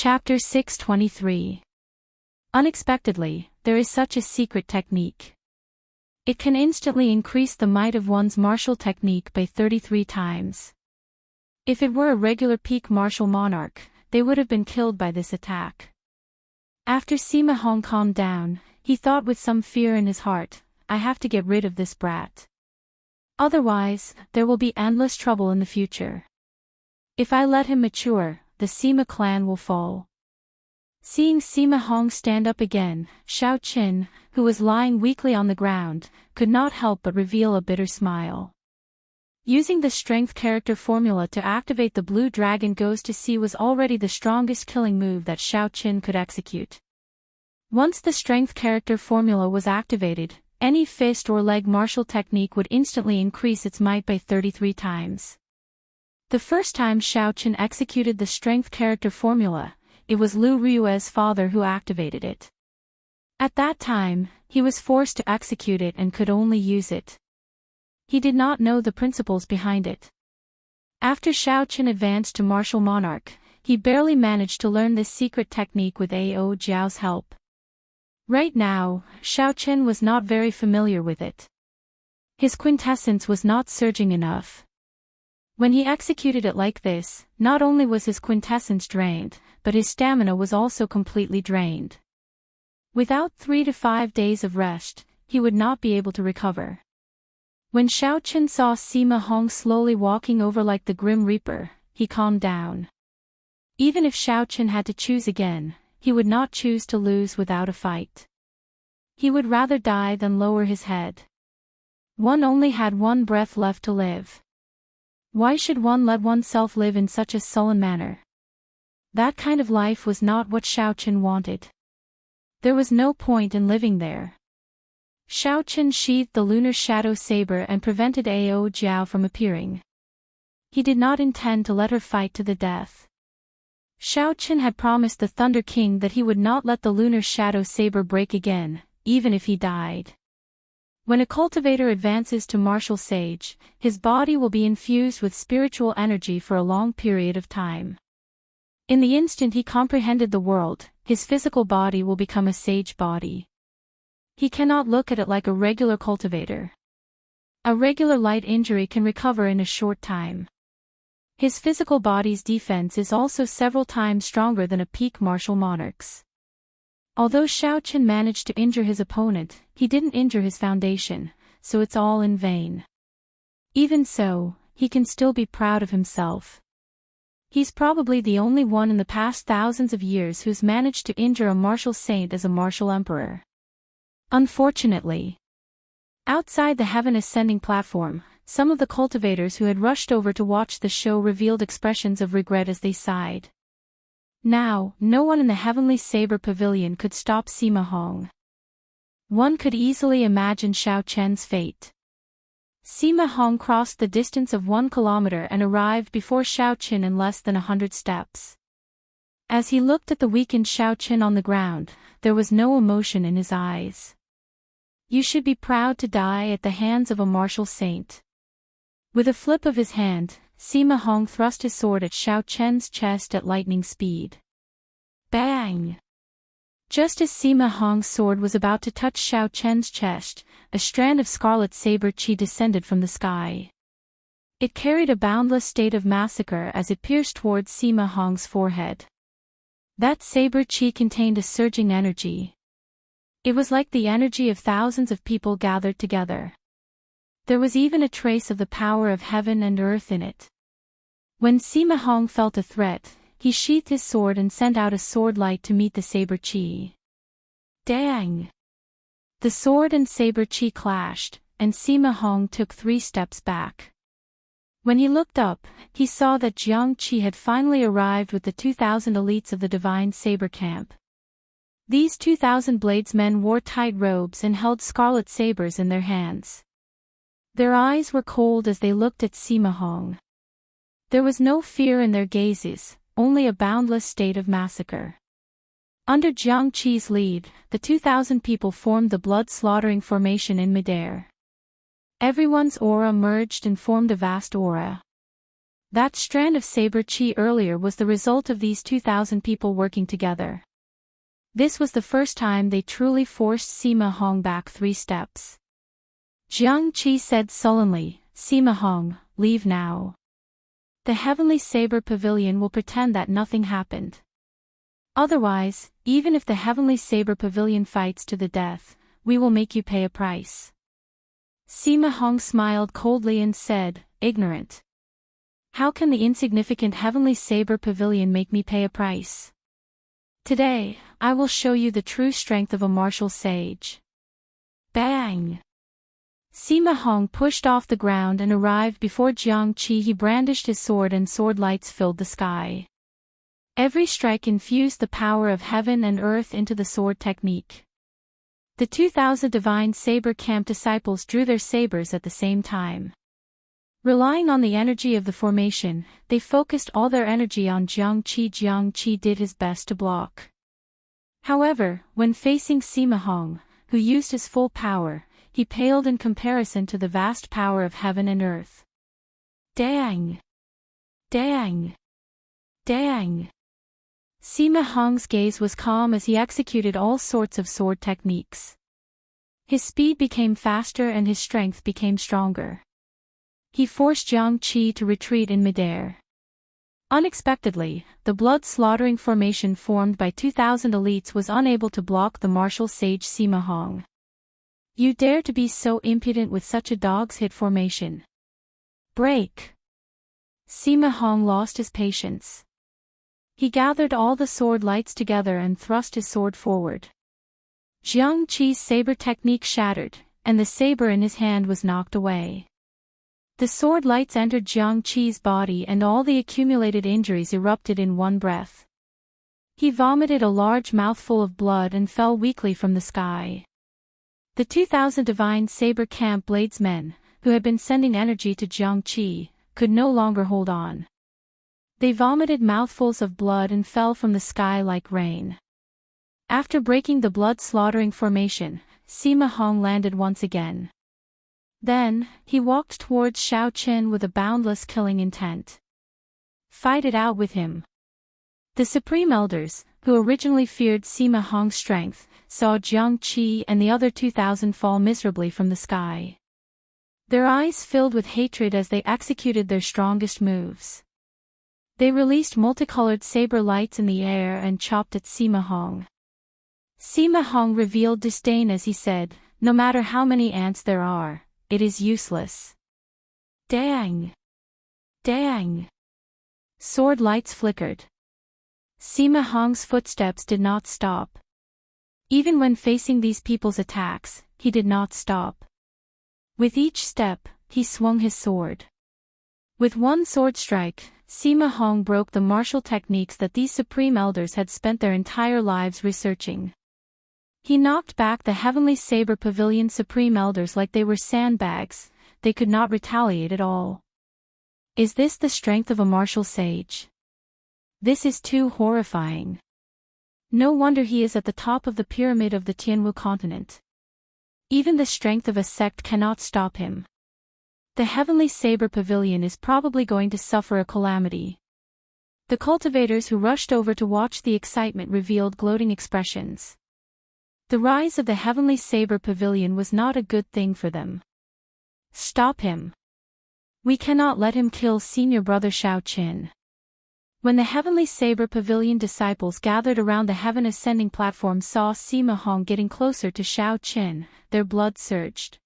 Chapter 623. Unexpectedly, there is such a secret technique. It can instantly increase the might of one's martial technique by 33 times. If it were a regular peak martial monarch, they would have been killed by this attack. After Sima Hong calmed down, he thought with some fear in his heart, I have to get rid of this brat. Otherwise, there will be endless trouble in the future. If I let him mature, the Sima clan will fall. Seeing Sima Hong stand up again, Xiao Qin, who was lying weakly on the ground, could not help but reveal a bitter smile. Using the strength character formula to activate the blue dragon goes to sea was already the strongest killing move that Xiao Qin could execute. Once the strength character formula was activated, any fist or leg martial technique would instantly increase its might by 33 times. The first time Xiao Qin executed the strength character formula, it was Lu Rue's father who activated it. At that time, he was forced to execute it and could only use it. He did not know the principles behind it. After Xiao Qin advanced to martial monarch, he barely managed to learn this secret technique with Ao Jiao's help. Right now, Xiao Qin was not very familiar with it. His quintessence was not surging enough. When he executed it like this, not only was his quintessence drained, but his stamina was also completely drained. Without 3 to 5 days of rest, he would not be able to recover. When Xiao Qin saw Sima Hong slowly walking over like the Grim Reaper, he calmed down. Even if Xiao Qin had to choose again, he would not choose to lose without a fight. He would rather die than lower his head. One only had one breath left to live. Why should one let oneself live in such a sullen manner? That kind of life was not what Xiao Qin wanted. There was no point in living there. Xiao Qin sheathed the lunar shadow saber and prevented Ao Jiao from appearing. He did not intend to let her fight to the death. Xiao Qin had promised the Thunder King that he would not let the lunar shadow saber break again, even if he died. When a cultivator advances to martial sage, his body will be infused with spiritual energy for a long period of time. In the instant he comprehended the world, his physical body will become a sage body. He cannot look at it like a regular cultivator. A regular light injury can recover in a short time. His physical body's defense is also several times stronger than a peak martial monarch's. Although Xiao Qin managed to injure his opponent, he didn't injure his foundation, so it's all in vain. Even so, he can still be proud of himself. He's probably the only one in the past thousands of years who's managed to injure a martial saint as a martial emperor. Unfortunately, outside the heaven ascending platform, some of the cultivators who had rushed over to watch the show revealed expressions of regret as they sighed. Now, no one in the Heavenly Saber Pavilion could stop Sima Hong. One could easily imagine Xiao Qian's fate. Sima Hong crossed the distance of 1 kilometer and arrived before Xiao Qin in less than 100 steps. As he looked at the weakened Xiao Qin on the ground, there was no emotion in his eyes. You should be proud to die at the hands of a martial saint. With a flip of his hand, Sima Hong thrust his sword at Xiao Qian's chest at lightning speed. Bang! Just as Sima Hong's sword was about to touch Xiao Qian's chest, a strand of scarlet saber chi descended from the sky. It carried a boundless state of massacre as it pierced towards Sima Hong's forehead. That saber chi contained a surging energy. It was like the energy of thousands of people gathered together. There was even a trace of the power of heaven and earth in it. When Sima Hong felt a threat, he sheathed his sword and sent out a sword light to meet the saber chi. Dang! The sword and saber chi clashed, and Sima Hong took 3 steps back. When he looked up, he saw that Jiang Qi had finally arrived with the 2,000 elites of the Divine Saber Camp. These 2,000 bladesmen wore tight robes and held scarlet sabers in their hands. Their eyes were cold as they looked at Sima Hong. There was no fear in their gazes, only a boundless state of massacre. Under Jiang Qi's lead, the 2,000 people formed the blood-slaughtering formation in midair. Everyone's aura merged and formed a vast aura. That strand of saber chi earlier was the result of these 2,000 people working together. This was the first time they truly forced Sima Hong back 3 steps. Jiang Qi said sullenly, "Sima Hong, leave now. The Heavenly Saber Pavilion will pretend that nothing happened. Otherwise, even if the Heavenly Saber Pavilion fights to the death, we will make you pay a price." Sima Hong smiled coldly and said, "Ignorant. How can the insignificant Heavenly Saber Pavilion make me pay a price? Today, I will show you the true strength of a martial sage." Bang! Sima Hong pushed off the ground and arrived before Jiang Qi. He brandished his sword and sword lights filled the sky. Every strike infused the power of heaven and earth into the sword technique. The 2,000 divine saber camp disciples drew their sabers at the same time. Relying on the energy of the formation, they focused all their energy on Jiang Qi. Jiang Qi did his best to block. However, when facing Sima Hong, who used his full power, he paled in comparison to the vast power of heaven and earth. Dang! Dang! Dang! Sima Hong's gaze was calm as he executed all sorts of sword techniques. His speed became faster and his strength became stronger. He forced Jiang Qi to retreat in midair. Unexpectedly, the blood-slaughtering formation formed by 2,000 elites was unable to block the martial sage Sima Hong. "You dare to be so impudent with such a dog's hit formation? Break!" Sima Hong lost his patience. He gathered all the sword lights together and thrust his sword forward. Jiang Qi's saber technique shattered, and the saber in his hand was knocked away. The sword lights entered Jiang Qi's body and all the accumulated injuries erupted in one breath. He vomited a large mouthful of blood and fell weakly from the sky. The 2,000 divine saber camp bladesmen, who had been sending energy to Jiang Qi, could no longer hold on. They vomited mouthfuls of blood and fell from the sky like rain. After breaking the blood-slaughtering formation, Sima Hong landed once again. Then, he walked towards Shao Qin with a boundless killing intent. Fight it out with him. The Supreme Elders, who originally feared Sima Hong's strength, saw Jiang Qi and the other 2,000 fall miserably from the sky. Their eyes filled with hatred as they executed their strongest moves. They released multicolored saber lights in the air and chopped at Sima Hong. Sima Hong revealed disdain as he said, "No matter how many ants there are, it is useless." Dang! Dang! Sword lights flickered. Sima Hong's footsteps did not stop. Even when facing these people's attacks, he did not stop. With each step, he swung his sword. With one sword strike, Sima Hong broke the martial techniques that these Supreme Elders had spent their entire lives researching. He knocked back the Heavenly Saber Pavilion Supreme Elders like they were sandbags. They could not retaliate at all. Is this the strength of a martial sage? This is too horrifying. No wonder he is at the top of the pyramid of the Tianwu continent. Even the strength of a sect cannot stop him. The Heavenly Saber Pavilion is probably going to suffer a calamity. The cultivators who rushed over to watch the excitement revealed gloating expressions. The rise of the Heavenly Saber Pavilion was not a good thing for them. Stop him. We cannot let him kill senior brother Shao Qin. When the Heavenly Saber Pavilion disciples gathered around the Heaven Ascending platform saw Sima Hong getting closer to Shao Qin, their blood surged.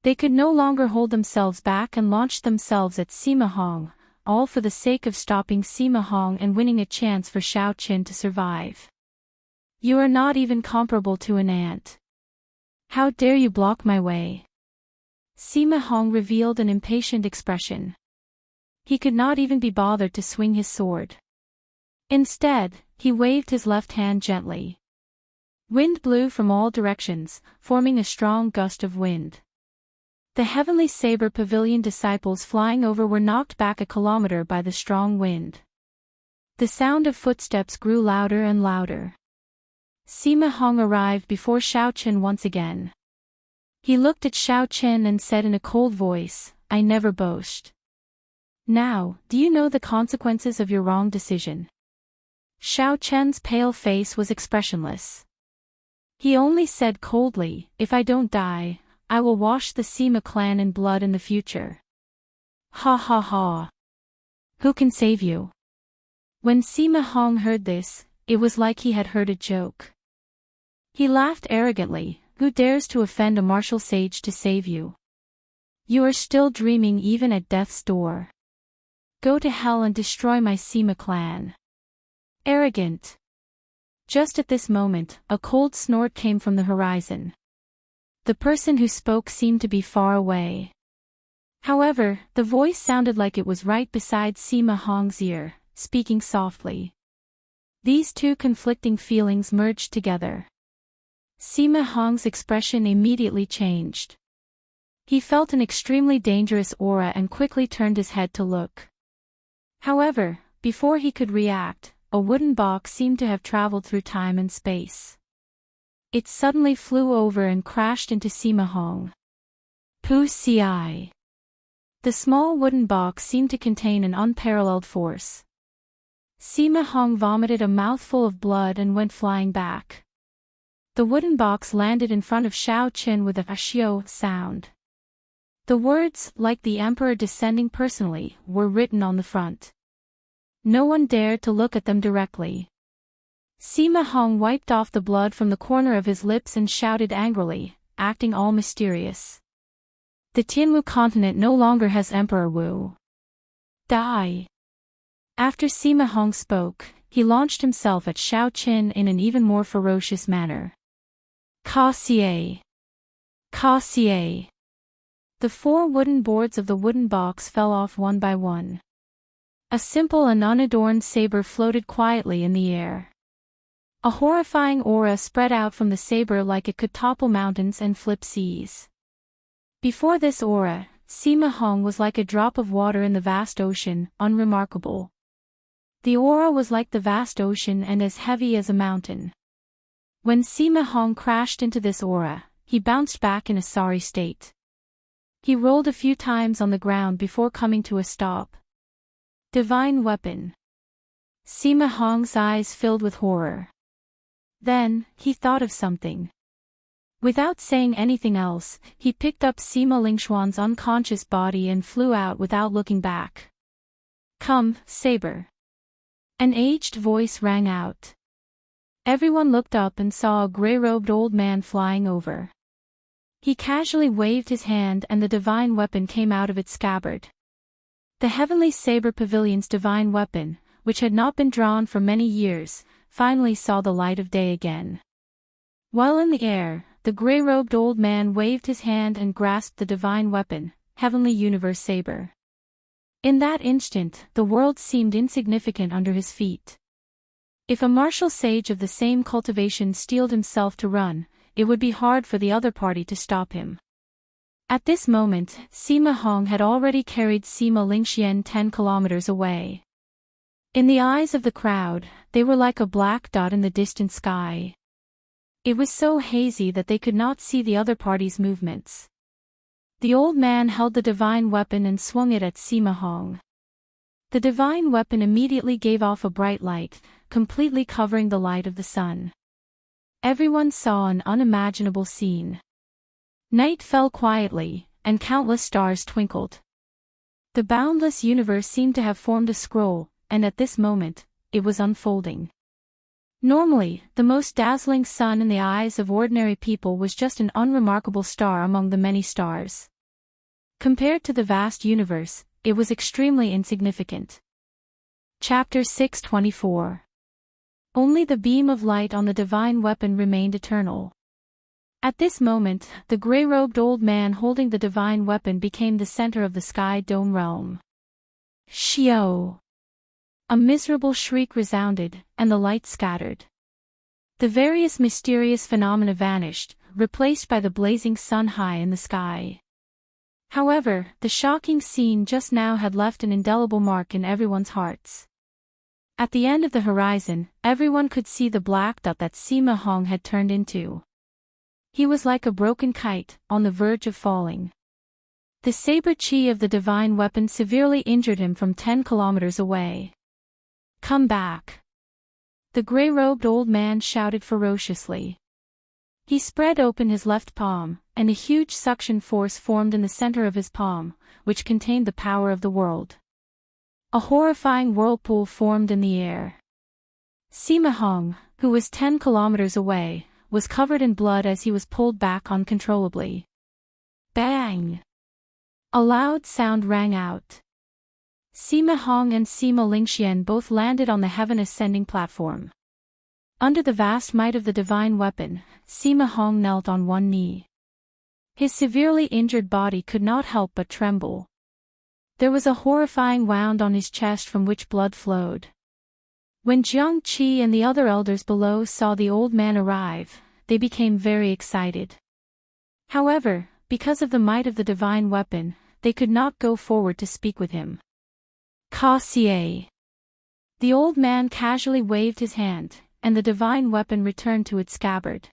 They could no longer hold themselves back and launched themselves at Sima Hong, all for the sake of stopping Sima Hong and winning a chance for Shao Qin to survive. You are not even comparable to an ant. How dare you block my way? Sima Hong revealed an impatient expression. He could not even be bothered to swing his sword. Instead, he waved his left hand gently. Wind blew from all directions, forming a strong gust of wind. The Heavenly Saber Pavilion disciples flying over were knocked back a kilometer by the strong wind. The sound of footsteps grew louder and louder. Sima Hong arrived before Shao Qin once again. He looked at Shao Qin and said in a cold voice, "I never boast. Now, do you know the consequences of your wrong decision? Xiao Chen's pale face was expressionless. He only said coldly, if I don't die, I will wash the Sima clan in blood in the future. Ha ha ha. Who can save you? When Sima Hong heard this, it was like he had heard a joke. He laughed arrogantly, who dares to offend a martial sage to save you? You are still dreaming even at death's door. Go to hell and destroy my Sima clan. Arrogant. Just at this moment, a cold snort came from the horizon. The person who spoke seemed to be far away. However, the voice sounded like it was right beside Sima Hong's ear, speaking softly. These two conflicting feelings merged together. Sima Hong's expression immediately changed. He felt an extremely dangerous aura and quickly turned his head to look. However, before he could react, a wooden box seemed to have traveled through time and space. It suddenly flew over and crashed into Sima Hong. Pu Ci. The small wooden box seemed to contain an unparalleled force. Sima Hong vomited a mouthful of blood and went flying back. The wooden box landed in front of Xiao Qin with a "ashio" sound. The words, like the emperor descending personally, were written on the front. No one dared to look at them directly. Sima Hong wiped off the blood from the corner of his lips and shouted angrily, acting all mysterious. The Tianwu continent no longer has Emperor Wu. Die. After Sima Hong spoke, he launched himself at Xiao Qin in an even more ferocious manner. Ka Xie. Ka Xie. The 4 wooden boards of the wooden box fell off one by one. A simple and unadorned saber floated quietly in the air. A horrifying aura spread out from the saber like it could topple mountains and flip seas. Before this aura, Sima Hong was like a drop of water in the vast ocean, unremarkable. The aura was like the vast ocean and as heavy as a mountain. When Sima Hong crashed into this aura, he bounced back in a sorry state. He rolled a few times on the ground before coming to a stop. Divine weapon. Sima Hong's eyes filled with horror. Then, he thought of something. Without saying anything else, he picked up Sima Lingxuan's unconscious body and flew out without looking back. Come, saber. An aged voice rang out. Everyone looked up and saw a gray-robed old man flying over. He casually waved his hand and the divine weapon came out of its scabbard. The Heavenly Saber Pavilion's divine weapon, which had not been drawn for many years, finally saw the light of day again. While in the air, the gray-robed old man waved his hand and grasped the divine weapon, Heavenly Universe Saber. In that instant, the world seemed insignificant under his feet. If a martial sage of the same cultivation steeled himself to run, it would be hard for the other party to stop him. At this moment, Sima Hong had already carried Sima Lingxian 10 kilometers away. In the eyes of the crowd, they were like a black dot in the distant sky. It was so hazy that they could not see the other party's movements. The old man held the divine weapon and swung it at Sima Hong. The divine weapon immediately gave off a bright light, completely covering the light of the sun. Everyone saw an unimaginable scene. Night fell quietly, and countless stars twinkled. The boundless universe seemed to have formed a scroll, and at this moment, it was unfolding. Normally, the most dazzling sun in the eyes of ordinary people was just an unremarkable star among the many stars. Compared to the vast universe, it was extremely insignificant. Chapter 624. Only the beam of light on the divine weapon remained eternal. At this moment, the gray-robed old man holding the divine weapon became the center of the sky dome realm. Shio! A miserable shriek resounded, and the light scattered. The various mysterious phenomena vanished, replaced by the blazing sun high in the sky. However, the shocking scene just now had left an indelible mark in everyone's hearts. At the end of the horizon, everyone could see the black dot that Sima Hong had turned into. He was like a broken kite, on the verge of falling. The saber chi of the divine weapon severely injured him from 10 kilometers away. Come back! The gray-robed old man shouted ferociously. He spread open his left palm, and a huge suction force formed in the center of his palm, which contained the power of the world. A horrifying whirlpool formed in the air. Sima Hong, who was 10 kilometers away, was covered in blood as he was pulled back uncontrollably. Bang! A loud sound rang out. Sima Hong and Sima Lingxian both landed on the heaven-ascending platform. Under the vast might of the divine weapon, Sima Hong knelt on one knee. His severely injured body could not help but tremble. There was a horrifying wound on his chest from which blood flowed. When Jiang Qi and the other elders below saw the old man arrive, they became very excited. However, because of the might of the divine weapon, they could not go forward to speak with him. Ka Xie. The old man casually waved his hand, and the divine weapon returned to its scabbard.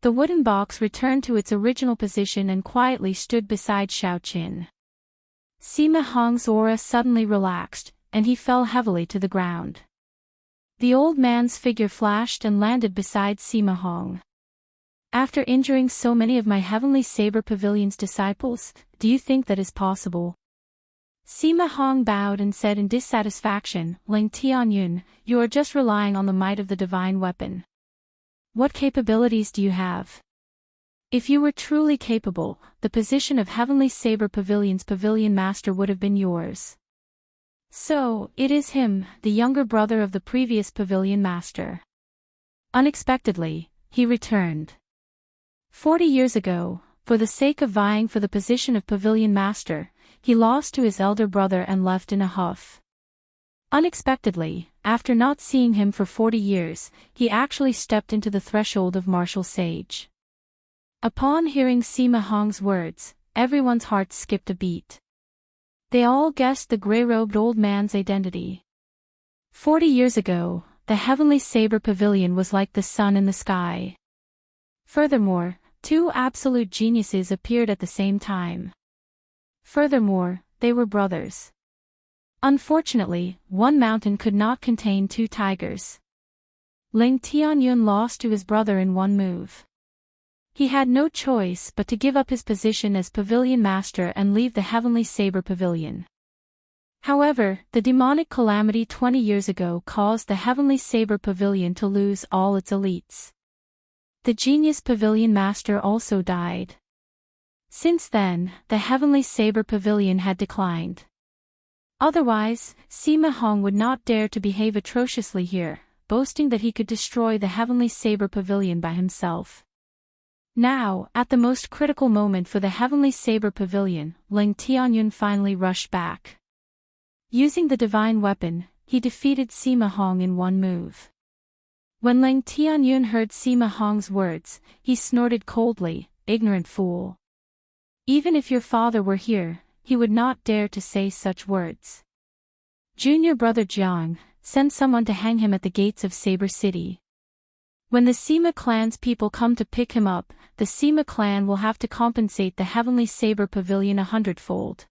The wooden box returned to its original position and quietly stood beside Xiaoqin. Sima Hong's aura suddenly relaxed, and he fell heavily to the ground. The old man's figure flashed and landed beside Sima Hong. After injuring so many of my Heavenly Saber Pavilion's disciples, do you think that is possible? Sima Hong bowed and said in dissatisfaction, Ling Tianyun, you are just relying on the might of the divine weapon. What capabilities do you have? If you were truly capable, the position of Heavenly Saber Pavilion's pavilion master would have been yours. So, it is him, the younger brother of the previous pavilion master. Unexpectedly, he returned. 40 years ago, for the sake of vying for the position of pavilion master, he lost to his elder brother and left in a huff. Unexpectedly, after not seeing him for 40 years, he actually stepped into the threshold of martial sage. Upon hearing Sima Hong's words, everyone's heart skipped a beat. They all guessed the gray-robed old man's identity. 40 years ago, the Heavenly Saber Pavilion was like the sun in the sky. Furthermore, two absolute geniuses appeared at the same time. Furthermore, they were brothers. Unfortunately, one mountain could not contain two tigers. Ling Tianyun lost to his brother in one move. He had no choice but to give up his position as pavilion master and leave the Heavenly Saber Pavilion. However, the demonic calamity 20 years ago caused the Heavenly Saber Pavilion to lose all its elites. The genius pavilion master also died. Since then, the Heavenly Saber Pavilion had declined. Otherwise, Sima Hong would not dare to behave atrociously here, boasting that he could destroy the Heavenly Saber Pavilion by himself. Now, at the most critical moment for the Heavenly Saber Pavilion, Ling Tianyun finally rushed back. Using the divine weapon, he defeated Sima Hong in one move. When Ling Tianyun heard Sima Hong's words, he snorted coldly, ignorant fool. Even if your father were here, he would not dare to say such words. Junior brother Jiang, send someone to hang him at the gates of Saber City. When the Sima clan's people come to pick him up, the Sima clan will have to compensate the Heavenly Saber Pavilion 100-fold.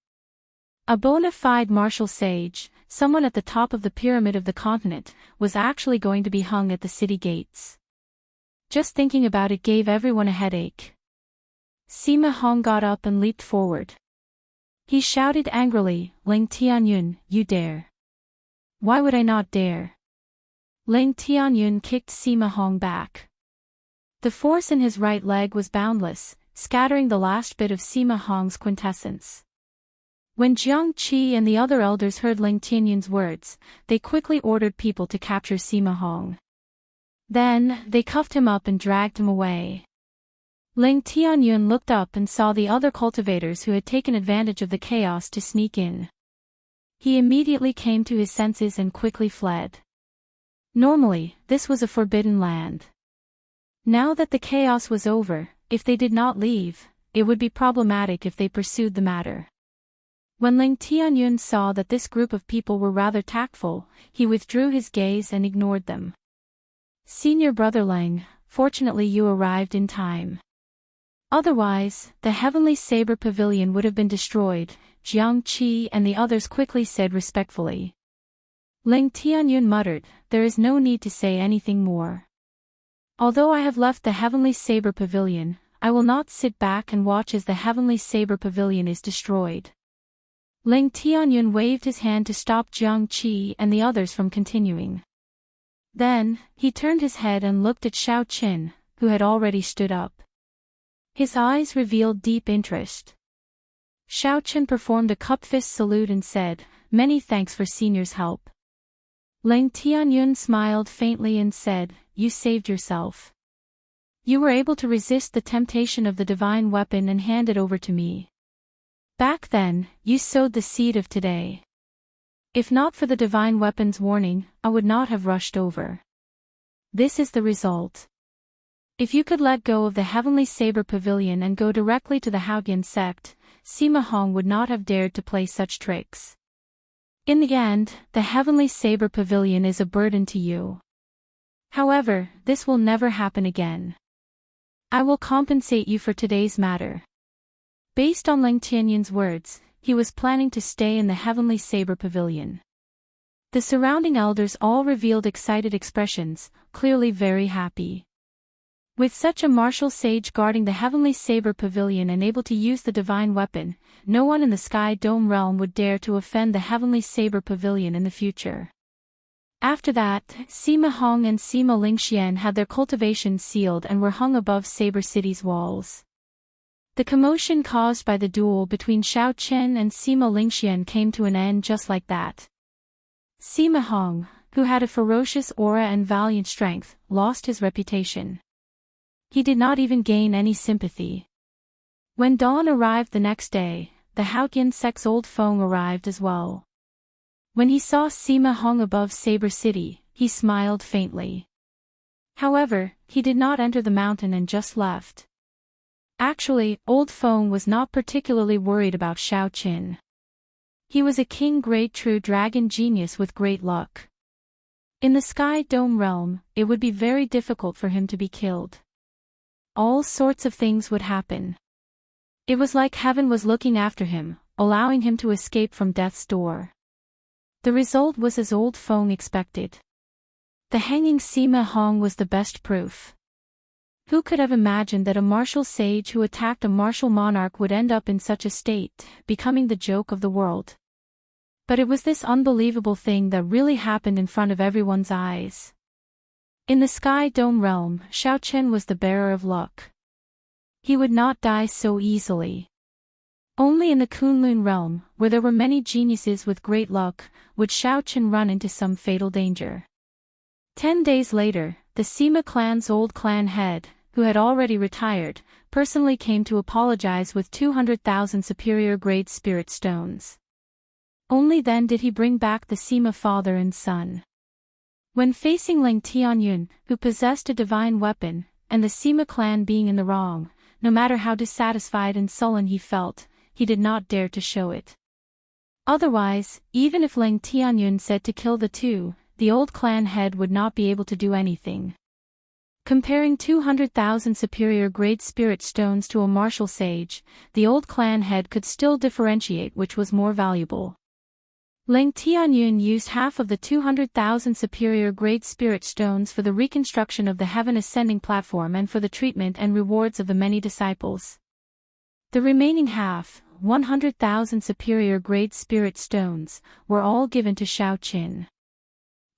A bona fide martial sage, someone at the top of the pyramid of the continent, was actually going to be hung at the city gates. Just thinking about it gave everyone a headache. Sima Hong got up and leaped forward. He shouted angrily, Ling Tianyun, you dare. Why would I not dare? Ling Tianyun kicked Sima Hong back. The force in his right leg was boundless, scattering the last bit of Sima Hong's quintessence. When Jiang Qi and the other elders heard Ling Tianyun's words, they quickly ordered people to capture Sima Hong. Then, they cuffed him up and dragged him away. Ling Tianyun looked up and saw the other cultivators who had taken advantage of the chaos to sneak in. He immediately came to his senses and quickly fled. Normally, this was a forbidden land. Now that the chaos was over, if they did not leave, it would be problematic if they pursued the matter. When Ling Tianyun saw that this group of people were rather tactful, he withdrew his gaze and ignored them. Senior brother Ling, fortunately you arrived in time. Otherwise, the Heavenly Saber Pavilion would have been destroyed, Jiang Qi and the others quickly said respectfully. Ling Tianyun muttered, there is no need to say anything more. Although I have left the Heavenly Saber Pavilion, I will not sit back and watch as the Heavenly Saber Pavilion is destroyed. Ling Tianyun waved his hand to stop Jiang Qi and the others from continuing. Then, he turned his head and looked at Xiao Qin, who had already stood up. His eyes revealed deep interest. Xiao Qin performed a cup-fist salute and said, many thanks for senior's help. Ling Tianyun smiled faintly and said, you saved yourself. You were able to resist the temptation of the divine weapon and hand it over to me. Back then, you sowed the seed of today. If not for the divine weapon's warning, I would not have rushed over. This is the result. If you could let go of the Heavenly Saber Pavilion and go directly to the Haoyan sect, Sima Hong would not have dared to play such tricks. In the end, the Heavenly Saber Pavilion is a burden to you. However, this will never happen again. I will compensate you for today's matter. Based on Ling Tianyun's words, he was planning to stay in the Heavenly Saber Pavilion. The surrounding elders all revealed excited expressions, clearly very happy. With such a martial sage guarding the Heavenly Saber Pavilion and able to use the divine weapon, no one in the Sky Dome realm would dare to offend the Heavenly Saber Pavilion in the future. After that, Sima Hong and Sima Lingxian had their cultivations sealed and were hung above Saber City's walls. The commotion caused by the duel between Xiao Qin and Sima Lingxian came to an end just like that. Sima Hong, who had a ferocious aura and valiant strength, lost his reputation. He did not even gain any sympathy. When dawn arrived the next day, the Haoyan sect's old Feng arrived as well. When he saw Sima Hong above Saber City, he smiled faintly. However, he did not enter the mountain and just left. Actually, Old Feng was not particularly worried about Xiao Qin. He was a king great true dragon genius with great luck. In the Sky Dome realm, it would be very difficult for him to be killed. All sorts of things would happen. It was like heaven was looking after him, allowing him to escape from death's door. The result was as Old Feng expected. The hanging Sima Hong was the best proof. Who could have imagined that a martial sage who attacked a martial monarch would end up in such a state, becoming the joke of the world? But it was this unbelievable thing that really happened in front of everyone's eyes. In the Sky Dome realm, Xiao Qin was the bearer of luck. He would not die so easily. Only in the Kunlun realm, where there were many geniuses with great luck, would Xiao Qin run into some fatal danger. 10 days later, the Sima clan's old clan head, who had already retired, personally came to apologize with 200,000 superior-grade spirit stones. Only then did he bring back the Sima father and son. When facing Ling Tianyun, who possessed a divine weapon, and the Sima clan being in the wrong, no matter how dissatisfied and sullen he felt, he did not dare to show it. Otherwise, even if Ling Tianyun said to kill the two, the old clan head would not be able to do anything. Comparing 200,000 superior-grade spirit stones to a martial sage, the old clan head could still differentiate which was more valuable. Ling Tianyun used half of the 200,000 superior-grade spirit stones for the reconstruction of the Heaven Ascending platform and for the treatment and rewards of the many disciples. The remaining half, 100,000 superior-grade spirit stones, were all given to Xiao Qin.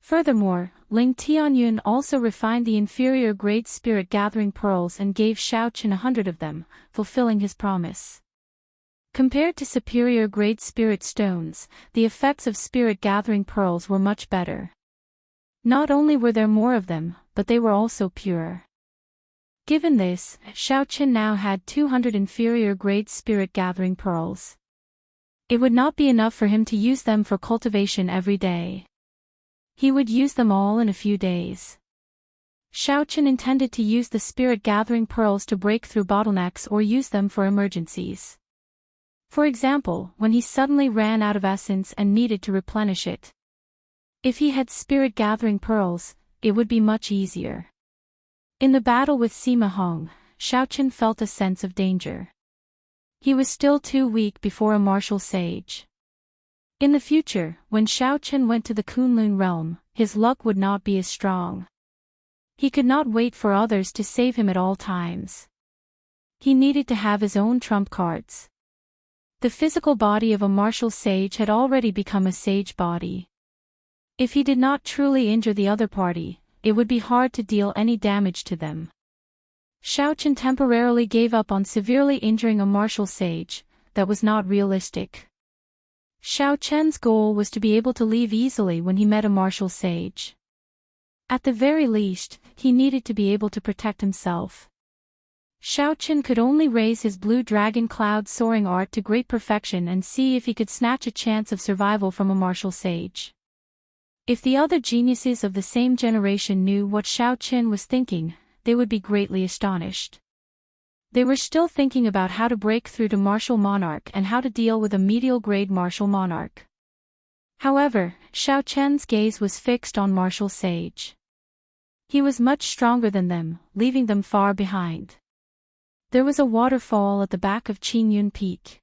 Furthermore, Ling Tianyun also refined the inferior-grade spirit-gathering pearls and gave Xiao Qin 100 of them, fulfilling his promise. Compared to superior-grade spirit stones, the effects of spirit-gathering pearls were much better. Not only were there more of them, but they were also pure. Given this, Xiao Qin now had 200 inferior-grade spirit-gathering pearls. It would not be enough for him to use them for cultivation every day. He would use them all in a few days. Xiao Qin intended to use the spirit-gathering pearls to break through bottlenecks or use them for emergencies. For example, when he suddenly ran out of essence and needed to replenish it. If he had spirit-gathering pearls, it would be much easier. In the battle with Sima Hong, Xiaochen felt a sense of danger. He was still too weak before a martial sage. In the future, when Xiaochen went to the Kunlun realm, his luck would not be as strong. He could not wait for others to save him at all times. He needed to have his own trump cards. The physical body of a martial sage had already become a sage body. If he did not truly injure the other party, it would be hard to deal any damage to them. Xiaochen temporarily gave up on severely injuring a martial sage. That was not realistic. Xiaochen's goal was to be able to leave easily when he met a martial sage. At the very least, he needed to be able to protect himself. Xiaochen could only raise his blue dragon cloud soaring art to great perfection and see if he could snatch a chance of survival from a martial sage. If the other geniuses of the same generation knew what Xiaochen was thinking, they would be greatly astonished. They were still thinking about how to break through to martial monarch and how to deal with a medial-grade martial monarch. However, Xiaochen's gaze was fixed on martial sage. He was much stronger than them, leaving them far behind. There was a waterfall at the back of Qingyun Peak.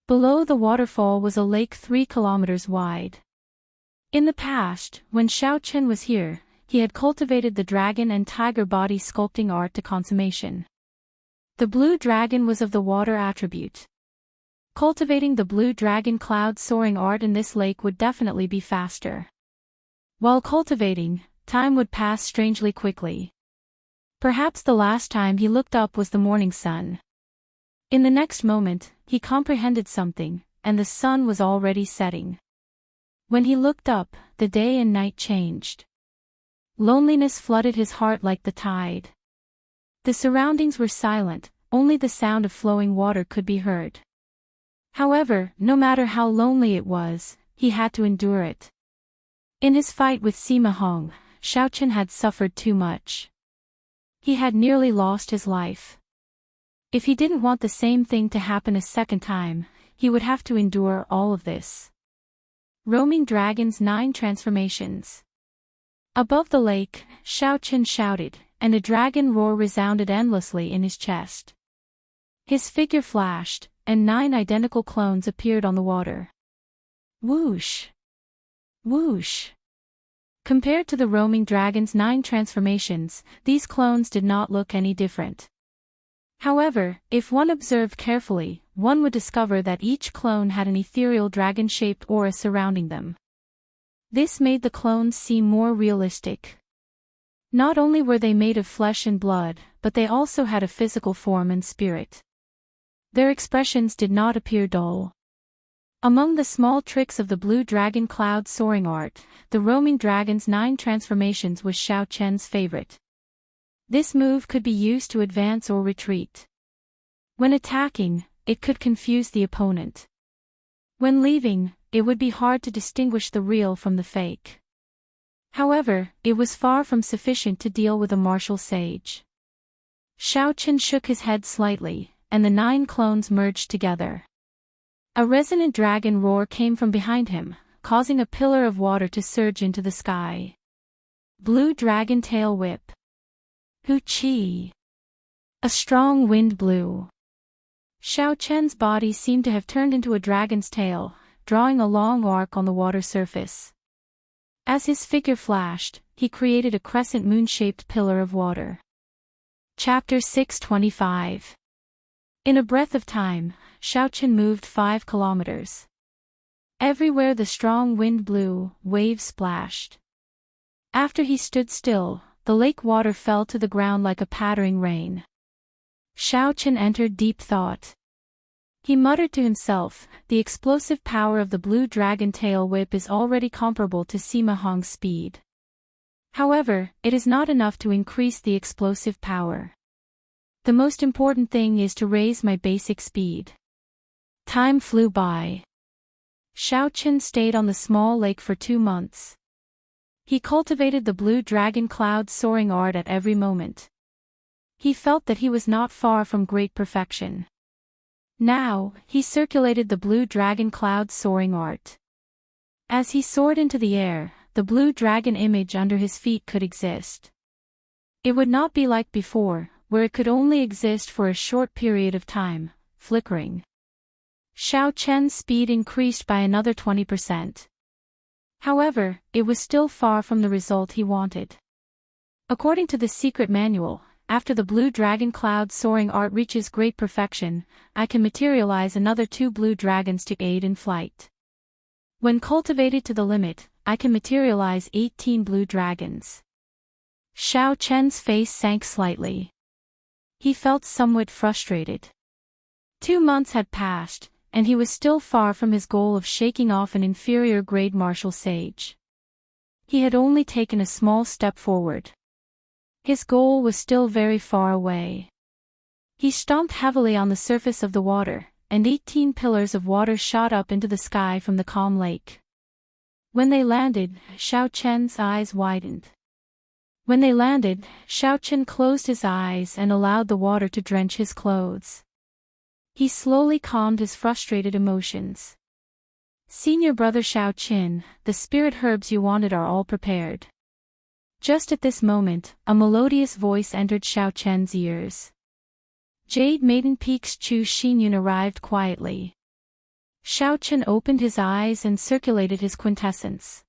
Below the waterfall was a lake 3 kilometers wide. In the past, when Xiaochen was here, he had cultivated the dragon and tiger body sculpting art to consummation. The blue dragon was of the water attribute. Cultivating the blue dragon cloud soaring art in this lake would definitely be faster. While cultivating, time would pass strangely quickly. Perhaps the last time he looked up was the morning sun. In the next moment, he comprehended something, and the sun was already setting. When he looked up, the day and night changed. Loneliness flooded his heart like the tide. The surroundings were silent, only the sound of flowing water could be heard. However, no matter how lonely it was, he had to endure it. In his fight with Sima Hong, Xiaochen had suffered too much. He had nearly lost his life. If he didn't want the same thing to happen a second time, he would have to endure all of this. Roaming Dragon's 9 Transformations. Above the lake, Xiaochen shouted, and a dragon roar resounded endlessly in his chest. His figure flashed, and 9 identical clones appeared on the water. Whoosh! Whoosh! Compared to the roaming dragon's 9 transformations, these clones did not look any different. However, if one observed carefully, one would discover that each clone had an ethereal dragon-shaped aura surrounding them. This made the clones seem more realistic. Not only were they made of flesh and blood, but they also had a physical form and spirit. Their expressions did not appear dull. Among the small tricks of the blue dragon cloud soaring art, the roaming dragon's 9 transformations was Xiaochen's favorite. This move could be used to advance or retreat. When attacking, it could confuse the opponent. When leaving, it would be hard to distinguish the real from the fake. However, it was far from sufficient to deal with a martial sage. Xiaochen shook his head slightly, and the 9 clones merged together. A resonant dragon roar came from behind him, causing a pillar of water to surge into the sky. Blue dragon tail whip. Hu-chi! A strong wind blew. Xiaochen's body seemed to have turned into a dragon's tail, drawing a long arc on the water surface. As his figure flashed, he created a crescent moon-shaped pillar of water. Chapter 625. In a breath of time, Xiaochen moved 5 kilometers. Everywhere the strong wind blew, waves splashed. After he stood still, the lake water fell to the ground like a pattering rain. Xiaochen entered deep thought. He muttered to himself, the explosive power of the blue dragon tail whip is already comparable to Sima Hong's speed. However, it is not enough to increase the explosive power. The most important thing is to raise my basic speed. Time flew by. Xiaochen stayed on the small lake for 2 months. He cultivated the blue dragon cloud soaring art at every moment. He felt that he was not far from great perfection. Now, he circulated the blue dragon cloud soaring art. As he soared into the air, the blue dragon image under his feet could exist. It would not be like before, where it could only exist for a short period of time, flickering. Xiao Chen's speed increased by another 20%. However, it was still far from the result he wanted. According to the secret manual, after the blue dragon cloud soaring art reaches great perfection, I can materialize another 2 blue dragons to aid in flight. When cultivated to the limit, I can materialize 18 blue dragons. Xiao Chen's face sank slightly. He felt somewhat frustrated. 2 months had passed, and he was still far from his goal of shaking off an inferior-grade martial sage. He had only taken a small step forward. His goal was still very far away. He stomped heavily on the surface of the water, and 18 pillars of water shot up into the sky from the calm lake. When they landed, Xiao Chen's eyes widened. When they landed, Xiao Chen closed his eyes and allowed the water to drench his clothes. He slowly calmed his frustrated emotions. Senior brother Xiao Chen, the spirit herbs you wanted are all prepared. Just at this moment, a melodious voice entered Xiao Chen's ears. Jade Maiden Peak's Chu Xinyun arrived quietly. Xiao Chen opened his eyes and circulated his quintessence.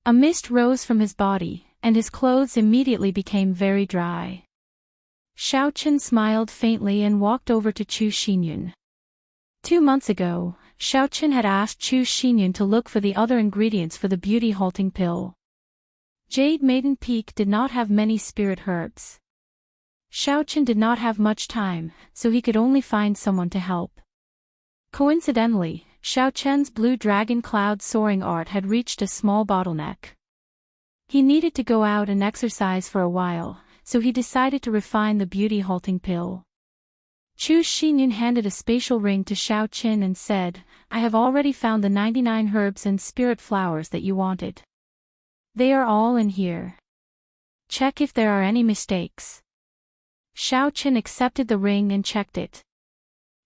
A mist rose from his body, and his clothes immediately became very dry. Xiao Chen smiled faintly and walked over to Chu Xinyun. 2 months ago, Xiao Chen had asked Chu Xinyun to look for the other ingredients for the beauty-halting pill. Jade Maiden Peak did not have many spirit herbs. Xiao Chen did not have much time, so he could only find someone to help. Coincidentally, Xiao Chen's blue dragon cloud soaring art had reached a small bottleneck. He needed to go out and exercise for a while, so he decided to refine the beauty-halting pill. Chu Xinyun handed a spatial ring to Xiao Chen and said, "I have already found the 99 herbs and spirit flowers that you wanted. They are all in here. Check if there are any mistakes." Xiao Chen accepted the ring and checked it.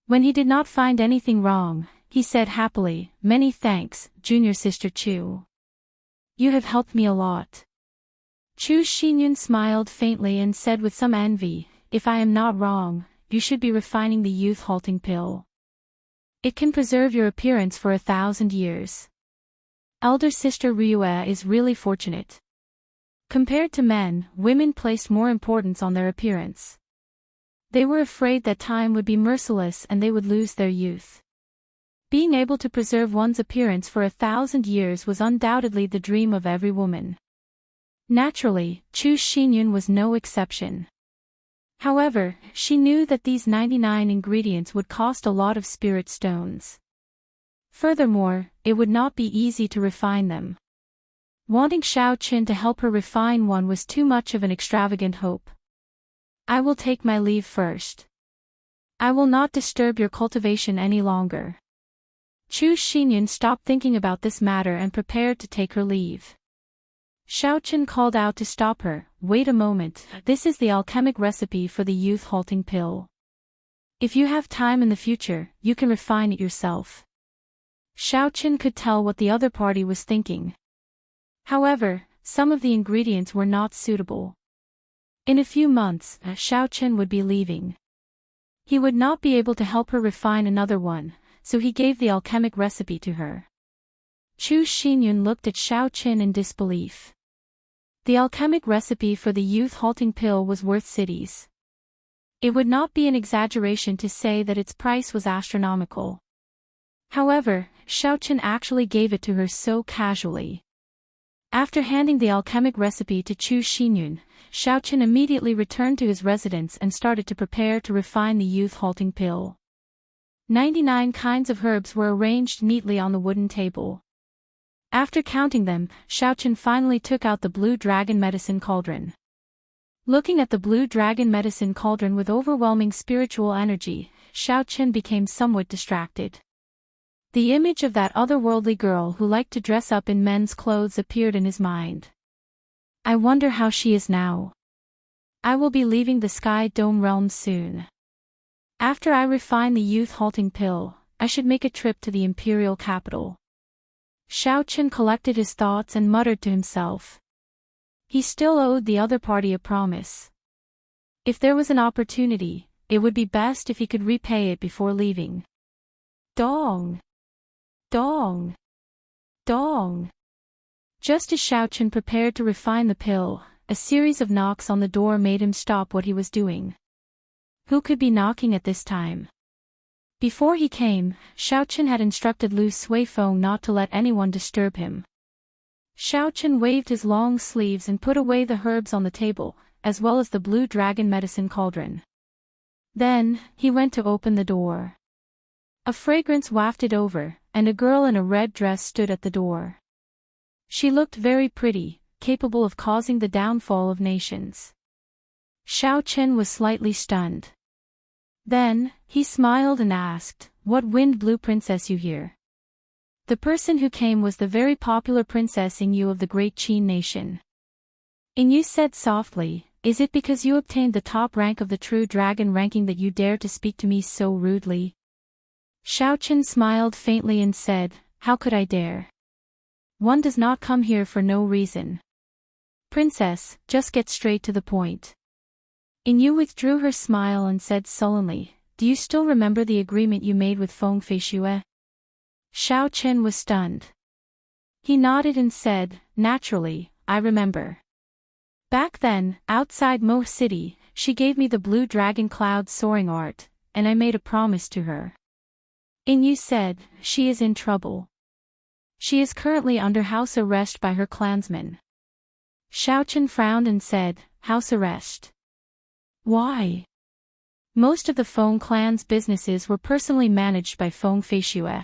When he did not find anything wrong, he said happily, "Many thanks, junior sister Chu. You have helped me a lot." Chu Xinyun smiled faintly and said with some envy, "If I am not wrong, you should be refining the youth-halting pill. It can preserve your appearance for 1,000 years. Elder sister Ryue is really fortunate." Compared to men, women placed more importance on their appearance. They were afraid that time would be merciless and they would lose their youth. Being able to preserve one's appearance for 1,000 years was undoubtedly the dream of every woman. Naturally, Chu Xinyun was no exception. However, she knew that these 99 ingredients would cost a lot of spirit stones. Furthermore, it would not be easy to refine them. Wanting Xiao Chen to help her refine one was too much of an extravagant hope. "I will take my leave first. I will not disturb your cultivation any longer." Chu Xinyun stopped thinking about this matter and prepared to take her leave. Xiao Chen called out to stop her, "Wait a moment, this is the alchemic recipe for the youth-halting pill. If you have time in the future, you can refine it yourself." Xiao Chen could tell what the other party was thinking. However, some of the ingredients were not suitable. In a few months, Xiao Chen would be leaving. He would not be able to help her refine another one, so he gave the alchemic recipe to her. Chu Xinyun looked at Xiao Chen in disbelief. The alchemic recipe for the youth-halting pill was worth cities. It would not be an exaggeration to say that its price was astronomical. However, Xiao Chen actually gave it to her so casually. After handing the alchemic recipe to Chu Xinyun, Xiao Chen immediately returned to his residence and started to prepare to refine the youth-halting pill. 99 kinds of herbs were arranged neatly on the wooden table. After counting them, Xiao Chen finally took out the blue dragon medicine cauldron. Looking at the blue dragon medicine cauldron with overwhelming spiritual energy, Xiao Chen became somewhat distracted. The image of that otherworldly girl who liked to dress up in men's clothes appeared in his mind. I wonder how she is now. I will be leaving the Sky Dome realm soon. After I refine the youth-halting pill, I should make a trip to the imperial capital. Xiao Chen collected his thoughts and muttered to himself. He still owed the other party a promise. If there was an opportunity, it would be best if he could repay it before leaving. Dong! Dong! Dong! Just as Xiaochen prepared to refine the pill, a series of knocks on the door made him stop what he was doing. Who could be knocking at this time? Before he came, Xiaochen had instructed Lu Suifeng not to let anyone disturb him. Xiaochen waved his long sleeves and put away the herbs on the table, as well as the blue dragon medicine cauldron. Then, he went to open the door. A fragrance wafted over, and a girl in a red dress stood at the door. She looked very pretty, capable of causing the downfall of nations. Xiaochen was slightly stunned. Then, he smiled and asked, "What wind blew princess you here?" The person who came was the very popular Princess Ingyu of the great Qin nation. Ingyu said softly, "Is it because you obtained the top rank of the true dragon ranking that you dare to speak to me so rudely?" Xiaochen smiled faintly and said, "How could I dare? One does not come here for no reason. Princess, just get straight to the point." Ingyu withdrew her smile and said sullenly, "Do you still remember the agreement you made with Feng Feishue?" Xiaochen was stunned. He nodded and said, "Naturally, I remember. Back then, outside Mo City, she gave me the blue dragon cloud soaring art, and I made a promise to her." Ingyu said, "She is in trouble. She is currently under house arrest by her clansmen." Xiaochen frowned and said, "House arrest? Why?" Most of the Feng clan's businesses were personally managed by Feng Feishue.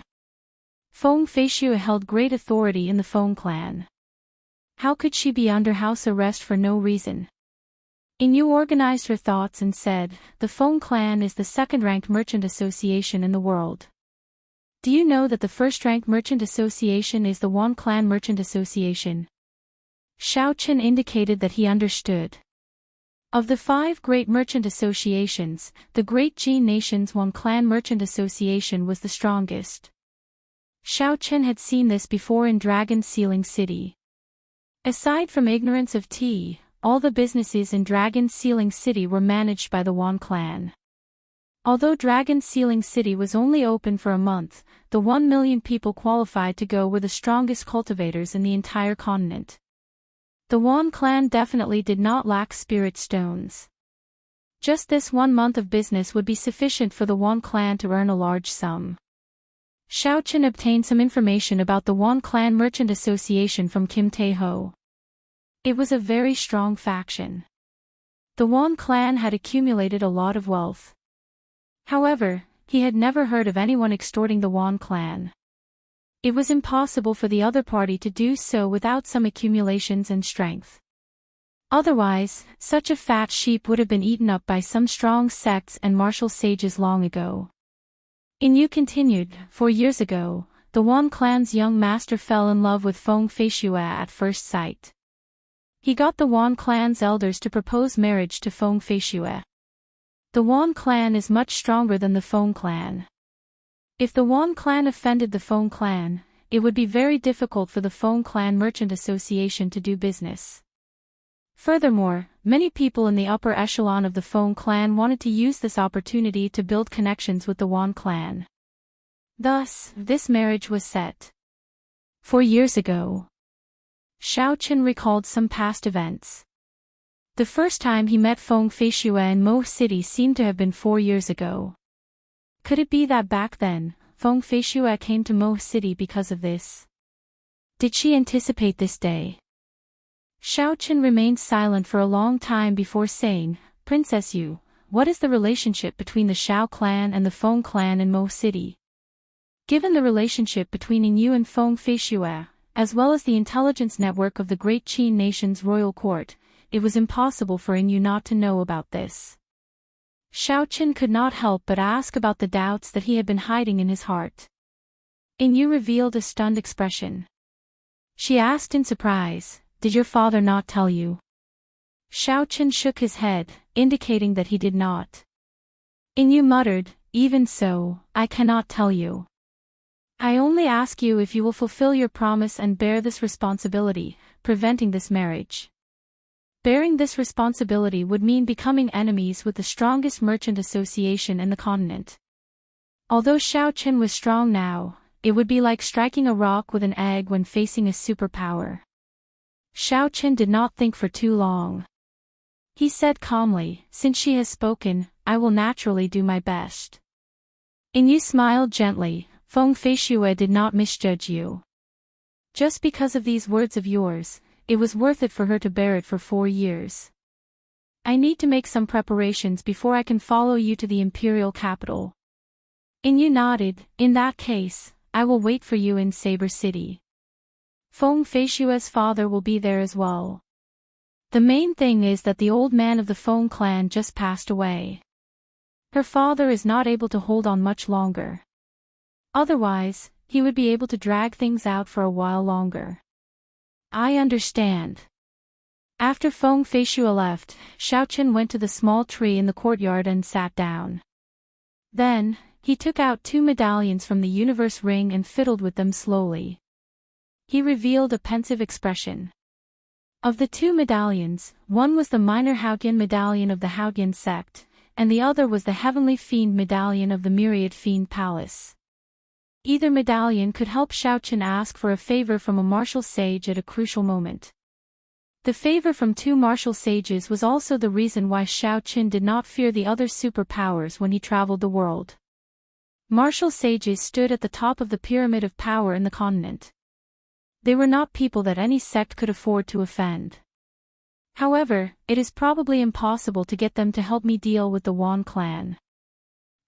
Feng Feishue held great authority in the Feng clan. How could she be under house arrest for no reason? Ingyu organized her thoughts and said, "The Feng clan is the second-ranked merchant association in the world. Do you know that the first-ranked merchant association is the Wan Clan Merchant Association?" Xiaochen indicated that he understood. Of the 5 great merchant associations, the Great Jin Nation's Wan Clan Merchant Association was the strongest. Xiaochen had seen this before in Dragon Sealing City. Aside from ignorance of tea, all the businesses in Dragon Sealing City were managed by the Wan clan. Although Dragon Sealing City was only open for a month, the 1 million people qualified to go were the strongest cultivators in the entire continent. The Wan clan definitely did not lack spirit stones. Just this 1 month of business would be sufficient for the Wan clan to earn a large sum. Xiaochen obtained some information about the Wan Clan Merchant Association from Kim Tae-ho. It was a very strong faction. The Wan clan had accumulated a lot of wealth. However, he had never heard of anyone extorting the Wan clan. It was impossible for the other party to do so without some accumulations and strength. Otherwise, such a fat sheep would have been eaten up by some strong sects and martial sages long ago. Ingyu continued, 4 years ago, the Wan clan's young master fell in love with Feng Feishue at first sight. He got the Wan clan's elders to propose marriage to Feng Feishue. The Wan clan is much stronger than the Feng clan. If the Wan clan offended the Feng clan, it would be very difficult for the Feng clan Merchant Association to do business. Furthermore, many people in the upper echelon of the Feng clan wanted to use this opportunity to build connections with the Wan clan. Thus, this marriage was set. 4 years ago. Xiaochen recalled some past events. The first time he met Feng Feishue in Mo City seemed to have been 4 years ago. Could it be that back then, Feng Feishue came to Mo City because of this? Did she anticipate this day? Xiaochen remained silent for a long time before saying, "Princess Yu, what is the relationship between the Xiao clan and the Feng clan in Mo City?" Given the relationship between Ingyu and Feng Feishue, as well as the intelligence network of the Great Qin Nation's royal court, it was impossible for Ingyu not to know about this. Xiaochen could not help but ask about the doubts that he had been hiding in his heart. Ingyu revealed a stunned expression. She asked in surprise, "Did your father not tell you?" Xiaochen shook his head, indicating that he did not. Ingyu muttered, "Even so, I cannot tell you. I only ask you if you will fulfill your promise and bear this responsibility, preventing this marriage." Bearing this responsibility would mean becoming enemies with the strongest merchant association in the continent. Although Xiao Qin was strong now, it would be like striking a rock with an egg when facing a superpower. Xiao Qin did not think for too long. He said calmly, "Since she has spoken, I will naturally do my best." Yu smiled gently. "Feng Feishue did not misjudge you. Just because of these words of yours, it was worth it for her to bear it for 4 years. I need to make some preparations before I can follow you to the imperial capital." Yu nodded. "In that case, I will wait for you in Saber City. Feng Feishue's father will be there as well. The main thing is that the old man of the Feng clan just passed away. Her father is not able to hold on much longer. Otherwise, he would be able to drag things out for a while longer." "I understand." After Feng Feishue left, Xiao Qin went to the small tree in the courtyard and sat down. Then, he took out 2 medallions from the universe ring and fiddled with them slowly. He revealed a pensive expression. Of the 2 medallions, one was the minor Haotian medallion of the Haotian sect, and the other was the Heavenly Fiend medallion of the Myriad Fiend Palace. Either medallion could help Xiao Qin ask for a favor from a martial sage at a crucial moment. The favor from 2 martial sages was also the reason why Xiao Qin did not fear the other superpowers when he traveled the world. Martial sages stood at the top of the pyramid of power in the continent. They were not people that any sect could afford to offend. However, it is probably impossible to get them to help me deal with the Wan clan.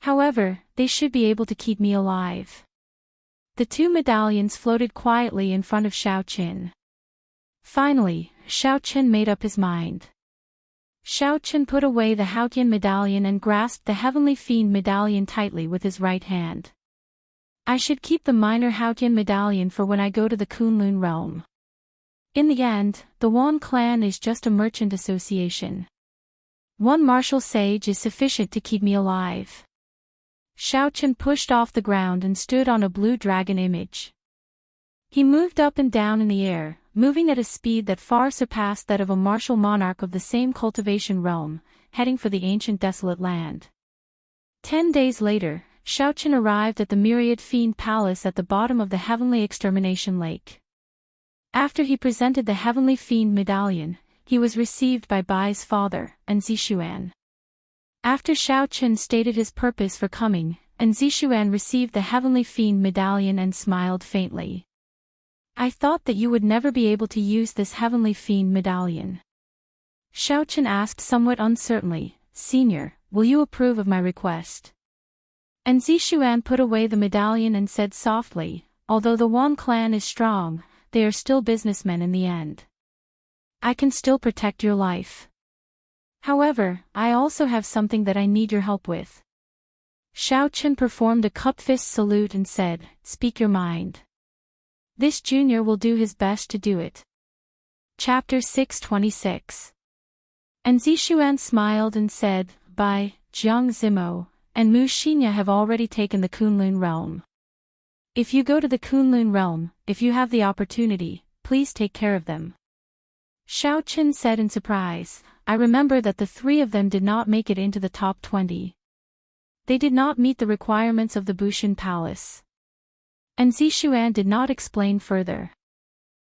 However, they should be able to keep me alive. The 2 medallions floated quietly in front of Xiao Qin. Finally, Xiao Qin made up his mind. Xiao Qin put away the Haotian medallion and grasped the Heavenly Fiend medallion tightly with his right hand. "I should keep the minor Haotian medallion for when I go to the Kunlun realm. In the end, the Wan clan is just a merchant association. 1 martial sage is sufficient to keep me alive." Xiao Qin pushed off the ground and stood on a blue dragon image. He moved up and down in the air, moving at a speed that far surpassed that of a martial monarch of the same cultivation realm, heading for the ancient desolate land. 10 days later, Xiao Qin arrived at the Myriad Fiend Palace at the bottom of the Heavenly Extermination Lake. After he presented the Heavenly Fiend medallion, he was received by Bai's father, Zishuan. After Xiao Qin stated his purpose for coming, Zishuan received the Heavenly Fiend medallion and smiled faintly. "I thought that you would never be able to use this Heavenly Fiend medallion." Xiao Qin asked somewhat uncertainly, "Senior, will you approve of my request?" Zishuan put away the medallion and said softly, "Although the Wan clan is strong, they are still businessmen in the end. I can still protect your life. However, I also have something that I need your help with." Xiao Qin performed a cup-fist salute and said, "Speak your mind." This junior will do his best to do it. Chapter 626. Zishuan smiled and said, "Bai, Jiang Zimo, and Mu Xinya have already taken the Kunlun realm. If you go to the Kunlun realm, if you have the opportunity, please take care of them." Xiao Qin said in surprise, "I remember that the 3 of them did not make it into the top 20. They did not meet the requirements of the Bushin Palace." Zishuan did not explain further.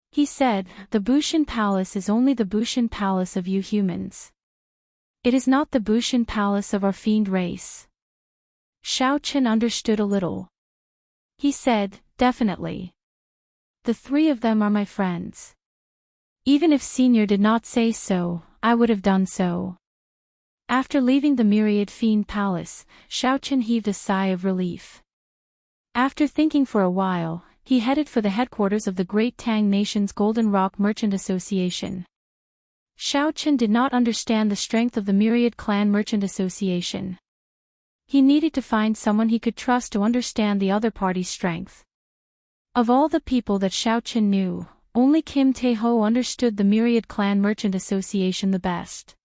He said, "The Bushin Palace is only the Bushin Palace of you humans. It is not the Bushin Palace of our fiend race." Xiao Qin understood a little. He said, "Definitely. The 3 of them are my friends. Even if Senior did not say so, I would have done so." After leaving the Myriad Fiend Palace, Xiao Qin heaved a sigh of relief. After thinking for a while, he headed for the headquarters of the Great Tang Nation's Golden Rock Merchant Association. Xiao Qin did not understand the strength of the Myriad Clan Merchant Association. He needed to find someone he could trust to understand the other party's strength. Of all the people that Xiao Qin knew, only Kim Tae-ho understood the Myriad Clan Merchant Association the best.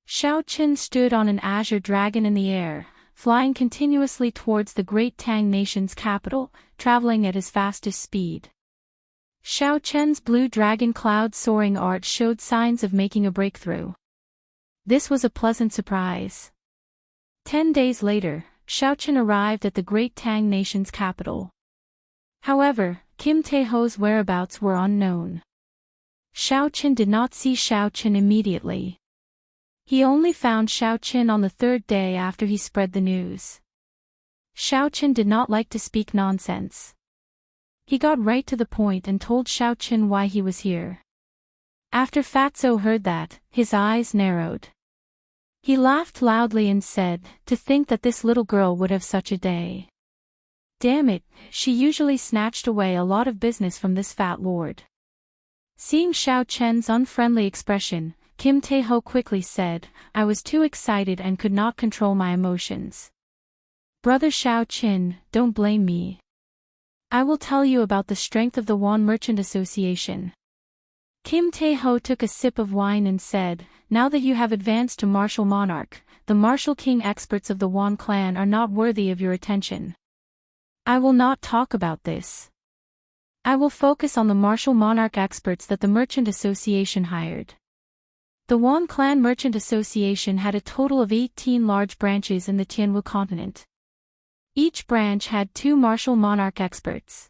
Xiao Qin stood on an azure dragon in the air, flying continuously towards the Great Tang Nation's capital, traveling at his fastest speed. Xiao Chen's blue dragon cloud soaring art showed signs of making a breakthrough. This was a pleasant surprise. 10 days later, Xiao Chen arrived at the Great Tang Nation's capital. However, Kim Tae-ho's whereabouts were unknown. Xiao Chen did not see Xiao Chen immediately. He only found Xiao Chen on the third day after he spread the news. Xiao Chen did not like to speak nonsense. He got right to the point and told Xiao Chen why he was here. After Fatso heard that, his eyes narrowed. He laughed loudly and said, "To think that this little girl would have such a day. Damn it, she usually snatched away a lot of business from this fat lord." Seeing Xiao Chen's unfriendly expression, Kim Tae-ho quickly said, "I was too excited and could not control my emotions. Brother Xiao Chen, don't blame me. I will tell you about the strength of the Won Merchant Association." Kim Tae-ho took a sip of wine and said, "Now that you have advanced to Martial Monarch, the Martial King experts of the Won clan are not worthy of your attention. I will not talk about this. I will focus on the Martial Monarch experts that the Merchant Association hired." The Won Clan Merchant Association had a total of 18 large branches in the Tianwu continent. Each branch had 2 Martial Monarch experts.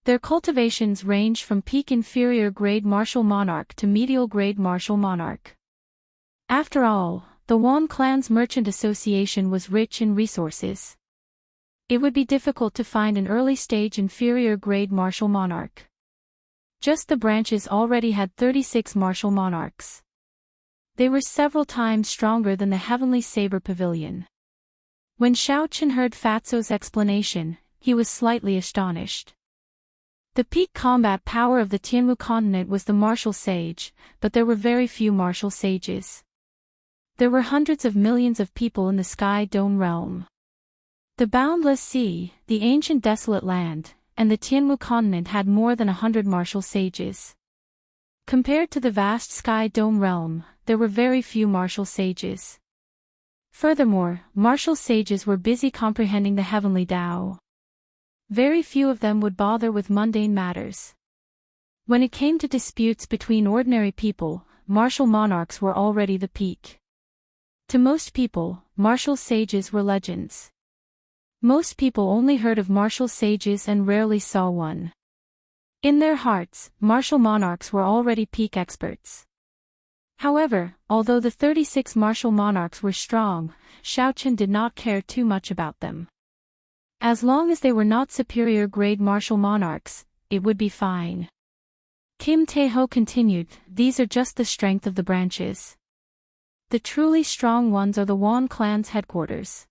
Their cultivations ranged from peak inferior grade Martial Monarch to medial grade Martial Monarch. After all, the Won Clan's Merchant Association was rich in resources. It would be difficult to find an early-stage inferior grade Martial Monarch. Just the branches already had 36 Martial Monarchs. They were several times stronger than the Heavenly Saber Pavilion. When Xiao Chen heard Fatso's explanation, he was slightly astonished. The peak combat power of the Tianwu continent was the martial sage, but there were very few martial sages. There were hundreds of millions of people in the Sky Dome realm. The boundless sea, the ancient desolate land, and the Tianwu continent had more than 100 martial sages. Compared to the vast Sky Dome realm, there were very few martial sages. Furthermore, martial sages were busy comprehending the heavenly Tao. Very few of them would bother with mundane matters. When it came to disputes between ordinary people, martial monarchs were already the peak. To most people, martial sages were legends. Most people only heard of martial sages and rarely saw one. In their hearts, martial monarchs were already peak experts. However, although the 36 martial monarchs were strong, Xiao Chen did not care too much about them. As long as they were not superior grade martial monarchs, it would be fine. Kim Tae-ho continued, "These are just the strength of the branches. The truly strong ones are the Won clan's headquarters.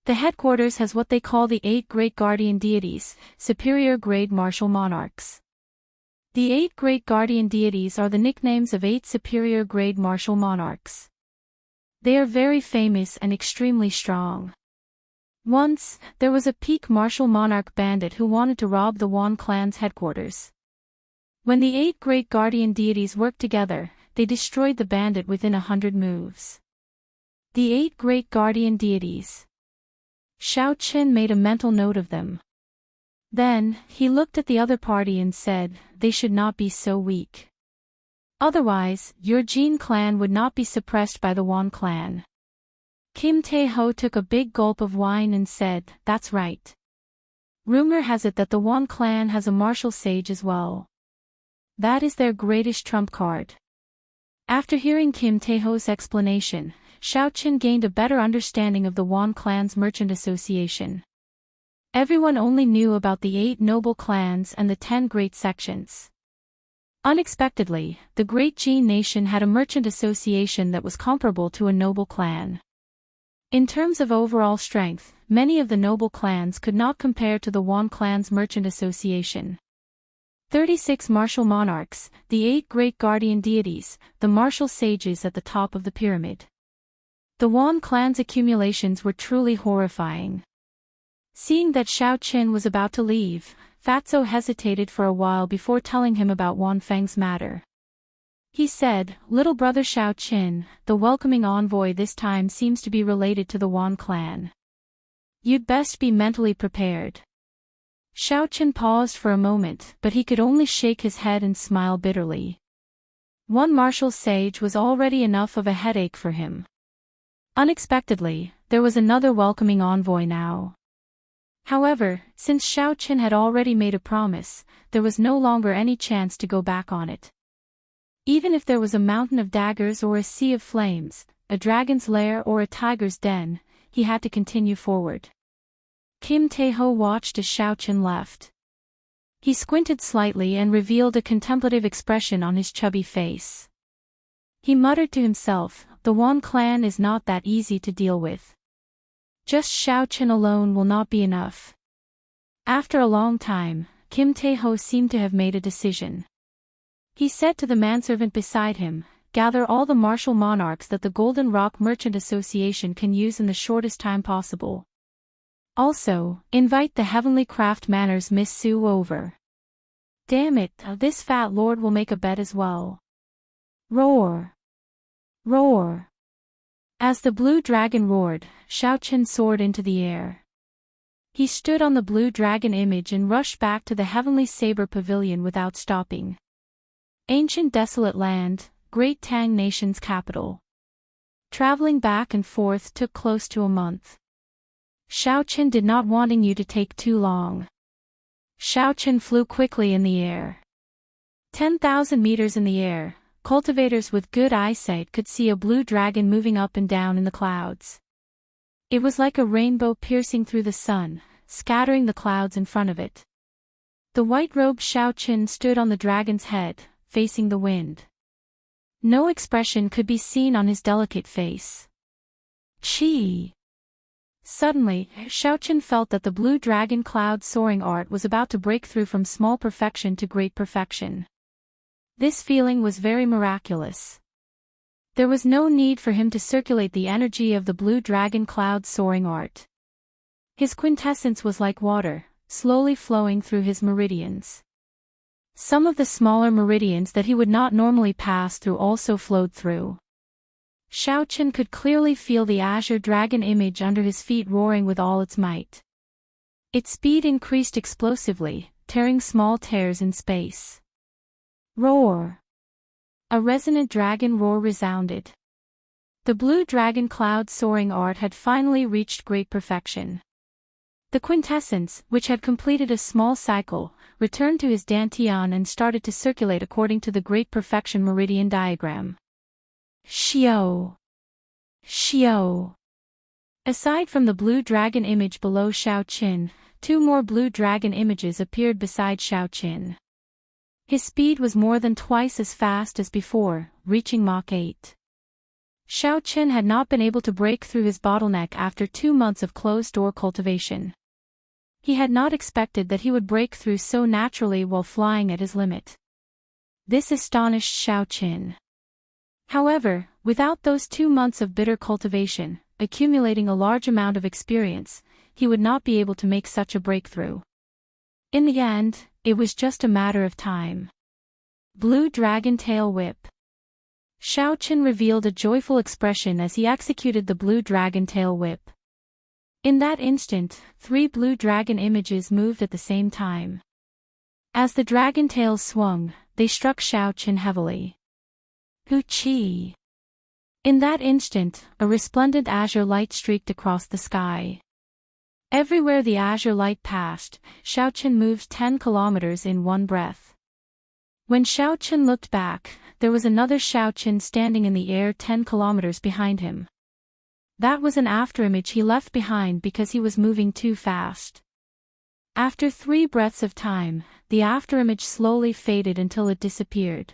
The headquarters has what they call the 8 great guardian deities, superior grade martial monarchs. The 8 great guardian deities are the nicknames of 8 superior grade martial monarchs. They are very famous and extremely strong. Once, there was a peak martial monarch bandit who wanted to rob the Won clan's headquarters. When the 8 great guardian deities worked together, they destroyed the bandit within 100 moves. The 8 great guardian deities. Xiao Chen made a mental note of them. Then, he looked at the other party and said, "They should not be so weak. Otherwise, your Jin clan would not be suppressed by the Won clan." Kim Tae-ho took a big gulp of wine and said, "That's right. Rumor has it that the Won clan has a martial sage as well. That is their greatest trump card." After hearing Kim Tae-ho's explanation, Xiao Chen gained a better understanding of the Won clan's merchant association. Everyone only knew about the 8 noble clans and the 10 great sections. Unexpectedly, the Great Jin nation had a merchant association that was comparable to a noble clan. In terms of overall strength, many of the noble clans could not compare to the Won clan's merchant association. 36 martial monarchs, the 8 great guardian deities, the martial sages at the top of the pyramid. The Won clan's accumulations were truly horrifying. Seeing that Xiao Chen was about to leave, Fatso hesitated for a while before telling him about Wan Feng's matter. He said, "Little brother Xiao Chen, the welcoming envoy this time seems to be related to the Won clan. You'd best be mentally prepared. Xiaochen paused for a moment, but he could only shake his head and smile bitterly. One martial sage was already enough of a headache for him. Unexpectedly, there was another welcoming envoy now. However, since Xiaochen had already made a promise, there was no longer any chance to go back on it. Even if there was a mountain of daggers or a sea of flames, a dragon's lair or a tiger's den, he had to continue forward. Kim Tae-ho watched as Xiaochen left. He squinted slightly and revealed a contemplative expression on his chubby face. He muttered to himself, the Wan clan is not that easy to deal with. Just Xiaochen alone will not be enough. After a long time, Kim Tae-ho seemed to have made a decision. He said to the manservant beside him, gather all the martial monarchs that the Golden Rock Merchant Association can use in the shortest time possible. Also, invite the Heavenly Craft Manor's Miss Sue over. Damn it, this fat lord will make a bet as well. Roar! Roar! As the blue dragon roared, Xiaochen soared into the air. He stood on the blue dragon image and rushed back to the Heavenly Saber Pavilion without stopping. Ancient desolate land, Great Tang Nation's capital. Traveling back and forth took close to a month. Xiaochen did not wanting you to take too long. Xiaochen flew quickly in the air. 10,000 meters in the air, cultivators with good eyesight could see a blue dragon moving up and down in the clouds. It was like a rainbow piercing through the sun, scattering the clouds in front of it. The white-robed Xiaochen stood on the dragon's head, facing the wind. No expression could be seen on his delicate face. Chi! Suddenly, Xiaochen felt that the blue dragon cloud soaring art was about to break through from small perfection to great perfection. This feeling was very miraculous. There was no need for him to circulate the energy of the blue dragon cloud soaring art. His quintessence was like water, slowly flowing through his meridians. Some of the smaller meridians that he would not normally pass through also flowed through. Xiaochen could clearly feel the azure dragon image under his feet roaring with all its might. Its speed increased explosively, tearing small tears in space. Roar! A resonant dragon roar resounded. The blue dragon cloud soaring art had finally reached great perfection. The quintessence, which had completed a small cycle, returned to his dantian and started to circulate according to the great perfection meridian diagram. Xiao! Xiao! Aside from the blue dragon image below Xiaochen, two more blue dragon images appeared beside Xiaochen. His speed was more than twice as fast as before, reaching Mach 8. Xiaochen had not been able to break through his bottleneck after 2 months of closed-door cultivation. He had not expected that he would break through so naturally while flying at his limit. This astonished Xiaochen. However, without those 2 months of bitter cultivation, accumulating a large amount of experience, he would not be able to make such a breakthrough. In the end, it was just a matter of time. Blue Dragon Tail Whip. Xiaochen revealed a joyful expression as he executed the Blue Dragon Tail Whip. In that instant, 3 blue dragon images moved at the same time. As the dragon tails swung, they struck Xiaochen heavily. Hu-chi! In that instant, a resplendent azure light streaked across the sky. Everywhere the azure light passed, Xiaochen moved 10 kilometers in one breath. When Xiaochen looked back, there was another Xiaochen standing in the air 10 kilometers behind him. That was an afterimage he left behind because he was moving too fast. After 3 breaths of time, the afterimage slowly faded until it disappeared.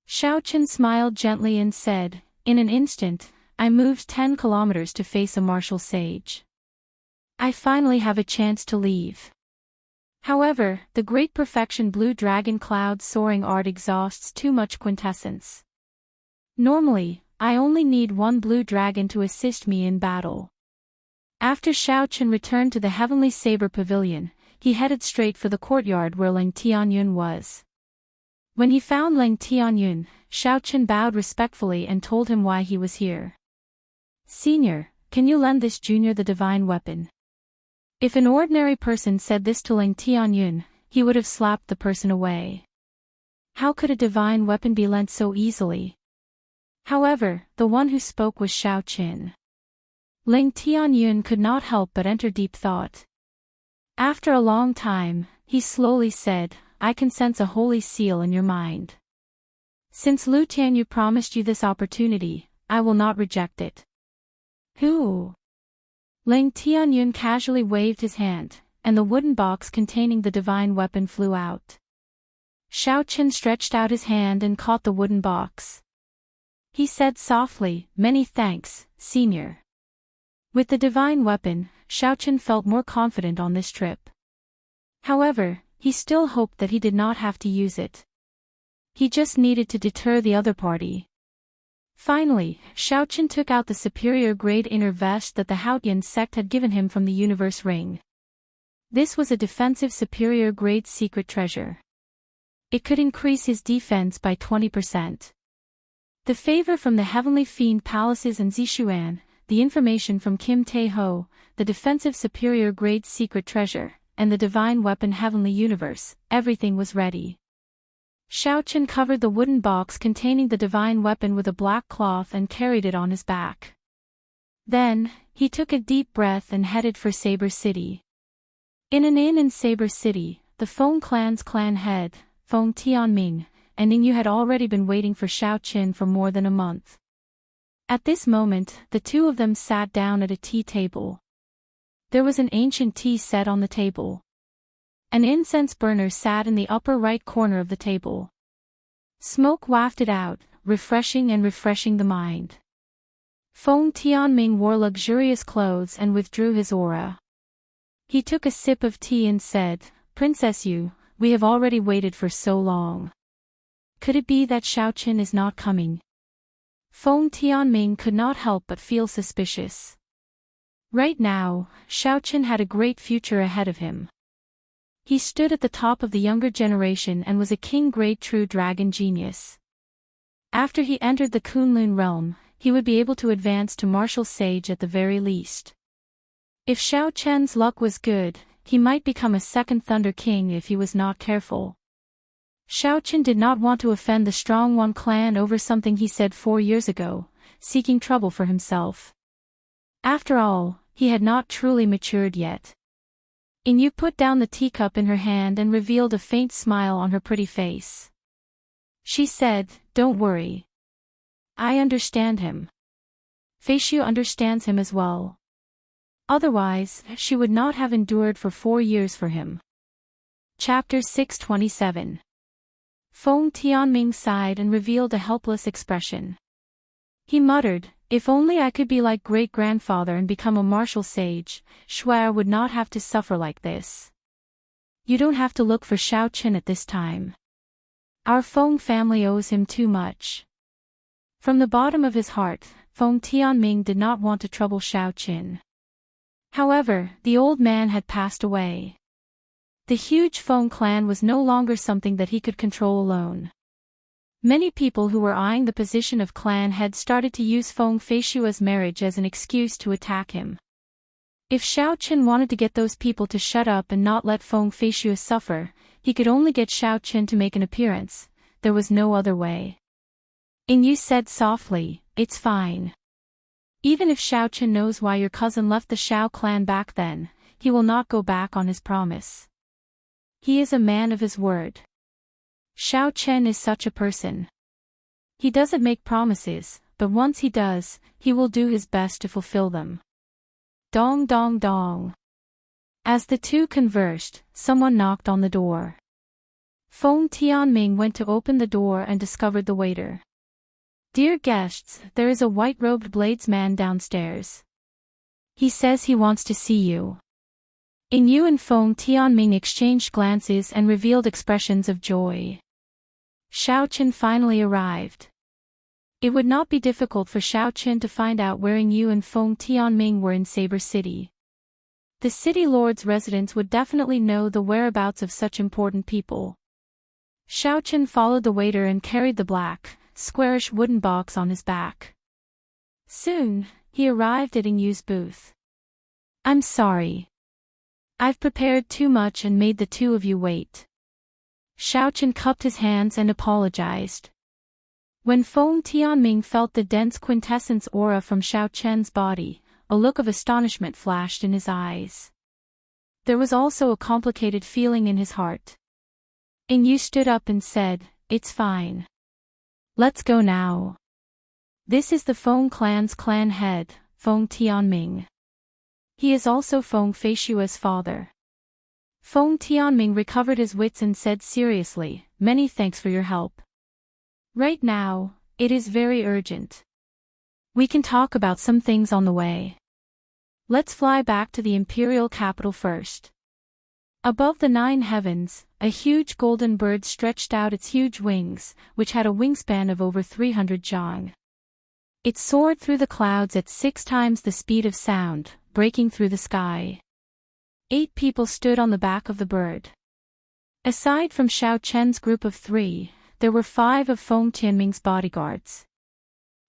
Xiaochen smiled gently and said, "In an instant, I moved 10 kilometers to face a martial sage. I finally have a chance to leave." However, the great perfection blue dragon cloud soaring art exhausts too much quintessence. Normally, I only need 1 blue dragon to assist me in battle. After Xiaochen returned to the Heavenly Saber Pavilion, he headed straight for the courtyard where Leng Tianyun was. When he found Leng Tianyun, Xiaochen bowed respectfully and told him why he was here. "Senior, can you lend this junior the divine weapon?" If an ordinary person said this to Ling Tianyun, he would have slapped the person away. How could a divine weapon be lent so easily? However, the one who spoke was Xiao Qin. Ling Tianyun could not help but enter deep thought. After a long time, he slowly said, I can sense a holy seal in your mind. Since Lu Tianyu promised you this opportunity, I will not reject it. Who? Ling Tianyun casually waved his hand, and the wooden box containing the divine weapon flew out. Xiao Qin stretched out his hand and caught the wooden box. He said softly, Many thanks, Senior. With the divine weapon, Xiao Qin felt more confident on this trip. However, he still hoped that he did not have to use it. He just needed to deter the other party. Finally, Xiao Qin took out the superior-grade inner vest that the Haotian sect had given him from the universe ring. This was a defensive superior-grade secret treasure. It could increase his defense by 20%. The favor from the Heavenly Fiend Palaces and Zishuan, the information from Kim Tae-ho, the defensive superior-grade secret treasure, and the divine weapon Heavenly Universe, everything was ready. Xiao Qin covered the wooden box containing the divine weapon with a black cloth and carried it on his back. Then, he took a deep breath and headed for Saber City. In an inn in Saber City, the Feng clan's clan head, Feng Tianming, and Ningyu had already been waiting for Xiao Qin for more than a month. At this moment, the two of them sat down at a tea table. There was an ancient tea set on the table. An incense burner sat in the upper right corner of the table. Smoke wafted out, refreshing the mind. Feng Tianming wore luxurious clothes and withdrew his aura. He took a sip of tea and said, Princess Yu, we have already waited for so long. Could it be that Xiao Qin is not coming? Feng Tianming could not help but feel suspicious. Right now, Xiao Qin had a great future ahead of him. He stood at the top of the younger generation and was a king-grade true dragon genius. After he entered the Kunlun realm, he would be able to advance to martial sage at the very least. If Xiao Qin's luck was good, he might become a second Thunder King if he was not careful. Xiao Qin did not want to offend the Strong One clan over something he said 4 years ago, seeking trouble for himself. After all, he had not truly matured yet. Yu put down the teacup in her hand and revealed a faint smile on her pretty face. She said, Don't worry. I understand him. Feishu understands him as well. Otherwise, she would not have endured for 4 years for him. Chapter 627. Feng Tianming sighed and revealed a helpless expression. He muttered, If only I could be like great-grandfather and become a martial sage, Shuai would not have to suffer like this. You don't have to look for Xiao Qin at this time. Our Feng family owes him too much. From the bottom of his heart, Feng Tianming did not want to trouble Xiao Qin. However, the old man had passed away. The huge Feng clan was no longer something that he could control alone. Many people who were eyeing the position of clan head started to use Feng Feishua's marriage as an excuse to attack him. If Xiao Qin wanted to get those people to shut up and not let Feng Feishua suffer, he could only get Xiao Qin to make an appearance. There was no other way. Yu said softly, It's fine. Even if Xiao Qin knows why your cousin left the Xiao clan back then, he will not go back on his promise. He is a man of his word. Xiao Qin is such a person. He doesn't make promises, but once he does, he will do his best to fulfill them. Dong dong dong. As the two conversed, someone knocked on the door. Feng Tianming went to open the door and discovered the waiter. Dear guests, there is a white-robed bladesman downstairs. He says he wants to see you. Yu and Feng Tianming exchanged glances and revealed expressions of joy. Xiao Qin finally arrived. It would not be difficult for Xiao Qin to find out where Yu and Feng Tianming were in Saber City. The city lord's residents would definitely know the whereabouts of such important people. Xiao Qin followed the waiter and carried the black, squarish wooden box on his back. Soon, he arrived at Yu's booth. I'm sorry. I've prepared too much and made the two of you wait. Xiaochen cupped his hands and apologized. When Feng Tianming felt the dense quintessence aura from Xiaochen's body, a look of astonishment flashed in his eyes. There was also a complicated feeling in his heart. Yu stood up and said, "It's fine. Let's go now. This is the Feng clan's clan head, Feng Tianming. He is also Feng Feishua's father." Feng Tianming recovered his wits and said seriously, "Many thanks for your help. Right now, it is very urgent. We can talk about some things on the way. Let's fly back to the imperial capital first." Above the 9 heavens, a huge golden bird stretched out its huge wings, which had a wingspan of over 300 zhang. It soared through the clouds at 6 times the speed of sound, breaking through the sky. 8 people stood on the back of the bird. Aside from Xiaochen's group of 3, there were 5 of Feng Tianming's bodyguards.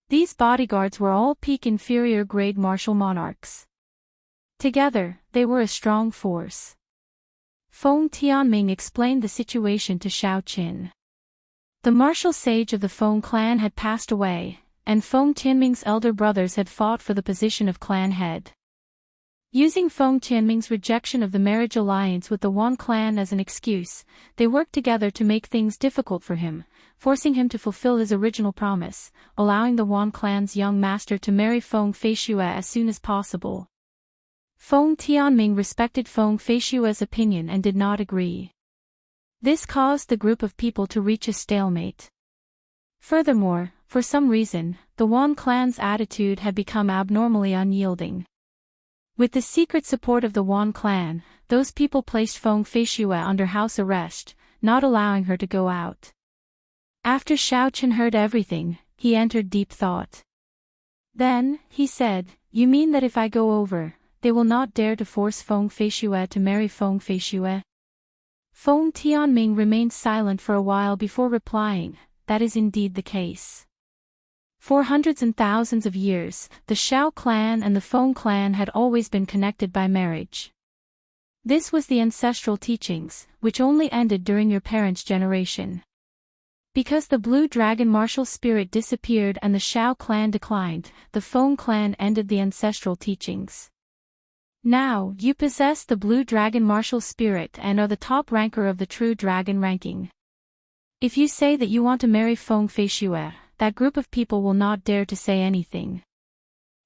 These bodyguards were all peak inferior grade martial monarchs. Together, they were a strong force. Feng Tianming explained the situation to Xiaochen. The martial sage of the Feng clan had passed away, and Feng Tianming's elder brothers had fought for the position of clan head. Using Feng Tianming's rejection of the marriage alliance with the Wan clan as an excuse, they worked together to make things difficult for him, forcing him to fulfill his original promise, allowing the Wan clan's young master to marry Feng Feishua as soon as possible. Feng Tianming respected Feng Feishua's opinion and did not agree. This caused the group of people to reach a stalemate. Furthermore, for some reason, the Wan clan's attitude had become abnormally unyielding. With the secret support of the Wan clan, those people placed Feng Feishua under house arrest, not allowing her to go out. After Xiaochen heard everything, he entered deep thought. Then, he said, "You mean that if I go over, they will not dare to force Feng Feishua to marry Feng Feishua?" Feng Tianming remained silent for a while before replying, "That is indeed the case." For hundreds and thousands of years, the Xiao clan and the Feng clan had always been connected by marriage. This was the ancestral teachings, which only ended during your parents' generation. Because the blue dragon martial spirit disappeared and the Xiao clan declined, the Feng clan ended the ancestral teachings. Now, you possess the blue dragon martial spirit and are the top ranker of the true dragon ranking. If you say that you want to marry Feng Feishua, that group of people will not dare to say anything.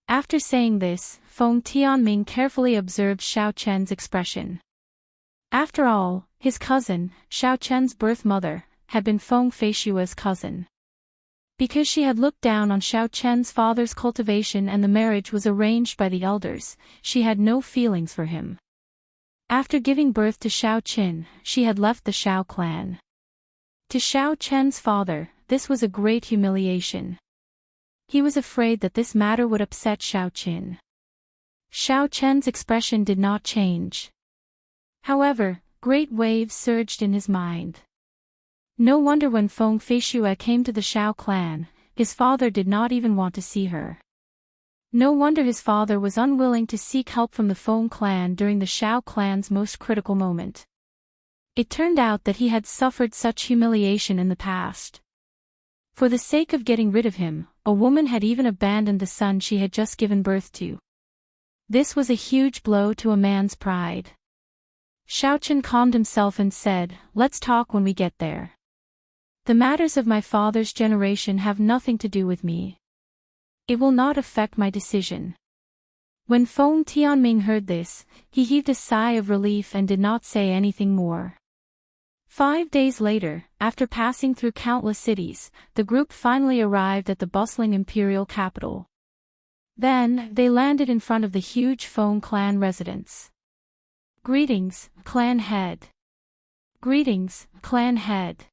After saying this, Feng Tianming carefully observed Xiaochen's expression. After all, his cousin, Xiaochen's birth mother, had been Feng Feishua's cousin. Because she had looked down on Xiaochen's father's cultivation and the marriage was arranged by the elders, she had no feelings for him. After giving birth to Xiaochen, she had left the Xiao clan. To Xiaochen's father, this was a great humiliation. He was afraid that this matter would upset Xiaochen. Xiaochen's expression did not change. However, great waves surged in his mind. No wonder when Feng Feishua came to the Xiao clan, his father did not even want to see her. No wonder his father was unwilling to seek help from the Feng clan during the Xiao clan's most critical moment. It turned out that he had suffered such humiliation in the past. For the sake of getting rid of him, a woman had even abandoned the son she had just given birth to. This was a huge blow to a man's pride. Xiaochen calmed himself and said, "Let's talk when we get there. The matters of my father's generation have nothing to do with me. It will not affect my decision." When Feng Tianming heard this, he heaved a sigh of relief and did not say anything more. 5 days later, after passing through countless cities, the group finally arrived at the bustling imperial capital. Then, they landed in front of the huge Feng clan residence. "Greetings, clan head." "Greetings, clan head."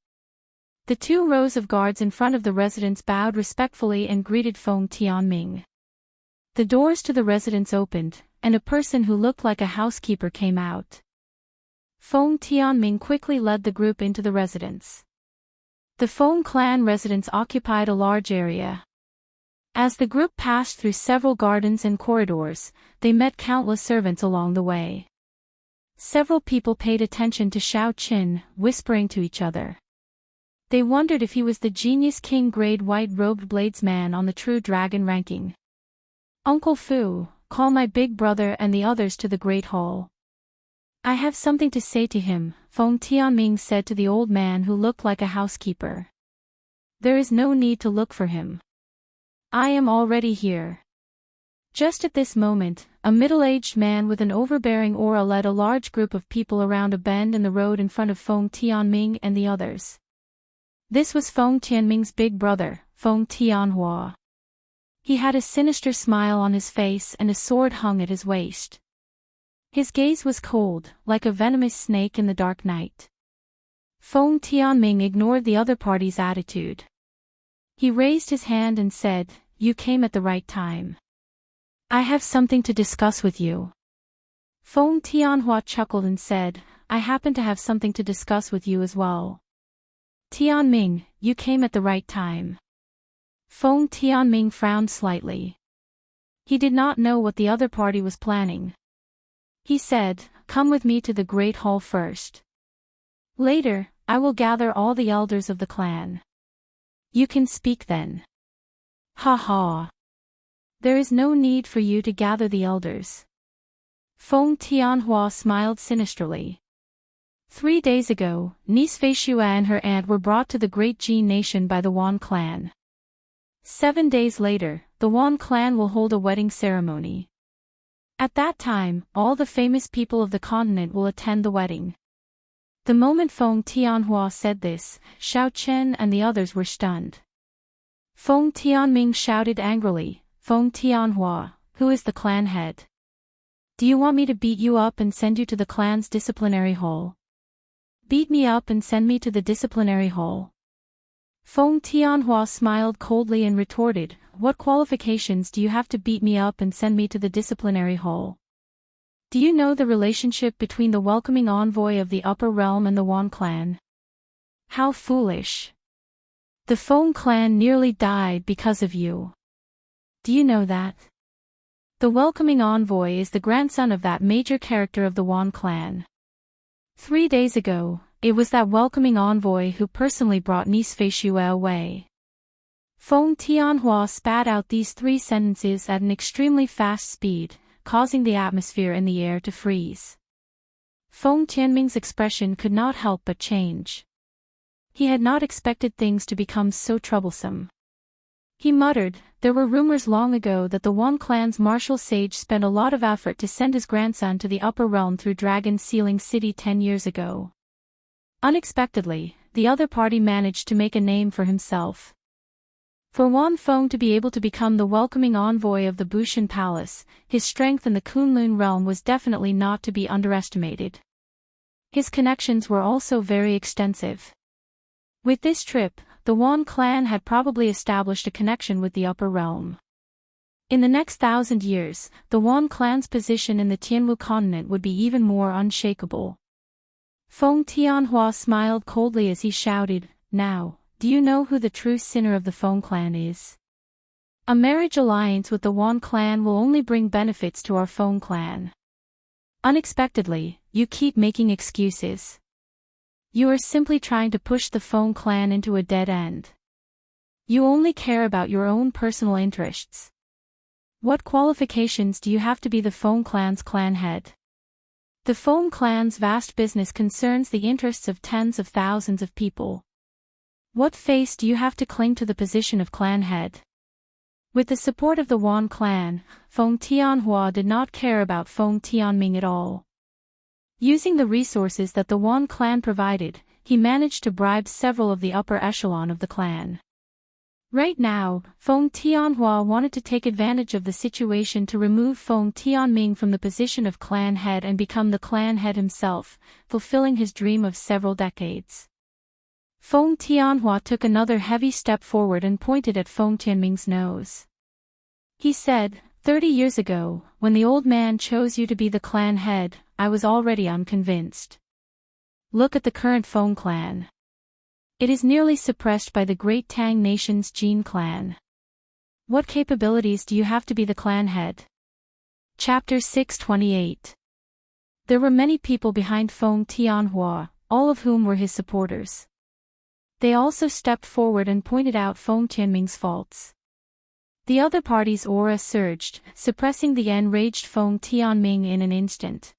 The 2 rows of guards in front of the residence bowed respectfully and greeted Feng Tianming. The doors to the residence opened, and a person who looked like a housekeeper came out. Feng Tianming quickly led the group into the residence. The Feng clan residence occupied a large area. As the group passed through several gardens and corridors, they met countless servants along the way. Several people paid attention to Xiao Qin, whispering to each other. They wondered if he was the genius king grade white-robed bladesman on the True Dragon ranking. Uncle Fu, call my big brother and the others to the Great Hall. I have something to say to him, Feng Tianming said to the old man who looked like a housekeeper. There is no need to look for him. I am already here. Just at this moment, a middle-aged man with an overbearing aura led a large group of people around a bend in the road in front of Feng Tianming and the others. This was Feng Tianming's big brother, Feng Tianhua. He had a sinister smile on his face and a sword hung at his waist. His gaze was cold, like a venomous snake in the dark night. Feng Tianming ignored the other party's attitude. He raised his hand and said, "You came at the right time. I have something to discuss with you." Feng Tianhua chuckled and said, "I happen to have something to discuss with you as well." Tianming, you came at the right time. Feng Tianming frowned slightly. He did not know what the other party was planning. He said, "Come with me to the Great Hall first. Later, I will gather all the elders of the clan. You can speak then." "Ha ha. There is no need for you to gather the elders." Feng Tianhua smiled sinisterly. 3 days ago, niece Feishua and her aunt were brought to the Great Jin Nation by the Wan clan. 7 days later, the Wan clan will hold a wedding ceremony. At that time, all the famous people of the continent will attend the wedding. The moment Feng Tianhua said this, Xiao Chen and the others were stunned. Feng Tianming shouted angrily, "Feng Tianhua, who is the clan head? Do you want me to beat you up and send you to the clan's disciplinary hall? Beat me up and send me to the disciplinary hall." Feng Tianhua smiled coldly and retorted, "What qualifications do you have to beat me up and send me to the disciplinary hall? Do you know the relationship between the welcoming envoy of the upper realm and the Wan clan? How foolish. The Feng clan nearly died because of you. Do you know that? The welcoming envoy is the grandson of that major character of the Wan clan. 3 days ago, it was that welcoming envoy who personally brought niece Feishua away." Feng Tianhua spat out these 3 sentences at an extremely fast speed, causing the atmosphere in the air to freeze. Feng Tianming's expression could not help but change. He had not expected things to become so troublesome. He muttered, "There were rumors long ago that the Wan clan's martial sage spent a lot of effort to send his grandson to the upper realm through Dragon Sealing City 10 years ago. Unexpectedly, the other party managed to make a name for himself. For Wan Feng to be able to become the welcoming envoy of the Bushan Palace, his strength in the Kunlun realm was definitely not to be underestimated. His connections were also very extensive. With this trip, the Wan clan had probably established a connection with the upper realm. In the next 1,000 years, the Wan clan's position in the Tianwu continent would be even more unshakable." Feng Tianhua smiled coldly as he shouted, "Now, do you know who the true sinner of the Feng clan is? A marriage alliance with the Wan clan will only bring benefits to our Feng clan. Unexpectedly, you keep making excuses. You are simply trying to push the Feng clan into a dead end. You only care about your own personal interests. What qualifications do you have to be the Feng clan's clan head? The Feng clan's vast business concerns the interests of tens of thousands of people. What face do you have to cling to the position of clan head?" With the support of the Wan clan, Feng Tianhua did not care about Feng Tianming at all. Using the resources that the Wan clan provided, he managed to bribe several of the upper echelon of the clan. Right now, Feng Tianhua wanted to take advantage of the situation to remove Feng Tianming from the position of clan head and become the clan head himself, fulfilling his dream of several decades. Feng Tianhua took another heavy step forward and pointed at Feng Tianming's nose. He said, 30 years ago, when the old man chose you to be the clan head, I was already unconvinced. Look at the current Feng clan. It is nearly suppressed by the great Tang nation's Jin clan. What capabilities do you have to be the clan head?" Chapter 628. There were many people behind Feng Tianhua, all of whom were his supporters. They also stepped forward and pointed out Feng Tianming's faults. The other party's aura surged, suppressing the enraged Feng Tianming in an instant.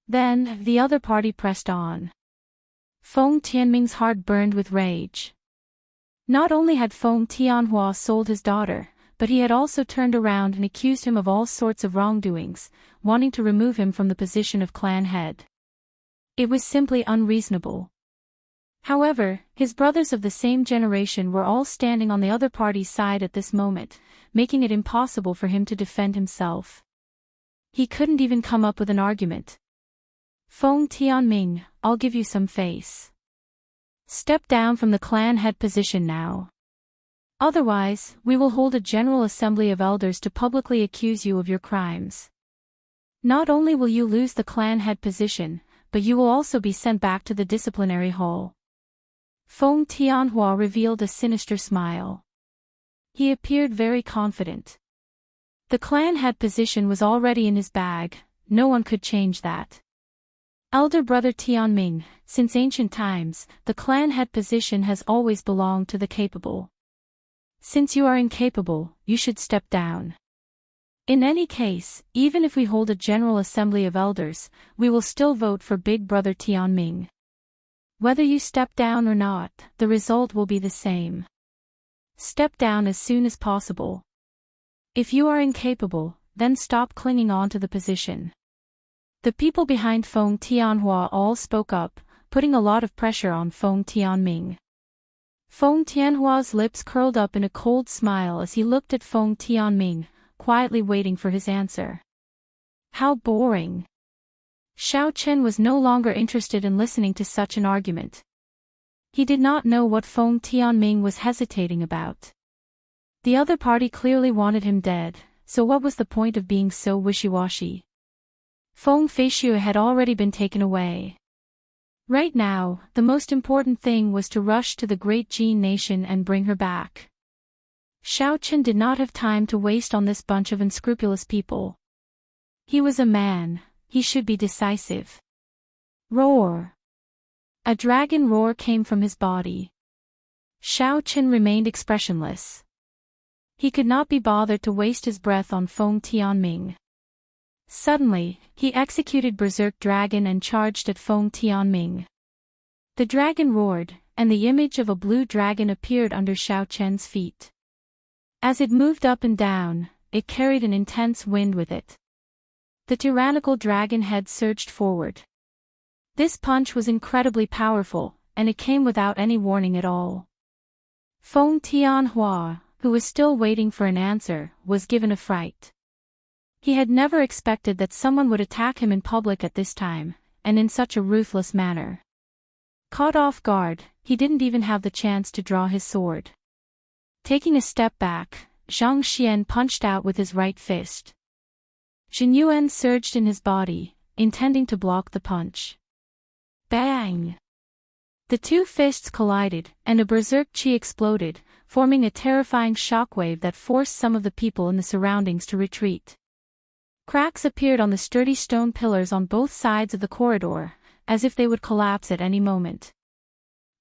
Then, the other party pressed on. Feng Tianming's heart burned with rage. Not only had Feng Tianhua sold his daughter, but he had also turned around and accused him of all sorts of wrongdoings, wanting to remove him from the position of clan head. It was simply unreasonable. However, his brothers of the same generation were all standing on the other party's side at this moment, making it impossible for him to defend himself. He couldn't even come up with an argument. Feng Tianming, I'll give you some face. Step down from the clan head position now. Otherwise, we will hold a general assembly of elders to publicly accuse you of your crimes. Not only will you lose the clan head position, but you will also be sent back to the disciplinary hall. Feng Tianhua revealed a sinister smile. He appeared very confident. The clan head position was already in his bag, no one could change that. Elder brother Tianming, since ancient times, the clan head position has always belonged to the capable. Since you are incapable, you should step down. In any case, even if we hold a general assembly of elders, we will still vote for big brother Tianming. Whether you step down or not, the result will be the same. Step down as soon as possible. If you are incapable, then stop clinging on to the position. The people behind Feng Tianhua all spoke up, putting a lot of pressure on Feng Tianming. Feng Tianhua's lips curled up in a cold smile as he looked at Feng Tianming, quietly waiting for his answer. How boring. Xiao Chen was no longer interested in listening to such an argument. He did not know what Feng Tianming was hesitating about. The other party clearly wanted him dead, so what was the point of being so wishy-washy? Feng Feishu had already been taken away. Right now, the most important thing was to rush to the Great Jin Nation and bring her back. Xiao Chen did not have time to waste on this bunch of unscrupulous people. He was a man. He should be decisive. Roar! A dragon roar came from his body. Xiao Chen remained expressionless. He could not be bothered to waste his breath on Feng Tianming. Suddenly, he executed Berserk Dragon and charged at Feng Tianming. The dragon roared, and the image of a blue dragon appeared under Xiao Chen's feet. As it moved up and down, it carried an intense wind with it. The tyrannical dragon head surged forward. This punch was incredibly powerful, and it came without any warning at all. Feng Tianhua, who was still waiting for an answer, was given a fright. He had never expected that someone would attack him in public at this time, and in such a ruthless manner. Caught off guard, he didn't even have the chance to draw his sword. Taking a step back, Zhang Xian punched out with his right fist. Jin Yuan surged in his body, intending to block the punch. Bang! The two fists collided, and a berserk chi exploded, forming a terrifying shockwave that forced some of the people in the surroundings to retreat. Cracks appeared on the sturdy stone pillars on both sides of the corridor, as if they would collapse at any moment.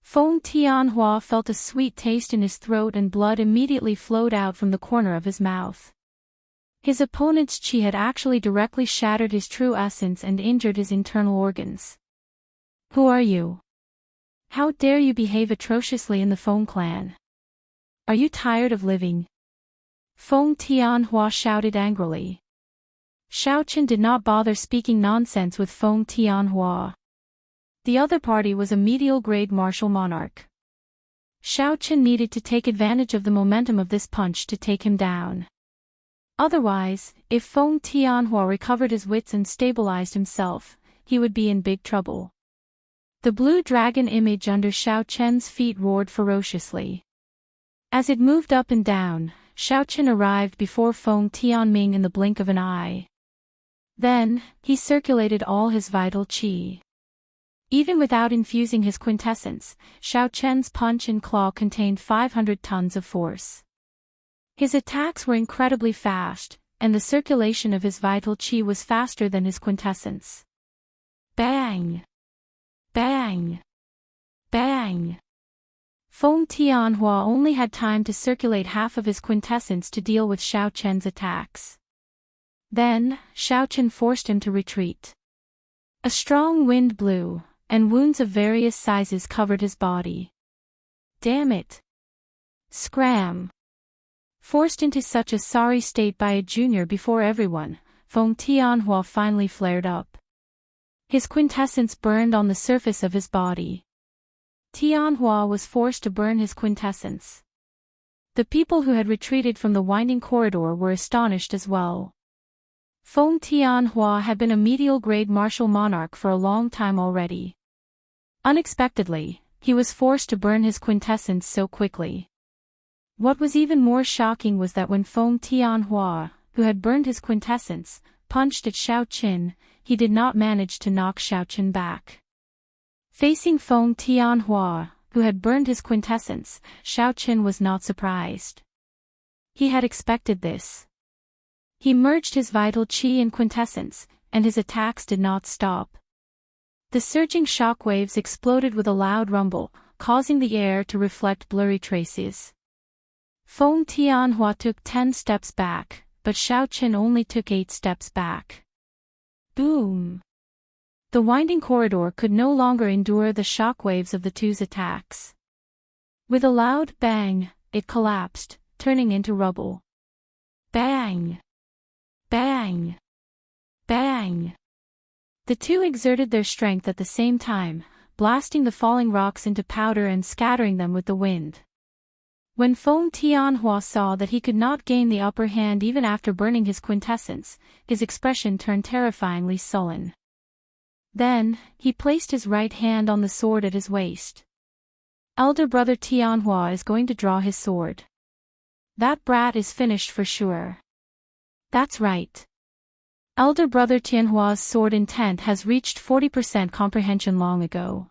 Feng Tianhua felt a sweet taste in his throat and blood immediately flowed out from the corner of his mouth. His opponent's chi had actually directly shattered his true essence and injured his internal organs. Who are you? How dare you behave atrociously in the Feng clan? Are you tired of living? Feng Tianhua shouted angrily. Xiao Chen did not bother speaking nonsense with Feng Tianhua. The other party was a medial-grade martial monarch. Xiao Chen needed to take advantage of the momentum of this punch to take him down. Otherwise, if Feng Tianhua recovered his wits and stabilized himself, he would be in big trouble. The blue dragon image under Xiao Chen's feet roared ferociously. As it moved up and down, Xiao Chen arrived before Feng Tianming in the blink of an eye. Then, he circulated all his vital qi. Even without infusing his quintessence, Xiao Chen's punch and claw contained 500 tons of force. His attacks were incredibly fast, and the circulation of his vital qi was faster than his quintessence. Bang! Bang! Bang! Feng Tianhua only had time to circulate half of his quintessence to deal with Xiao Chen's attacks. Then, Xiao Chen forced him to retreat. A strong wind blew, and wounds of various sizes covered his body. Damn it! Scram! Forced into such a sorry state by a junior before everyone, Feng Tianhua finally flared up. His quintessence burned on the surface of his body. Tianhua was forced to burn his quintessence. The people who had retreated from the winding corridor were astonished as well. Feng Tianhua had been a medial-grade martial monarch for a long time already. Unexpectedly, he was forced to burn his quintessence so quickly. What was even more shocking was that when Feng Tianhua, who had burned his quintessence, punched at Xiao Chen, he did not manage to knock Xiao Chen back. Facing Feng Tianhua, who had burned his quintessence, Xiao Chen was not surprised. He had expected this. He merged his vital qi and quintessence, and his attacks did not stop. The surging shockwaves exploded with a loud rumble, causing the air to reflect blurry traces. Feng Tianhua took 10 steps back, but Xiao Chen only took 8 steps back. Boom! The winding corridor could no longer endure the shockwaves of the two's attacks. With a loud bang, it collapsed, turning into rubble. Bang! Bang! Bang! The two exerted their strength at the same time, blasting the falling rocks into powder and scattering them with the wind. When Feng Tianhua saw that he could not gain the upper hand even after burning his quintessence, his expression turned terrifyingly sullen. Then, he placed his right hand on the sword at his waist. Elder brother Tianhua is going to draw his sword. That brat is finished for sure. That's right. Elder brother Tianhua's sword intent has reached 40% comprehension long ago.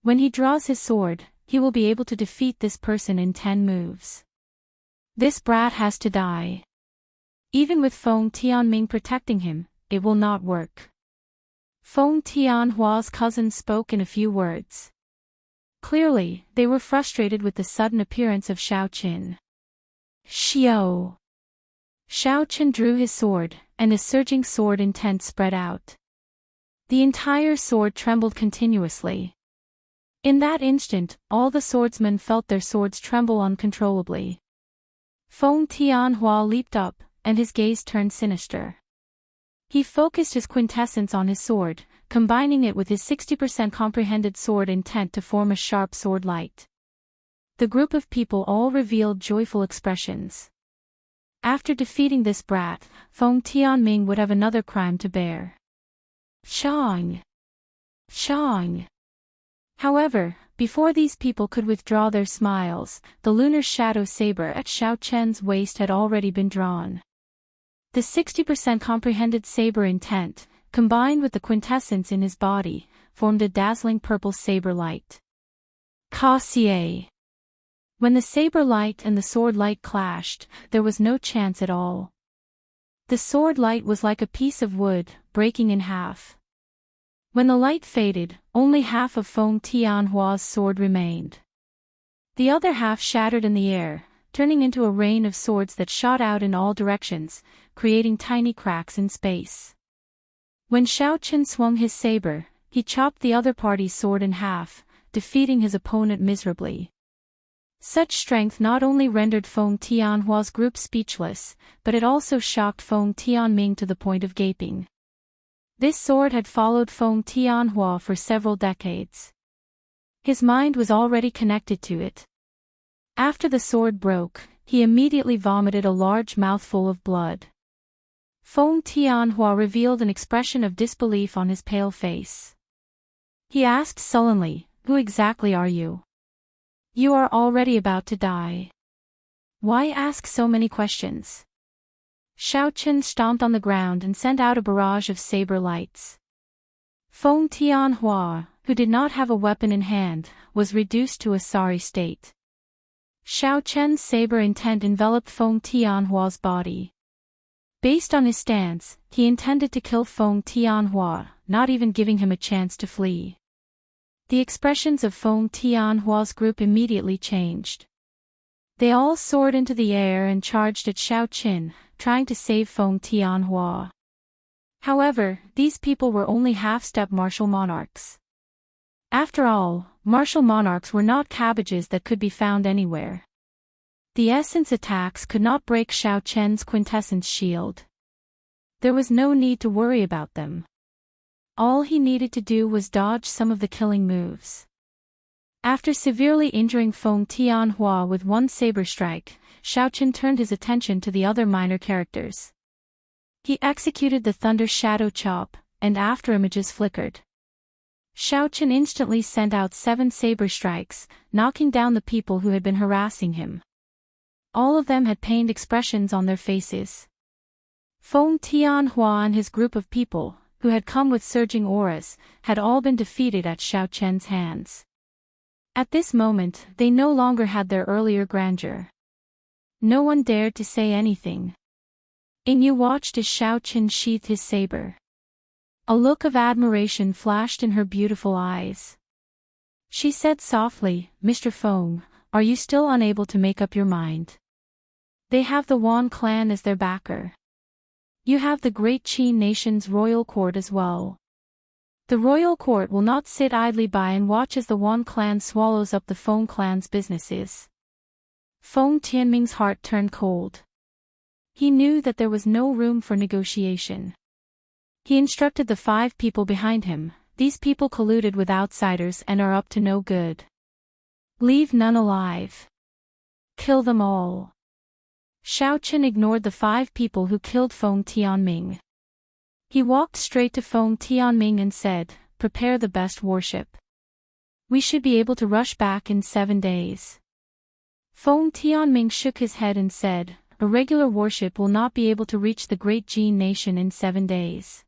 When he draws his sword, he will be able to defeat this person in 10 moves. This brat has to die. Even with Feng Tianming protecting him, it will not work. Feng Tianhua's cousin spoke in a few words. Clearly, they were frustrated with the sudden appearance of Xiao Chen. Xiao! Xiao Chen drew his sword, and his surging sword intent spread out. The entire sword trembled continuously. In that instant, all the swordsmen felt their swords tremble uncontrollably. Feng Tianhua leaped up, and his gaze turned sinister. He focused his quintessence on his sword, combining it with his 60% comprehended sword intent to form a sharp sword light. The group of people all revealed joyful expressions. After defeating this brat, Feng Tianming would have another crime to bear. Shang! Shang! However, before these people could withdraw their smiles, the lunar shadow saber at Xiao Chen's waist had already been drawn. The 60% comprehended saber intent, combined with the quintessence in his body, formed a dazzling purple saber light. Cassier! When the saber light and the sword light clashed, there was no chance at all. The sword light was like a piece of wood, breaking in half. When the light faded, only half of Feng Tianhua's sword remained. The other half shattered in the air, turning into a rain of swords that shot out in all directions, creating tiny cracks in space. When Xiao Chen swung his saber, he chopped the other party's sword in half, defeating his opponent miserably. Such strength not only rendered Feng Tianhua's group speechless, but it also shocked Feng Tianming to the point of gaping. This sword had followed Feng Tianhua for several decades. His mind was already connected to it. After the sword broke, he immediately vomited a large mouthful of blood. Feng Tianhua revealed an expression of disbelief on his pale face. He asked sullenly, "Who exactly are you? You are already about to die. Why ask so many questions?" Xiao Chen stomped on the ground and sent out a barrage of saber lights. Feng Tianhua, who did not have a weapon in hand, was reduced to a sorry state. Xiao Chen's saber intent enveloped Feng Tianhua's body. Based on his stance, he intended to kill Feng Tianhua, not even giving him a chance to flee. The expressions of Feng Tianhua's group immediately changed. They all soared into the air and charged at Xiao Qin, trying to save Feng Tianhua. However, these people were only half-step martial monarchs. After all, martial monarchs were not cabbages that could be found anywhere. The essence attacks could not break Xiao Qian's quintessence shield. There was no need to worry about them. All he needed to do was dodge some of the killing moves. After severely injuring Feng Tianhua with one saber strike, Xiao Qian turned his attention to the other minor characters. He executed the Thunder Shadow Chop, and after images flickered. Xiao Qian instantly sent out 7 saber strikes, knocking down the people who had been harassing him. All of them had pained expressions on their faces. Feng Tianhua and his group of people, who had come with surging auras, had all been defeated at Xiao Qian's hands. At this moment, they no longer had their earlier grandeur. No one dared to say anything. Yu watched as Xiao Qian sheathed his saber. A look of admiration flashed in her beautiful eyes. She said softly, "Mr. Feng, are you still unable to make up your mind? They have the Wan clan as their backer. You have the great Qin nation's royal court as well. The royal court will not sit idly by and watch as the Wan clan swallows up the Feng clan's businesses." Feng Tianming's heart turned cold. He knew that there was no room for negotiation. He instructed the 5 people behind him, "These people colluded with outsiders and are up to no good. Leave none alive. Kill them all." Xiao Qian ignored the 5 people who killed Feng Tianming. He walked straight to Feng Tianming and said, "Prepare the best warship. We should be able to rush back in 7 days." Feng Tianming shook his head and said, "A regular warship will not be able to reach the great Jin nation in 7 days.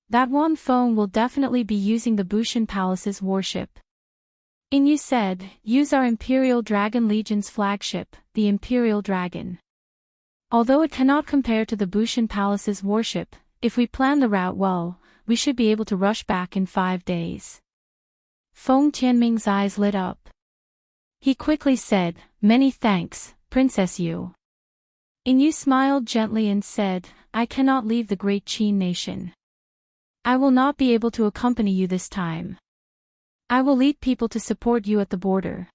That one Feng will definitely be using the Bushan Palace's warship." Yu said, "Use our Imperial Dragon Legion's flagship, the Imperial Dragon. Although it cannot compare to the Bushan Palace's warship, if we plan the route well, we should be able to rush back in 5 days." Feng Tianming's eyes lit up. He quickly said, "Many thanks, Princess Yu." Yu smiled gently and said, "I cannot leave the great Qin nation. I will not be able to accompany you this time. I will lead people to support you at the border."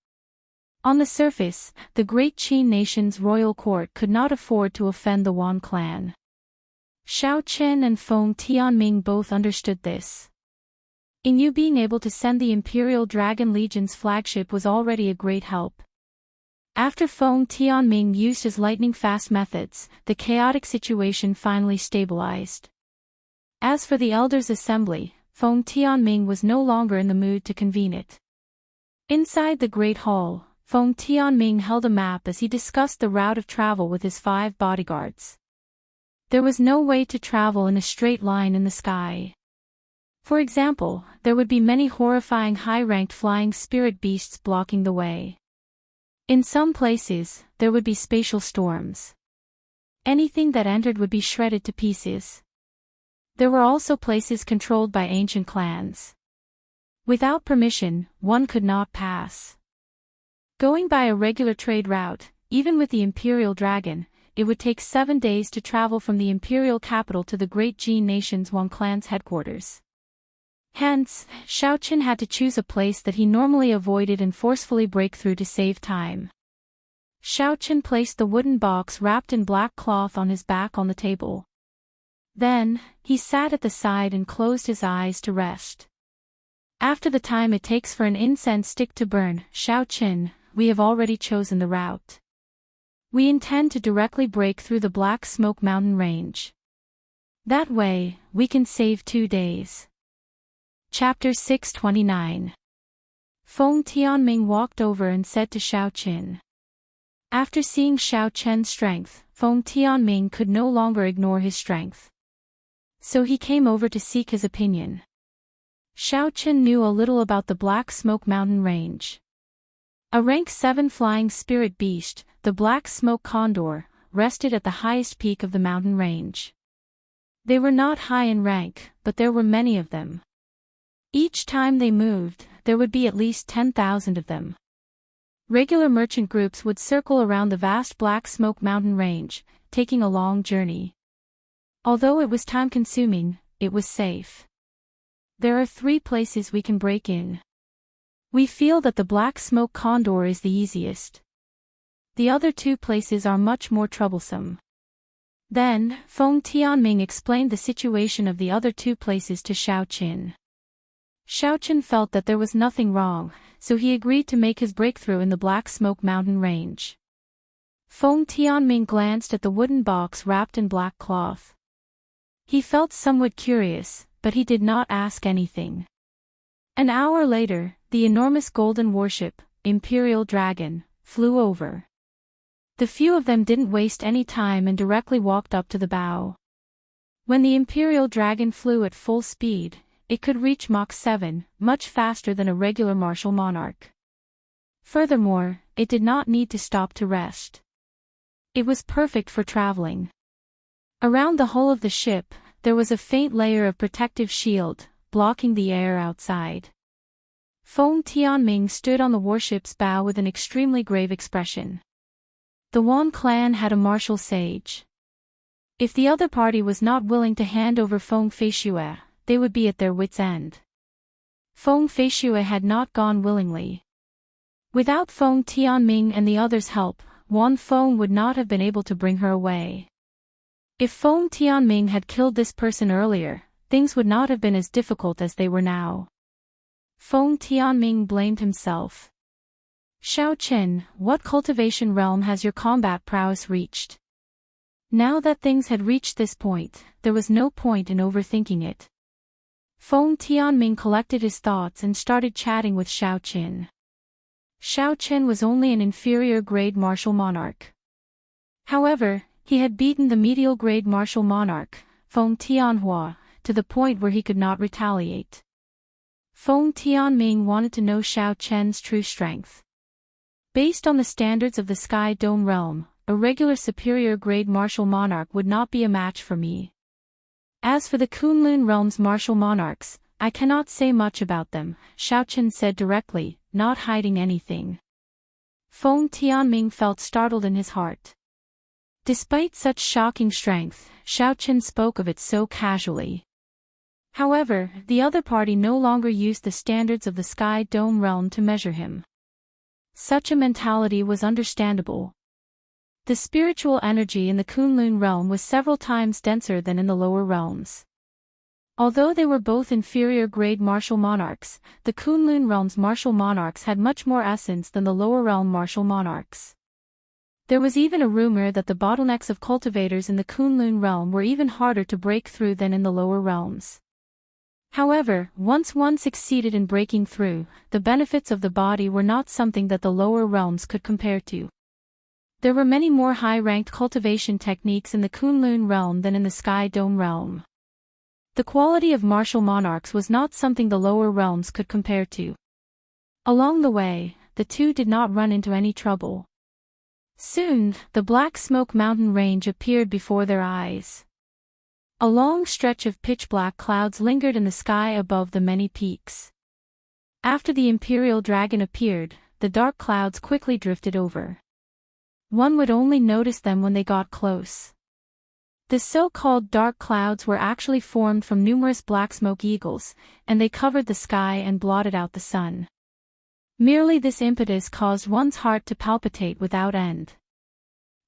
On the surface, the great Qin nation's royal court could not afford to offend the Wan clan. Xiao Qian and Feng Tianming both understood this. Yu being able to send the Imperial Dragon Legion's flagship was already a great help. After Feng Tianming used his lightning-fast methods, the chaotic situation finally stabilized. As for the Elders' Assembly, Feng Tianming was no longer in the mood to convene it. Inside the Great Hall, Feng Tianming held a map as he discussed the route of travel with his 5 bodyguards. There was no way to travel in a straight line in the sky. For example, there would be many horrifying high-ranked flying spirit beasts blocking the way. In some places, there would be spatial storms. Anything that entered would be shredded to pieces. There were also places controlled by ancient clans. Without permission, one could not pass. Going by a regular trade route, even with the Imperial Dragon, it would take 7 days to travel from the imperial capital to the great Jin nation's Wan clan's headquarters. Hence, Xiao Qian had to choose a place that he normally avoided and forcefully break through to save time. Xiao Qian placed the wooden box wrapped in black cloth on his back on the table. Then, he sat at the side and closed his eyes to rest. "After the time it takes for an incense stick to burn, Xiao Qian, we have already chosen the route. We intend to directly break through the Black Smoke Mountain range. That way, we can save 2 days." Chapter 629. Feng Tianming walked over and said to Xiao Qian. After seeing Xiao Qian's strength, Feng Tianming could no longer ignore his strength. So he came over to seek his opinion. Xiao Qian knew a little about the Black Smoke Mountain range. A rank 7 flying spirit beast, the Black Smoke Condor, rested at the highest peak of the mountain range. They were not high in rank, but there were many of them. Each time they moved, there would be at least 10,000 of them. Regular merchant groups would circle around the vast Black Smoke Mountain range, taking a long journey. Although it was time-consuming, it was safe. There are 3 places we can break in. We feel that the Black Smoke Condor is the easiest. The other 2 places are much more troublesome. Then, Feng Tianming explained the situation of the other 2 places to Xiao Qin. Xiao Qin felt that there was nothing wrong, so he agreed to make his breakthrough in the Black Smoke Mountain range. Feng Tianming glanced at the wooden box wrapped in black cloth. He felt somewhat curious, but he did not ask anything. An hour later, the enormous golden warship, Imperial Dragon, flew over. The few of them didn't waste any time and directly walked up to the bow. When the Imperial Dragon flew at full speed, it could reach Mach 7, much faster than a regular martial monarch. Furthermore, it did not need to stop to rest. It was perfect for traveling. Around the hull of the ship, there was a faint layer of protective shield, blocking the air outside. Feng Tianming stood on the warship's bow with an extremely grave expression. The Wan clan had a martial sage. If the other party was not willing to hand over Feng Feishue, they would be at their wits' end. Feng Feishue had not gone willingly. Without Feng Tianming and the others' help, Wan Feng would not have been able to bring her away. If Feng Tianming had killed this person earlier, things would not have been as difficult as they were now. Feng Tianming blamed himself. Xiao Qin, what cultivation realm has your combat prowess reached? Now that things had reached this point, there was no point in overthinking it. Feng Tianming collected his thoughts and started chatting with Xiao Qin. Xiao Qin was only an inferior-grade martial monarch. However, he had beaten the medial-grade martial monarch, Feng Tianhua, to the point where he could not retaliate. Feng Tianming wanted to know Xiao Qin's true strength. Based on the standards of the Sky Dome realm, a regular superior-grade martial monarch would not be a match for me. As for the Kunlun realm's martial monarchs, I cannot say much about them, Xiao Qin said directly, not hiding anything. Feng Tianming felt startled in his heart. Despite such shocking strength, Xiao Qin spoke of it so casually. However, the other party no longer used the standards of the Sky Dome realm to measure him. Such a mentality was understandable. The spiritual energy in the Kunlun realm was several times denser than in the lower realms. Although they were both inferior-grade martial monarchs, the Kunlun realm's martial monarchs had much more essence than the lower realm martial monarchs. There was even a rumor that the bottlenecks of cultivators in the Kunlun realm were even harder to break through than in the lower realms. However, once one succeeded in breaking through, the benefits of the body were not something that the lower realms could compare to. There were many more high-ranked cultivation techniques in the Kunlun realm than in the Sky Dome realm. The quality of martial monarchs was not something the lower realms could compare to. Along the way, the two did not run into any trouble. Soon, the Black Smoke Mountain range appeared before their eyes. A long stretch of pitch-black clouds lingered in the sky above the many peaks. After the Imperial Dragon appeared, the dark clouds quickly drifted over. One would only notice them when they got close. The so-called dark clouds were actually formed from numerous black smoke eagles, and they covered the sky and blotted out the sun. Merely this impetus caused one's heart to palpitate without end.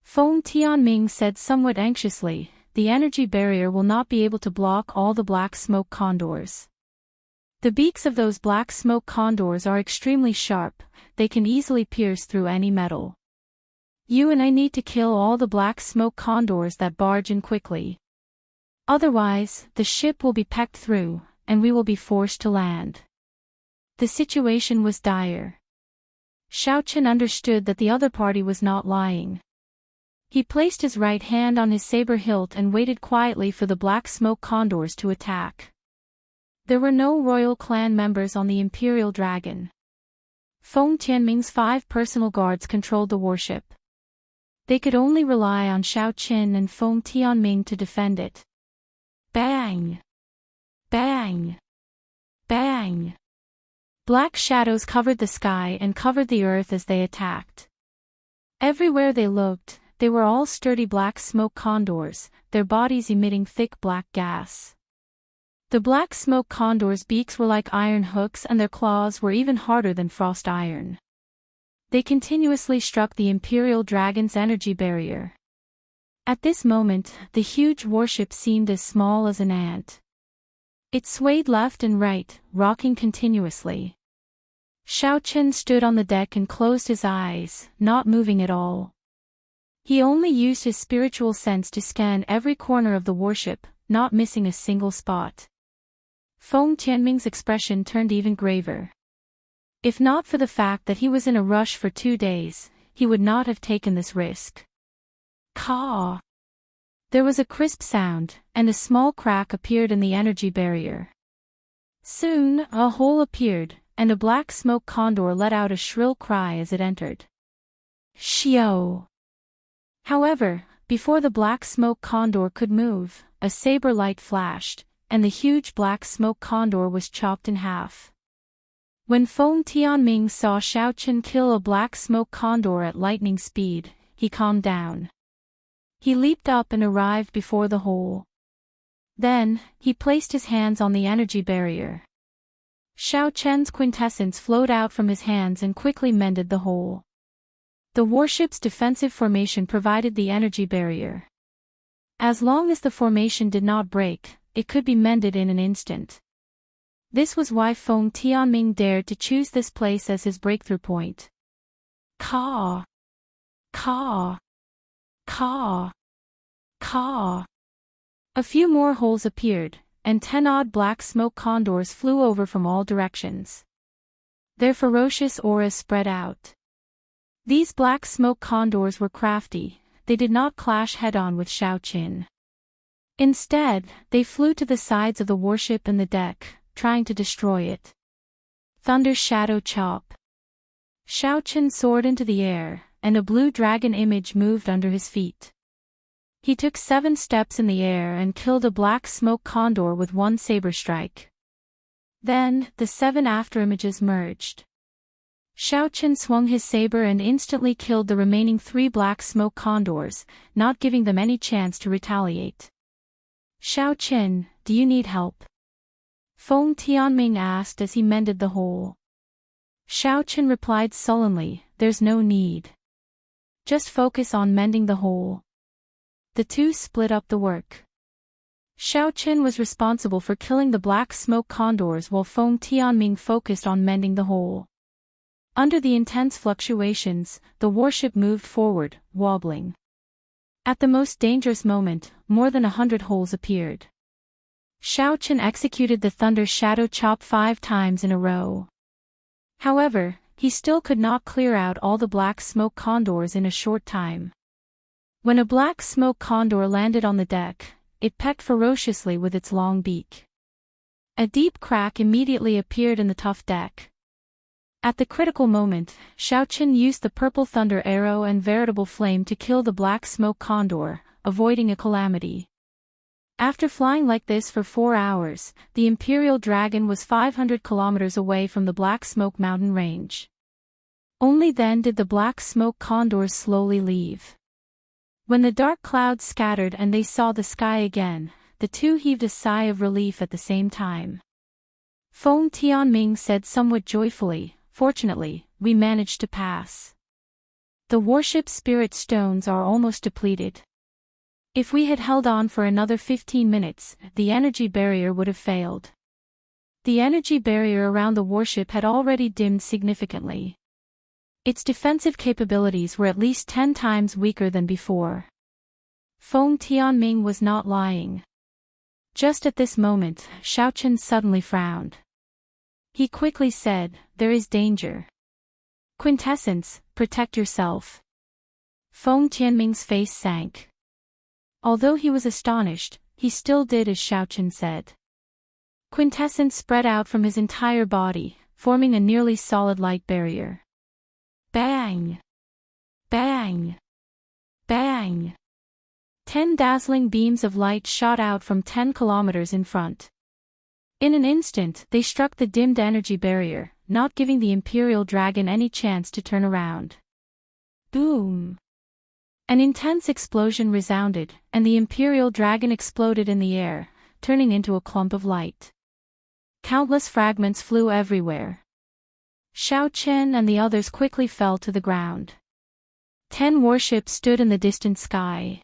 Feng Tianming said somewhat anxiously, the energy barrier will not be able to block all the black smoke condors. The beaks of those black smoke condors are extremely sharp, they can easily pierce through any metal. You and I need to kill all the black smoke condors that barge in quickly. Otherwise, the ship will be pecked through, and we will be forced to land. The situation was dire. Xiao Qin understood that the other party was not lying. He placed his right hand on his saber hilt and waited quietly for the black smoke condors to attack. There were no royal clan members on the Imperial Dragon. Feng Tianming's 5 personal guards controlled the warship. They could only rely on Xiao Qin and Feng Tianming to defend it. Bang! Bang! Bang! Black shadows covered the sky and covered the earth as they attacked. Everywhere they looked, they were all sturdy black smoke condors, their bodies emitting thick black gas. The black smoke condors' beaks were like iron hooks and their claws were even harder than frost iron. They continuously struck the Imperial Dragon's energy barrier. At this moment, the huge warship seemed as small as an ant. It swayed left and right, rocking continuously. Xiao Chen stood on the deck and closed his eyes, not moving at all. He only used his spiritual sense to scan every corner of the warship, not missing a single spot. Feng Tianming's expression turned even graver. If not for the fact that he was in a rush for 2 days, he would not have taken this risk. Caw! There was a crisp sound, and a small crack appeared in the energy barrier. Soon, a hole appeared, and a black smoke condor let out a shrill cry as it entered. Xiao! However, before the black smoke condor could move, a saber light flashed, and the huge black smoke condor was chopped in half. When Feng Tianming saw Xiao Chen kill a black smoke condor at lightning speed, he calmed down. He leaped up and arrived before the hole. Then, he placed his hands on the energy barrier. Xiao Chen's quintessence flowed out from his hands and quickly mended the hole. The warship's defensive formation provided the energy barrier. As long as the formation did not break, it could be mended in an instant. This was why Feng Tianming dared to choose this place as his breakthrough point. Caw! Caw! Caw! Caw! A few more holes appeared, and 10-odd black smoke condors flew over from all directions. Their ferocious auras spread out. These black smoke condors were crafty, they did not clash head-on with Xiao Chen. Instead, they flew to the sides of the warship and the deck, trying to destroy it. Thunder Shadow Chop. Xiao Chen soared into the air, and a blue dragon image moved under his feet. He took 7 steps in the air and killed a black smoke condor with 1 saber strike. Then, the 7 afterimages merged. Xiao Chen swung his saber and instantly killed the remaining 3 black smoke condors, not giving them any chance to retaliate. Xiao Chen, do you need help? Feng Tianming asked as he mended the hole. Xiao Chen replied sullenly, there's no need. Just focus on mending the hole. The two split up the work. Xiao Chen was responsible for killing the black smoke condors while Feng Tianming focused on mending the hole. Under the intense fluctuations, the warship moved forward, wobbling. At the most dangerous moment, more than 100 holes appeared. Xiao Chen executed the Thunder Shadow Chop 5 times in a row. However, he still could not clear out all the black smoke condors in a short time. When a black smoke condor landed on the deck, it pecked ferociously with its long beak. A deep crack immediately appeared in the tough deck. At the critical moment, Xiao Chen used the purple thunder arrow and veritable flame to kill the black smoke condor, avoiding a calamity. After flying like this for 4 hours, the Imperial Dragon was 500 kilometers away from the Black Smoke mountain range. Only then did the black smoke condors slowly leave. When the dark clouds scattered and they saw the sky again, the two heaved a sigh of relief at the same time. Feng Tianming said somewhat joyfully, fortunately, we managed to pass. The warship's spirit stones are almost depleted. If we had held on for another 15 minutes, the energy barrier would have failed. The energy barrier around the warship had already dimmed significantly. Its defensive capabilities were at least 10 times weaker than before. Feng Tianming was not lying. Just at this moment, Xiao Chen suddenly frowned. He quickly said, there is danger. Quintessence, protect yourself. Feng Tianming's face sank. Although he was astonished, he still did as Xiao Chen said. Quintessence spread out from his entire body, forming a nearly solid light barrier. Bang! Bang! Bang! 10 dazzling beams of light shot out from 10 kilometers in front. In an instant, they struck the dimmed energy barrier, not giving the Imperial Dragon any chance to turn around. Boom! An intense explosion resounded, and the Imperial Dragon exploded in the air, turning into a clump of light. Countless fragments flew everywhere. Xiao Chen and the others quickly fell to the ground. 10 warships stood in the distant sky.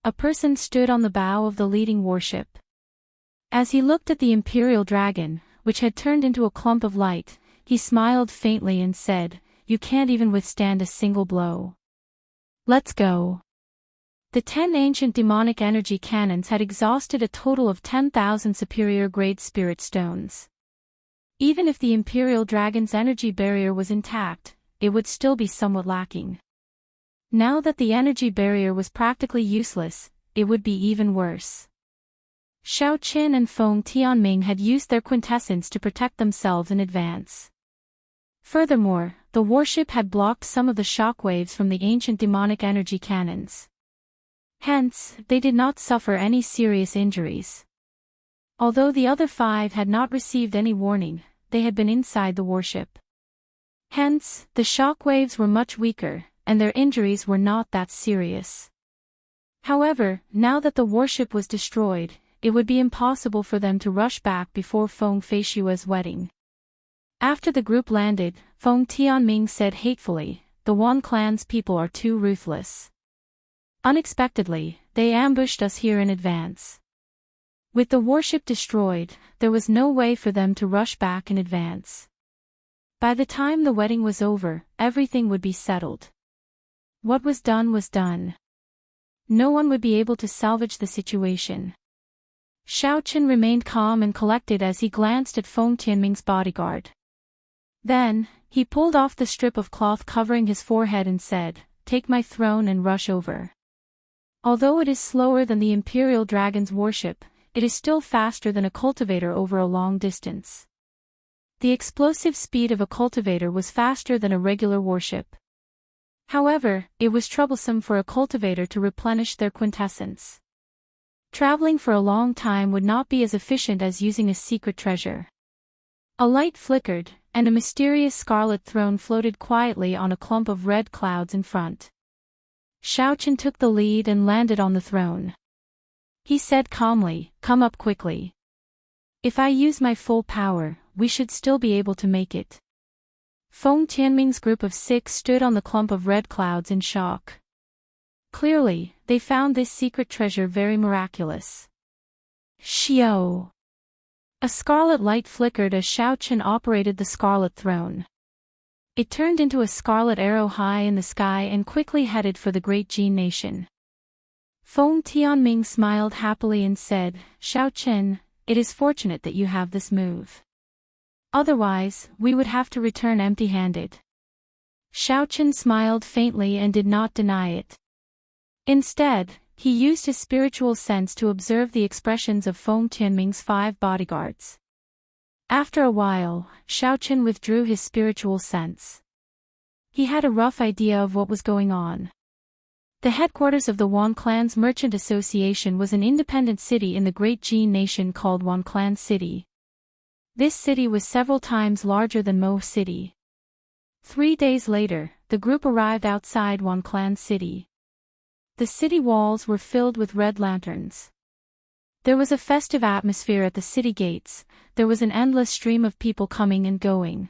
A person stood on the bow of the leading warship. As he looked at the Imperial Dragon, which had turned into a clump of light, he smiled faintly and said, "You can't even withstand a single blow. Let's go." The 10 ancient demonic energy cannons had exhausted a total of 10,000 superior-grade spirit stones. Even if the Imperial Dragon's energy barrier was intact, it would still be somewhat lacking. Now that the energy barrier was practically useless, it would be even worse. Xiao Qin and Feng Tianming had used their quintessence to protect themselves in advance. Furthermore, the warship had blocked some of the shockwaves from the ancient demonic energy cannons. Hence, they did not suffer any serious injuries. Although the other 5 had not received any warning, they had been inside the warship. Hence, the shockwaves were much weaker, and their injuries were not that serious. However, now that the warship was destroyed, it would be impossible for them to rush back before Feng Feishua's wedding. After the group landed, Feng Tianming said hatefully, "The Wan clan's people are too ruthless. Unexpectedly, they ambushed us here in advance." With the warship destroyed, there was no way for them to rush back in advance. By the time the wedding was over, everything would be settled. What was done. No one would be able to salvage the situation. Xiao Chen remained calm and collected as he glanced at Feng Tianming's bodyguard. Then, he pulled off the strip of cloth covering his forehead and said, "Take my throne and rush over." Although it is slower than the Imperial Dragon's warship, it is still faster than a cultivator over a long distance. The explosive speed of a cultivator was faster than a regular warship. However, it was troublesome for a cultivator to replenish their quintessence. Traveling for a long time would not be as efficient as using a secret treasure. A light flickered, and a mysterious scarlet throne floated quietly on a clump of red clouds in front. Xiao Chen took the lead and landed on the throne. He said calmly, "Come up quickly. If I use my full power, we should still be able to make it." Feng Tianming's group of 6 stood on the clump of red clouds in shock. Clearly, they found this secret treasure very miraculous. Xiao! A scarlet light flickered as Xiao Chen operated the scarlet throne. It turned into a scarlet arrow high in the sky and quickly headed for the great Jin nation. Feng Tianming smiled happily and said, "Xiao Chen, it is fortunate that you have this move. Otherwise, we would have to return empty-handed." Xiao Chen smiled faintly and did not deny it. Instead, he used his spiritual sense to observe the expressions of Feng Tianming's 5 bodyguards. After a while, Xiao Chen withdrew his spiritual sense. He had a rough idea of what was going on. The headquarters of the Wan Clan's Merchant Association was an independent city in the Great Jin Nation called Wan Clan City. This city was several times larger than Mo City. 3 days later, the group arrived outside Wan Clan City. The city walls were filled with red lanterns. There was a festive atmosphere at the city gates. There was an endless stream of people coming and going.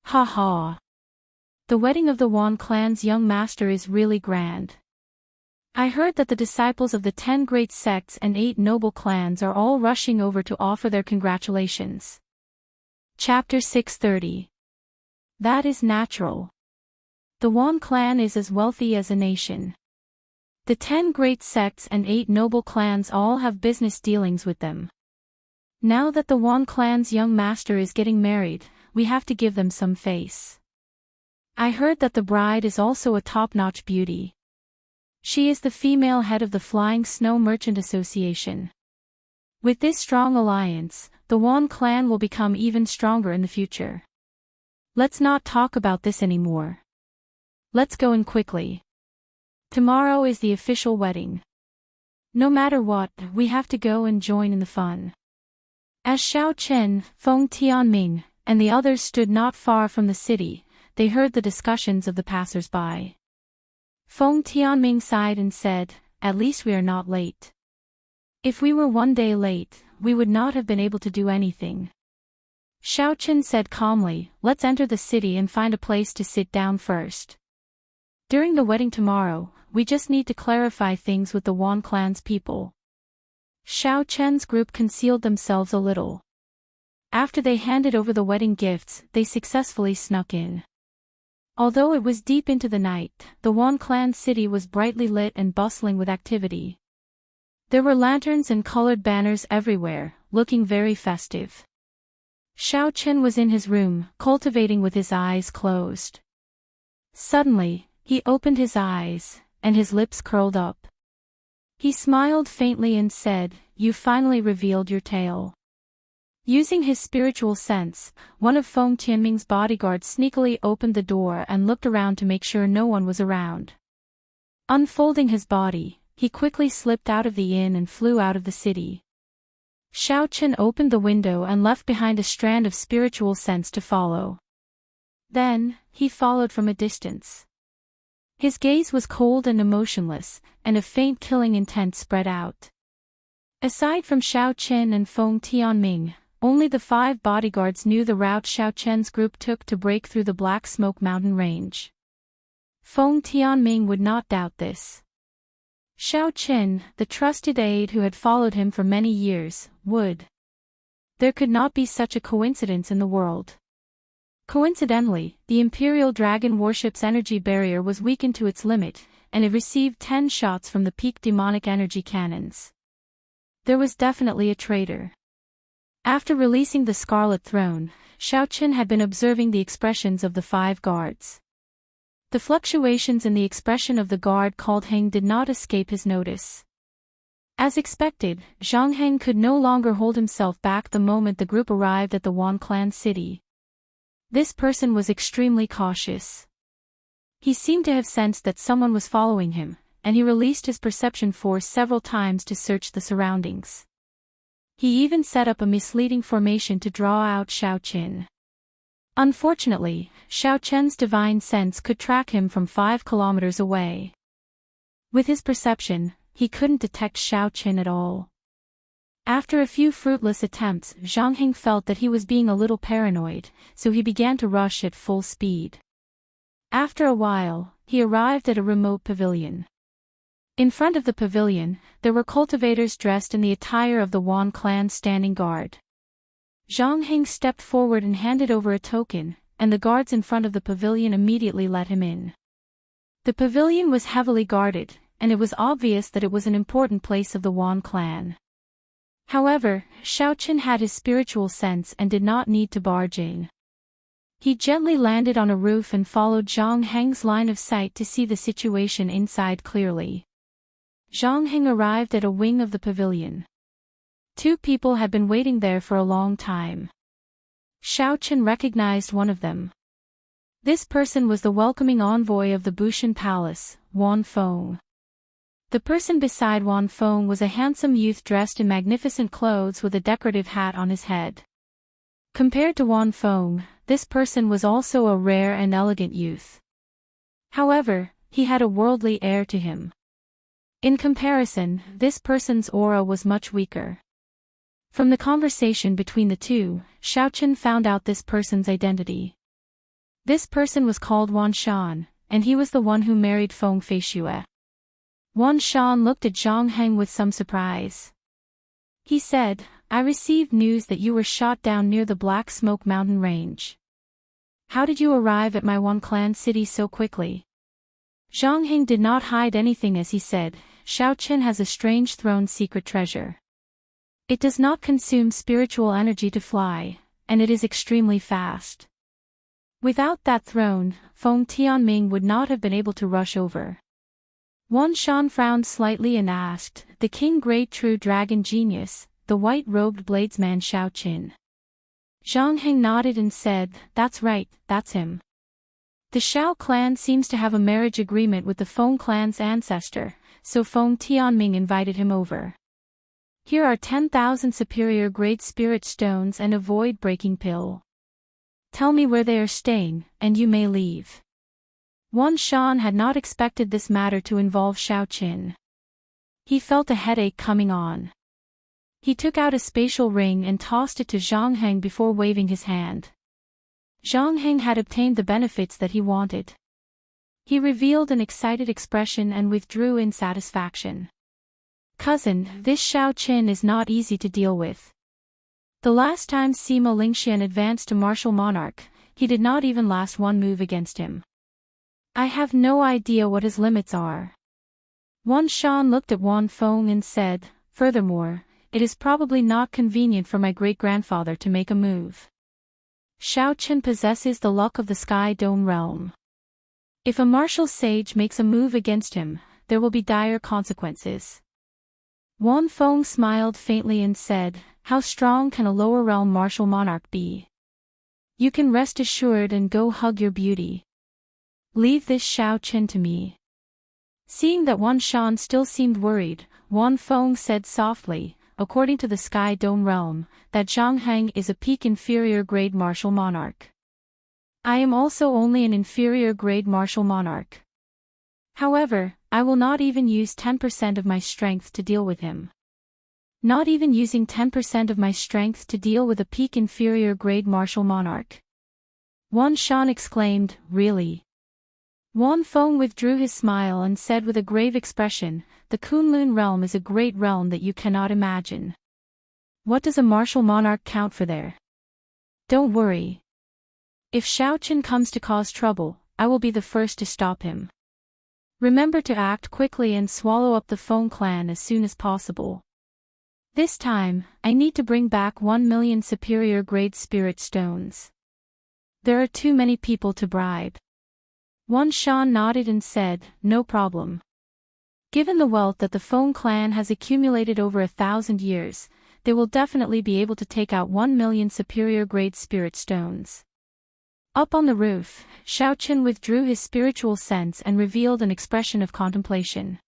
Ha ha! The wedding of the Wan Clan's young master is really grand. I heard that the disciples of the 10 great sects and 8 noble clans are all rushing over to offer their congratulations. Chapter 630. That is natural. The Wan clan is as wealthy as a nation. The 10 great sects and 8 noble clans all have business dealings with them. Now that the Wan clan's young master is getting married, we have to give them some face. I heard that the bride is also a top-notch beauty. She is the female head of the Flying Snow Merchant Association. With this strong alliance, the Wan clan will become even stronger in the future. Let's not talk about this anymore. Let's go in quickly. Tomorrow is the official wedding. No matter what, we have to go and join in the fun. As Xiao Chen, Feng Tianming, and the others stood not far from the city, they heard the discussions of the passers-by. Feng Tianming sighed and said, "At least we are not late. If we were one day late, we would not have been able to do anything." Xiao Chen said calmly, "Let's enter the city and find a place to sit down first. During the wedding tomorrow, we just need to clarify things with the Wan clan's people." Xiao Chen's group concealed themselves a little. After they handed over the wedding gifts, they successfully snuck in. Although it was deep into the night, the Wan clan city was brightly lit and bustling with activity. There were lanterns and colored banners everywhere, looking very festive. Xiao Chen was in his room, cultivating with his eyes closed. Suddenly, he opened his eyes, and his lips curled up. He smiled faintly and said, "You finally revealed your tale." Using his spiritual sense, one of Feng Tianming's bodyguards sneakily opened the door and looked around to make sure no one was around. Unfolding his body, he quickly slipped out of the inn and flew out of the city. Xiao Chen opened the window and left behind a strand of spiritual sense to follow. Then, he followed from a distance. His gaze was cold and emotionless, and a faint killing intent spread out. Aside from Xiao Chen and Feng Tianming, only the 5 bodyguards knew the route Xiao Chen's group took to break through the Black Smoke Mountain range. Feng Tianming would not doubt this. Xiao Chen, the trusted aide who had followed him for many years, would. There could not be such a coincidence in the world. Coincidentally, the Imperial Dragon warship's energy barrier was weakened to its limit, and it received 10 shots from the peak demonic energy cannons. There was definitely a traitor. After releasing the Scarlet Throne, Xiao Chen had been observing the expressions of the 5 guards. The fluctuations in the expression of the guard called Heng did not escape his notice. As expected, Zhang Heng could no longer hold himself back the moment the group arrived at the Wan clan city. This person was extremely cautious. He seemed to have sensed that someone was following him, and he released his perception force several times to search the surroundings. He even set up a misleading formation to draw out Xiao Chen. Unfortunately, Xiao Chen's divine sense could track him from 5 kilometers away. With his perception, he couldn't detect Xiao Chen at all. After a few fruitless attempts, Zhang Heng felt that he was being a little paranoid, so he began to rush at full speed. After a while, he arrived at a remote pavilion. In front of the pavilion, there were cultivators dressed in the attire of the Wan clan's standing guard. Zhang Heng stepped forward and handed over a token, and the guards in front of the pavilion immediately let him in. The pavilion was heavily guarded, and it was obvious that it was an important place of the Wan clan. However, Xiao Chen had his spiritual sense and did not need to barge in. He gently landed on a roof and followed Zhang Heng's line of sight to see the situation inside clearly. Zhang Heng arrived at a wing of the pavilion. 2 people had been waiting there for a long time. Xiao Chen recognized one of them. This person was the welcoming envoy of the Bushan Palace, Wan Feng. The person beside Wan Feng was a handsome youth dressed in magnificent clothes with a decorative hat on his head. Compared to Wan Feng, this person was also a rare and elegant youth. However, he had a worldly air to him. In comparison, this person's aura was much weaker. From the conversation between the two, Xiao Chen found out this person's identity. This person was called Wan Shan, and he was the one who married Feng Feishue. Wan Shan looked at Zhang Heng with some surprise. He said, "I received news that you were shot down near the Black Smoke Mountain range. How did you arrive at my Wan clan city so quickly?" Zhang Heng did not hide anything as he said, "Xiao Chen has a strange throne secret treasure. It does not consume spiritual energy to fly, and it is extremely fast. Without that throne, Feng Tianming would not have been able to rush over." Wan Shan frowned slightly and asked, "The King Great True Dragon Genius, the white-robed bladesman Xiao Chen?" Zhang Heng nodded and said, "That's right, that's him. The Xiao clan seems to have a marriage agreement with the Feng clan's ancestor, so Feng Tianming invited him over. Here are 10,000 superior grade spirit stones and a void breaking pill. Tell me where they are staying, and you may leave. Wan Shan had not expected this matter to involve Xiaoqin. He felt a headache coming on. He took out a spatial ring and tossed it to Zhang Heng before waving his hand. Zhang Heng had obtained the benefits that he wanted. He revealed an excited expression and withdrew in satisfaction. Cousin, this Xiaoqin is not easy to deal with. The last time Sima Lingxian advanced to martial monarch, he did not even last one move against him. I have no idea what his limits are. Wan Shan looked at Wan Feng and said, furthermore, it is probably not convenient for my great-grandfather to make a move. Xiaoqin possesses the luck of the Sky Dome realm. If a martial sage makes a move against him, there will be dire consequences. Wan Feng smiled faintly and said, how strong can a lower realm martial monarch be? You can rest assured and go hug your beauty. Leave this Xiaoqin to me. Seeing that Wan Shan still seemed worried, Wan Feng said softly, according to the Sky Dome realm, that Zhang Heng is a peak inferior grade martial monarch. I am also only an inferior grade martial monarch. However, I will not even use 10% of my strength to deal with him. Not even using 10% of my strength to deal with a peak inferior grade martial monarch. Wan Shan exclaimed, really? Wan Feng withdrew his smile and said with a grave expression, the Kunlun realm is a great realm that you cannot imagine. What does a martial monarch count for there? Don't worry. If Xiaoqin comes to cause trouble, I will be the first to stop him. Remember to act quickly and swallow up the Feng clan as soon as possible. This time, I need to bring back 1 million superior grade spirit stones. There are too many people to bribe. Wan Shan nodded and said, no problem. Given the wealth that the Feng clan has accumulated over 1,000 years, they will definitely be able to take out 1 million superior grade spirit stones. Up on the roof, Xiaoqin withdrew his spiritual sense and revealed an expression of contemplation.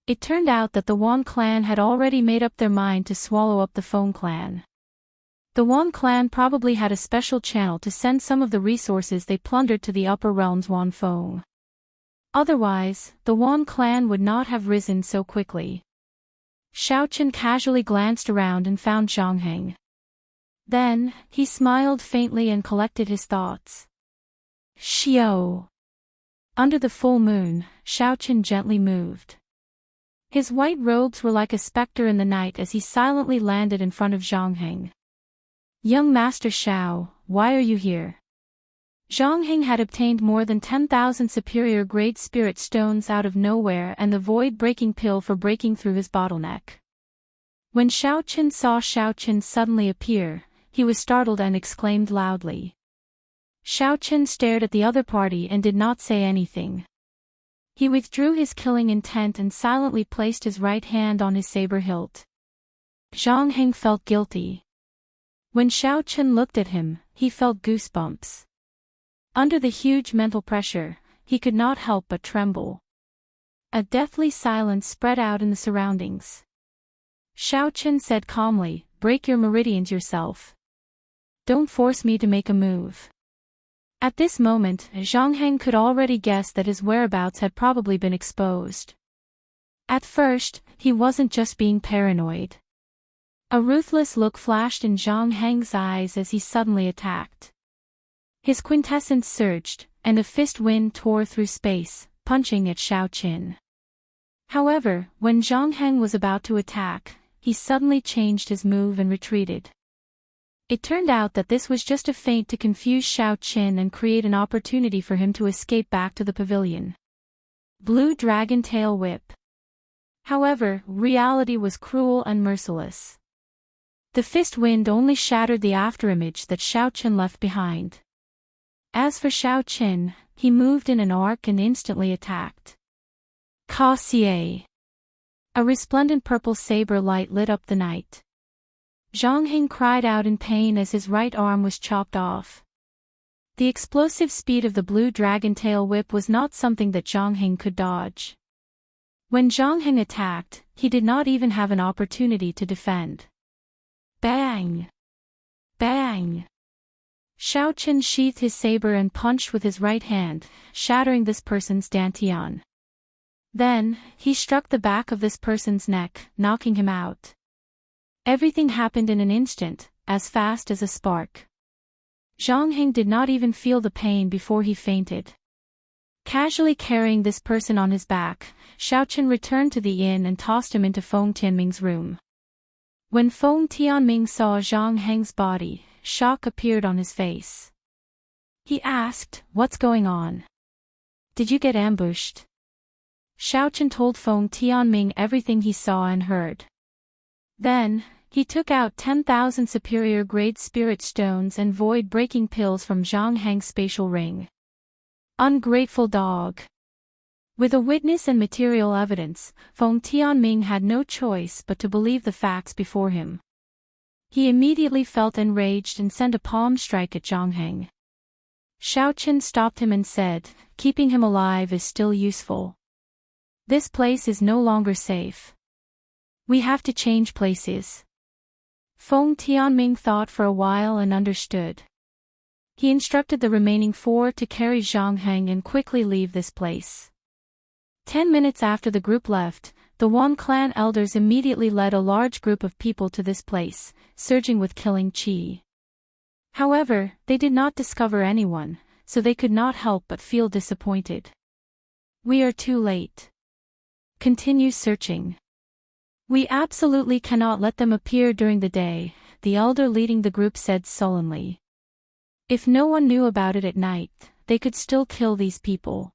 It turned out that the Wan clan had already made up their mind to swallow up the Feng clan. The Wan clan probably had a special channel to send some of the resources they plundered to the upper realms Wan Feng. Otherwise, the Wan clan would not have risen so quickly. Xiaoqin casually glanced around and found Zhang Heng. Then, he smiled faintly and collected his thoughts. Xiao. Under the full moon, Xiaoqin gently moved. His white robes were like a specter in the night as he silently landed in front of Zhang Heng. Young Master Xiao, why are you here? Zhang Heng had obtained more than 10,000 superior grade spirit stones out of nowhere and the void-breaking pill for breaking through his bottleneck. When Xiaoqin saw Xiaoqin suddenly appear, he was startled and exclaimed loudly. Xiaoqin stared at the other party and did not say anything. He withdrew his killing intent and silently placed his right hand on his saber hilt. Zhang Heng felt guilty. When Xiaoqin looked at him, he felt goosebumps. Under the huge mental pressure, he could not help but tremble. A deathly silence spread out in the surroundings. Xiaoqin said calmly, break your meridians yourself. Don't force me to make a move. At this moment, Zhang Heng could already guess that his whereabouts had probably been exposed. At first, he wasn't just being paranoid. A ruthless look flashed in Zhang Heng's eyes as he suddenly attacked. His quintessence surged, and a fist wind tore through space, punching at Xiaoqin. However, when Zhang Heng was about to attack, he suddenly changed his move and retreated. It turned out that this was just a feint to confuse Xiaoqin and create an opportunity for him to escape back to the pavilion. Blue Dragon Tail Whip. However, reality was cruel and merciless. The fist wind only shattered the afterimage that Xiaoqin left behind. As for Xiaoqin, he moved in an arc and instantly attacked. Ka-Xie. A resplendent purple saber light lit up the night. Zhang Heng cried out in pain as his right arm was chopped off. The explosive speed of the blue dragon tail whip was not something that Zhang Heng could dodge. When Zhang Heng attacked, he did not even have an opportunity to defend. Bang! Bang! Xiao Chen sheathed his saber and punched with his right hand, shattering this person's dantian. Then, he struck the back of this person's neck, knocking him out. Everything happened in an instant, as fast as a spark. Zhang Heng did not even feel the pain before he fainted. Casually carrying this person on his back, Xiao Chen returned to the inn and tossed him into Feng Tianming's room. When Feng Tianming saw Zhang Heng's body, shock appeared on his face. He asked, "What's going on? Did you get ambushed?" Xiao Chen told Feng Tianming everything he saw and heard. Then, he took out 10,000 superior-grade spirit stones and void-breaking pills from Zhang Heng's spatial ring. Ungrateful dog. With a witness and material evidence, Feng Tianming had no choice but to believe the facts before him. He immediately felt enraged and sent a palm strike at Zhang Heng. Xiao Chen stopped him and said, "Keeping him alive is still useful. This place is no longer safe. We have to change places." Feng Tianming thought for a while and understood. He instructed the remaining 4 to carry Zhang Heng and quickly leave this place. 10 minutes after the group left, the Wan clan elders immediately led a large group of people to this place, surging with killing qi. However, they did not discover anyone, so they could not help but feel disappointed. "We are too late. Continue searching. We absolutely cannot let them appear during the day," the elder leading the group said sullenly. If no one knew about it at night, they could still kill these people.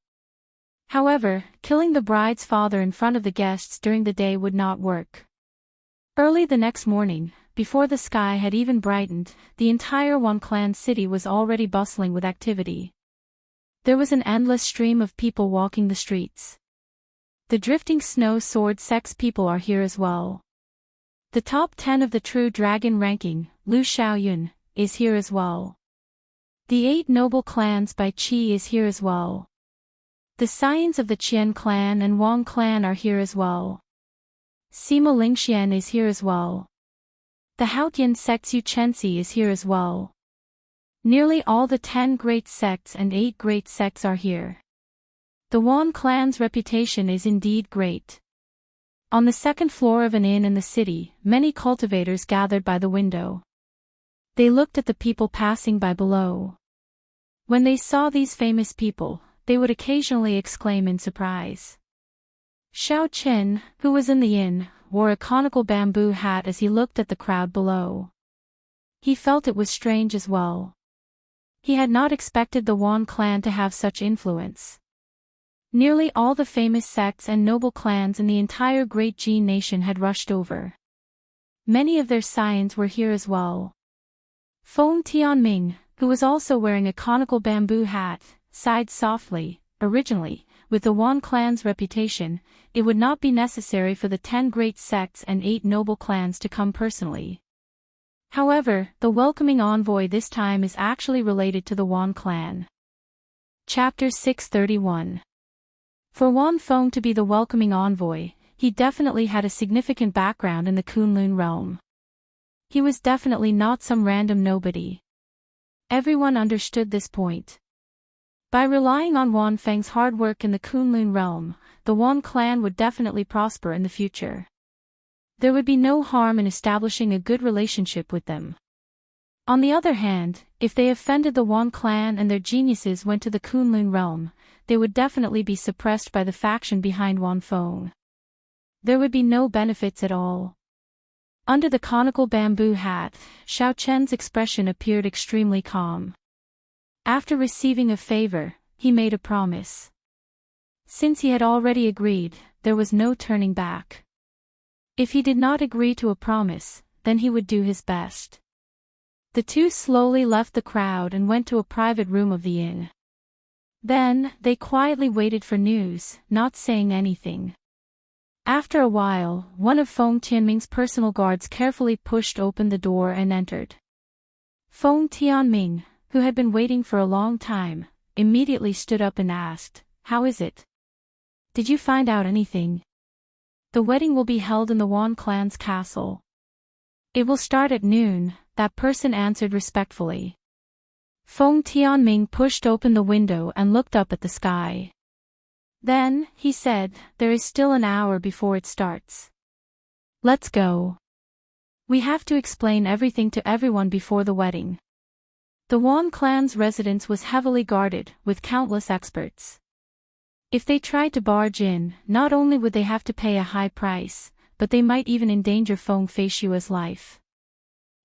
However, killing the bride's father in front of the guests during the day would not work. Early the next morning, before the sky had even brightened, the entire Wan clan city was already bustling with activity. There was an endless stream of people walking the streets. The drifting snow sword sex people are here as well. The top 10 of the true dragon ranking, Lu Xiaoyun, is here as well. The 8 noble clans by Qi is here as well. The scions of the Qian clan and Wang clan are here as well. Sima Lingxian is here as well. The Haotian sect's Yu Chensi is here as well. Nearly all the 10 great sects and 8 great sects are here. The Wan clan's reputation is indeed great. On the second floor of an inn in the city, many cultivators gathered by the window. They looked at the people passing by below. When they saw these famous people, they would occasionally exclaim in surprise. Xiao Chen, who was in the inn, wore a conical bamboo hat as he looked at the crowd below. He felt it was strange as well. He had not expected the Wan clan to have such influence. Nearly all the famous sects and noble clans in the entire Great Jin nation had rushed over. Many of their scions were here as well. Feng Tianming, who was also wearing a conical bamboo hat, sighed softly. Originally, with the Wan clan's reputation, it would not be necessary for the 10 great sects and 8 noble clans to come personally. However, the welcoming envoy this time is actually related to the Wan clan. Chapter 631. For Wan Feng to be the welcoming envoy, he definitely had a significant background in the Kunlun realm. He was definitely not some random nobody. Everyone understood this point. By relying on Wan Feng's hard work in the Kunlun realm, the Wan clan would definitely prosper in the future. There would be no harm in establishing a good relationship with them. On the other hand, if they offended the Wan clan and their geniuses went to the Kunlun realm, they would definitely be suppressed by the faction behind Wan Feng. There would be no benefits at all. Under the conical bamboo hat, Xiao Chen's expression appeared extremely calm. After receiving a favor, he made a promise. Since he had already agreed, there was no turning back. If he did not agree to a promise, then he would do his best. The two slowly left the crowd and went to a private room of the inn. Then, they quietly waited for news, not saying anything. After a while, one of Feng Tianming's personal guards carefully pushed open the door and entered. Feng Tianming, who had been waiting for a long time, immediately stood up and asked, "How is it? Did you find out anything?" The wedding will be held in the Wan clan's castle. It will start at noon, that person answered respectfully. Feng Tianming pushed open the window and looked up at the sky. Then, he said, there is still an hour before it starts. Let's go. We have to explain everything to everyone before the wedding. The Wan clan's residence was heavily guarded, with countless experts. If they tried to barge in, not only would they have to pay a high price, but they might even endanger Feng Feishua's life.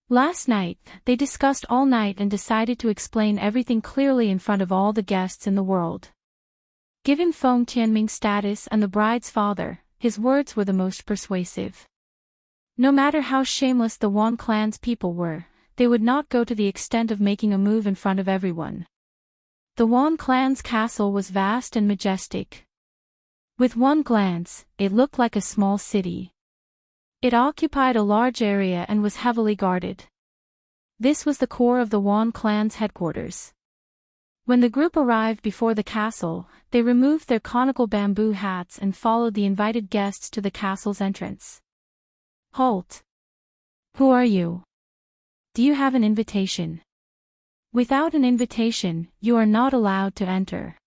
Last night, they discussed all night and decided to explain everything clearly in front of all the guests in the world. Given Feng Tianming's status and the bride's father, his words were the most persuasive. No matter how shameless the Wan clan's people were, they would not go to the extent of making a move in front of everyone. The Wan clan's castle was vast and majestic. With one glance, it looked like a small city. It occupied a large area and was heavily guarded. This was the core of the Wan clan's headquarters. When the group arrived before the castle, they removed their conical bamboo hats and followed the invited guests to the castle's entrance. Halt! Who are you? Do you have an invitation? Without an invitation, you are not allowed to enter.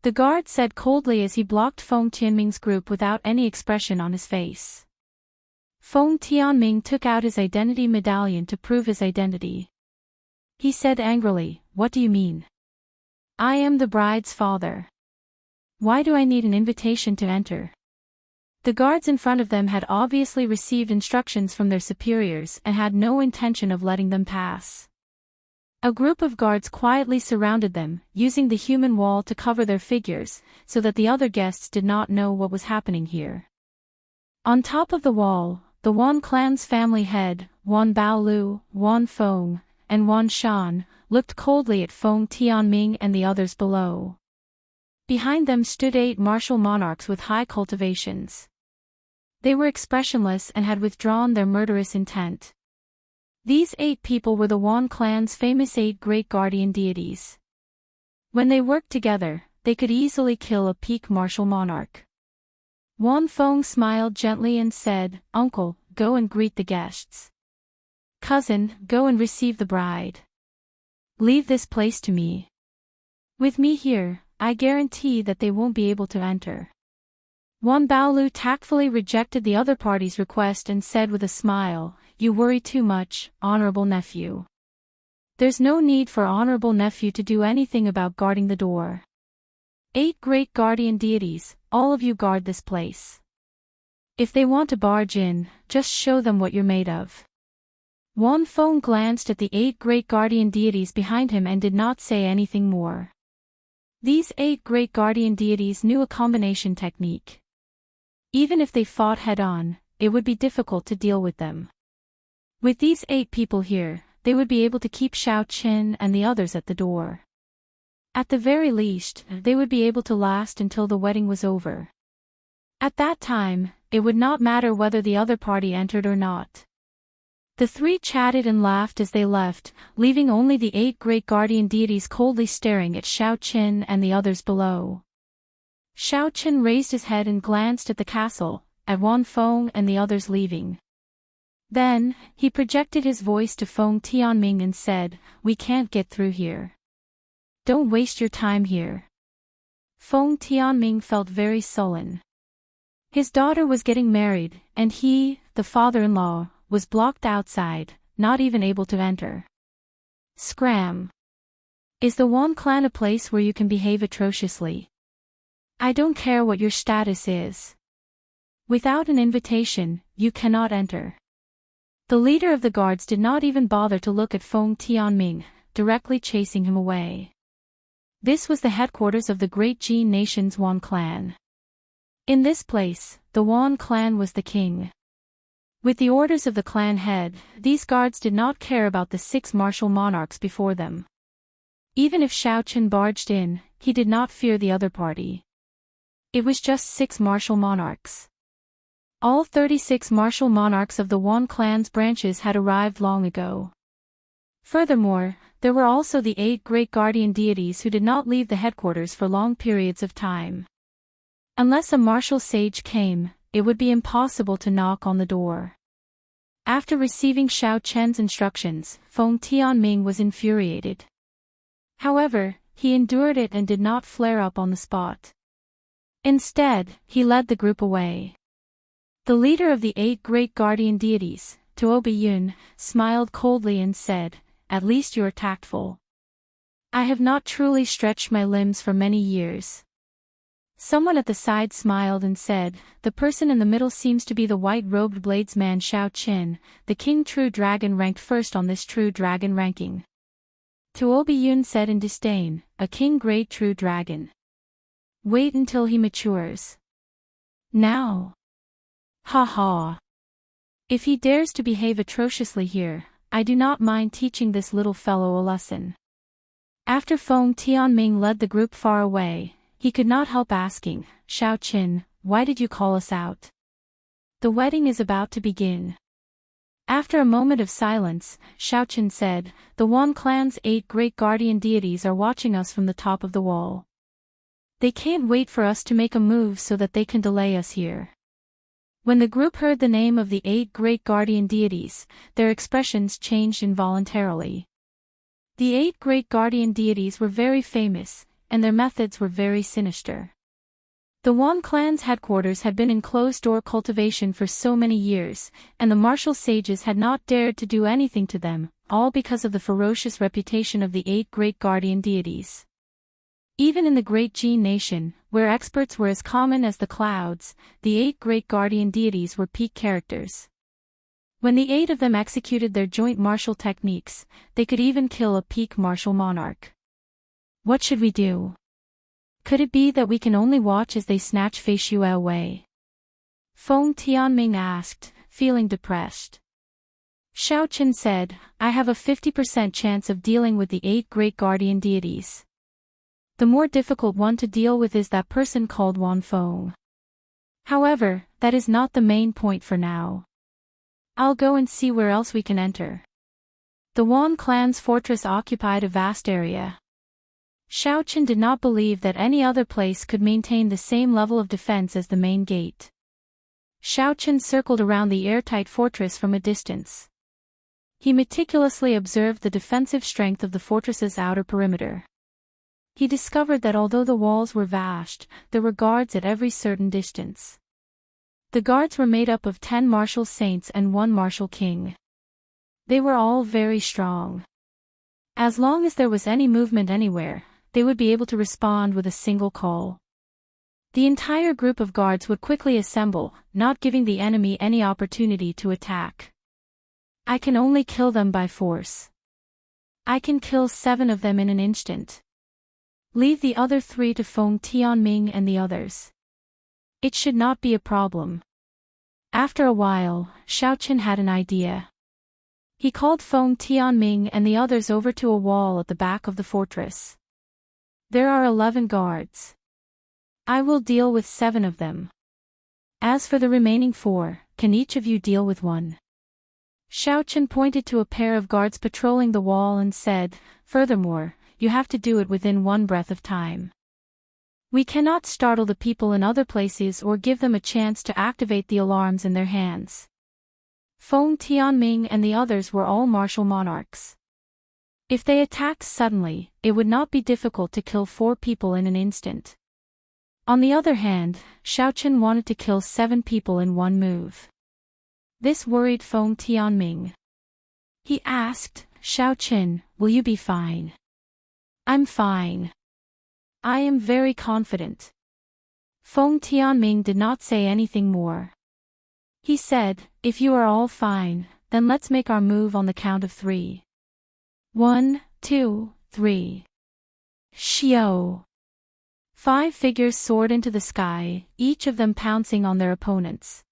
The guard said coldly as he blocked Feng Tianming's group without any expression on his face. Feng Tianming took out his identity medallion to prove his identity. He said angrily, "What do you mean? I am the bride's father. Why do I need an invitation to enter?" The guards in front of them had obviously received instructions from their superiors and had no intention of letting them pass. A group of guards quietly surrounded them, using the human wall to cover their figures, so that the other guests did not know what was happening here. On top of the wall, the Wan clan's family head, Wan Baolu, Wan Feng, and Wan Shan, looked coldly at Feng Tianming and the others below. Behind them stood 8 martial monarchs with high cultivations. They were expressionless and had withdrawn their murderous intent. These 8 people were the Wan clan's famous 8 great guardian deities. When they worked together, they could easily kill a peak martial monarch. Wan Feng smiled gently and said, "Uncle, go and greet the guests. Cousin, go and receive the bride. Leave this place to me. With me here, I guarantee that they won't be able to enter." Wan Baolu tactfully rejected the other party's request and said with a smile, "You worry too much, honorable nephew. There's no need for honorable nephew to do anything about guarding the door. 8 great guardian deities, all of you guard this place. If they want to barge in, just show them what you're made of." Wan Feng glanced at the 8 great guardian deities behind him and did not say anything more. These 8 great guardian deities knew a combination technique. Even if they fought head-on, it would be difficult to deal with them. With these 8 people here, they would be able to keep Xiao Qin and the others at the door. At the very least, they would be able to last until the wedding was over. At that time, it would not matter whether the other party entered or not. The 3 chatted and laughed as they left, leaving only the 8 great guardian deities coldly staring at Xiao Qin and the others below. Xiao Qin raised his head and glanced at the castle, at Wan Feng and the others leaving. Then, he projected his voice to Feng Tianming and said, "We can't get through here. Don't waste your time here." Feng Tianming felt very sullen. His daughter was getting married, and he, the father-in-law, was blocked outside, not even able to enter. Scram! Is the Wan clan a place where you can behave atrociously? I don't care what your status is. Without an invitation, you cannot enter. The leader of the guards did not even bother to look at Feng Tianming, directly chasing him away. This was the headquarters of the great Jin nation's Wan clan. In this place, the Wan clan was the king. With the orders of the clan head, these guards did not care about the 6 martial monarchs before them. Even if Xiao Qin barged in, he did not fear the other party. It was just 6 martial monarchs. All 36 martial monarchs of the Wan clan's branches had arrived long ago. Furthermore, there were also the 8 great guardian deities who did not leave the headquarters for long periods of time. Unless a martial sage came, it would be impossible to knock on the door. After receiving Xiao Chen's instructions, Feng Tianming was infuriated. However, he endured it and did not flare up on the spot. Instead, he led the group away. The leader of the 8 great guardian deities, Tuo Biyun, smiled coldly and said, "At least you are tactful. I have not truly stretched my limbs for many years." Someone at the side smiled and said, "The person in the middle seems to be the white-robed bladesman Xiao Qin, the king true dragon ranked first on this true dragon ranking." Tuo Biyun said in disdain, "A king grade true dragon. Wait until he matures. Now. Ha ha. If he dares to behave atrociously here, I do not mind teaching this little fellow a lesson." After Feng Tianming led the group far away, he could not help asking, "Xiao Qin, why did you call us out? The wedding is about to begin." After a moment of silence, Xiao Qin said, "The Wan clan's 8 great guardian deities are watching us from the top of the wall. They can't wait for us to make a move so that they can delay us here." When the group heard the name of the 8 great guardian deities, their expressions changed involuntarily. The 8 great guardian deities were very famous, and their methods were very sinister. The Wan clan's headquarters had been in closed-door cultivation for so many years, and the martial sages had not dared to do anything to them, all because of the ferocious reputation of the 8 great guardian deities. Even in the Great Jin nation, where experts were as common as the clouds, the 8 great guardian deities were peak characters. When the 8 of them executed their joint martial techniques, they could even kill a peak martial monarch. What should we do? Could it be that we can only watch as they snatch Fei Xue away? Feng Tianming asked, feeling depressed. Xiao Qin said, "I have a 50% chance of dealing with the 8 great guardian deities. The more difficult one to deal with is that person called Wan Feng. However, that is not the main point for now. I'll go and see where else we can enter." The Wan clan's fortress occupied a vast area. Xiao Qin did not believe that any other place could maintain the same level of defense as the main gate. Xiao Qin circled around the airtight fortress from a distance. He meticulously observed the defensive strength of the fortress's outer perimeter. He discovered that although the walls were vast, there were guards at every certain distance. The guards were made up of 10 martial saints and 1 martial king. They were all very strong. As long as there was any movement anywhere, they would be able to respond with a single call. The entire group of guards would quickly assemble, not giving the enemy any opportunity to attack. "I can only kill them by force. I can kill 7 of them in an instant. Leave the other 3 to Feng Tianming and the others. It should not be a problem." After a while, Xiao Qin had an idea. He called Feng Tianming and the others over to a wall at the back of the fortress. "There are 11 guards. I will deal with 7 of them. As for the remaining 4, can each of you deal with 1? Xiao Qin pointed to a pair of guards patrolling the wall and said, "Furthermore, you have to do it within 1 breath of time. We cannot startle the people in other places or give them a chance to activate the alarms in their hands." Feng Tianming and the others were all martial monarchs. If they attacked suddenly, it would not be difficult to kill 4 people in an instant. On the other hand, Xiao Qin wanted to kill 7 people in 1 move. This worried Feng Tianming. He asked, "Xiao Qin, will you be fine?" "I'm fine. I am very confident." Feng Tianming did not say anything more. He said, "If you are all fine, then let's make our move on the count of 3. 1, 2, 3. Xiao." 5 figures soared into the sky, each of them pouncing on their opponents.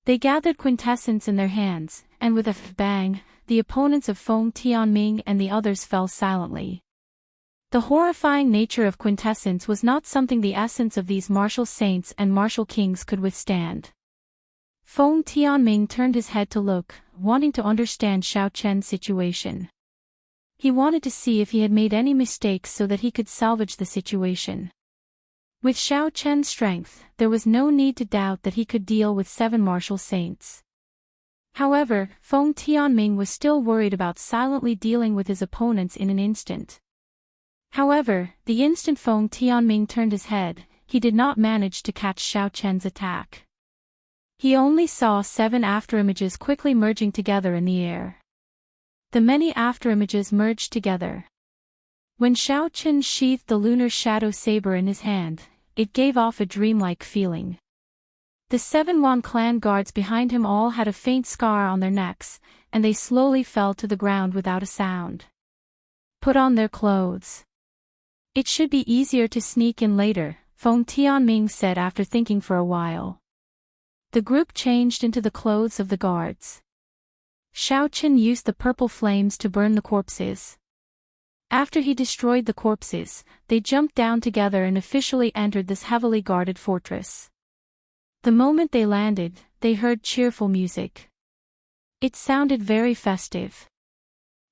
They gathered quintessence in their hands, and with a bang, the opponents of Feng Tianming and the others fell silently. The horrifying nature of quintessence was not something the essence of these martial saints and martial kings could withstand. Feng Tianming turned his head to look, wanting to understand Xiao Chen's situation. He wanted to see if he had made any mistakes so that he could salvage the situation. With Xiao Chen's strength, there was no need to doubt that he could deal with 7 martial saints. However, Feng Tianming was still worried about silently dealing with his opponents in an instant. However, the instant Feng Tianming turned his head, he did not manage to catch Xiao Chen's attack. He only saw 7 afterimages quickly merging together in the air. The many afterimages merged together. When Xiao Chen sheathed the lunar shadow saber in his hand, it gave off a dreamlike feeling. The 7 Wan clan guards behind him all had a faint scar on their necks, and they slowly fell to the ground without a sound. Put on their clothes. It should be easier to sneak in later, Feng Tianming said after thinking for a while. The group changed into the clothes of the guards. Xiao Chen used the purple flames to burn the corpses. After he destroyed the corpses, they jumped down together and officially entered this heavily guarded fortress. The moment they landed, they heard cheerful music. It sounded very festive.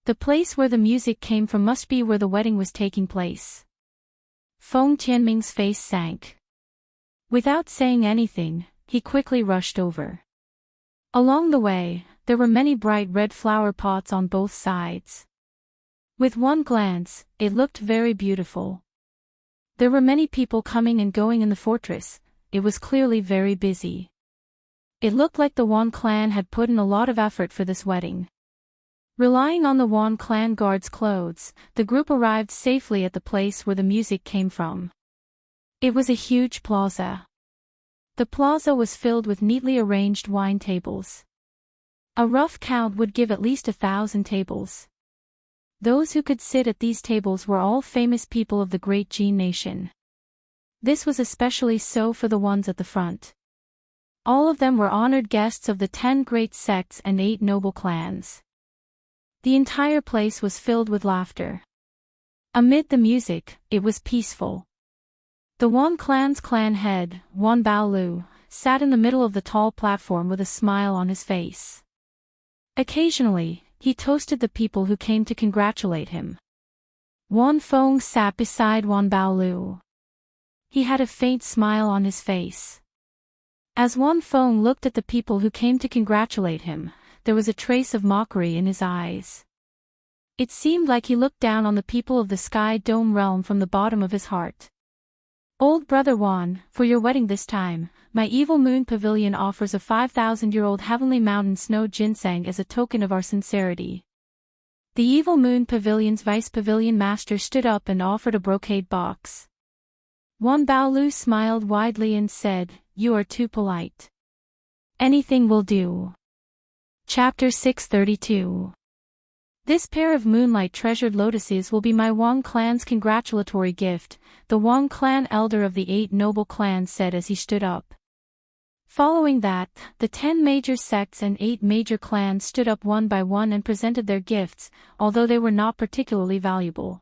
The place where the music came from must be where the wedding was taking place. Feng Tianming's face sank. Without saying anything, he quickly rushed over. Along the way, there were many bright red flower pots on both sides. With one glance, it looked very beautiful. There were many people coming and going in the fortress. It was clearly very busy. It looked like the Wan clan had put in a lot of effort for this wedding. Relying on the Wan clan guards' clothes, the group arrived safely at the place where the music came from. It was a huge plaza. The plaza was filled with neatly arranged wine tables. A rough count would give at least 1,000 tables. Those who could sit at these tables were all famous people of the great Jin nation. This was especially so for the ones at the front. All of them were honored guests of the 10 great sects and 8 noble clans. The entire place was filled with laughter. Amid the music, it was peaceful. The Wan clan's clan head, Wan Baolu, sat in the middle of the tall platform with a smile on his face. Occasionally, he toasted the people who came to congratulate him. Wan Feng sat beside Wan Baolu. He had a faint smile on his face. As Wan Feng looked at the people who came to congratulate him, there was a trace of mockery in his eyes. It seemed like he looked down on the people of the Sky Dome realm from the bottom of his heart. Old brother Wan, for your wedding this time, my evil moon pavilion offers a 5,000-year-old heavenly mountain snow ginseng as a token of our sincerity. The evil moon pavilion's vice pavilion master stood up and offered a brocade box. Wan Baolu smiled widely and said, "You are too polite. Anything will do." Chapter 632. This pair of moonlight treasured lotuses will be my Wang clan's congratulatory gift, the Wang clan elder of the 8 noble clans said as he stood up. Following that, the 10 major sects and 8 major clans stood up one by one and presented their gifts, although they were not particularly valuable.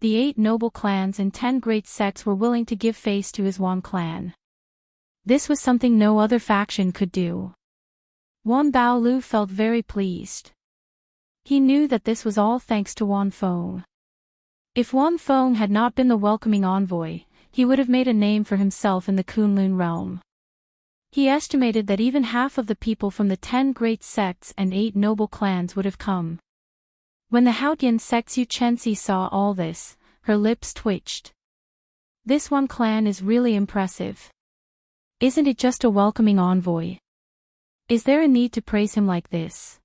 The 8 noble clans and 10 great sects were willing to give face to his Wang clan. This was something no other faction could do. Wan Baolu felt very pleased. He knew that this was all thanks to Wan Feng. If Wan Feng had not been the welcoming envoy, he would have made a name for himself in the Kunlun realm. He estimated that even half of the people from the 10 great sects and 8 noble clans would have come. When the Haotian sect's Yu Chenxi saw all this, her lips twitched. This Wan clan is really impressive. Isn't it just a welcoming envoy? Is there a need to praise him like this?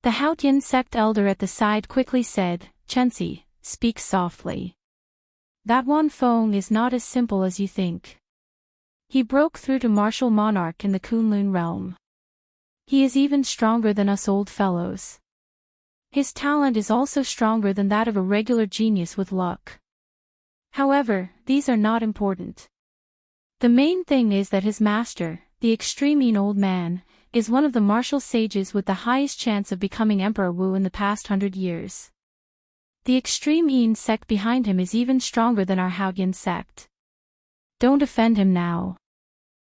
The Haotian sect elder at the side quickly said, "Chenxi, speak softly. That Wan Feng is not as simple as you think. He broke through to martial monarch in the Kunlun realm. He is even stronger than us old fellows. His talent is also stronger than that of a regular genius with luck. However, these are not important. The main thing is that his master, the extreme old man, is one of the martial sages with the highest chance of becoming Emperor Wu in the past 100 years. The extreme Yin sect behind him is even stronger than our Haotian sect. Don't offend him now.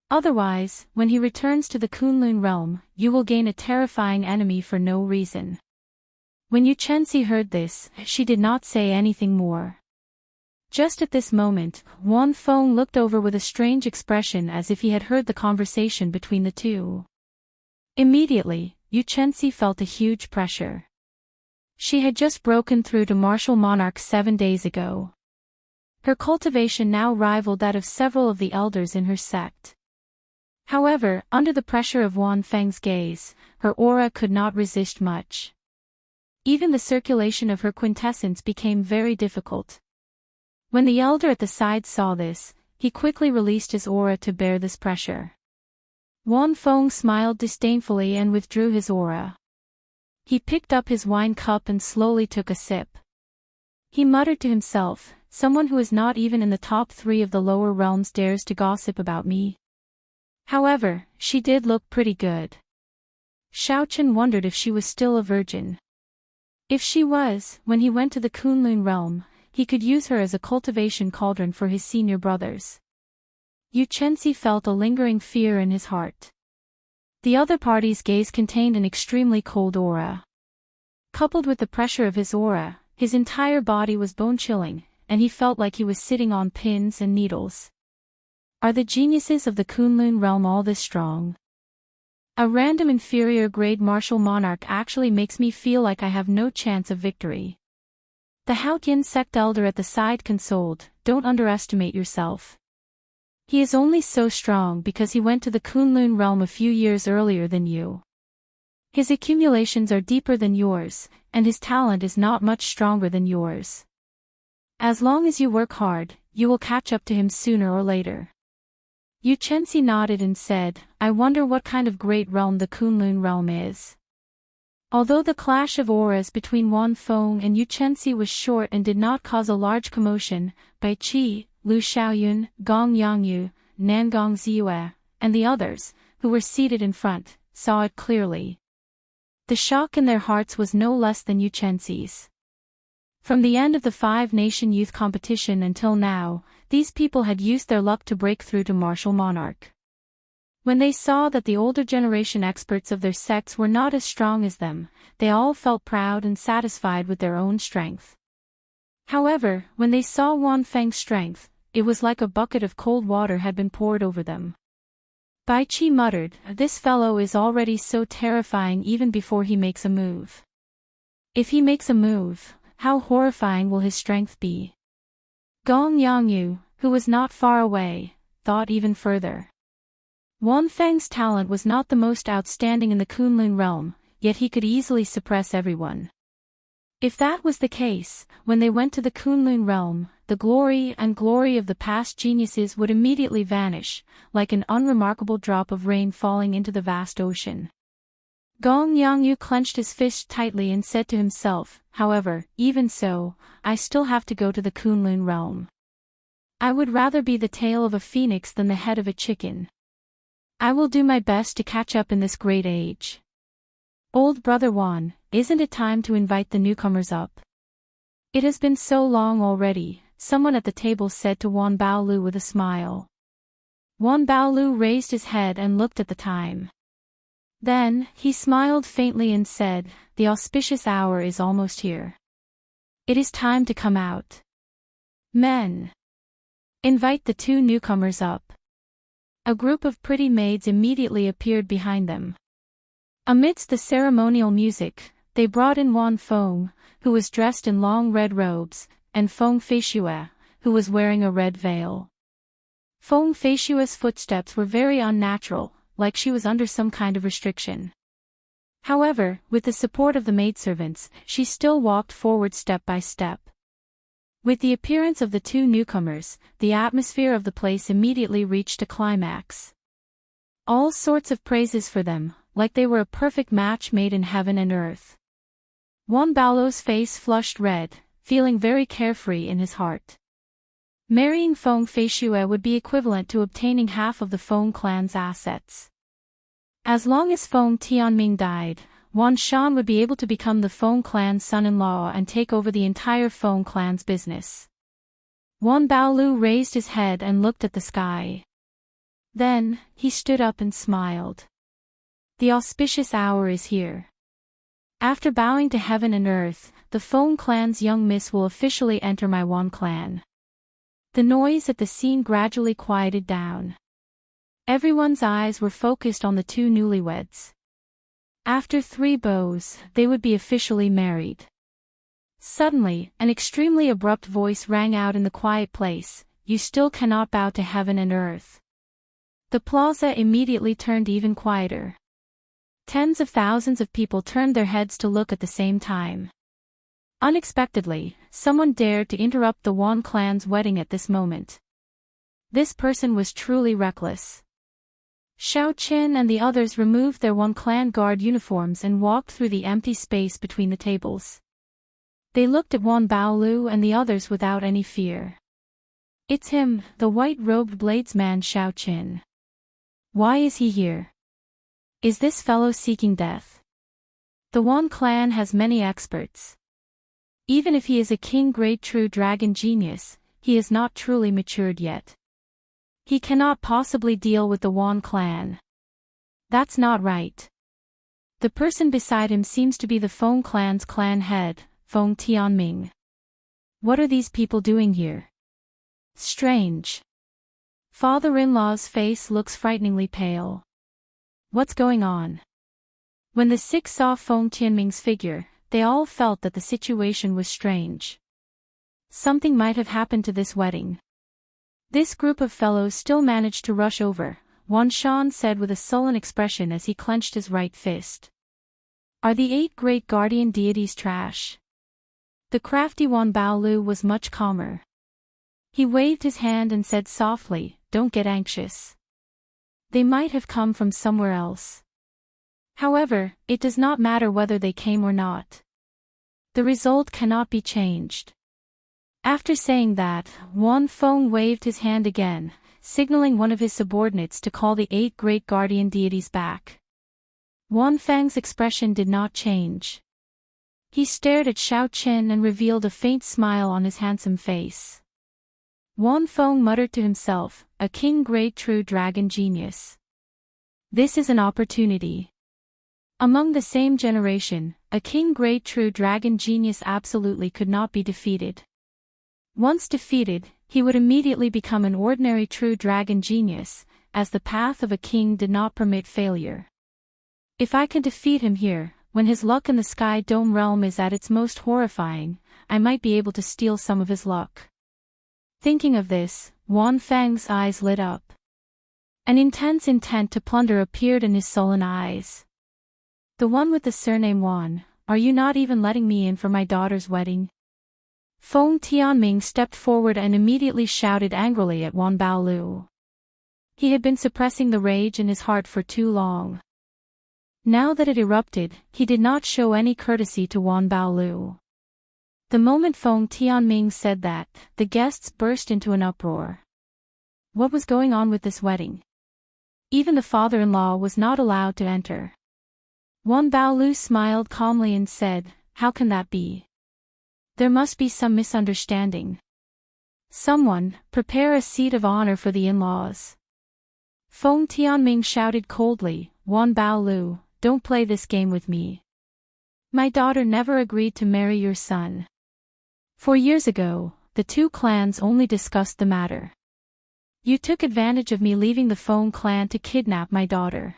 Otherwise, when he returns to the Kunlun realm, you will gain a terrifying enemy for no reason." When Yu Chenxi heard this, she did not say anything more. Just at this moment, Wan Feng looked over with a strange expression as if he had heard the conversation between the two. Immediately, Yu Chenxi felt a huge pressure. She had just broken through to martial monarch 7 days ago. Her cultivation now rivaled that of several of the elders in her sect. However, under the pressure of Wan Feng's gaze, her aura could not resist much. Even the circulation of her quintessence became very difficult. When the elder at the side saw this, he quickly released his aura to bear this pressure. Wan Feng smiled disdainfully and withdrew his aura. He picked up his wine cup and slowly took a sip. He muttered to himself, "Someone who is not even in the top 3 of the lower realms dares to gossip about me." However, she did look pretty good. Xiaochen wondered if she was still a virgin. If she was, when he went to the Kunlun realm, he could use her as a cultivation cauldron for his senior brothers. Yu Chenxi felt a lingering fear in his heart. The other party's gaze contained an extremely cold aura. Coupled with the pressure of his aura, his entire body was bone-chilling, and he felt like he was sitting on pins and needles. Are the geniuses of the Kunlun realm all this strong? A random inferior grade martial monarch actually makes me feel like I have no chance of victory. The Haotian sect elder at the side consoled, "Don't underestimate yourself. He is only so strong because he went to the Kunlun realm a few years earlier than you. His accumulations are deeper than yours, and his talent is not much stronger than yours. As long as you work hard, you will catch up to him sooner or later." Yu Chenxi nodded and said, "I wonder what kind of great realm the Kunlun realm is." Although the clash of auras between Wan Feng and Yu Chenxi was short and did not cause a large commotion, Bai Qi, Lu Xiaoyun, Gong Yangyu, Nangong Ziyue, and the others, who were seated in front, saw it clearly. The shock in their hearts was no less than Yu Chenxi's. From the end of the 5-nation youth competition until now, these people had used their luck to break through to martial monarch. When they saw that the older generation experts of their sects were not as strong as them, they all felt proud and satisfied with their own strength. However, when they saw Wan Feng's strength, it was like a bucket of cold water had been poured over them. Bai Qi muttered, "This fellow is already so terrifying even before he makes a move. If he makes a move, how horrifying will his strength be?" Gong Yangyu, who was not far away, thought even further. Wan Feng's talent was not the most outstanding in the Kunlun realm, yet he could easily suppress everyone. If that was the case, when they went to the Kunlun realm, the glory of the past geniuses would immediately vanish, like an unremarkable drop of rain falling into the vast ocean. Gong Yangyu clenched his fist tightly and said to himself, "However, even so, I still have to go to the Kunlun realm. I would rather be the tail of a phoenix than the head of a chicken. I will do my best to catch up in this great age. Old brother Wan, isn't it time to invite the newcomers up?" "It has been so long already," someone at the table said to Wan Baolu with a smile. Wan Baolu raised his head and looked at the time. Then, he smiled faintly and said, "The auspicious hour is almost here. It is time to come out. Men, invite the 2 newcomers up." A group of pretty maids immediately appeared behind them. Amidst the ceremonial music, they brought in Wan Feng, who was dressed in long red robes, and Feng Feishue, who was wearing a red veil. Feng Feishue's footsteps were very unnatural, like she was under some kind of restriction. However, with the support of the maidservants, she still walked forward step by step. With the appearance of the 2 newcomers, the atmosphere of the place immediately reached a climax. All sorts of praises for them, like they were a perfect match made in heaven and earth. Wan Baolo's face flushed red, feeling very carefree in his heart. Marrying Feng Feishue would be equivalent to obtaining half of the Feng clan's assets. As long as Feng Tianming died, Wan Shan would be able to become the Feng clan's son-in-law and take over the entire Feng clan's business. Wan Baolu raised his head and looked at the sky. Then, he stood up and smiled. "The auspicious hour is here. After bowing to heaven and earth, the Feng clan's young miss will officially enter my Wan clan. The noise at the scene gradually quieted down. Everyone's eyes were focused on the two newlyweds. After 3 bows, they would be officially married. Suddenly, an extremely abrupt voice rang out in the quiet place, "You still cannot bow to heaven and earth." The plaza immediately turned even quieter. Tens of thousands of people turned their heads to look at the same time. Unexpectedly, someone dared to interrupt the Wan clan's wedding at this moment. This person was truly reckless. Xiao Qin and the others removed their Wan clan guard uniforms and walked through the empty space between the tables. They looked at Wan Baolu and the others without any fear. "It's him, the white-robed bladesman Xiao Qin. Why is he here? Is this fellow seeking death?" The Wan clan has many experts. Even if he is a king-grade true dragon genius, he is not truly matured yet. He cannot possibly deal with the Wan clan. That's not right. The person beside him seems to be the Feng clan's clan head, Feng Tianming. What are these people doing here? Strange. Father-in-law's face looks frighteningly pale. What's going on? When the 6 saw Feng Tianming's figure, they all felt that the situation was strange. Something might have happened to this wedding. This group of fellows still managed to rush over, Wan Shan said with a sullen expression as he clenched his right fist. Are the 8 great guardian deities trash? The crafty Wan Baolu was much calmer. He waved his hand and said softly, "Don't get anxious. They might have come from somewhere else. However, it does not matter whether they came or not. The result cannot be changed." After saying that, Wan Feng waved his hand again, signaling one of his subordinates to call the 8 great guardian deities back. Wan Feng's expression did not change. He stared at Xiao Qin and revealed a faint smile on his handsome face. Wan Feng muttered to himself, "A king-grade true dragon genius. This is an opportunity." Among the same generation, a king-grade true dragon genius absolutely could not be defeated. Once defeated, he would immediately become an ordinary true dragon genius, as the path of a king did not permit failure. If I can defeat him here, when his luck in the Sky Dome realm is at its most horrifying, I might be able to steal some of his luck. Thinking of this, Wan Feng's eyes lit up. An intense intent to plunder appeared in his sullen eyes. "The one with the surname Wan, are you not even letting me in for my daughter's wedding?" Feng Tianming stepped forward and immediately shouted angrily at Wan Baolu. He had been suppressing the rage in his heart for too long. Now that it erupted, he did not show any courtesy to Wan Baolu. The moment Feng Tianming said that, the guests burst into an uproar. What was going on with this wedding? Even the father-in-law was not allowed to enter. Wan Baolu smiled calmly and said, "How can that be? There must be some misunderstanding. Someone, prepare a seat of honor for the in-laws." Feng Tianming shouted coldly, "Wan Baolu, don't play this game with me. My daughter never agreed to marry your son. 4 years ago, the 2 clans only discussed the matter. You took advantage of me leaving the Feng clan to kidnap my daughter.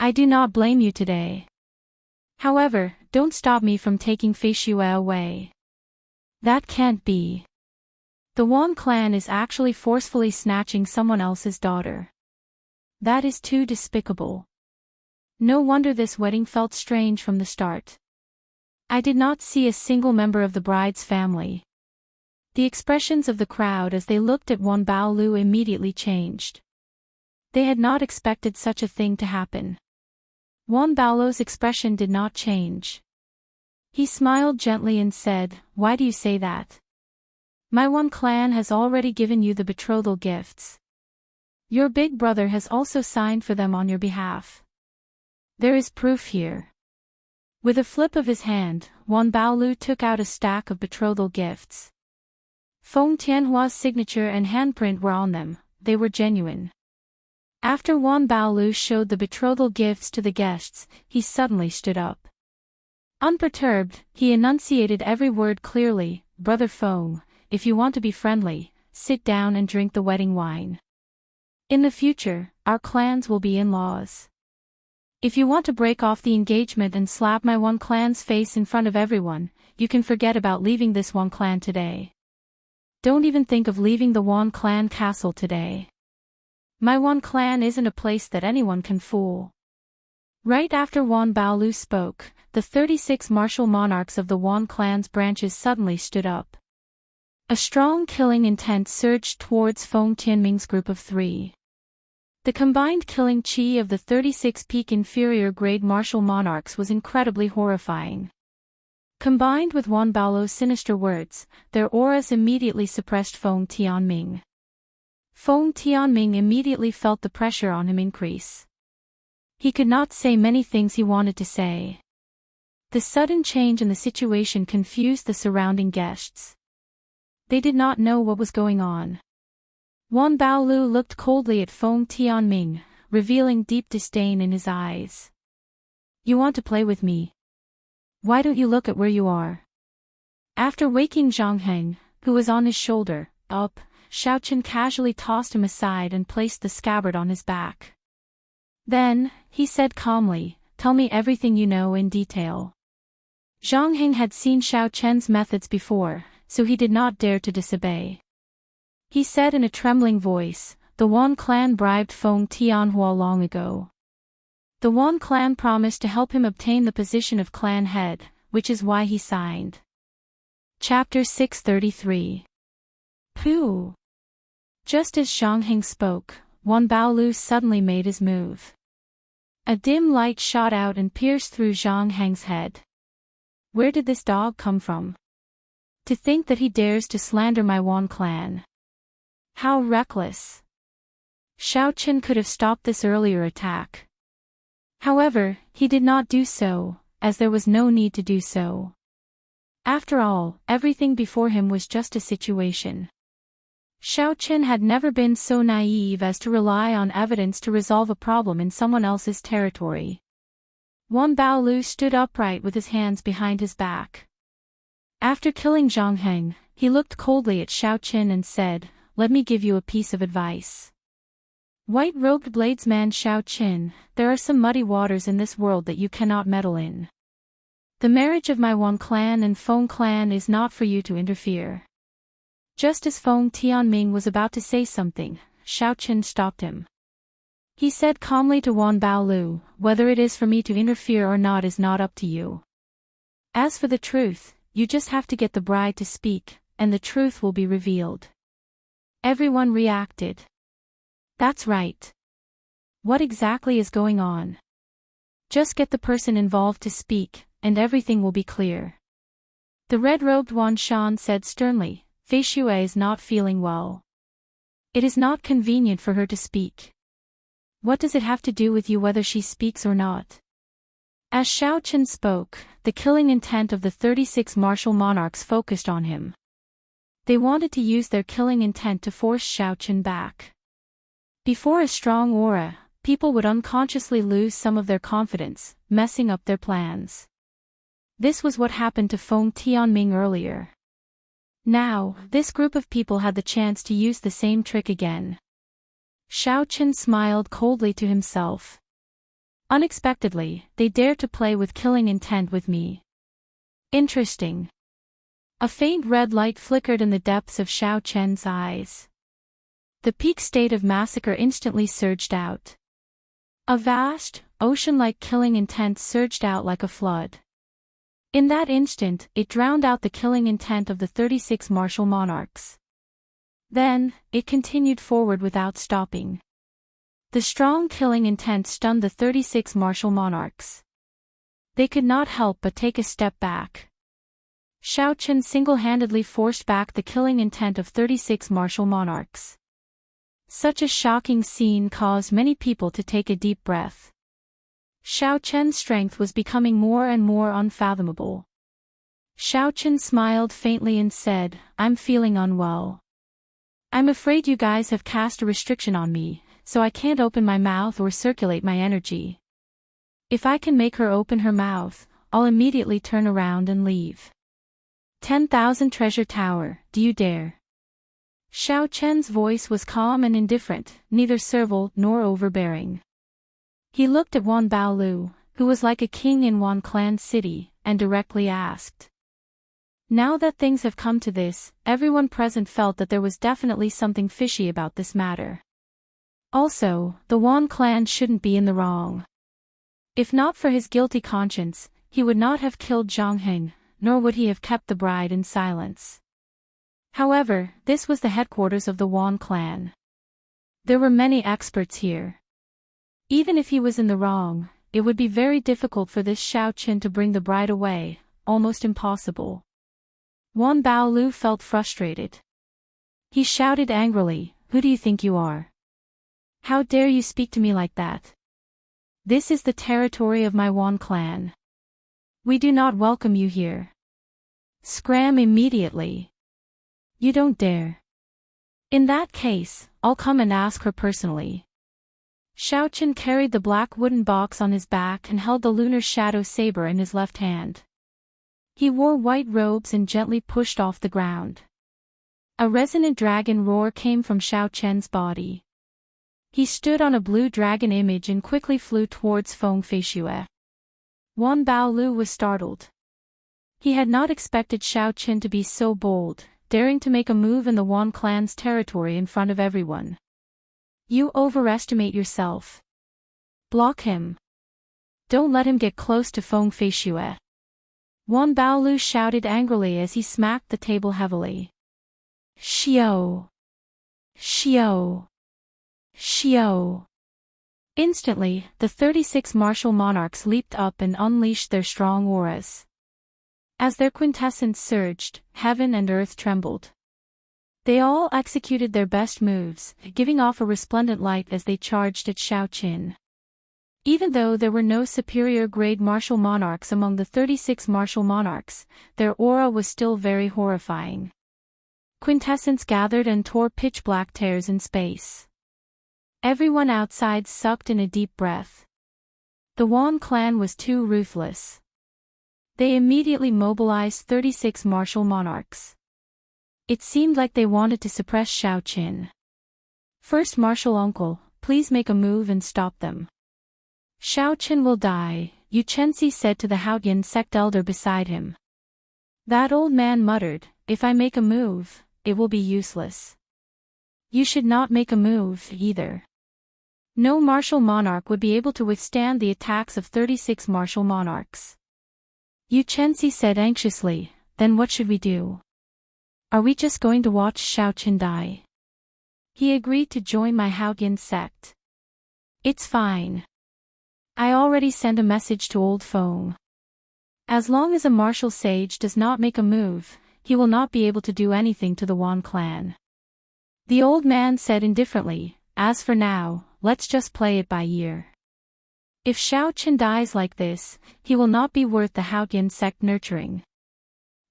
I do not blame you today. However, don't stop me from taking Fei Xue away. That can't be. The Wan clan is actually forcefully snatching someone else's daughter. That is too despicable. No wonder this wedding felt strange from the start. I did not see a single member of the bride's family." The expressions of the crowd as they looked at Wan Baolu immediately changed. They had not expected such a thing to happen. Wan Baolu's expression did not change. He smiled gently and said, "Why do you say that? My Wan clan has already given you the betrothal gifts. Your big brother has also signed for them on your behalf. There is proof here." With a flip of his hand, Wan Baolu took out a stack of betrothal gifts. Feng Tianhua's signature and handprint were on them, they were genuine. After Wan Baolu showed the betrothal gifts to the guests, he suddenly stood up. Unperturbed, he enunciated every word clearly, "Brother Feng, if you want to be friendly, sit down and drink the wedding wine. In the future, our clans will be in-laws. If you want to break off the engagement and slap my one clan's face in front of everyone, you can forget about leaving this one clan today. Don't even think of leaving the one clan castle today. My one clan isn't a place that anyone can fool. Right after Wan Baolu spoke, the 36 martial monarchs of the Wan clan's branches suddenly stood up. A strong killing intent surged towards Feng Tianming's group of 3. The combined killing chi of the 36 peak inferior grade martial monarchs was incredibly horrifying. Combined with Wan Baolu's sinister words, their auras immediately suppressed Feng Tianming. Feng Tianming immediately felt the pressure on him increase. He could not say many things he wanted to say. The sudden change in the situation confused the surrounding guests. They did not know what was going on. Wan Baolu looked coldly at Feng Tianming, revealing deep disdain in his eyes. You want to play with me? Why don't you look at where you are? After waking Zhang Heng, who was on his shoulder, up, Xiaochen casually tossed him aside and placed the scabbard on his back. Then, he said calmly, tell me everything you know in detail. Zhang Heng had seen Xiaochen's methods before, so he did not dare to disobey. He said in a trembling voice, the Wan clan bribed Feng Tianhua long ago. The Wan clan promised to help him obtain the position of clan head, which is why he signed. Chapter 633. Pooh! Just as Zhang Heng spoke, Wan Baolu suddenly made his move. A dim light shot out and pierced through Zhang Heng's head. Where did this dog come from? To think that he dares to slander my Wan clan. How reckless! Xiaochen could have stopped this earlier attack. However, he did not do so, as there was no need to do so. After all, everything before him was just a situation. Xiaochen had never been so naive as to rely on evidence to resolve a problem in someone else's territory. Wan Baolu stood upright with his hands behind his back. After killing Zhang Heng, he looked coldly at Xiaochen and said, let me give you a piece of advice. White-robed bladesman Xiaochen, there are some muddy waters in this world that you cannot meddle in. The marriage of my Wan clan and Feng clan is not for you to interfere. Just as Feng Tianming was about to say something, Xiaochen stopped him. He said calmly to Wan Baolu, whether it is for me to interfere or not is not up to you. As for the truth, you just have to get the bride to speak, and the truth will be revealed. Everyone reacted. That's right. What exactly is going on? Just get the person involved to speak, and everything will be clear. The red-robed Wan Shan said sternly, Fei Xue is not feeling well. It is not convenient for her to speak. What does it have to do with you whether she speaks or not? As Xiaochen spoke, the killing intent of the 36 martial monarchs focused on him. They wanted to use their killing intent to force Xiaochen back. Before a strong aura, people would unconsciously lose some of their confidence, messing up their plans. This was what happened to Feng Tianming earlier. Now, this group of people had the chance to use the same trick again. Xiaochen smiled coldly to himself. Unexpectedly, they dared to play with killing intent with me. Interesting. A faint red light flickered in the depths of Xiaochen's eyes. The peak state of massacre instantly surged out. A vast, ocean-like killing intent surged out like a flood. In that instant, it drowned out the killing intent of the 36 martial monarchs. Then, it continued forward without stopping. The strong killing intent stunned the 36 martial monarchs. They could not help but take a step back. Xiaochen single-handedly forced back the killing intent of 36 martial monarchs. Such a shocking scene caused many people to take a deep breath. Xiaochen's strength was becoming more and more unfathomable. Xiaochen smiled faintly and said, I'm feeling unwell. I'm afraid you guys have cast a restriction on me, so I can't open my mouth or circulate my energy. If I can make her open her mouth, I'll immediately turn around and leave. 10,000 Treasure Tower, do you dare? Xiao Chen's voice was calm and indifferent, neither servile nor overbearing. He looked at Wan Baolu, who was like a king in Wan Clan's city, and directly asked. Now that things have come to this, everyone present felt that there was definitely something fishy about this matter. Also, the Wan clan shouldn't be in the wrong. If not for his guilty conscience, he would not have killed Zhang Heng, nor would he have kept the bride in silence. However, this was the headquarters of the Wan clan. There were many experts here. Even if he was in the wrong, it would be very difficult for this Xiao Qin to bring the bride away, almost impossible. Wan Baolu felt frustrated. He shouted angrily, "Who do you think you are? How dare you speak to me like that? This is the territory of my Wan clan. We do not welcome you here. Scram immediately. You don't dare. In that case, I'll come and ask her personally." Xiao Qin carried the black wooden box on his back and held the lunar shadow saber in his left hand. He wore white robes and gently pushed off the ground. A resonant dragon roar came from Xiao Chen's body. He stood on a blue dragon image and quickly flew towards Feng Feishue. Wan Baolu was startled. He had not expected Xiao Qin to be so bold, daring to make a move in the Wan clan's territory in front of everyone. You overestimate yourself. Block him. Don't let him get close to Feng Feishue. Wan Baolu shouted angrily as he smacked the table heavily. Xiao! Xiao! Xiao! Instantly, the 36 martial monarchs leaped up and unleashed their strong auras. As their quintessence surged, heaven and earth trembled. They all executed their best moves, giving off a resplendent light as they charged at Xiao Qin. Even though there were no superior-grade martial monarchs among the 36 martial monarchs, their aura was still very horrifying. Quintessence gathered and tore pitch-black tears in space. Everyone outside sucked in a deep breath. The Wan clan was too ruthless. They immediately mobilized 36 martial monarchs. It seemed like they wanted to suppress Xiao Qin. First martial uncle, please make a move and stop them. Xiao Qin will die, Yu Chenxi said to the Haotian sect elder beside him. That old man muttered, if I make a move, it will be useless. You should not make a move, either. No martial monarch would be able to withstand the attacks of 36 martial monarchs. Yu Chenxi said anxiously, then what should we do? Are we just going to watch Xiao Qin die? He agreed to join my Haotian sect. It's fine. I already sent a message to Old Feng. As long as a martial sage does not make a move, he will not be able to do anything to the Wan clan. The old man said indifferently, as for now, let's just play it by ear. If Xiao Qin dies like this, he will not be worth the Haotian sect nurturing.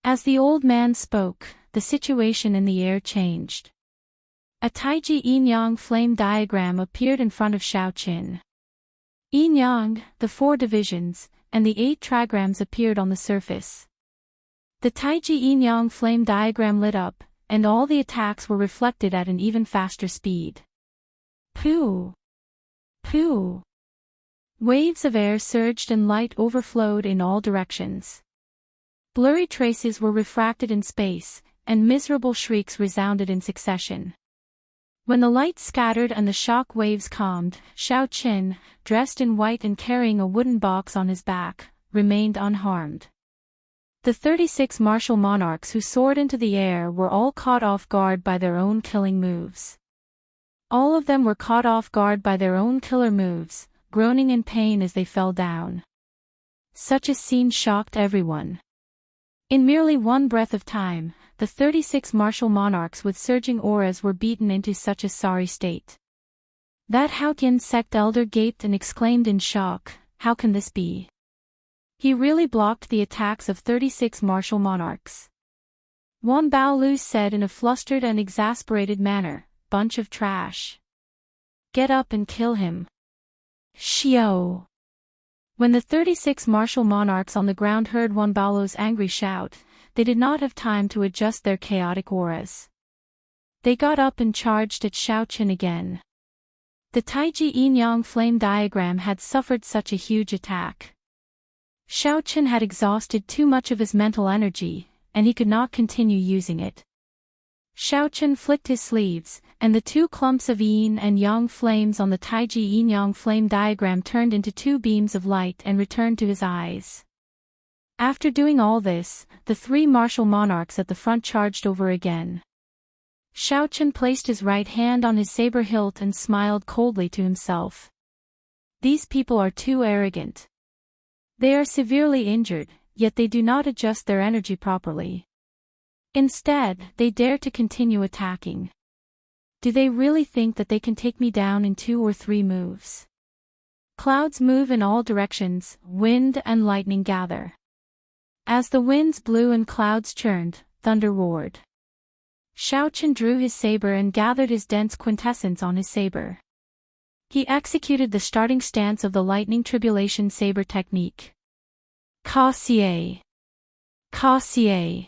As the old man spoke, the situation in the air changed. A Taiji yin-yang flame diagram appeared in front of Xiao Qin. Yin-yang, the 4 divisions, and the 8 trigrams appeared on the surface. The Taiji yin-yang flame diagram lit up, and all the attacks were reflected at an even faster speed. Pooh! Pooh! Waves of air surged and light overflowed in all directions. Blurry traces were refracted in space, and miserable shrieks resounded in succession. When the light scattered and the shock waves calmed, Xiao Qin, dressed in white and carrying a wooden box on his back, remained unharmed. The 36 martial monarchs who soared into the air were all caught off guard by their own killing moves. All of them were caught off guard by their own killer moves, groaning in pain as they fell down. Such a scene shocked everyone. In merely one breath of time, the 36 martial monarchs with surging auras were beaten into such a sorry state. That Haotian sect elder gaped and exclaimed in shock, how can this be? He really blocked the attacks of 36 martial monarchs. Wan Baolu said in a flustered and exasperated manner, bunch of trash. Get up and kill him. Xiao! When the 36 martial monarchs on the ground heard Wan Baolu's angry shout, they did not have time to adjust their chaotic auras. They got up and charged at Xiaochen again. The Taiji yin-yang flame diagram had suffered such a huge attack. Xiaochen had exhausted too much of his mental energy, and he could not continue using it. Xiaochen flicked his sleeves, and the two clumps of yin and yang flames on the Taiji yin-yang flame diagram turned into two beams of light and returned to his eyes. After doing all this, the three martial monarchs at the front charged over again. Xiaochen placed his right hand on his saber hilt and smiled coldly to himself. These people are too arrogant. They are severely injured, yet they do not adjust their energy properly. Instead, they dare to continue attacking. Do they really think that they can take me down in 2 or 3 moves? Clouds move in all directions, wind and lightning gather. As the winds blew and clouds churned, thunder roared. Xiaochen drew his saber and gathered his dense quintessence on his saber. He executed the starting stance of the lightning tribulation saber technique. Ka-xie. Ka-xie.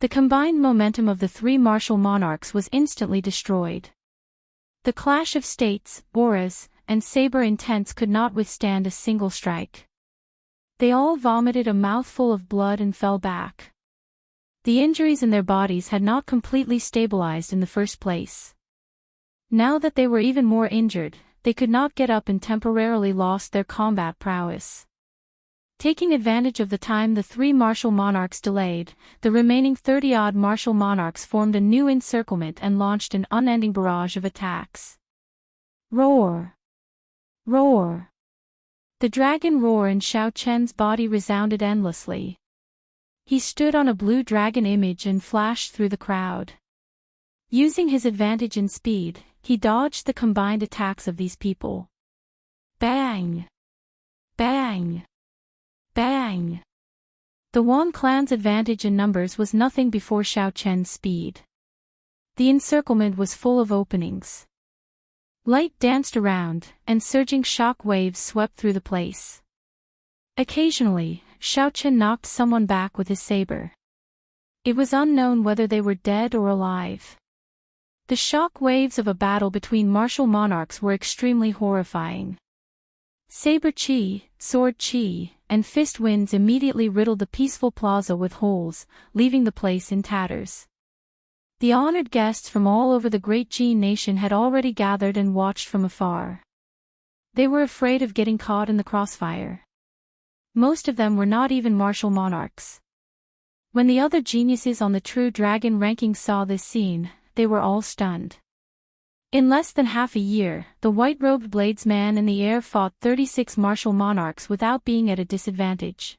The combined momentum of the three martial monarchs was instantly destroyed. The clash of states, auras, and saber intents could not withstand a single strike. They all vomited a mouthful of blood and fell back. The injuries in their bodies had not completely stabilized in the first place. Now that they were even more injured, they could not get up and temporarily lost their combat prowess. Taking advantage of the time the three martial monarchs delayed, the remaining 30-odd martial monarchs formed a new encirclement and launched an unending barrage of attacks. Roar! Roar! The dragon roar in Xiaochen's body resounded endlessly. He stood on a blue dragon image and flashed through the crowd. Using his advantage in speed, he dodged the combined attacks of these people. Bang! Bang! Bang! The Wan clan's advantage in numbers was nothing before Xiaochen's speed. The encirclement was full of openings. Light danced around, and surging shock waves swept through the place. Occasionally, Xiaochen knocked someone back with his saber. It was unknown whether they were dead or alive. The shock waves of a battle between martial monarchs were extremely horrifying. Saber chi, sword chi, and fist winds immediately riddled the peaceful plaza with holes, leaving the place in tatters. The honored guests from all over the great Jin nation had already gathered and watched from afar. They were afraid of getting caught in the crossfire. Most of them were not even martial monarchs. When the other geniuses on the True Dragon ranking saw this scene, they were all stunned. In less than half a year, the white-robed bladesman in the air fought 36 martial monarchs without being at a disadvantage.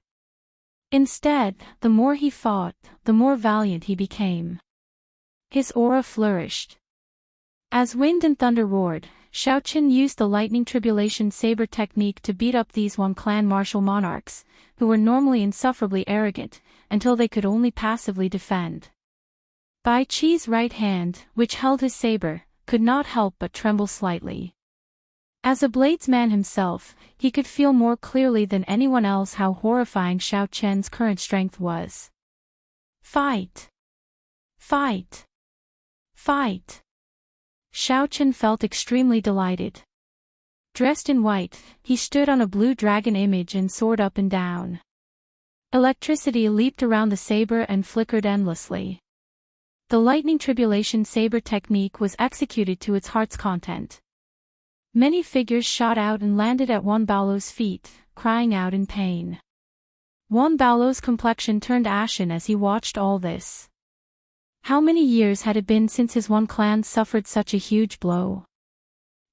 Instead, the more he fought, the more valiant he became. His aura flourished. As wind and thunder roared, Xiaochen used the lightning tribulation saber technique to beat up these Wan clan martial monarchs, who were normally insufferably arrogant, until they could only passively defend. Bai Qi's right hand, which held his saber, could not help but tremble slightly. As a bladesman himself, he could feel more clearly than anyone else how horrifying Xiaochen's current strength was. Fight! Fight! Fight! Xiaochen felt extremely delighted. Dressed in white, he stood on a blue dragon image and soared up and down. Electricity leaped around the saber and flickered endlessly. The lightning tribulation saber technique was executed to its heart's content. Many figures shot out and landed at Wan Baolo's feet, crying out in pain. Wan Baolo's complexion turned ashen as he watched all this. How many years had it been since his Wan clan suffered such a huge blow?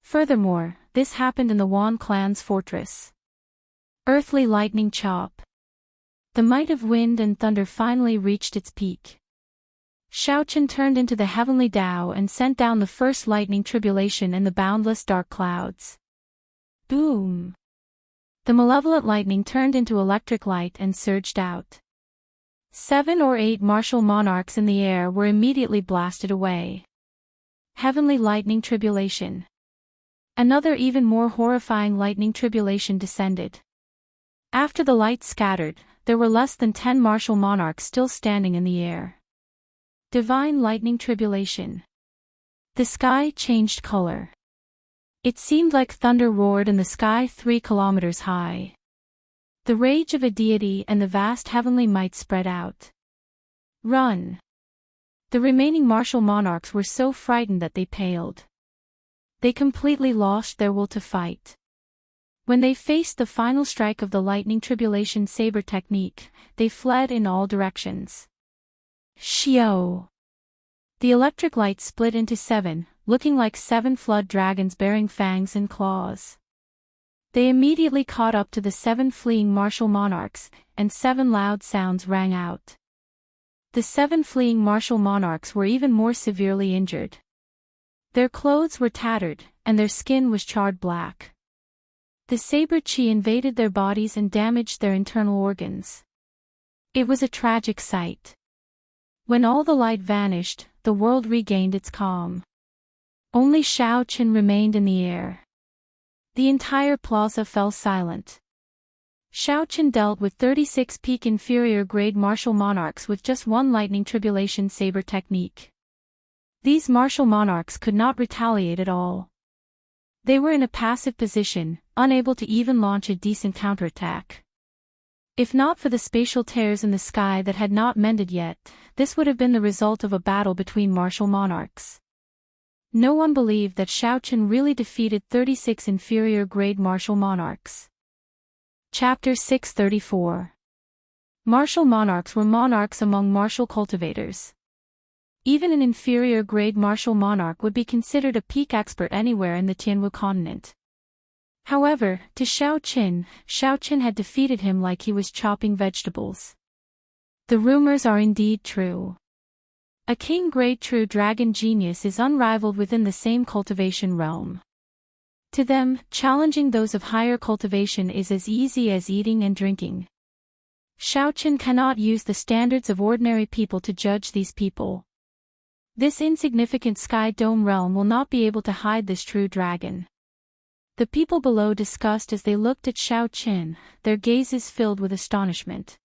Furthermore, this happened in the Wan clan's fortress. Earthly lightning chop. The might of wind and thunder finally reached its peak. Xiaochen turned into the heavenly Tao and sent down the first lightning tribulation in the boundless dark clouds. Boom! The malevolent lightning turned into electric light and surged out. 7 or 8 martial monarchs in the air were immediately blasted away. Heavenly lightning tribulation. Another even more horrifying lightning tribulation descended. After the light scattered, there were less than 10 martial monarchs still standing in the air. Divine lightning tribulation. The sky changed color. It seemed like thunder roared in the sky 3 kilometers high. The rage of a deity and the vast heavenly might spread out. Run! The remaining martial monarchs were so frightened that they paled. They completely lost their will to fight. When they faced the final strike of the lightning tribulation saber technique, they fled in all directions. Shio! The electric light split into 7, looking like 7 flood dragons bearing fangs and claws. They immediately caught up to the 7 fleeing martial monarchs, and 7 loud sounds rang out. The 7 fleeing martial monarchs were even more severely injured. Their clothes were tattered, and their skin was charred black. The saber chi invaded their bodies and damaged their internal organs. It was a tragic sight. When all the light vanished, the world regained its calm. Only Shao Qin remained in the air. The entire plaza fell silent. Shao Qin dealt with 36 peak inferior grade martial monarchs with just 1 lightning tribulation saber technique. These martial monarchs could not retaliate at all. They were in a passive position, unable to even launch a decent counterattack. If not for the spatial tears in the sky that had not mended yet, this would have been the result of a battle between martial monarchs. No one believed that Shao Qin really defeated 36 inferior grade martial monarchs. Chapter 634. Martial monarchs were monarchs among martial cultivators. Even an inferior grade martial monarch would be considered a peak expert anywhere in the Tianwu continent. However, to Shao Qin had defeated him like he was chopping vegetables. The rumors are indeed true. A king-grade true dragon genius is unrivaled within the same cultivation realm. To them, challenging those of higher cultivation is as easy as eating and drinking. Shao Qin cannot use the standards of ordinary people to judge these people. This insignificant sky dome realm will not be able to hide this true dragon. The people below discussed as they looked at Shao Qin, their gazes filled with astonishment.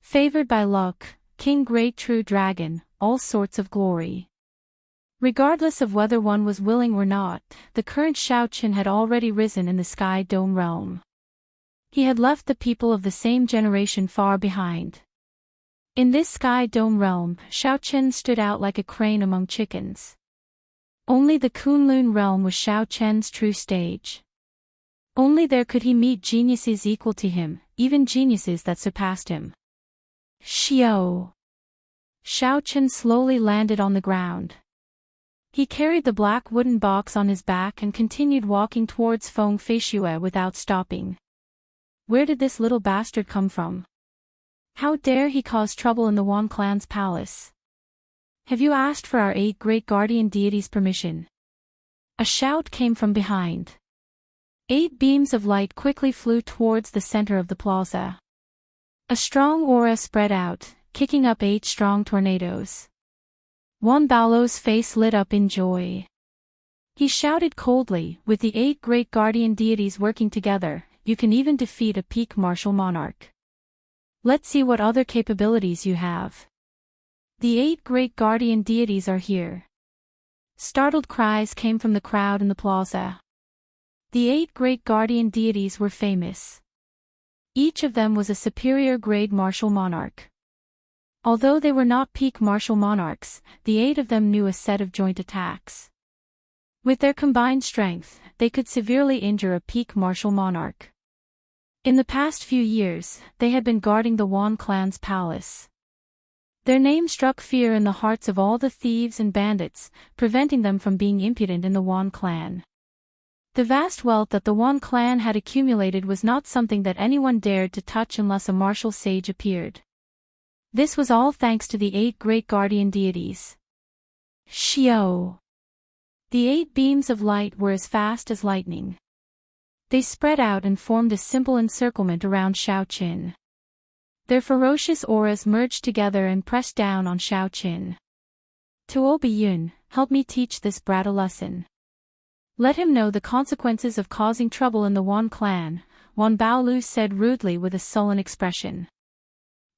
Favored by luck, king great true dragon, all sorts of glory. Regardless of whether one was willing or not, the current Shao Qin had already risen in the sky dome realm. He had left the people of the same generation far behind. In this sky dome realm, Shao Qin stood out like a crane among chickens. Only the Kunlun realm was Shao Qin's true stage. Only there could he meet geniuses equal to him, even geniuses that surpassed him. Shio! Shao Qin slowly landed on the ground. He carried the black wooden box on his back and continued walking towards Feng Feishue without stopping. Where did this little bastard come from? How dare he cause trouble in the Wan clan's palace? Have you asked for our 8 great guardian deities' permission? A shout came from behind. 8 beams of light quickly flew towards the center of the plaza. A strong aura spread out, kicking up 8 strong tornadoes. Wan Baolo's face lit up in joy. He shouted coldly, with the 8 great guardian deities working together, you can even defeat a peak martial monarch. Let's see what other capabilities you have. The 8 great guardian deities are here. Startled cries came from the crowd in the plaza. The 8 great guardian deities were famous. Each of them was a superior grade martial monarch. Although they were not peak martial monarchs, the 8 of them knew a set of joint attacks. With their combined strength, they could severely injure a peak martial monarch. In the past few years, they had been guarding the Wan clan's palace. Their name struck fear in the hearts of all the thieves and bandits, preventing them from being impudent in the Wan clan. The vast wealth that the Wan clan had accumulated was not something that anyone dared to touch unless a martial sage appeared. This was all thanks to the 8 great guardian deities. Shio! The 8 beams of light were as fast as lightning. They spread out and formed a simple encirclement around Shao Qin. Their ferocious auras merged together and pressed down on Shao Qin. Tuo Biyun, help me teach this brat a lesson. Let him know the consequences of causing trouble in the Wan clan, Wan Baolu said rudely with a sullen expression.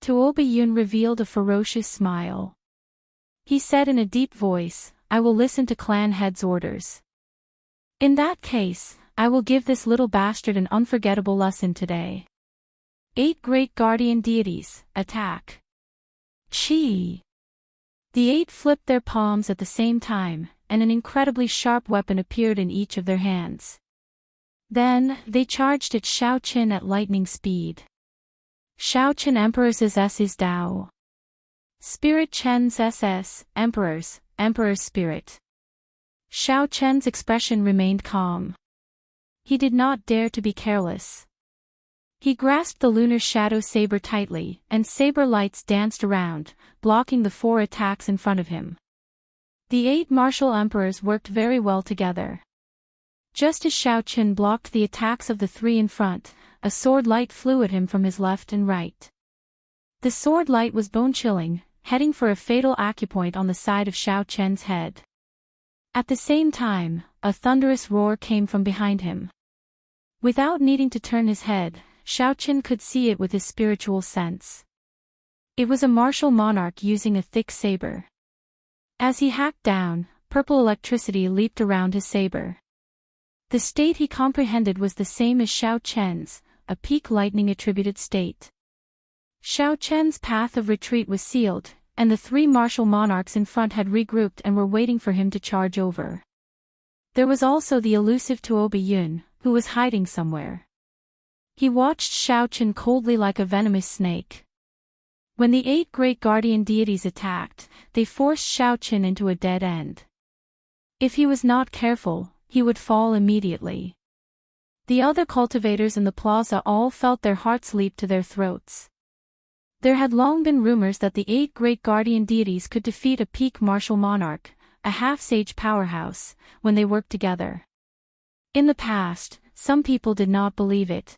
Tuo Biyun revealed a ferocious smile. He said in a deep voice, I will listen to clan head's orders. In that case, I will give this little bastard an unforgettable lesson today. 8 great guardian deities, attack. Chi! The 8 flipped their palms at the same time, and an incredibly sharp weapon appeared in each of their hands. Then, they charged at Shao Qin at lightning speed. Shao Qin Emperor's SS Dao. Spirit Chen's SS, Emperor's Spirit. Shao Chen's expression remained calm. He did not dare to be careless. He grasped the lunar shadow saber tightly, and saber lights danced around, blocking the 4 attacks in front of him. The 8 martial emperors worked very well together. Just as Shao Qin blocked the attacks of the 3 in front, a sword light flew at him from his left and right. The sword light was bone-chilling, heading for a fatal acupoint on the side of Shao Chen's head. At the same time, a thunderous roar came from behind him. Without needing to turn his head, Shao Qin could see it with his spiritual sense. It was a martial monarch using a thick saber. As he hacked down, purple electricity leaped around his saber. The state he comprehended was the same as Shao Chen's, a peak lightning-attributed state. Shao Chen's path of retreat was sealed, and the 3 martial monarchs in front had regrouped and were waiting for him to charge over. There was also the elusive Tuo Yun, who was hiding somewhere. He watched Shao Qin coldly like a venomous snake. When the 8 great guardian deities attacked, they forced Shao Qin into a dead end. If he was not careful, he would fall immediately. The other cultivators in the plaza all felt their hearts leap to their throats. There had long been rumors that the 8 great guardian deities could defeat a peak martial monarch, a half-sage powerhouse, when they worked together. In the past, some people did not believe it.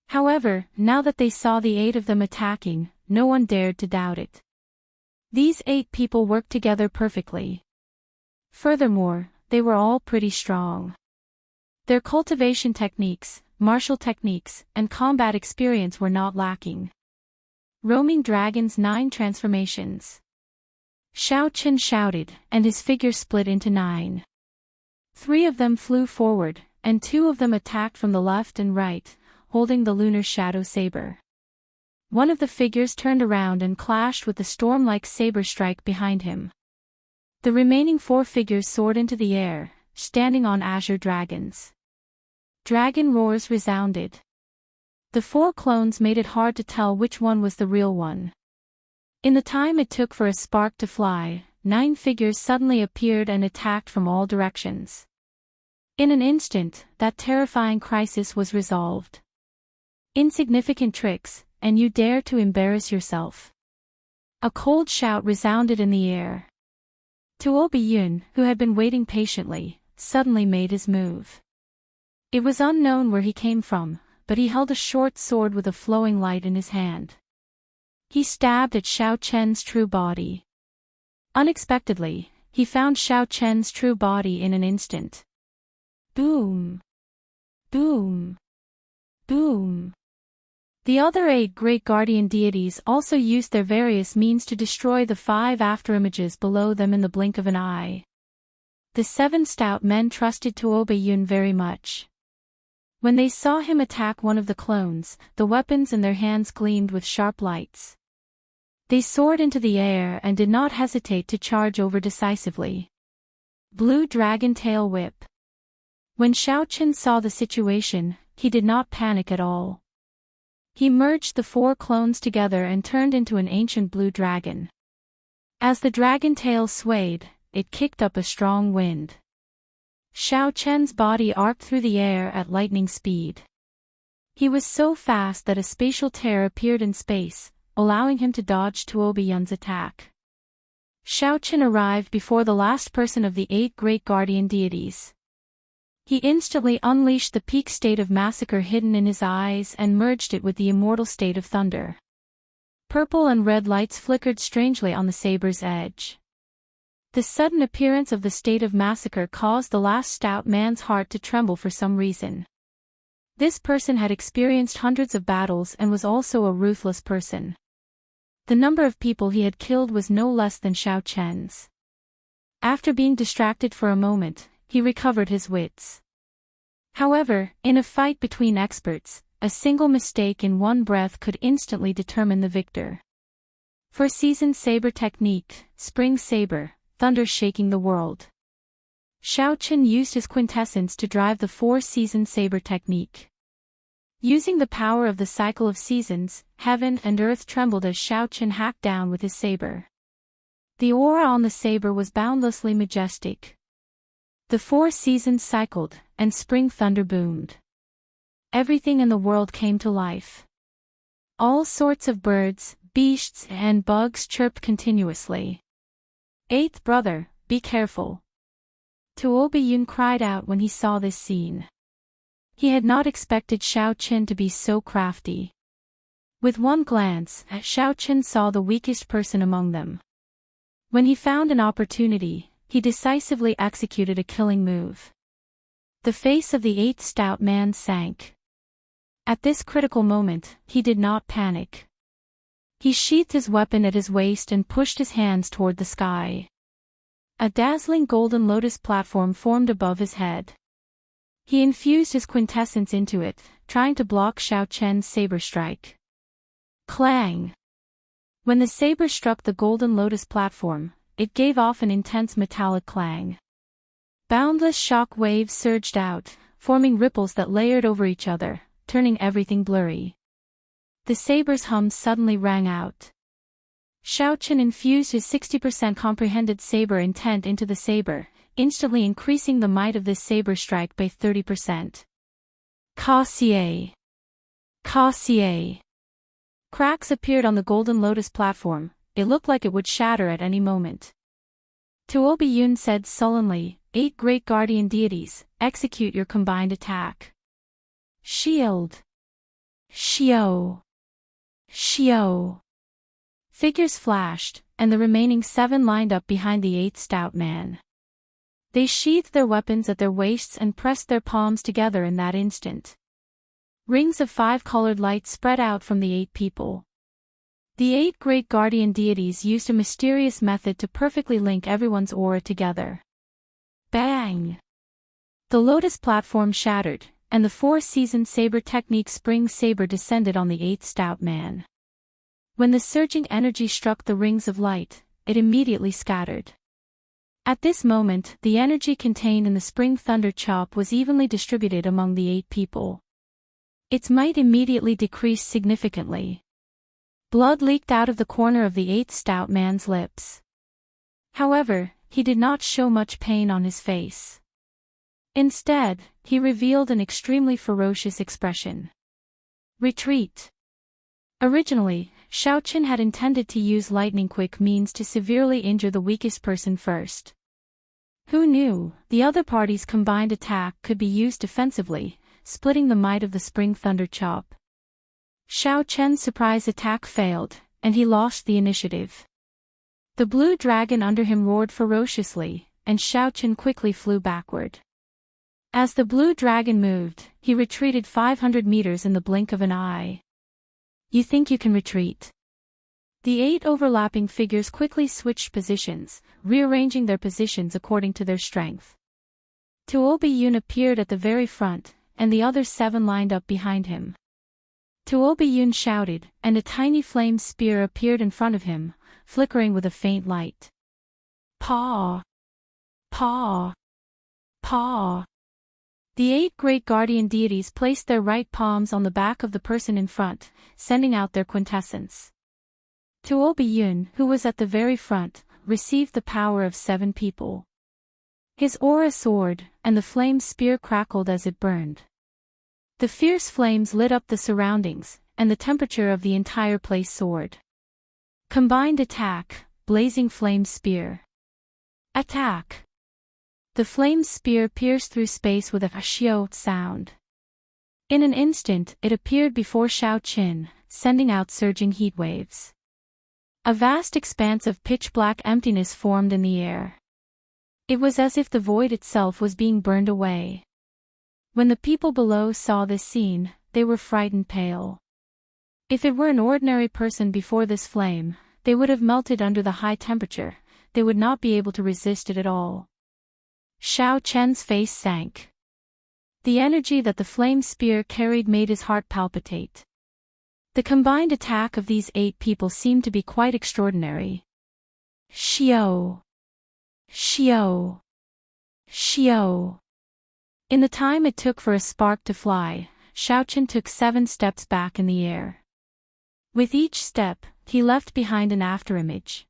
However, now that they saw the 8 of them attacking, no one dared to doubt it. These 8 people worked together perfectly. Furthermore, they were all pretty strong. Their cultivation techniques, martial techniques, and combat experience were not lacking. Roaming Dragon's 9 transformations. Shao Qin shouted, and his figure split into 9. 3 of them flew forward, and 2 of them attacked from the left and right, holding the lunar shadow saber. One of the figures turned around and clashed with the storm-like saber strike behind him. The remaining 4 figures soared into the air, standing on azure dragons. Dragon roars resounded. The 4 clones made it hard to tell which one was the real one. In the time it took for a spark to fly, 9 figures suddenly appeared and attacked from all directions. In an instant, that terrifying crisis was resolved. Insignificant tricks, and you dare to embarrass yourself. A cold shout resounded in the air. Tuo Yun, who had been waiting patiently, suddenly made his move. It was unknown where he came from, but he held a short sword with a flowing light in his hand. He stabbed at Shao Chen's true body. Unexpectedly, he found Shao Chen's true body in an instant. Boom! Boom! Boom! The other 8 great guardian deities also used their various means to destroy the 5 afterimages below them in the blink of an eye. The 7 stout men trusted Tuo Yun very much. When they saw him attack one of the clones, the weapons in their hands gleamed with sharp lights. They soared into the air and did not hesitate to charge over decisively. Blue Dragon Tail Whip. When Shao Qin saw the situation, he did not panic at all. He merged the 4 clones together and turned into an ancient blue dragon. As the dragon tail swayed, it kicked up a strong wind. Shao Chen's body arced through the air at lightning speed. He was so fast that a spatial tear appeared in space, allowing him to dodge Tuo Yun's attack. Shao Qin arrived before the last person of the 8 great guardian deities. He instantly unleashed the peak state of massacre hidden in his eyes and merged it with the immortal state of thunder. Purple and red lights flickered strangely on the saber's edge. The sudden appearance of the state of massacre caused the last stout man's heart to tremble for some reason. This person had experienced hundreds of battles and was also a ruthless person. The number of people he had killed was no less than Shao Chen's. After being distracted for a moment, he recovered his wits. However, in a fight between experts, a single mistake in one breath could instantly determine the victor. Four-season saber technique, spring saber, thunder shaking the world. Shao Qin used his quintessence to drive the four-season saber technique. Using the power of the cycle of seasons, heaven and earth trembled as Shao Qin hacked down with his saber. The aura on the saber was boundlessly majestic. The four seasons cycled, and spring thunder boomed. Everything in the world came to life. All sorts of birds, beasts and bugs chirped continuously. Eighth brother, be careful. Tuo Biyun cried out when he saw this scene. He had not expected Shao Qin to be so crafty. With one glance, Shao Qin saw the weakest person among them. When he found an opportunity, he decisively executed a killing move. The face of the eighth stout man sank. At this critical moment, he did not panic. He sheathed his weapon at his waist and pushed his hands toward the sky. A dazzling golden lotus platform formed above his head. He infused his quintessence into it, trying to block Shao Qian's saber strike. Clang! When the saber struck the golden lotus platform, it gave off an intense metallic clang. Boundless shock waves surged out, forming ripples that layered over each other, turning everything blurry. The saber's hum suddenly rang out. Shao Qin infused his 60% comprehended saber intent into the saber, instantly increasing the might of this saber strike by 30%. Ka-xie! Ka-xie! Cracks appeared on the golden lotus platform, it looked like it would shatter at any moment. Tuo Biyun said sullenly, 8 great guardian deities, execute your combined attack. Shield! Xiao! Xiao! Figures flashed, and the remaining 7 lined up behind the 8th stout man. They sheathed their weapons at their waists and pressed their palms together in that instant. Rings of 5-colored light spread out from the 8 people. The 8 great guardian deities used a mysterious method to perfectly link everyone's aura together. Bang! The lotus platform shattered, and the four-season saber technique spring saber descended on the 8th stout man. When the surging energy struck the rings of light, it immediately scattered. At this moment, the energy contained in the spring thunder chop was evenly distributed among the 8 people. Its might immediately decreased significantly. Blood leaked out of the corner of the 8th stout man's lips. However, he did not show much pain on his face. Instead, he revealed an extremely ferocious expression. Retreat! Originally, Shao Qin had intended to use lightning-quick means to severely injure the weakest person first. Who knew, the other party's combined attack could be used defensively, splitting the might of the spring thunder chop. Shao Qian's surprise attack failed, and he lost the initiative. The blue dragon under him roared ferociously, and Shao Qian quickly flew backward. As the blue dragon moved, he retreated 500 meters in the blink of an eye. You think you can retreat? The 8 overlapping figures quickly switched positions, rearranging their positions according to their strength. Tuo Biyun appeared at the very front, and the other 7 lined up behind him. Tuo Biyun shouted, and a tiny flame spear appeared in front of him, flickering with a faint light. Paw! Paw! Paw! The 8 great guardian deities placed their right palms on the back of the person in front, sending out their quintessence. Tuo Biyun, who was at the very front, received the power of 7 people. His aura soared, and the flame spear crackled as it burned. The fierce flames lit up the surroundings, and the temperature of the entire place soared. Combined attack, blazing flame spear. Attack! The flame spear pierced through space with a xiao sound. In an instant, it appeared before Shao Qin, sending out surging heat waves. A vast expanse of pitch-black emptiness formed in the air. It was as if the void itself was being burned away. When the people below saw this scene, they were frightened pale. If it were an ordinary person before this flame, they would have melted under the high temperature, they would not be able to resist it at all. Xiao Chen's face sank. The energy that the flame spear carried made his heart palpitate. The combined attack of these 8 people seemed to be quite extraordinary. Xiao! Xiao! Xiao! In the time it took for a spark to fly, Xiao Chen took 7 steps back in the air. With each step, he left behind an afterimage.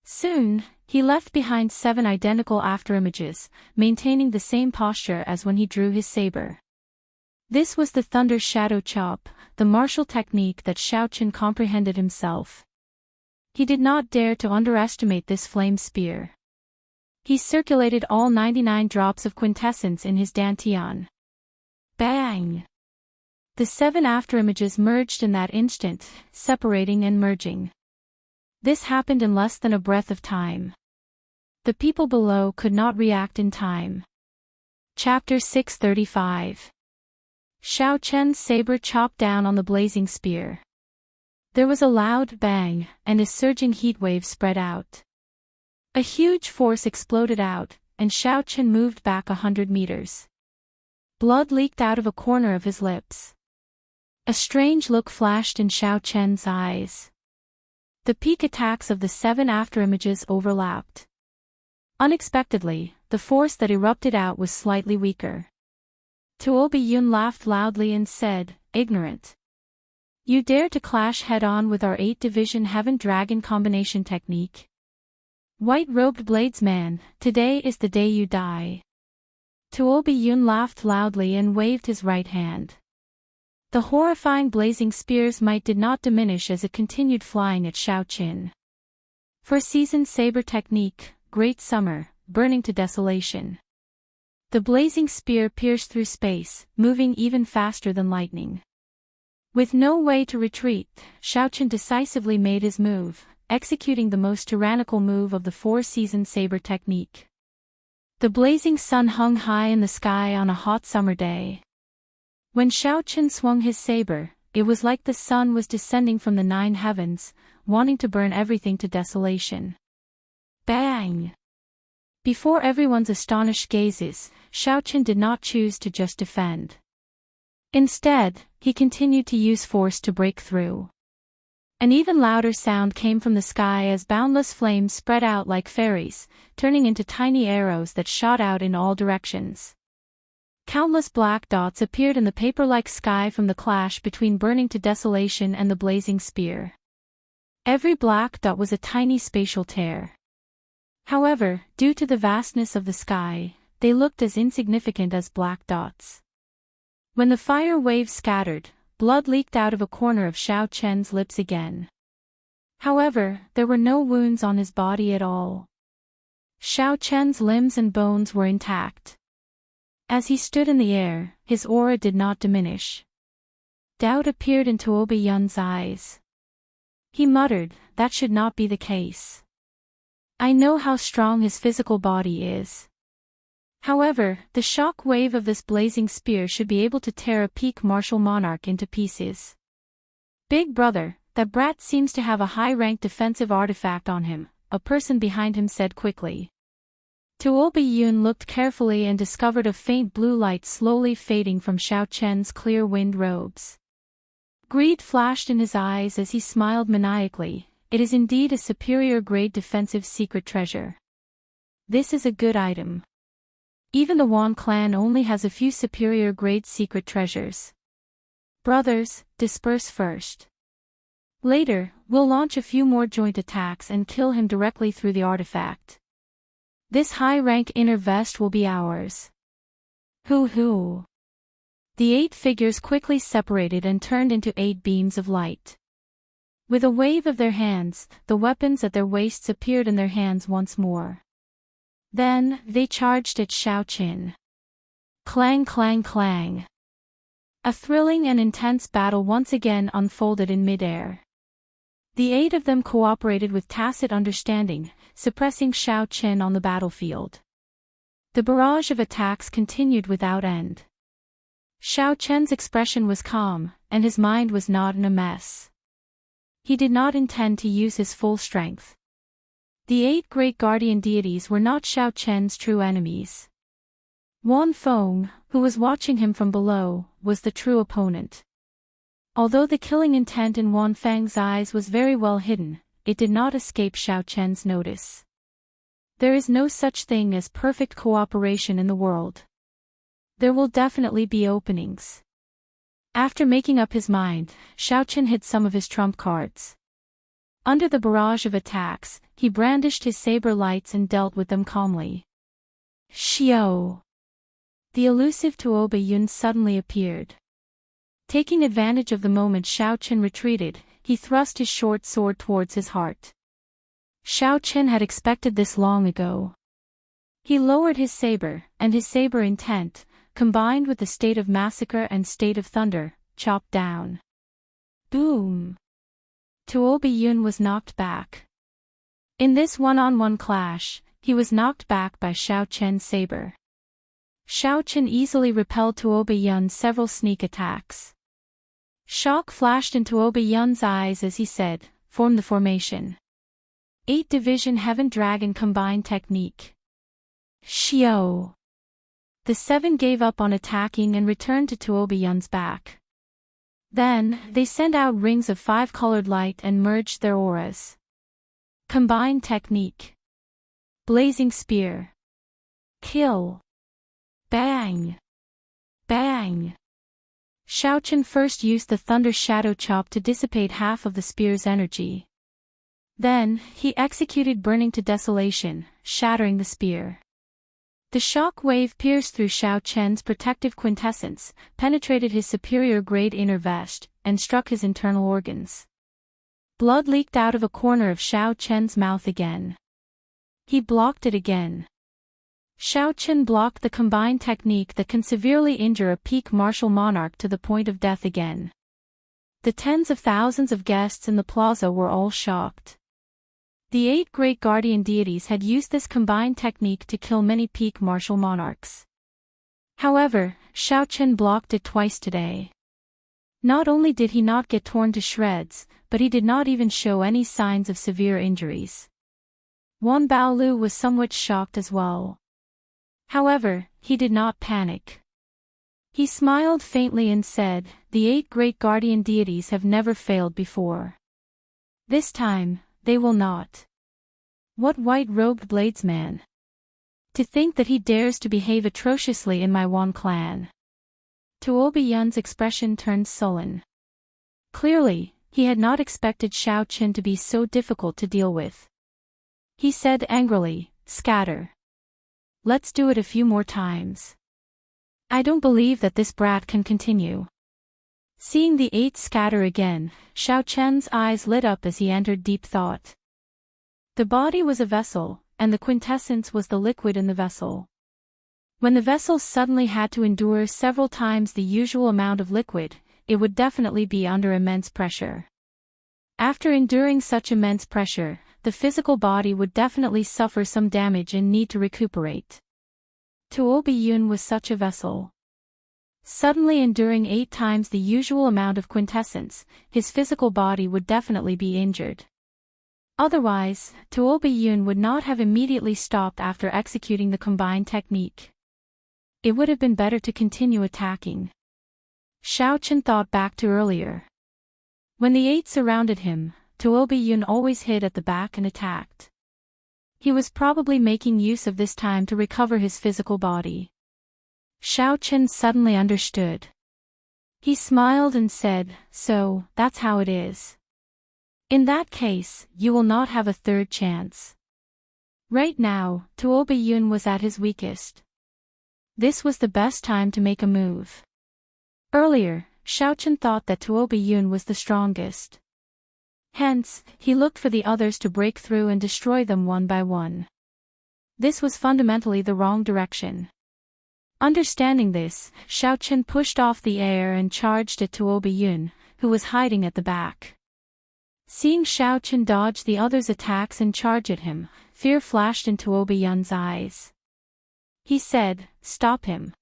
Soon, he left behind 7 identical afterimages, maintaining the same posture as when he drew his saber. This was the Thunder Shadow Chop, the martial technique that Xiao Chen comprehended himself. He did not dare to underestimate this flame spear. He circulated all 99 drops of quintessence in his dantian. Bang! The 7 afterimages merged in that instant, separating and merging. This happened in less than a breath of time. The people below could not react in time. Chapter 635. Xiao Chen's saber chopped down on the blazing spear. There was a loud bang, and a surging heat wave spread out. A huge force exploded out, and Xiao Chen moved back 100 meters. Blood leaked out of a corner of his lips. A strange look flashed in Xiao Chen's eyes. The peak attacks of the 7 afterimages overlapped. Unexpectedly, the force that erupted out was slightly weaker. Tuo Biyun laughed loudly and said, "Ignorant. You dare to clash head-on with our 8-division Heaven Dragon combination technique? White-robed bladesman, today is the day you die." Tuo Biyun laughed loudly and waved his right hand. The horrifying blazing spear's might did not diminish as it continued flying at Xiao Chen. For seasoned saber technique, Great Summer, burning to desolation. The blazing spear pierced through space, moving even faster than lightning. With no way to retreat, Xiao Chen decisively made his move, executing the most tyrannical move of the 4-season saber technique. The blazing sun hung high in the sky on a hot summer day. When Xiao Chen swung his saber, it was like the sun was descending from the 9 heavens, wanting to burn everything to desolation. Bang! Before everyone's astonished gazes, Xiao Chen did not choose to just defend. Instead, he continued to use force to break through. An even louder sound came from the sky as boundless flames spread out like fairies, turning into tiny arrows that shot out in all directions. Countless black dots appeared in the paper-like sky from the clash between burning to desolation and the blazing spear. Every black dot was a tiny spatial tear. However, due to the vastness of the sky, they looked as insignificant as black dots. When the fire waves scattered, blood leaked out of a corner of Xiao Chen's lips again. However, there were no wounds on his body at all. Xiao Chen's limbs and bones were intact. As he stood in the air, his aura did not diminish. Doubt appeared in Tuo Biyun's eyes. He muttered, "That should not be the case. I know how strong his physical body is. However, the shock wave of this blazing spear should be able to tear a peak martial monarch into pieces." "Big brother, that brat seems to have a high-ranked defensive artifact on him," a person behind him said quickly. Tuo Biyun looked carefully and discovered a faint blue light slowly fading from Xiao Chen's clear wind robes. Greed flashed in his eyes as he smiled maniacally. "It is indeed a superior-grade defensive secret treasure. This is a good item. Even the Wan clan only has a few superior-grade secret treasures. Brothers, disperse first. Later, we'll launch a few more joint attacks and kill him directly through the artifact. This high-rank inner vest will be ours." Hoo. The 8 figures quickly separated and turned into 8 beams of light. With a wave of their hands, the weapons at their waists appeared in their hands once more. Then, they charged at Xiao Chen. Clang clang clang. A thrilling and intense battle once again unfolded in mid-air. The 8 of them cooperated with tacit understanding, suppressing Xiao Chen on the battlefield. The barrage of attacks continued without end. Xiao Chen's expression was calm, and his mind was not in a mess. He did not intend to use his full strength. The 8 great guardian deities were not Xiao Chen's true enemies. Wan Feng, who was watching him from below, was the true opponent. Although the killing intent in Wan Feng's eyes was very well hidden, it did not escape Xiao Chen's notice. There is no such thing as perfect cooperation in the world. There will definitely be openings. After making up his mind, Xiao Chen hid some of his trump cards. Under the barrage of attacks, he brandished his saber lights and dealt with them calmly. Xiao! The elusive Tuoba Yun suddenly appeared. Taking advantage of the moment Xiao Chen retreated, he thrust his short sword towards his heart. Xiao Chen had expected this long ago. He lowered his saber, and his saber intent, combined with the state of massacre and state of thunder, chopped down. Boom! Tuoba Yun was knocked back. In this one-on-one clash, he was knocked back by Xiao Chen's saber. Xiao Chen easily repelled Tuoba Yun's several sneak attacks. Shock flashed in Tuoba Yun's eyes as he said, "Form the formation." 8 Division Heaven Dragon Combined Technique. Xiao! The 7 gave up on attacking and returned to Tuoba Yun's back. Then, they sent out rings of 5-colored light and merged their auras. Combined Technique. Blazing Spear. Kill. Bang! Bang! Xiao Chen first used the Thunder Shadow Chop to dissipate half of the spear's energy. Then, he executed Burning to Desolation, shattering the spear. The shock wave pierced through Xiao Chen's protective quintessence, penetrated his superior-grade inner vest, and struck his internal organs. Blood leaked out of a corner of Xiao Chen's mouth again. He blocked it again. Xiao Chen blocked the combined technique that can severely injure a peak martial monarch to the point of death again. The tens of thousands of guests in the plaza were all shocked. The 8 great guardian deities had used this combined technique to kill many peak martial monarchs. However, Xiao Chen blocked it twice today. Not only did he not get torn to shreds, but he did not even show any signs of severe injuries. Wan Baolu was somewhat shocked as well. However, he did not panic. He smiled faintly and said, "The 8 great guardian deities have never failed before. This time, they will not." What white-robed bladesman! To think that he dares to behave atrociously in my Wan clan. Tuoba Yun's expression turned sullen. Clearly, he had not expected Xiao Chen to be so difficult to deal with. He said angrily, "Scatter. Let's do it a few more times. I don't believe that this brat can continue." Seeing the 8 scatter again, Xiao Chen's eyes lit up as he entered deep thought. The body was a vessel, and the quintessence was the liquid in the vessel. When the vessel suddenly had to endure several times the usual amount of liquid, it would definitely be under immense pressure. After enduring such immense pressure, the physical body would definitely suffer some damage and need to recuperate. Tuoba Yun was such a vessel. Suddenly enduring 8 times the usual amount of quintessence, his physical body would definitely be injured. Otherwise, Tuoba Yun would not have immediately stopped after executing the combined technique. It would have been better to continue attacking. Xiao Chen thought back to earlier. When the 8 surrounded him, Tuoba Yun always hid at the back and attacked. He was probably making use of this time to recover his physical body. Xiao Chen suddenly understood. He smiled and said, "So, that's how it is. In that case, you will not have a third chance." Right now, Tuoba Yun was at his weakest. This was the best time to make a move. Earlier, Xiao Chen thought that Tuoba Yun was the strongest. Hence, he looked for the others to break through and destroy them one by one. This was fundamentally the wrong direction. Understanding this, Xiao Chen pushed off the air and charged at Tuoba Yun, who was hiding at the back. Seeing Xiao Chen dodge the others' attacks and charge at him, fear flashed in Tuoba Yun's eyes. He said, "Stop him.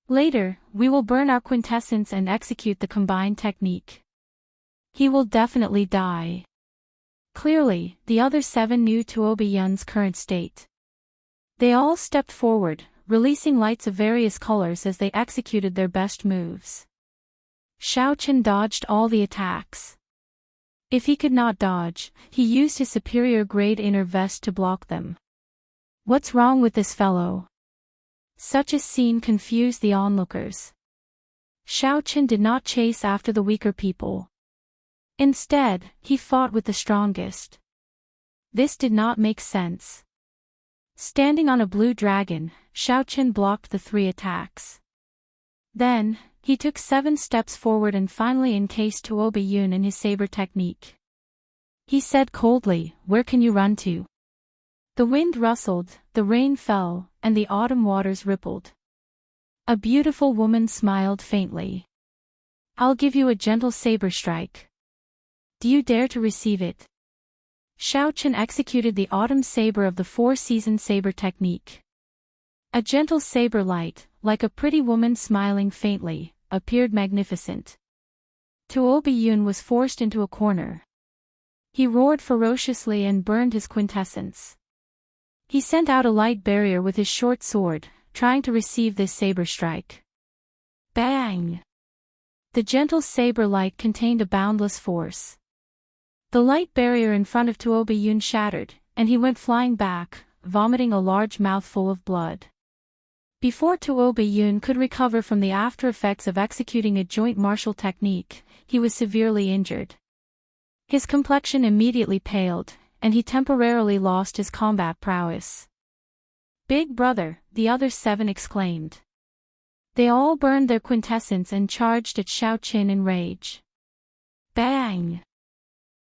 Later, we will burn our quintessence and execute the combined technique. He will definitely die." Clearly, the other 7 knew Tuoba Yun's current state. They all stepped forward, releasing lights of various colors as they executed their best moves. Xiao Chen dodged all the attacks. If he could not dodge, he used his superior grade inner vest to block them. What's wrong with this fellow? Such a scene confused the onlookers. Xiao Chen did not chase after the weaker people. Instead, he fought with the strongest. This did not make sense. Standing on a blue dragon, Xiao Chen blocked the 3 attacks. Then, he took 7 steps forward and finally encased Tuoba Yun in his saber technique. He said coldly, "Where can you run to?" The wind rustled, the rain fell, and the autumn waters rippled. A beautiful woman smiled faintly. "I'll give you a gentle saber strike. Do you dare to receive it?" Xiao Chen executed the autumn saber of the 4-season saber technique. A gentle saber light, like a pretty woman smiling faintly, appeared magnificent. Tuoba Yun was forced into a corner. He roared ferociously and burned his quintessence. He sent out a light barrier with his short sword, trying to receive this saber strike. Bang! The gentle saber light contained a boundless force. The light barrier in front of Tuoba Yun shattered, and he went flying back, vomiting a large mouthful of blood. Before Tuoba Yun could recover from the after effects of executing a joint martial technique, he was severely injured. His complexion immediately paled, and he temporarily lost his combat prowess. "Big brother," the other 7 exclaimed. They all burned their quintessence and charged at Xiao Chen in rage. Bang!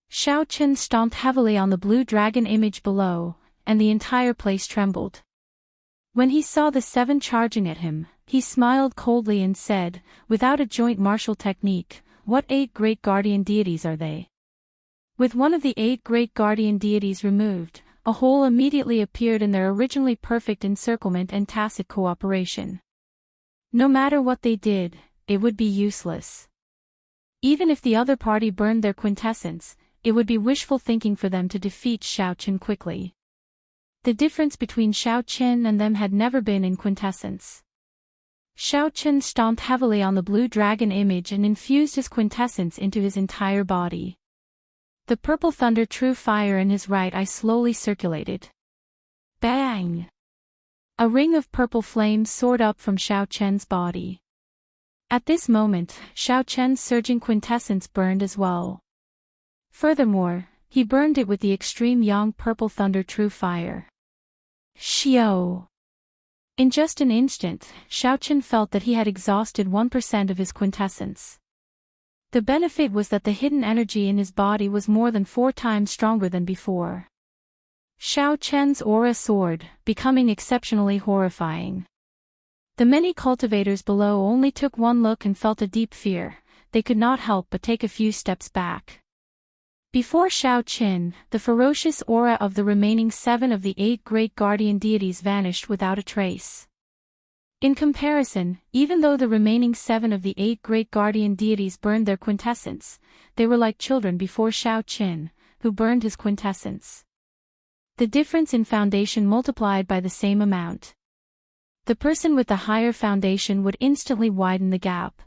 Xiao Chen stomped heavily on the blue dragon image below, and the entire place trembled. When he saw the 7 charging at him, he smiled coldly and said, "Without a joint martial technique, what 8 great guardian deities are they?" With one of the 8 great guardian deities removed, a hole immediately appeared in their originally perfect encirclement and tacit cooperation. No matter what they did, it would be useless. Even if the other party burned their quintessence, it would be wishful thinking for them to defeat Xiao Chen quickly. The difference between Xiao Chen and them had never been in quintessence. Xiao Chen stomped heavily on the blue dragon image and infused his quintessence into his entire body. The purple thunder true fire in his right eye slowly circulated. Bang! A ring of purple flames soared up from Xiao Chen's body. At this moment, Xiao Chen's surging quintessence burned as well. Furthermore, he burned it with the extreme yang purple thunder true fire. Xiao! In just an instant, Xiao Chen felt that he had exhausted 1% of his quintessence. The benefit was that the hidden energy in his body was more than 4 times stronger than before. Xiao Chen's aura soared, becoming exceptionally horrifying. The many cultivators below only took one look and felt a deep fear. They could not help but take a few steps back. Before Xiao Chen, the ferocious aura of the remaining 7 of the 8 great guardian deities vanished without a trace. In comparison, even though the remaining 7 of the 8 great guardian deities burned their quintessence, they were like children before Xiao Chen, who burned his quintessence. The difference in foundation multiplied by the same amount. The person with the higher foundation would instantly widen the gap.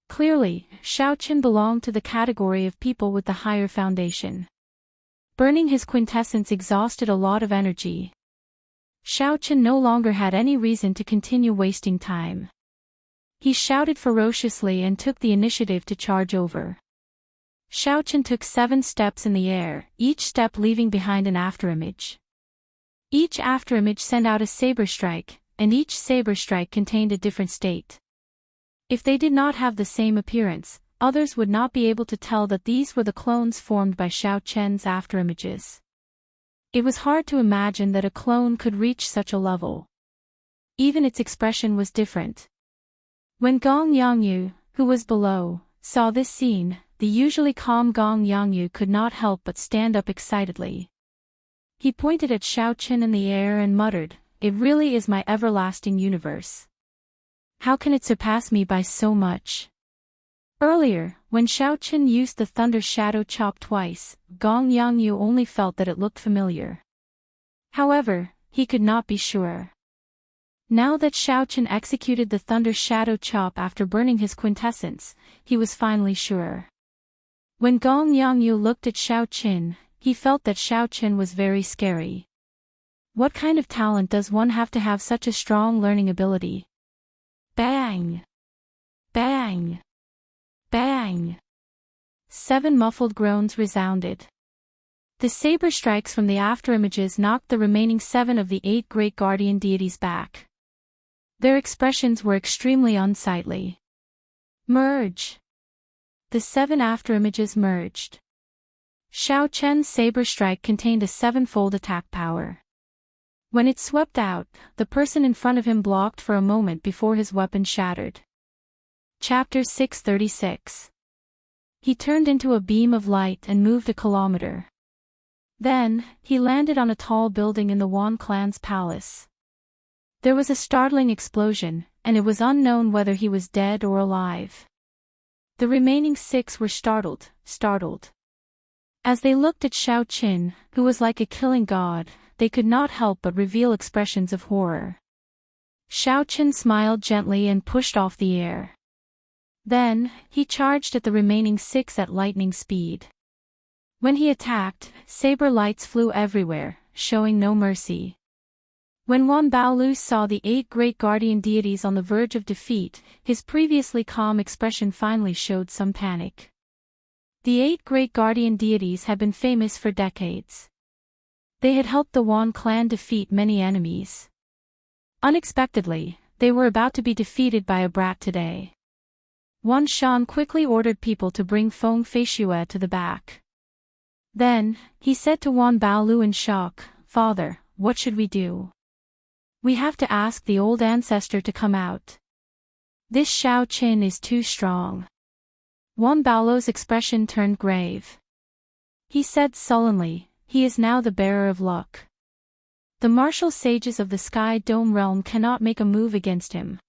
Clearly, Xiao Chen belonged to the category of people with the higher foundation. Burning his quintessence exhausted a lot of energy. Xiao Chen no longer had any reason to continue wasting time. He shouted ferociously and took the initiative to charge over. Xiao Chen took 7 steps in the air, each step leaving behind an afterimage. Each afterimage sent out a saber strike, and each saber strike contained a different state. If they did not have the same appearance, others would not be able to tell that these were the clones formed by Xiao Chen's afterimages. It was hard to imagine that a clone could reach such a level. Even its expression was different. When Gong Yangyu, who was below, saw this scene, the usually calm Gong Yangyu could not help but stand up excitedly. He pointed at Xiao Chen in the air and muttered, "It really is my everlasting universe. How can it surpass me by so much?" Earlier, when Xiao Qin used the Thunder Shadow Chop twice, Gong Yangyu only felt that it looked familiar. However, he could not be sure. Now that Xiao Qin executed the Thunder Shadow Chop after burning his quintessence, he was finally sure. When Gong Yangyu looked at Xiao Qin, he felt that Xiao Qin was very scary. What kind of talent does one have to have such a strong learning ability? Bang! Bang! Bang! 7 muffled groans resounded. The saber strikes from the afterimages knocked the remaining 7 of the 8 great guardian deities back. Their expressions were extremely unsightly. Merge! The 7 afterimages merged. Xiao Qin's saber strike contained a 7-fold attack power. When it swept out, the person in front of him blocked for a moment before his weapon shattered. Chapter 636. He turned into a beam of light and moved a kilometer. Then, he landed on a tall building in the Wan clan's palace. There was a startling explosion, and it was unknown whether he was dead or alive. The remaining 6 were startled. As they looked at Xiao Qin, who was like a killing god, they could not help but reveal expressions of horror. Xiao Qin smiled gently and pushed off the air. Then, he charged at the remaining 6 at lightning speed. When he attacked, saber lights flew everywhere, showing no mercy. When Wan Baolu saw the 8 great guardian deities on the verge of defeat, his previously calm expression finally showed some panic. The 8 great guardian deities had been famous for decades. They had helped the Wan clan defeat many enemies. Unexpectedly, they were about to be defeated by a brat today. Wan Shan quickly ordered people to bring Feng Feishue to the back. Then, he said to Wan Baolu in shock, "Father, what should we do? We have to ask the old ancestor to come out. This Xiao Qin is too strong." Wan Baolu's expression turned grave. He said sullenly, "He is now the bearer of luck. The martial sages of the Sky Dome realm cannot make a move against him.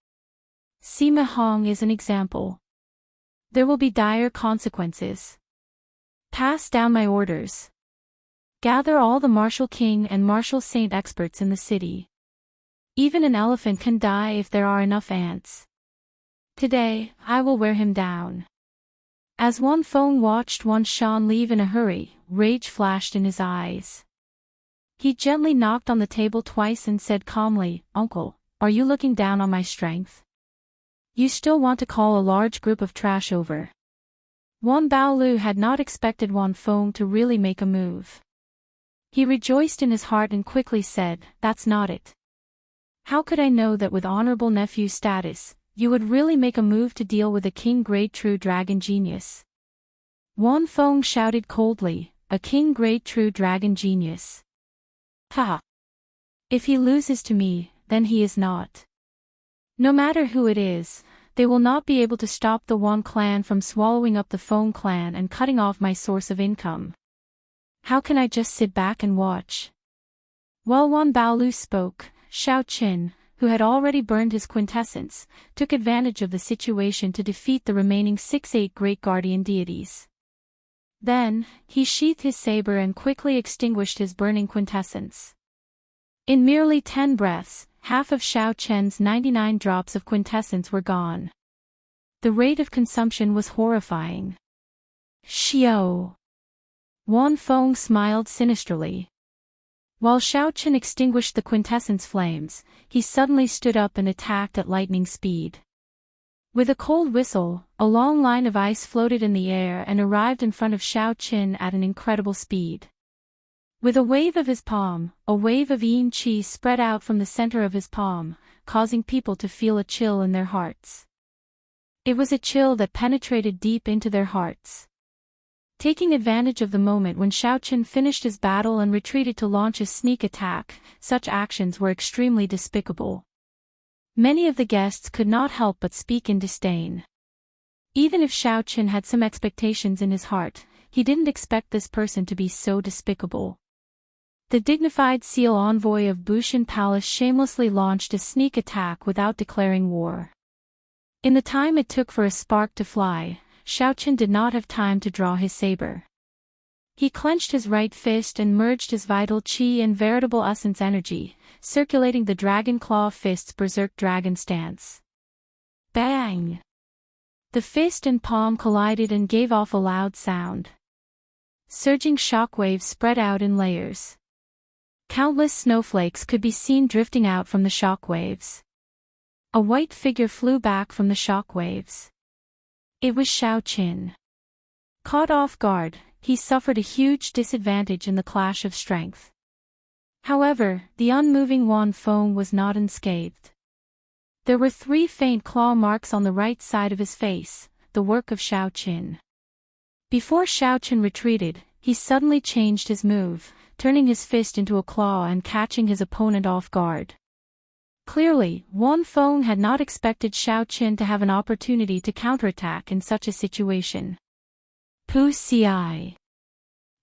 Sima Hong is an example. There will be dire consequences. Pass down my orders. Gather all the martial king and martial saint experts in the city. Even an elephant can die if there are enough ants. Today, I will wear him down." As Wan Feng watched Wan Shan leave in a hurry, rage flashed in his eyes. He gently knocked on the table twice and said calmly, "Uncle, are you looking down on my strength? You still want to call a large group of trash over?" Wan Baolu had not expected Wan Feng to really make a move. He rejoiced in his heart and quickly said, "That's not it. How could I know that with honorable nephew status, you would really make a move to deal with a king-grade true dragon genius?" Wan Feng shouted coldly, "A king-grade true dragon genius? Ha! If he loses to me, then he is not. No matter who it is, they will not be able to stop the Wan clan from swallowing up the Feng clan and cutting off my source of income. How can I just sit back and watch?" While Wan Baolu spoke, Xiao Qin, who had already burned his quintessence, took advantage of the situation to defeat the remaining 8 great guardian deities. Then, he sheathed his saber and quickly extinguished his burning quintessence. In merely 10 breaths, half of Xiao Qin's 99 drops of quintessence were gone. The rate of consumption was horrifying. "Xiao!" Wan Feng smiled sinisterly. While Xiao Qin extinguished the quintessence flames, he suddenly stood up and attacked at lightning speed. With a cold whistle, a long line of ice floated in the air and arrived in front of Xiao Qin at an incredible speed. With a wave of his palm, a wave of yin qi spread out from the center of his palm, causing people to feel a chill in their hearts. It was a chill that penetrated deep into their hearts. Taking advantage of the moment when Xiao Qin finished his battle and retreated to launch a sneak attack, such actions were extremely despicable. Many of the guests could not help but speak in disdain. Even if Xiao Qin had some expectations in his heart, he didn't expect this person to be so despicable. The dignified seal envoy of Bushan Palace shamelessly launched a sneak attack without declaring war. In the time it took for a spark to fly, Xiaoqin did not have time to draw his saber. He clenched his right fist and merged his vital qi and veritable essence energy, circulating the dragon claw fist's berserk dragon stance. Bang! The fist and palm collided and gave off a loud sound. Surging shockwaves spread out in layers. Countless snowflakes could be seen drifting out from the shockwaves. A white figure flew back from the shockwaves. It was Xiaoqin. Caught off guard, he suffered a huge disadvantage in the clash of strength. However, the unmoving Wan Feng was not unscathed. There were 3 faint claw marks on the right side of his face, the work of Xiaoqin. Before Xiaoqin retreated, he suddenly changed his move, turning his fist into a claw and catching his opponent off guard. Clearly, Wan Feng had not expected Xiaoqin to have an opportunity to counterattack in such a situation. Pu Ci.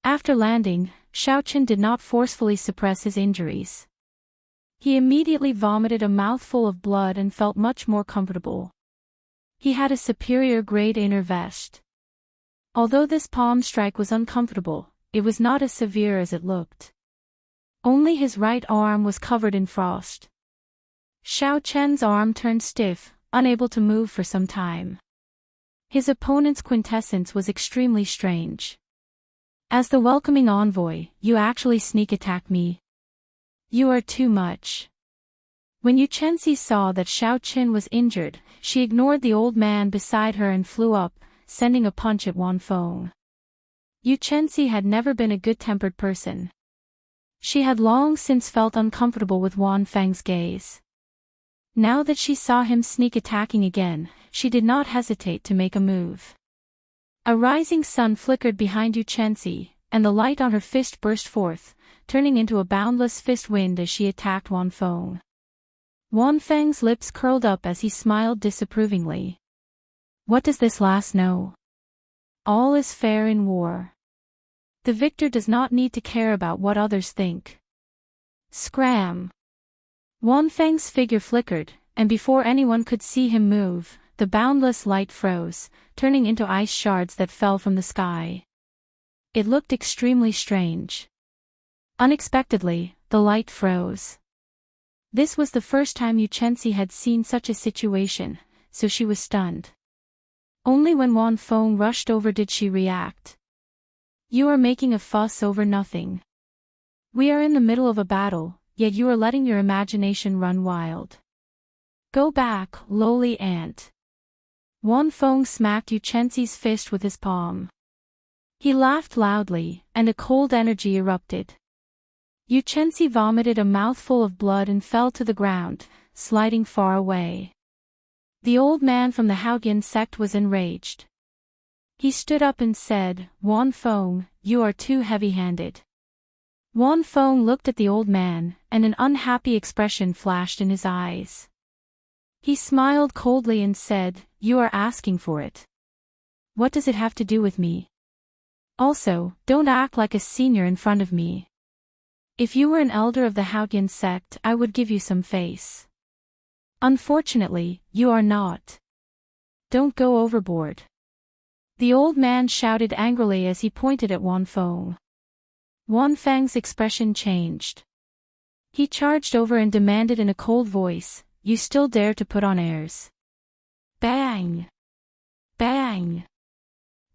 After landing, Xiaoqin did not forcefully suppress his injuries. He immediately vomited a mouthful of blood and felt much more comfortable. He had a superior grade inner vest. Although this palm strike was uncomfortable, it was not as severe as it looked. Only his right arm was covered in frost. Xiaoqian's arm turned stiff, unable to move for some time. His opponent's quintessence was extremely strange. As the welcoming envoy, you actually sneak attack me? You are too much. When Yu Chenxi saw that Xiaoqin was injured, she ignored the old man beside her and flew up, sending a punch at Wan Feng. Yu Chenxi had never been a good-tempered person. She had long since felt uncomfortable with Wan Feng's gaze. Now that she saw him sneak attacking again, she did not hesitate to make a move. A rising sun flickered behind Yu Chenxi, and the light on her fist burst forth, turning into a boundless fist wind as she attacked Wan Feng. Wan Feng's lips curled up as he smiled disapprovingly. What does this lass know? All is fair in war. The victor does not need to care about what others think. Scram! Wan Feng's figure flickered, and before anyone could see him move, the boundless light froze, turning into ice shards that fell from the sky. It looked extremely strange. Unexpectedly, the light froze. This was the first time Yu Chenxi had seen such a situation, so she was stunned. Only when Wan Feng rushed over did she react. You are making a fuss over nothing. We are in the middle of a battle, yet you are letting your imagination run wild. Go back, lowly ant. Wan Feng smacked Yu Chenxi's fist with his palm. He laughed loudly, and a cold energy erupted. Yu Chenxi vomited a mouthful of blood and fell to the ground, sliding far away. The old man from the Haoyan sect was enraged. He stood up and said, Wan Feng, you are too heavy-handed. Wan Feng looked at the old man, and an unhappy expression flashed in his eyes. He smiled coldly and said, You are asking for it. What does it have to do with me? Also, don't act like a senior in front of me. If you were an elder of the Haoyan sect, I would give you some face. Unfortunately, you are not. Don't go overboard. The old man shouted angrily as he pointed at Wan Feng. Wan Feng's expression changed. He charged over and demanded in a cold voice, You still dare to put on airs? Bang! Bang!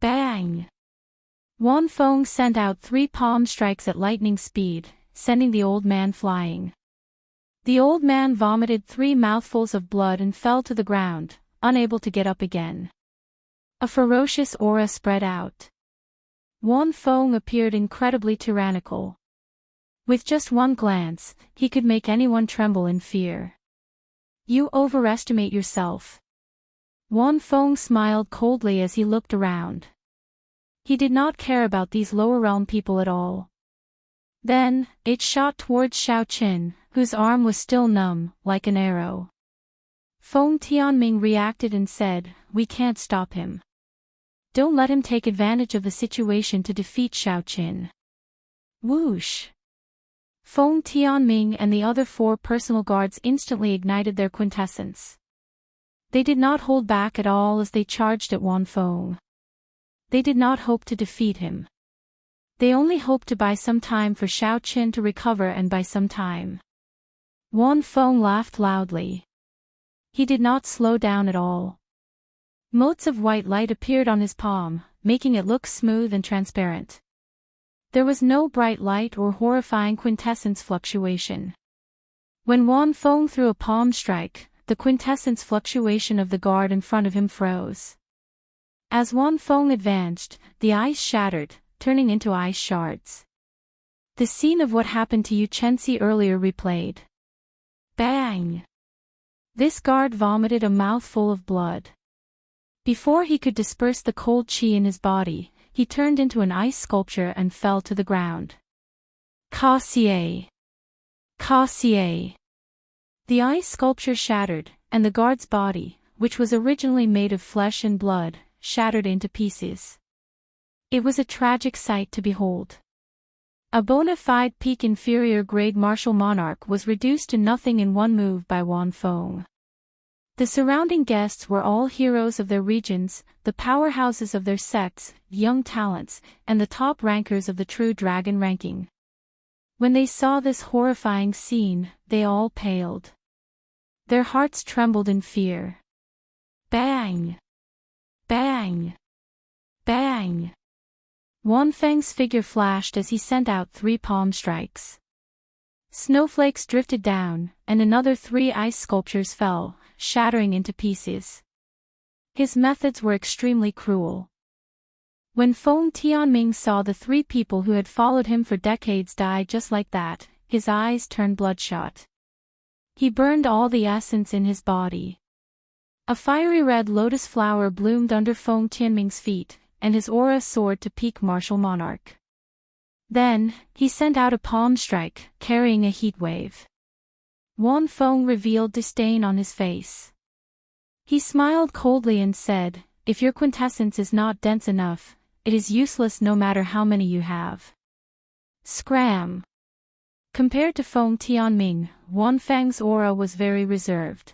Bang! Wan Feng sent out 3 palm strikes at lightning speed, sending the old man flying. The old man vomited 3 mouthfuls of blood and fell to the ground, unable to get up again. A ferocious aura spread out. Wan Feng appeared incredibly tyrannical. With just one glance, he could make anyone tremble in fear. You overestimate yourself. Wan Feng smiled coldly as he looked around. He did not care about these lower realm people at all. Then, it shot towards Xiaoqin, whose arm was still numb, like an arrow. Feng Tianming reacted and said, We can't stop him. Don't let him take advantage of the situation to defeat Xiaoqin. Whoosh! Feng Tianming and the other 4 personal guards instantly ignited their quintessence. They did not hold back at all as they charged at Wan Feng. they did not hope to defeat him. They only hoped to buy some time for Xiao Qin to recover and buy some time. Wan Feng laughed loudly. He did not slow down at all. Motes of white light appeared on his palm, making it look smooth and transparent. There was no bright light or horrifying quintessence fluctuation. When Wan Feng threw a palm strike, the quintessence fluctuation of the guard in front of him froze. As Wan Feng advanced, the ice shattered, turning into ice shards. The scene of what happened to Yu Chenxi earlier replayed. Bang! This guard vomited a mouthful of blood. Before he could disperse the cold qi in his body, he turned into an ice sculpture and fell to the ground. Ka Xie! Ka Xie! The ice sculpture shattered, and the guard's body, which was originally made of flesh and blood, shattered into pieces. It was a tragic sight to behold. A bona fide peak inferior grade martial monarch was reduced to nothing in one move by Wan Feng. The surrounding guests were all heroes of their regions, the powerhouses of their sects, young talents, and the top rankers of the true dragon ranking. When they saw this horrifying scene, they all paled. Their hearts trembled in fear. Bang! Bang! Bang! Wan Feng's figure flashed as he sent out 3 palm strikes. Snowflakes drifted down, and another 3 ice sculptures fell, shattering into pieces. His methods were extremely cruel. When Feng Tianming saw the 3 people who had followed him for decades die just like that, his eyes turned bloodshot. He burned all the essence in his body. A fiery red lotus flower bloomed under Feng Tianming's feet, and his aura soared to peak martial monarch. Then, he sent out a palm strike, carrying a heat wave. Wan Feng revealed disdain on his face. He smiled coldly and said, "If your quintessence is not dense enough, it is useless no matter how many you have." Scram! Compared to Feng Tianming, Wan Feng's aura was very reserved.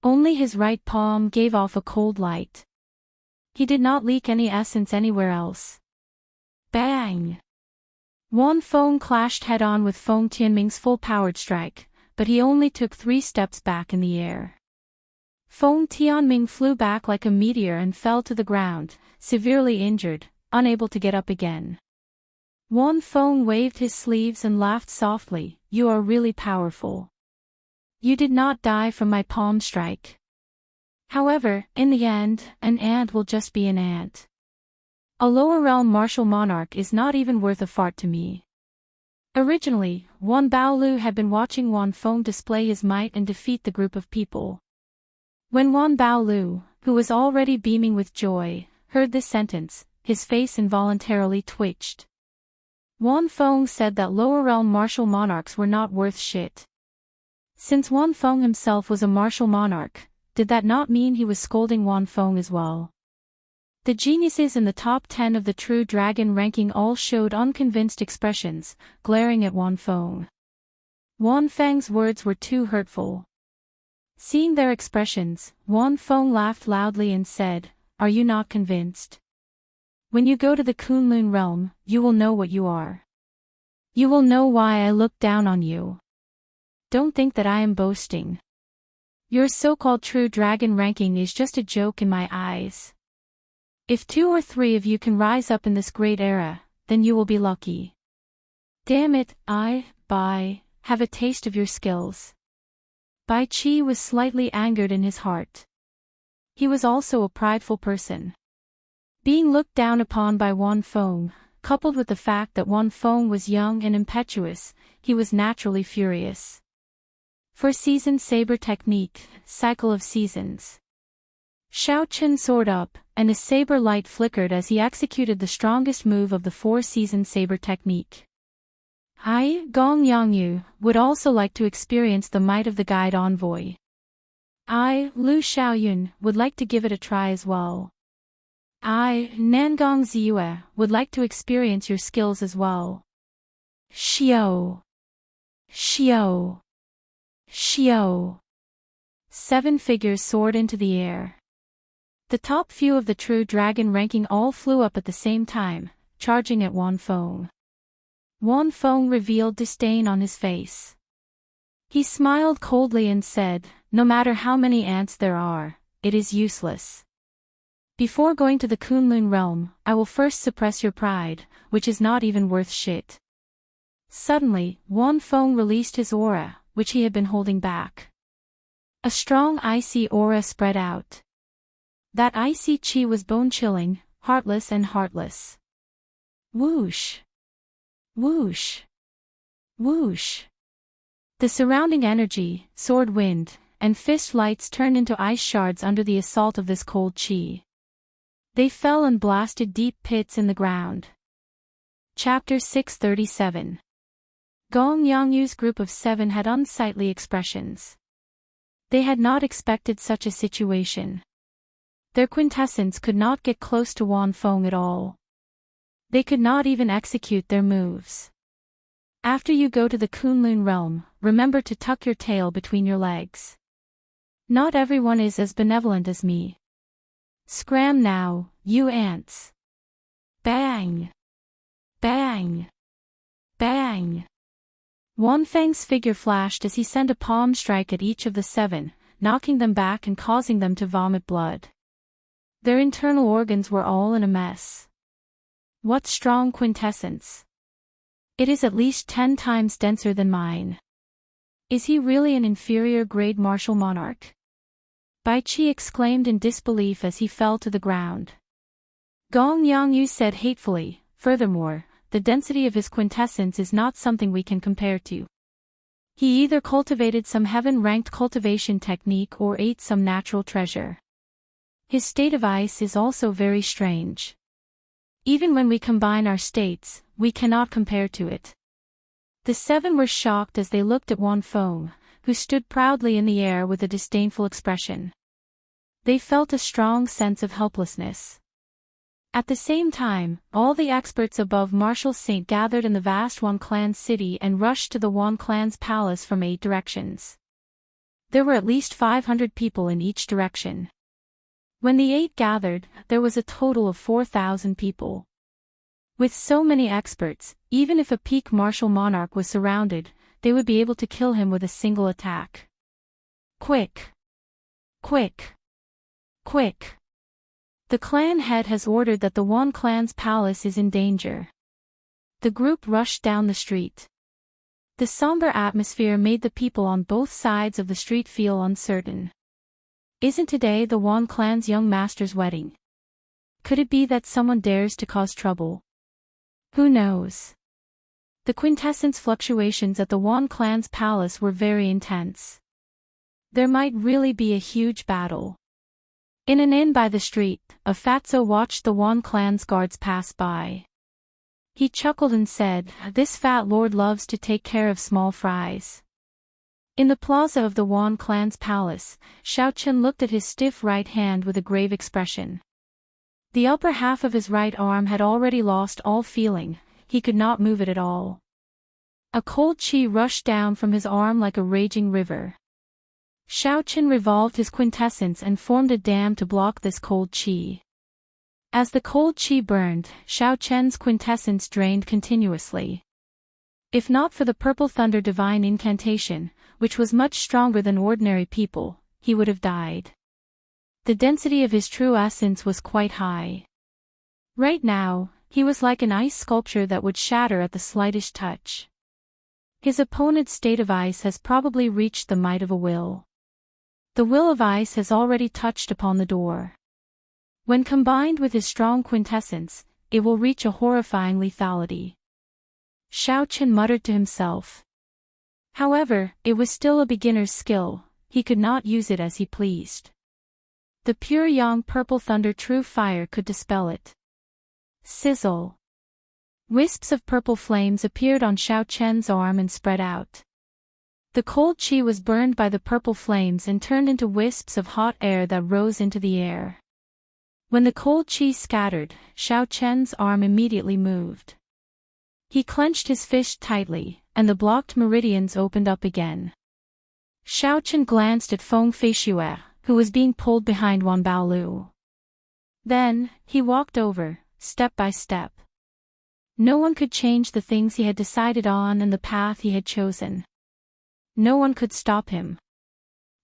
Only his right palm gave off a cold light. He did not leak any essence anywhere else. Bang! Wan Feng clashed head-on with Feng Tianming's full-powered strike, but he only took 3 steps back in the air. Feng Tianming flew back like a meteor and fell to the ground, severely injured, unable to get up again. Wan Feng waved his sleeves and laughed softly, "You are really powerful. You did not die from my palm strike. However, in the end, an ant will just be an ant. A lower realm martial monarch is not even worth a fart to me." Originally, Wan Baolu had been watching Wan Feng display his might and defeat the group of people. When Wan Baolu, who was already beaming with joy, heard this sentence, his face involuntarily twitched. Wan Feng said that lower realm martial monarchs were not worth shit. Since Wan Feng himself was a martial monarch, did that not mean he was scolding Wan Feng as well? The geniuses in the top 10 of the true dragon ranking all showed unconvinced expressions, glaring at Wan Feng. Wan Feng's words were too hurtful. Seeing their expressions, Wan Feng laughed loudly and said, "Are you not convinced? When you go to the Kunlun realm, you will know what you are. You will know why I look down on you. Don't think that I am boasting. Your so-called true dragon ranking is just a joke in my eyes. If 2 or 3 of you can rise up in this great era, then you will be lucky. Damn it, have a taste of your skills." Bai Qi was slightly angered in his heart. He was also a prideful person. Being looked down upon by Wan Feng, coupled with the fact that Wan Feng was young and impetuous, he was naturally furious. 4-season saber technique, cycle of seasons. Xiao Qin soared up, and his saber light flickered as he executed the strongest move of the 4-season saber technique. I, Gong Yangyu, would also like to experience the might of the guide envoy. I, Lu Xiaoyun, would like to give it a try as well. I, Nangong Ziyue, would like to experience your skills as well. Xiao. Xiao. Xiao. 7 figures soared into the air. The top few of the true dragon ranking all flew up at the same time, charging at Wan Feng. Wan Feng revealed disdain on his face. He smiled coldly and said, "No matter how many ants there are, it is useless. Before going to the Kunlun realm, I will first suppress your pride, which is not even worth shit." Suddenly, Wan Feng released his aura, which he had been holding back. A strong icy aura spread out. That icy chi was bone-chilling, heartless and heartless. Whoosh! Whoosh! Whoosh! The surrounding energy, sword wind, and fist lights turned into ice shards under the assault of this cold chi. They fell and blasted deep pits in the ground. Chapter 637. Gong Yangyu's group of 7 had unsightly expressions. They had not expected such a situation. Their quintessence could not get close to Wan Feng at all. They could not even execute their moves. After you go to the Kunlun realm, remember to tuck your tail between your legs. Not everyone is as benevolent as me. Scram now, you ants. Bang! Bang! Bang! Wan Feng's figure flashed as he sent a palm strike at each of the 7, knocking them back and causing them to vomit blood. Their internal organs were all in a mess. What strong quintessence! It is at least 10 times denser than mine. Is he really an inferior grade martial monarch? Bai Qi exclaimed in disbelief as he fell to the ground. Gong Yangyu said hatefully, "Furthermore, the density of his quintessence is not something we can compare to. He either cultivated some heaven-ranked cultivation technique or ate some natural treasure. His state of ice is also very strange. Even when we combine our states, we cannot compare to it." The 7 were shocked as they looked at Wan Feng, who stood proudly in the air with a disdainful expression. They felt a strong sense of helplessness. At the same time, all the experts above Martial Saint gathered in the vast Wan clan city and rushed to the Wan clan's palace from 8 directions. There were at least 500 people in each direction. When the 8 gathered, there was a total of 4,000 people. With so many experts, even if a peak martial monarch was surrounded, they would be able to kill him with a single attack. Quick! Quick! Quick! The clan head has ordered that the Wan clan's palace is in danger. The group rushed down the street. The somber atmosphere made the people on both sides of the street feel uncertain. Isn't today the Wan clan's young master's wedding? Could it be that someone dares to cause trouble? Who knows? The quintessence fluctuations at the Wan clan's palace were very intense. There might really be a huge battle. In an inn by the street, a fatso watched the Wan clan's guards pass by. He chuckled and said, "This fat lord loves to take care of small fries." In the plaza of the Wan clan's palace, Xiao Chen looked at his stiff right hand with a grave expression. The upper half of his right arm had already lost all feeling, he could not move it at all. A cold qi rushed down from his arm like a raging river. Xiao Chen revolved his quintessence and formed a dam to block this cold qi. As the cold qi burned, Xiao Chen's quintessence drained continuously. If not for the Purple Thunder divine incantation, which was much stronger than ordinary people, he would have died. The density of his true essence was quite high. Right now, he was like an ice sculpture that would shatter at the slightest touch. His opponent's state of ice has probably reached the might of a will. The will of ice has already touched upon the door. When combined with his strong quintessence, it will reach a horrifying lethality. Xiao Chen muttered to himself. However, it was still a beginner's skill, he could not use it as he pleased. The pure yang purple thunder true fire could dispel it. Sizzle. Wisps of purple flames appeared on Xiao Chen's arm and spread out. The cold qi was burned by the purple flames and turned into wisps of hot air that rose into the air. When the cold qi scattered, Xiao Chen's arm immediately moved. He clenched his fist tightly, and the blocked meridians opened up again. Xiao Chen glanced at Feng Feishuer, who was being pulled behind Wan Baolu. Then, he walked over, step by step. No one could change the things he had decided on and the path he had chosen. No one could stop him.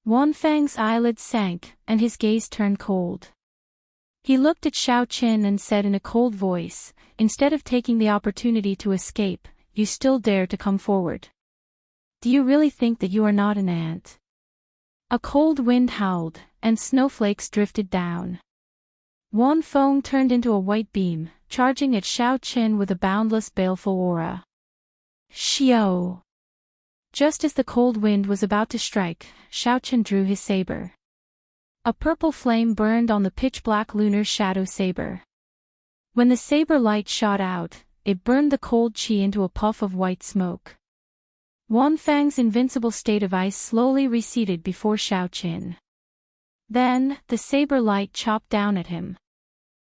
Wanfang's eyelids sank, and his gaze turned cold. He looked at Xiao Qin and said in a cold voice, "Instead of taking the opportunity to escape, you still dare to come forward. Do you really think that you are not an ant?" A cold wind howled, and snowflakes drifted down. Wanfeng turned into a white beam, charging at Xiao Qin with a boundless baleful aura. Xiao! Just as the cold wind was about to strike, Xiao Qin drew his saber. A purple flame burned on the pitch-black lunar shadow saber. When the saber light shot out, it burned the cold qi into a puff of white smoke. Wanfang's invincible state of ice slowly receded before Xiao Qin. Then, the saber light chopped down at him.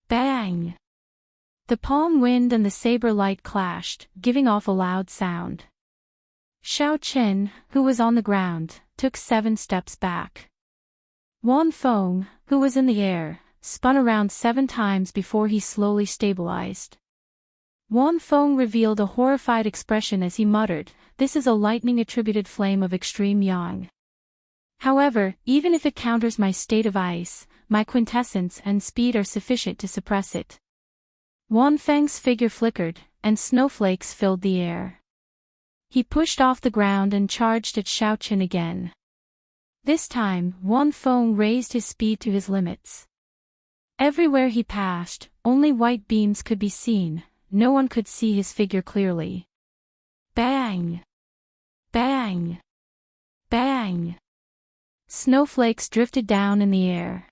Bang! The palm wind and the saber light clashed, giving off a loud sound. Xiao Qin, who was on the ground, took 7 steps back. Wanfeng, who was in the air, spun around 7 times before he slowly stabilized. Wanfeng revealed a horrified expression as he muttered, "This is a lightning-attributed flame of extreme yang. However, even if it counters my state of ice, my quintessence and speed are sufficient to suppress it." Wanfeng's figure flickered, and snowflakes filled the air. He pushed off the ground and charged at Xiao Qin again. This time, Wanfeng raised his speed to his limits. Everywhere he passed, only white beams could be seen, no one could see his figure clearly. Bang! Bang! Bang! Snowflakes drifted down in the air.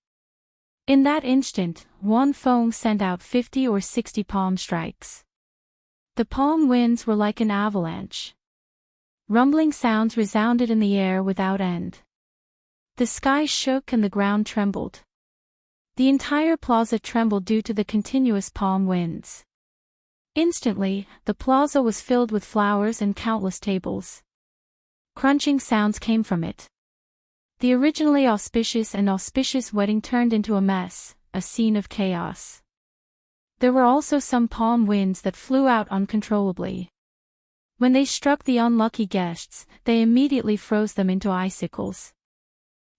In that instant, Wanfeng sent out 50 or 60 palm strikes. The palm winds were like an avalanche. Rumbling sounds resounded in the air without end. The sky shook and the ground trembled. The entire plaza trembled due to the continuous palm winds. Instantly, the plaza was filled with flowers and countless tables. Crunching sounds came from it. The originally auspicious and auspicious wedding turned into a mess, a scene of chaos. There were also some palm winds that flew out uncontrollably. When they struck the unlucky guests, they immediately froze them into icicles.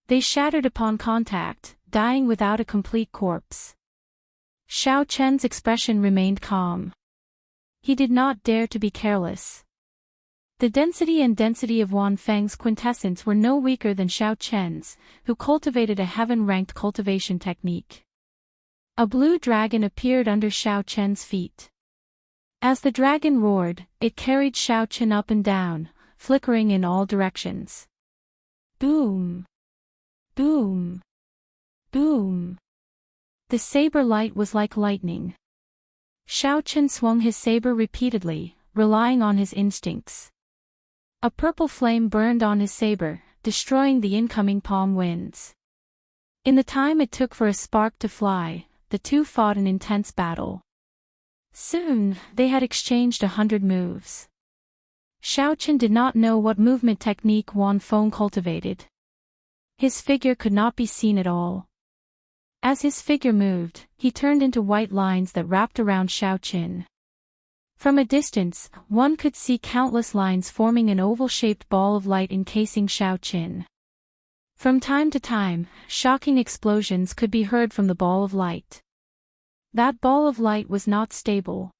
They shattered upon contact, dying without a complete corpse. Xiao Chen's expression remained calm. He did not dare to be careless. The density and density of Wanfeng's quintessence were no weaker than Xiao Chen's, who cultivated a heaven-ranked cultivation technique. A blue dragon appeared under Xiao Chen's feet. As the dragon roared, it carried Xiao Chen up and down, flickering in all directions. Boom! Boom! Boom! The saber light was like lightning. Xiao Chen swung his saber repeatedly, relying on his instincts. A purple flame burned on his saber, destroying the incoming palm winds. In the time it took for a spark to fly, the two fought an intense battle. Soon, they had exchanged 100 moves. Xiao Chen did not know what movement technique Wanfeng cultivated. His figure could not be seen at all. As his figure moved, he turned into white lines that wrapped around Xiao Chen. From a distance, one could see countless lines forming an oval-shaped ball of light encasing Xiao Chen. From time to time, shocking explosions could be heard from the ball of light. That ball of light was not stable.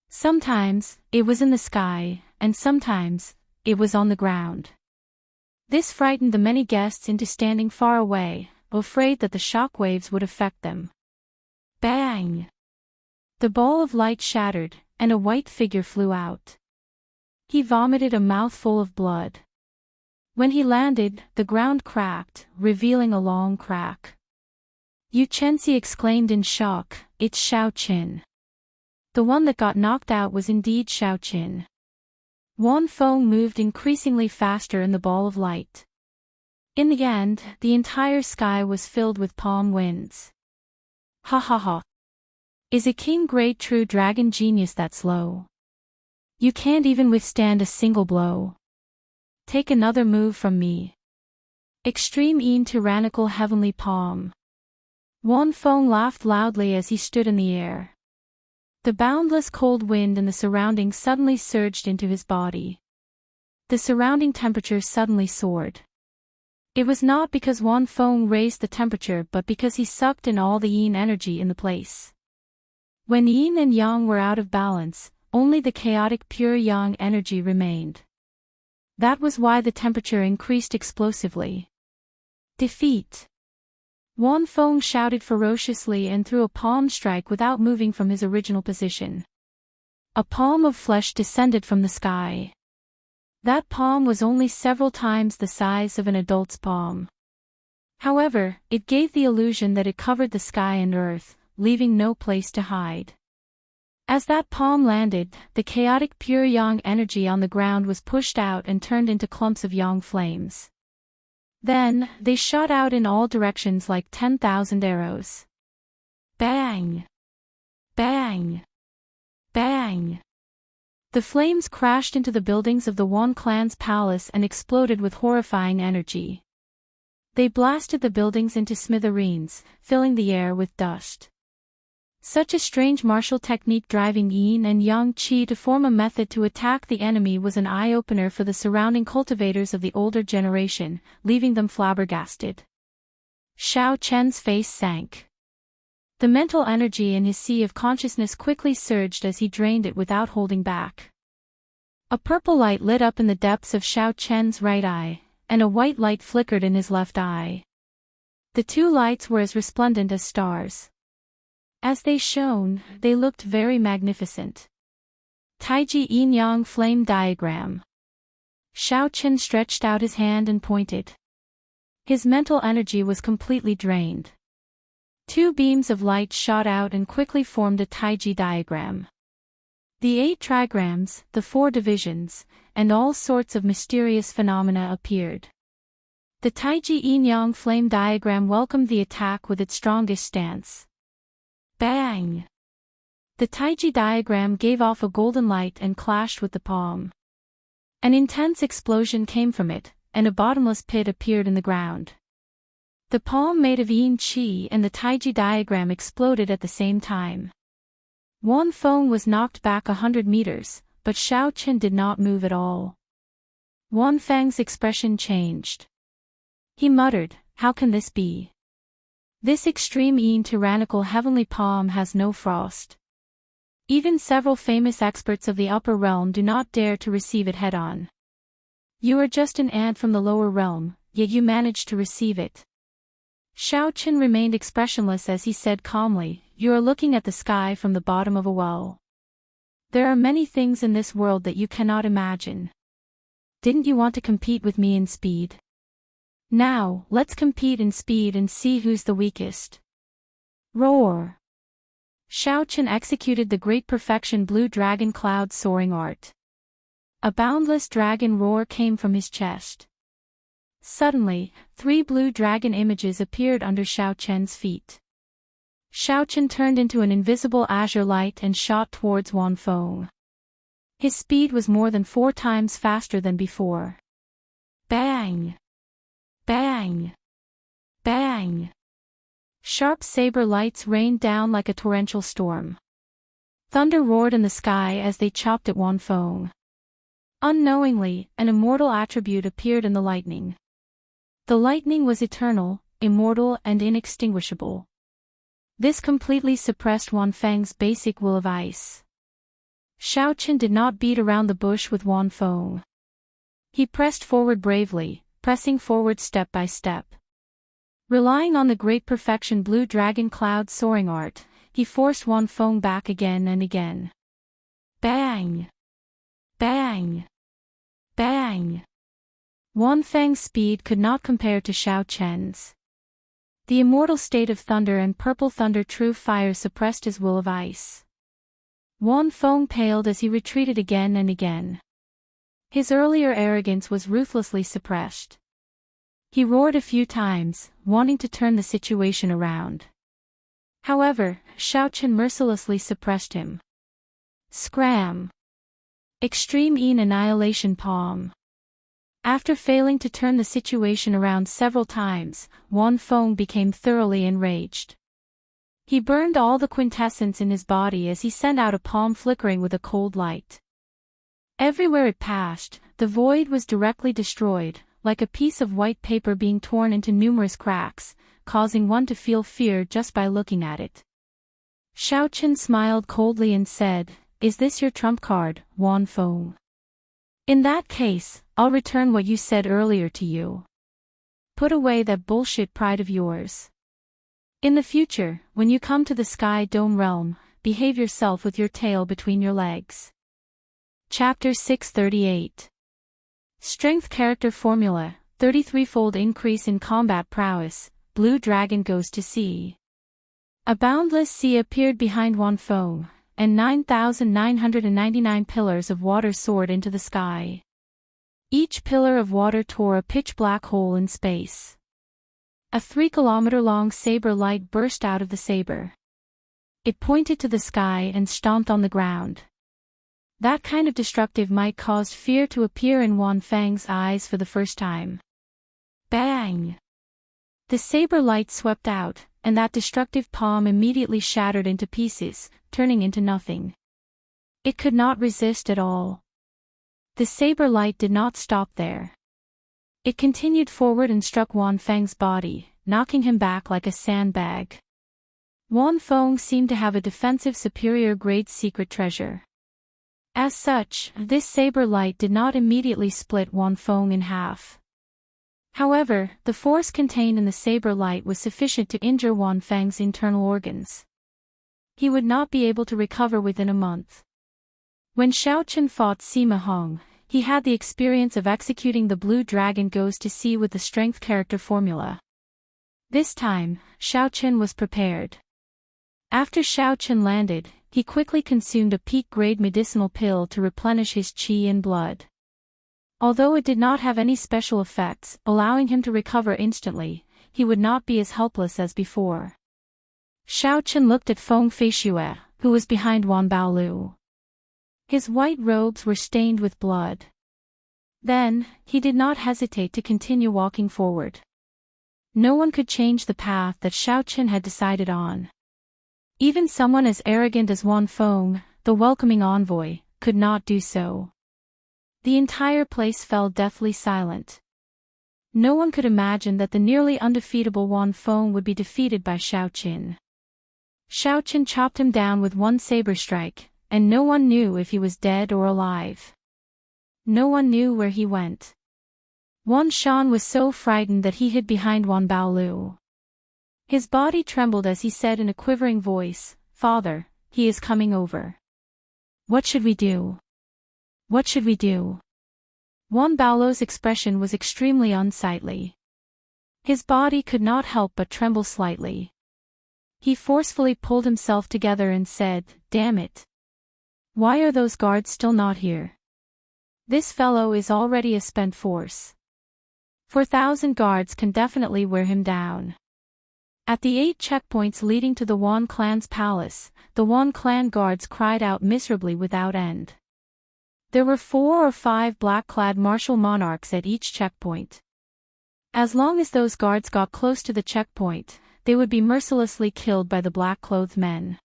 Sometimes, it was in the sky, and sometimes, it was on the ground. This frightened the many guests into standing far away, afraid that the shock waves would affect them. Bang! The ball of light shattered, and a white figure flew out. He vomited a mouthful of blood. When he landed, the ground cracked, revealing a long crack. Yu Chenxi exclaimed in shock, "It's Xiao Qin." The one that got knocked out was indeed Xiao Qin. Wanfeng moved increasingly faster in the ball of light. In the end, the entire sky was filled with palm winds. Ha ha ha. Is a king great true dragon genius that slow? You can't even withstand a single blow. Take another move from me. Extreme Een tyrannical heavenly palm. Wan Feng laughed loudly as he stood in the air. The boundless cold wind and the surroundings suddenly surged into his body. The surrounding temperature suddenly soared. It was not because Wan Feng raised the temperature but because he sucked in all the yin energy in the place. When yin and yang were out of balance, only the chaotic pure yang energy remained. That was why the temperature increased explosively. Defeat! Wan Feng shouted ferociously and threw a palm strike without moving from his original position. A palm of flesh descended from the sky. That palm was only several times the size of an adult's palm. However, it gave the illusion that it covered the sky and earth, leaving no place to hide. As that palm landed, the chaotic pure yang energy on the ground was pushed out and turned into clumps of yang flames. Then, they shot out in all directions like 10,000 arrows. Bang! Bang! Bang! The flames crashed into the buildings of the Wan clan's palace and exploded with horrifying energy. They blasted the buildings into smithereens, filling the air with dust. Such a strange martial technique driving yin and yang qi to form a method to attack the enemy was an eye-opener for the surrounding cultivators of the older generation, leaving them flabbergasted. Xiao Chen's face sank. The mental energy in his sea of consciousness quickly surged as he drained it without holding back. A purple light lit up in the depths of Xiao Chen's right eye, and a white light flickered in his left eye. The two lights were as resplendent as stars. As they shone, they looked very magnificent. Taiji Yin-Yang Flame Diagram. Xiao Chen stretched out his hand and pointed. His mental energy was completely drained. Two beams of light shot out and quickly formed a Taiji diagram. The 8 trigrams, the 4 divisions, and all sorts of mysterious phenomena appeared. The Taiji Yin-Yang Flame Diagram welcomed the attack with its strongest stance. Bang! The Taiji diagram gave off a golden light and clashed with the palm. An intense explosion came from it, and a bottomless pit appeared in the ground. The palm made of yin qi and the Taiji diagram exploded at the same time. Wan Feng was knocked back 100 meters, but Xiao Chen did not move at all. Wan Feng's expression changed. He muttered, "How can this be? This extreme yin tyrannical heavenly palm has no frost. Even several famous experts of the upper realm do not dare to receive it head-on. You are just an ant from the lower realm, yet you managed to receive it." Xiao Chen remained expressionless as he said calmly, "You are looking at the sky from the bottom of a well. There are many things in this world that you cannot imagine. Didn't you want to compete with me in speed? Now, let's compete in speed and see who's the weakest. Roar!" Xiao Chen executed the great perfection blue dragon cloud soaring art. A boundless dragon roar came from his chest. Suddenly, 3 blue dragon images appeared under Xiao Chen's feet. Xiao Chen turned into an invisible azure light and shot towards Wan Feng. His speed was more than 4 times faster than before. Bang! Bang! Bang! Sharp saber lights rained down like a torrential storm. Thunder roared in the sky as they chopped at Wan Feng. Unknowingly, an immortal attribute appeared in the lightning. The lightning was eternal, immortal and inextinguishable. This completely suppressed Wan Feng's basic will of ice. Xiao Chen did not beat around the bush with Wan Feng. He pressed forward bravely, pressing forward step by step. Relying on the great perfection blue dragon cloud soaring art, he forced Wan Feng back again and again. Bang! Bang! Bang! Wan Feng's speed could not compare to Xiao Chen's. The immortal state of thunder and purple thunder true fire suppressed his will of ice. Wan Feng paled as he retreated again and again. His earlier arrogance was ruthlessly suppressed. He roared a few times, wanting to turn the situation around. However, Xiao Chen mercilessly suppressed him. Scram! Extreme Yin Annihilation Palm. After failing to turn the situation around several times, Wan Feng became thoroughly enraged. He burned all the quintessence in his body as he sent out a palm flickering with a cold light. Everywhere it passed, the void was directly destroyed, like a piece of white paper being torn into numerous cracks, causing one to feel fear just by looking at it. Xiaoqin smiled coldly and said, "Is this your trump card, Wan Feng? In that case, I'll return what you said earlier to you. Put away that bullshit pride of yours. In the future, when you come to the Sky Dome realm, behave yourself with your tail between your legs." Chapter 638. Strength Character Formula, 33-fold increase in combat prowess, Blue Dragon goes to sea. A boundless sea appeared behind Wan Feng, and 9,999 pillars of water soared into the sky. Each pillar of water tore a pitch-black hole in space. A 3-kilometer-long saber light burst out of the saber. It pointed to the sky and stomped on the ground. That kind of destructive might caused fear to appear in Wan Feng's eyes for the first time. Bang! The saber light swept out, and that destructive palm immediately shattered into pieces, turning into nothing. It could not resist at all. The saber light did not stop there. It continued forward and struck Wan Feng's body, knocking him back like a sandbag. Wan Feng seemed to have a defensive superior grade secret treasure. As such, this saber light did not immediately split Wan Feng in half. However, the force contained in the saber light was sufficient to injure Wan Feng's internal organs. He would not be able to recover within a month. When Xiaoqin fought Sima Hong, he had the experience of executing the Blue Dragon goes to sea with the strength character formula. This time, Xiaoqin was prepared. After Xiaoqin landed, he quickly consumed a peak-grade medicinal pill to replenish his qi and blood. Although it did not have any special effects, allowing him to recover instantly, he would not be as helpless as before. Xiaoqin looked at Feng Feishue, who was behind Wan Baolu. His white robes were stained with blood. Then, he did not hesitate to continue walking forward. No one could change the path that Xiaoqin had decided on. Even someone as arrogant as Wan Feng, the welcoming envoy, could not do so. The entire place fell deathly silent. No one could imagine that the nearly undefeatable Wan Feng would be defeated by Xiaoqin. Xiaoqin chopped him down with one saber strike, and no one knew if he was dead or alive. No one knew where he went. Wan Shan was so frightened that he hid behind Wan Baolu. His body trembled as he said in a quivering voice, "Father, he is coming over. What should we do? What should we do?" Wan Baolu's expression was extremely unsightly. His body could not help but tremble slightly. He forcefully pulled himself together and said, "Damn it. Why are those guards still not here? This fellow is already a spent force. 4,000 guards can definitely wear him down." At the 8 checkpoints leading to the Wan clan's palace, the Wan clan guards cried out miserably without end. There were 4 or 5 black-clad martial monarchs at each checkpoint. As long as those guards got close to the checkpoint, they would be mercilessly killed by the black-clothed men.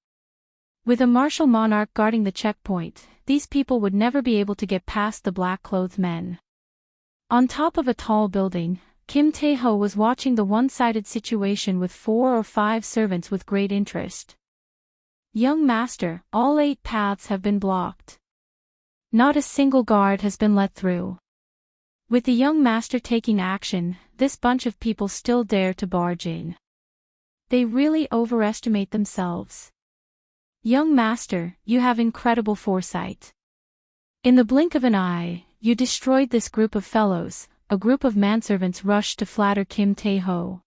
With a martial monarch guarding the checkpoint, these people would never be able to get past the black-clothed men. On top of a tall building, Kim Tae-ho was watching the one-sided situation with 4 or 5 servants with great interest. "Young master, all 8 paths have been blocked. Not a single guard has been let through. With the young master taking action, this bunch of people still dare to barge in. They really overestimate themselves. Young master, you have incredible foresight. In the blink of an eye, you destroyed this group of fellows." A group of manservants rushed to flatter Kim Tae-ho.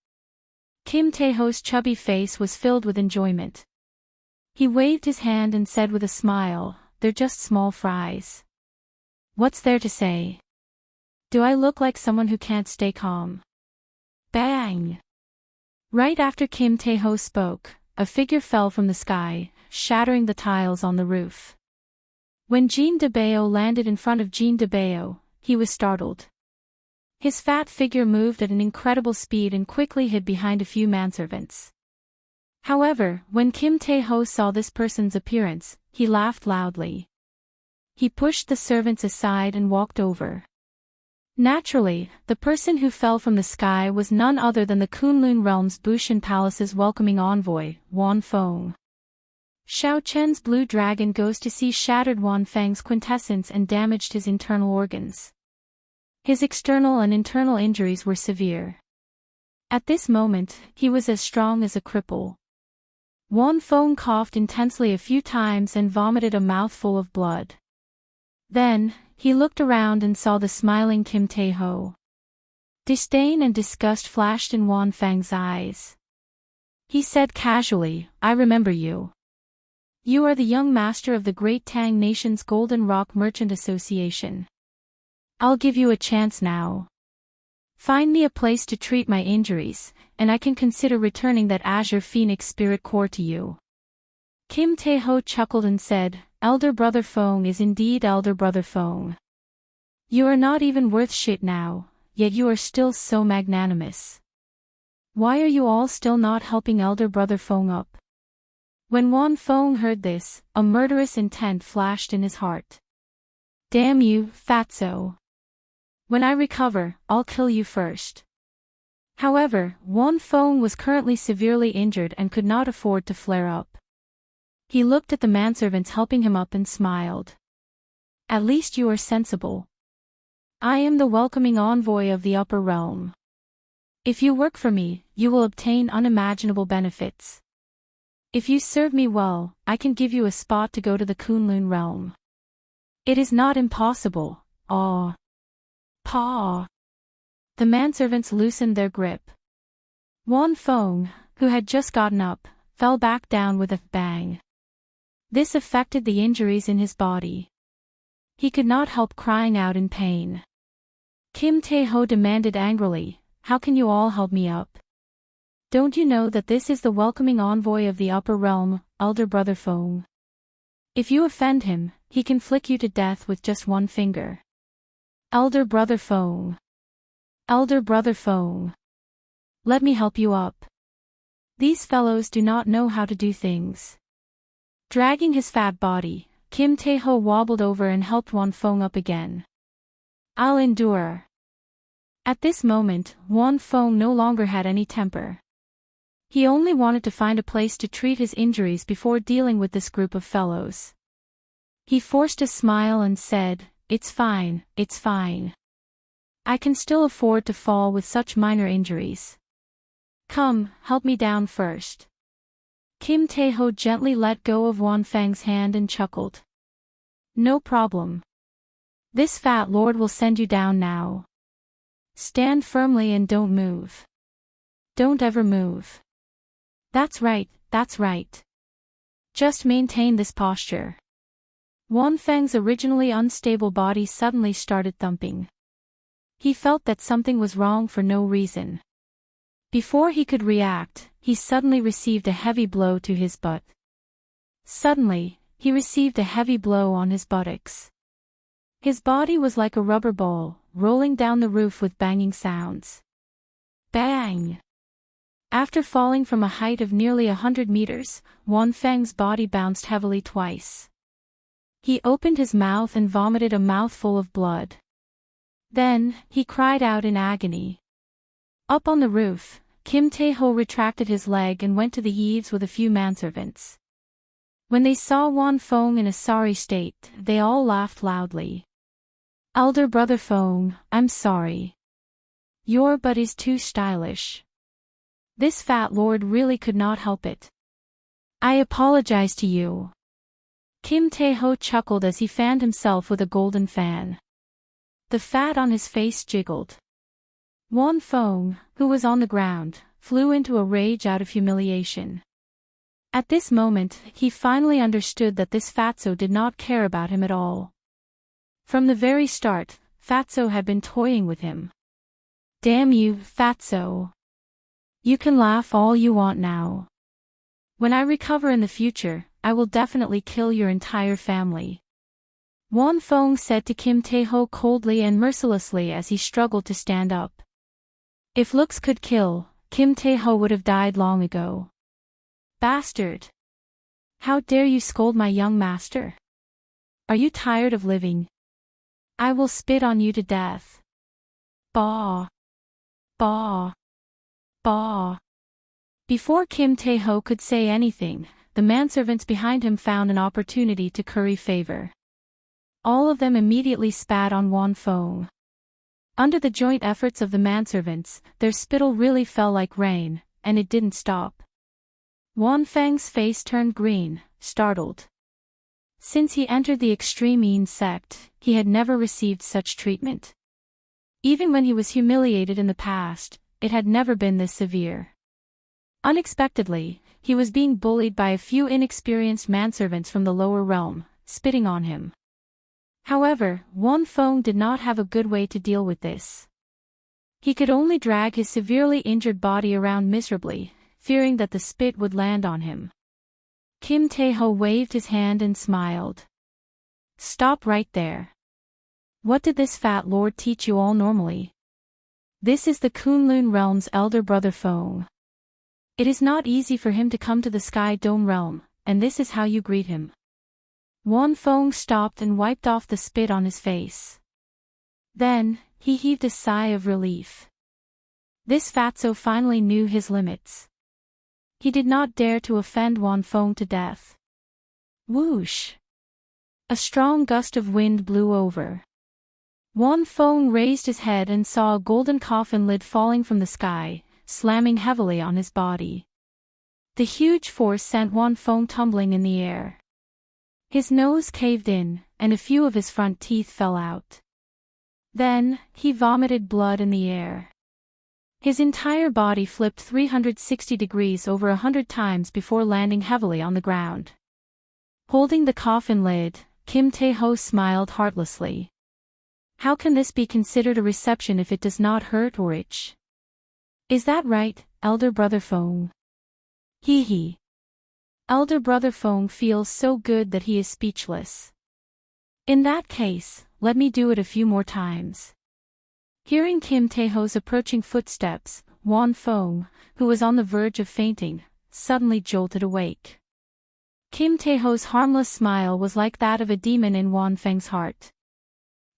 Kim Tae-ho's chubby face was filled with enjoyment. He waved his hand and said with a smile, "They're just small fries. What's there to say? Do I look like someone who can't stay calm?" Bang! Right after Kim Tae-ho spoke, a figure fell from the sky, shattering the tiles on the roof. When Jean de Bao landed in front of Jean de Bao, he was startled. His fat figure moved at an incredible speed and quickly hid behind a few manservants. However, when Kim Tae-ho saw this person's appearance, he laughed loudly. He pushed the servants aside and walked over. Naturally, the person who fell from the sky was none other than the Kunlun realm's Bushan Palace's welcoming envoy, Wan Feng. Xiao Chen's blue dragon goes to see shattered Wan Feng's quintessence and damaged his internal organs. His external and internal injuries were severe. At this moment, he was as strong as a cripple. Wan Feng coughed intensely a few times and vomited a mouthful of blood. Then, he looked around and saw the smiling Kim Tae-ho. Disdain and disgust flashed in Wan Feng's eyes. He said casually, "I remember you. You are the young master of the Great Tang Nation's Golden Rock Merchant Association. I'll give you a chance now. Find me a place to treat my injuries, and I can consider returning that Azure Phoenix Spirit Core to you." Kim Tae-ho chuckled and said, "Elder Brother Feng is indeed Elder Brother Feng. You are not even worth shit now, yet you are still so magnanimous. Why are you all still not helping Elder Brother Feng up?" When Wan Feng heard this, a murderous intent flashed in his heart. "Damn you, fatso. When I recover, I'll kill you first." However, Wan Feng was currently severely injured and could not afford to flare up. He looked at the manservants helping him up and smiled. "At least you are sensible. I am the welcoming envoy of the upper realm. If you work for me, you will obtain unimaginable benefits. If you serve me well, I can give you a spot to go to the Kunlun realm. It is not impossible, ah. Paw." The manservants loosened their grip. Wan Feng, who had just gotten up, fell back down with a bang. This affected the injuries in his body. He could not help crying out in pain. Kim Tae-ho demanded angrily, "How can you all help me up? Don't you know that this is the welcoming envoy of the upper realm, Elder Brother Feng? If you offend him, he can flick you to death with just one finger." "Elder Brother Feng. Elder Brother Feng. Let me help you up. These fellows do not know how to do things." Dragging his fat body, Kim Tae-ho wobbled over and helped Wan Feng up again. "I'll endure." At this moment, Wan Feng no longer had any temper. He only wanted to find a place to treat his injuries before dealing with this group of fellows. He forced a smile and said, it's fine. I can still afford to fall with such minor injuries. Come, help me down first." Kim Tae-ho gently let go of Wan Feng's hand and chuckled. "No problem. This fat lord will send you down now. Stand firmly and don't move. Don't ever move. That's right. Just maintain this posture." Wan Feng's originally unstable body suddenly started thumping. He felt that something was wrong for no reason. Before he could react, he suddenly received a heavy blow to his butt. Suddenly, he received a heavy blow on his buttocks. His body was like a rubber ball, rolling down the roof with banging sounds. Bang! After falling from a height of nearly 100 meters, Wan Feng's body bounced heavily twice. He opened his mouth and vomited a mouthful of blood. Then, he cried out in agony. Up on the roof, Kim Tae-ho retracted his leg and went to the eaves with a few manservants. When they saw Wan Feng in a sorry state, they all laughed loudly. "Elder Brother Feng, I'm sorry. Your butt is too stylish. This fat lord really could not help it. I apologize to you." Kim Tae-ho chuckled as he fanned himself with a golden fan. The fat on his face jiggled. Wan Feng, who was on the ground, flew into a rage out of humiliation. At this moment, he finally understood that this fatso did not care about him at all. From the very start, fatso had been toying with him. "Damn you, fatso. You can laugh all you want now. When I recover in the future, I will definitely kill your entire family." Wan Feng said to Kim Tae-ho coldly and mercilessly as he struggled to stand up. If looks could kill, Kim Tae-ho would have died long ago. Bastard! How dare you scold my young master? Are you tired of living? I will spit on you to death. Baw! Baw! Baw! Before Kim Tae-ho could say anything, the manservants behind him found an opportunity to curry favor. All of them immediately spat on Won Fong. Under the joint efforts of the manservants, their spittle really fell like rain, and it didn't stop. Won Feng's face turned green, startled. Since he entered the extreme Yin sect, he had never received such treatment. Even when he was humiliated in the past, it had never been this severe. Unexpectedly, he was being bullied by a few inexperienced manservants from the lower realm, spitting on him. However, Won Fong did not have a good way to deal with this. He could only drag his severely injured body around miserably, fearing that the spit would land on him. Kim Tae-ho waved his hand and smiled. Stop right there. What did this fat lord teach you all normally? This is the Kunlun realm's elder brother Fong. It is not easy for him to come to the Sky Dome realm, and this is how you greet him. Won Fong stopped and wiped off the spit on his face. Then, he heaved a sigh of relief. This fatso finally knew his limits. He did not dare to offend Won Fong to death. Whoosh! A strong gust of wind blew over. Won Fong raised his head and saw a golden coffin lid falling from the sky, slamming heavily on his body. The huge force sent Won Fong tumbling in the air. His nose caved in, and a few of his front teeth fell out. Then, he vomited blood in the air. His entire body flipped 360 degrees over 100 times before landing heavily on the ground. Holding the coffin lid, Kim Tae-ho smiled heartlessly. How can this be considered a reception if it does not hurt or itch? Is that right, elder brother Fong? Hee hee. Elder brother Fong feels so good that he is speechless. In that case, let me do it a few more times. Hearing Kim Tae-ho's approaching footsteps, Won Fong, who was on the verge of fainting, suddenly jolted awake. Kim Tae-ho's harmless smile was like that of a demon in Won Feng's heart.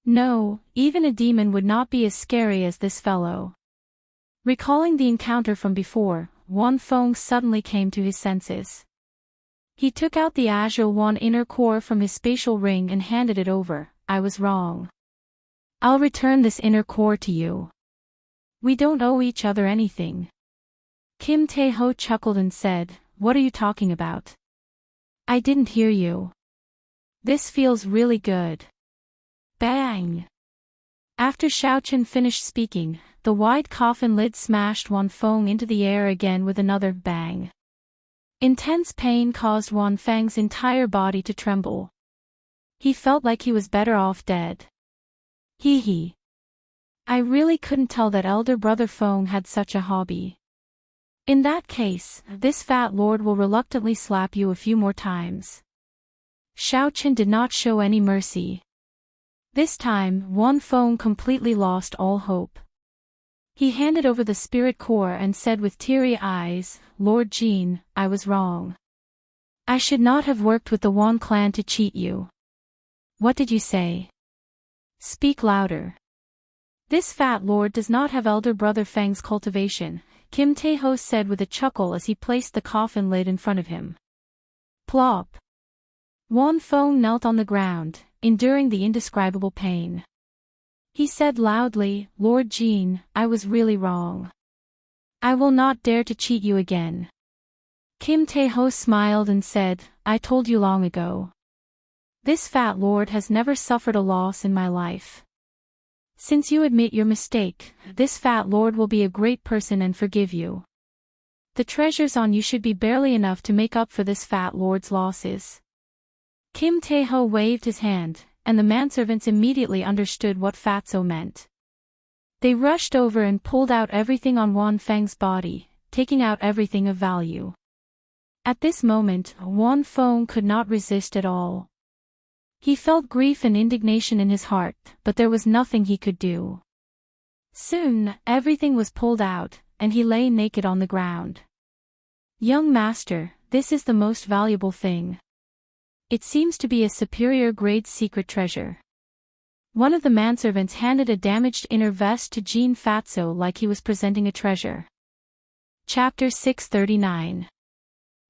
No, even a demon would not be as scary as this fellow. Recalling the encounter from before, Won Fong suddenly came to his senses. He took out the Azure Won inner core from his spatial ring and handed it over. I was wrong. I'll return this inner core to you. We don't owe each other anything. Kim Tae-ho chuckled and said, What are you talking about? I didn't hear you. This feels really good. Bang! After Xiaochen finished speaking, the wide coffin lid smashed Won Fong into the air again with another bang. Intense pain caused Won Feng's entire body to tremble. He felt like he was better off dead. Hee hee. I really couldn't tell that elder brother Fong had such a hobby. In that case, this fat lord will reluctantly slap you a few more times. Xiaochen did not show any mercy. This time, Won Fong completely lost all hope. He handed over the spirit core and said with teary eyes, Lord Jean, I was wrong. I should not have worked with the Won clan to cheat you. What did you say? Speak louder. This fat lord does not have elder brother Feng's cultivation, Kim Tae-ho said with a chuckle as he placed the coffin lid in front of him. Plop. Won Fong knelt on the ground, enduring the indescribable pain. He said loudly, Lord Jean, I was really wrong. I will not dare to cheat you again. Kim Tae-ho smiled and said, I told you long ago. This fat lord has never suffered a loss in my life. Since you admit your mistake, this fat lord will be a great person and forgive you. The treasures on you should be barely enough to make up for this fat lord's losses. Kim Tae-ho waved his hand, and the manservants immediately understood what fatso meant. They rushed over and pulled out everything on Won Feng's body, taking out everything of value. At this moment, Won Fong could not resist at all. He felt grief and indignation in his heart, but there was nothing he could do. Soon, everything was pulled out, and he lay naked on the ground. Young master, this is the most valuable thing. It seems to be a superior grade secret treasure. One of the manservants handed a damaged inner vest to Jean Fatso like he was presenting a treasure. Chapter 639.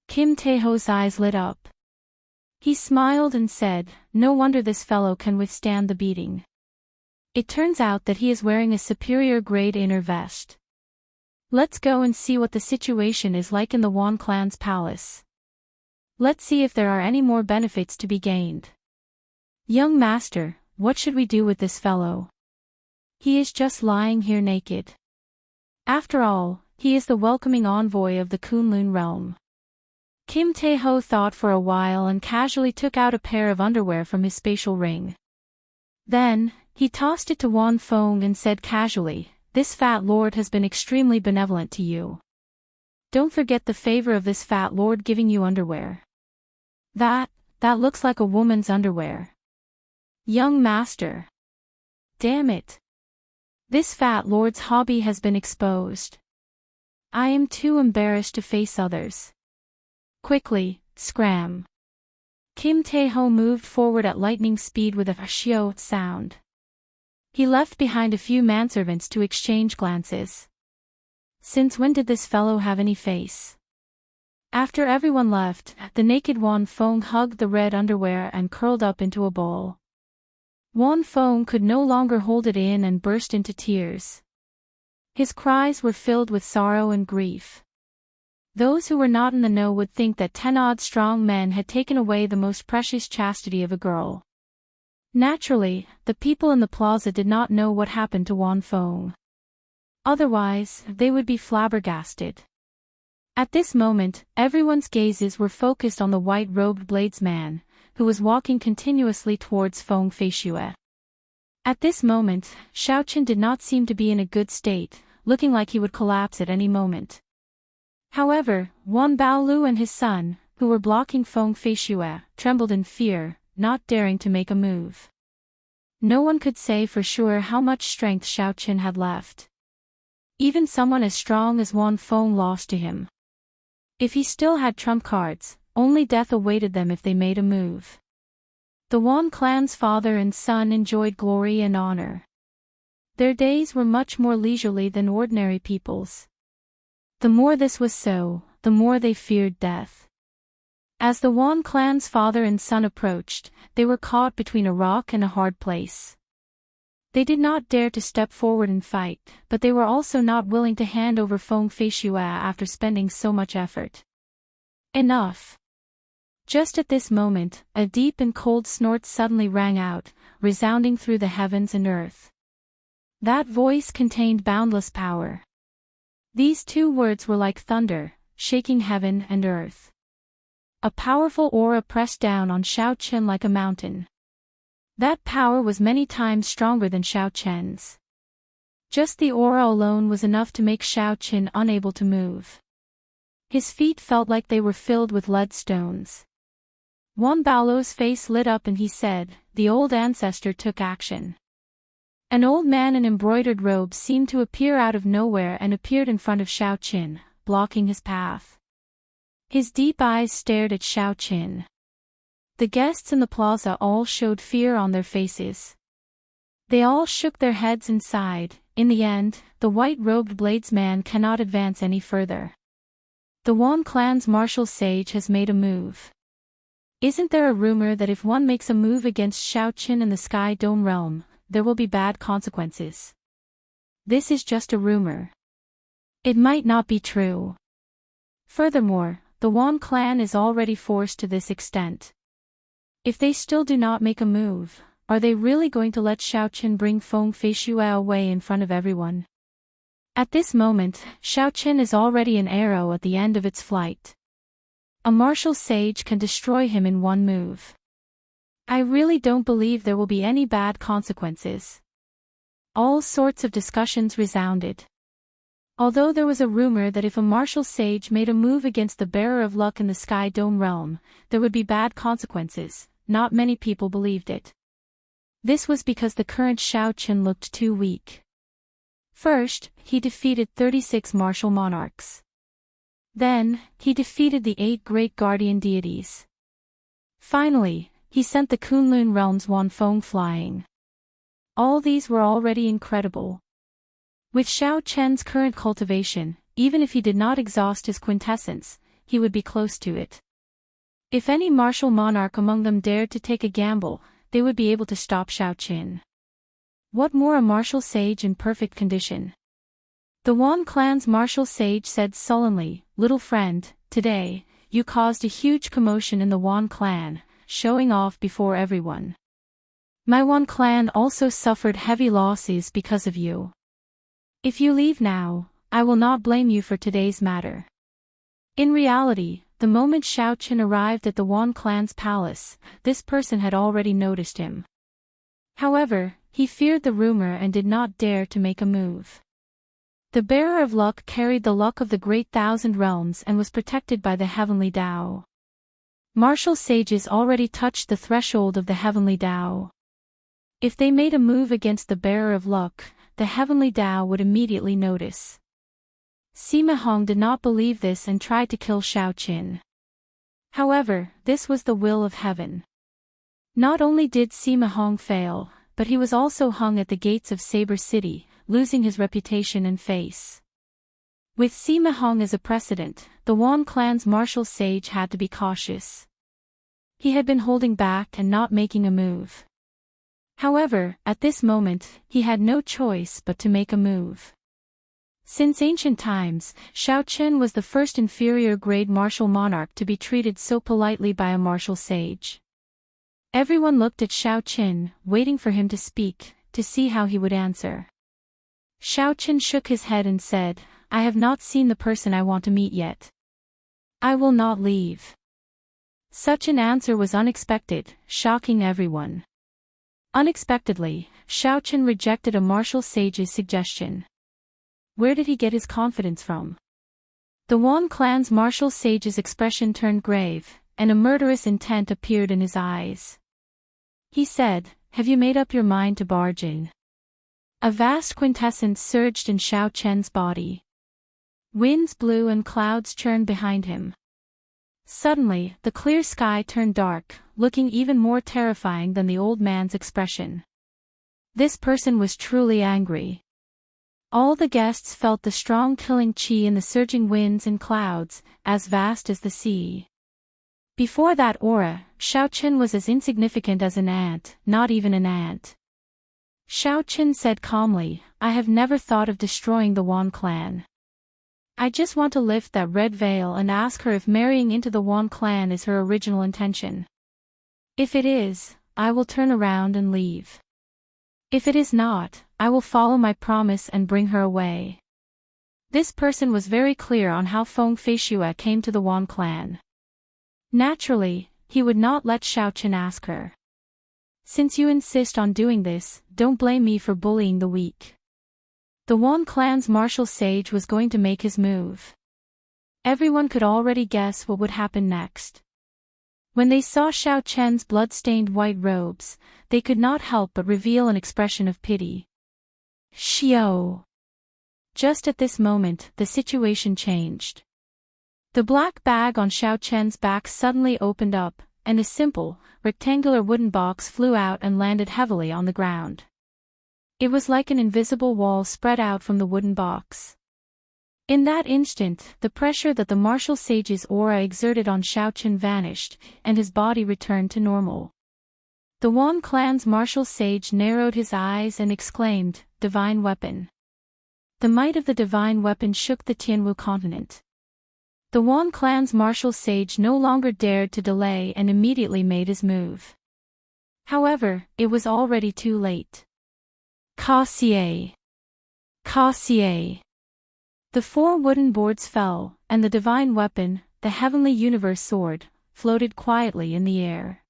Kim Taeho's eyes lit up. He smiled and said, "No wonder this fellow can withstand the beating. It turns out that he is wearing a superior grade inner vest. Let's go and see what the situation is like in the Won clan's palace. Let's see if there are any more benefits to be gained. Young master, what should we do with this fellow? He is just lying here naked. After all, he is the welcoming envoy of the Kunlun realm." Kim Taeho thought for a while and casually took out a pair of underwear from his spatial ring. Then, he tossed it to Won Fong and said casually, "This fat lord has been extremely benevolent to you. Don't forget the favor of this fat lord giving you underwear. That looks like a woman's underwear. Young master. Damn it. This fat lord's hobby has been exposed. I am too embarrassed to face others. Quickly, scram." Kim Taeho moved forward at lightning speed with a shio sound. He left behind a few manservants to exchange glances. Since when did this fellow have any face? After everyone left, the naked Won Fong hugged the red underwear and curled up into a ball. Won Fong could no longer hold it in and burst into tears. His cries were filled with sorrow and grief. Those who were not in the know would think that 10-odd strong men had taken away the most precious chastity of a girl. Naturally, the people in the plaza did not know what happened to Won Fong. Otherwise, they would be flabbergasted. At this moment, everyone's gazes were focused on the white-robed bladesman, who was walking continuously towards Fong Feishue. At this moment, Xiaoqin did not seem to be in a good state, looking like he would collapse at any moment. However, Wan Baolu and his son, who were blocking Fong Feishue, trembled in fear, not daring to make a move. No one could say for sure how much strength Xiaoqin had left. Even someone as strong as Wan Fong lost to him. If he still had trump cards, only death awaited them if they made a move. The Wan clan's father and son enjoyed glory and honor. Their days were much more leisurely than ordinary people's. The more this was so, the more they feared death. As the Wan clan's father and son approached, they were caught between a rock and a hard place. They did not dare to step forward and fight, but they were also not willing to hand over Fong Feishue after spending so much effort. Enough. Just at this moment, a deep and cold snort suddenly rang out, resounding through the heavens and earth. That voice contained boundless power. These two words were like thunder, shaking heaven and earth. A powerful aura pressed down on Xiaoqin like a mountain. That power was many times stronger than Xiaoqin's. Just the aura alone was enough to make Xiaoqin unable to move. His feet felt like they were filled with lead stones. Wan Baolo's face lit up and he said, "The old ancestor took action." An old man in embroidered robes seemed to appear out of nowhere and appeared in front of Xiaoqin, blocking his path. His deep eyes stared at Xiaoqin. The guests in the plaza all showed fear on their faces. They all shook their heads and sighed. In the end, the white-robed bladesman cannot advance any further. The Wan clan's martial sage has made a move. Isn't there a rumor that if one makes a move against Xiaoqin in the Sky Dome realm, there will be bad consequences? This is just a rumor. It might not be true. Furthermore, the Wan clan is already forced to this extent. If they still do not make a move, are they really going to let Xiaoqin bring Fong Feishue away in front of everyone? At this moment, Xiaoqin is already an arrow at the end of its flight. A martial sage can destroy him in one move. I really don't believe there will be any bad consequences. All sorts of discussions resounded. Although there was a rumor that if a martial sage made a move against the bearer of luck in the Sky Dome realm, there would be bad consequences, not many people believed it. This was because the current Xiaoqin looked too weak. First, he defeated 36 martial monarchs. Then, he defeated the 8 great guardian deities. Finally, he sent the Kunlun realms Wanfeng flying. All these were already incredible. With Xiao Chen's current cultivation, even if he did not exhaust his quintessence, he would be close to it. If any martial monarch among them dared to take a gamble, they would be able to stop Xiao Qin. What more, a martial sage in perfect condition? The Wan clan's martial sage said sullenly, "Little friend, today, you caused a huge commotion in the Wan clan, showing off before everyone. My Wan clan also suffered heavy losses because of you. If you leave now, I will not blame you for today's matter." In reality, the moment Xiao Qin arrived at the Wan clan's palace, this person had already noticed him. However, he feared the rumor and did not dare to make a move. The bearer of luck carried the luck of the great thousand realms and was protected by the heavenly Tao. Martial sages already touched the threshold of the heavenly Tao. If they made a move against the bearer of luck, the heavenly Tao would immediately notice. Sima Hong did not believe this and tried to kill Xiao Qin. However, this was the will of heaven. Not only did Sima Hong fail, but he was also hung at the gates of Saber City, losing his reputation and face. With Sima Hong as a precedent, the Wan clan's martial sage had to be cautious. He had been holding back and not making a move. However, at this moment, he had no choice but to make a move. Since ancient times, Xiao Qin was the first inferior grade martial monarch to be treated so politely by a martial sage. Everyone looked at Xiao Qin, waiting for him to speak, to see how he would answer. Xiao Qin shook his head and said, "I have not seen the person I want to meet yet. I will not leave." Such an answer was unexpected, shocking everyone. Unexpectedly, Xiao Qin rejected a martial sage's suggestion. Where did he get his confidence from? The Wan clan's martial sage's expression turned grave, and a murderous intent appeared in his eyes. He said, "Have you made up your mind to barge in?" A vast quintessence surged in Xiao Chen's body. Winds blew and clouds churned behind him. Suddenly, the clear sky turned dark, looking even more terrifying than the old man's expression. This person was truly angry. All the guests felt the strong killing qi in the surging winds and clouds, as vast as the sea. Before that aura, Xiao Qin was as insignificant as an ant, not even an ant. Xiao Qin said calmly, "I have never thought of destroying the Wan clan. I just want to lift that red veil and ask her if marrying into the Wan clan is her original intention. If it is, I will turn around and leave. If it is not, I will follow my promise and bring her away." This person was very clear on how Feng Feishue came to the Wan clan. Naturally, he would not let Xiao Qin ask her. "Since you insist on doing this, don't blame me for bullying the weak." The Wan clan's martial sage was going to make his move. Everyone could already guess what would happen next. When they saw Xiao Chen's blood-stained white robes, they could not help but reveal an expression of pity. Xiao! Just at this moment, the situation changed. The black bag on Xiao Chen's back suddenly opened up, and a simple, rectangular wooden box flew out and landed heavily on the ground. It was like an invisible wall spread out from the wooden box. In that instant, the pressure that the martial sage's aura exerted on Xiao Qin vanished, and his body returned to normal. The Wan clan's martial sage narrowed his eyes and exclaimed, "Divine weapon." The might of the divine weapon shook the Tianwu continent. The Wan clan's martial sage no longer dared to delay and immediately made his move. However, it was already too late. Cassier! Cassier! The 4 wooden boards fell, and the divine weapon, the heavenly universe sword, floated quietly in the air.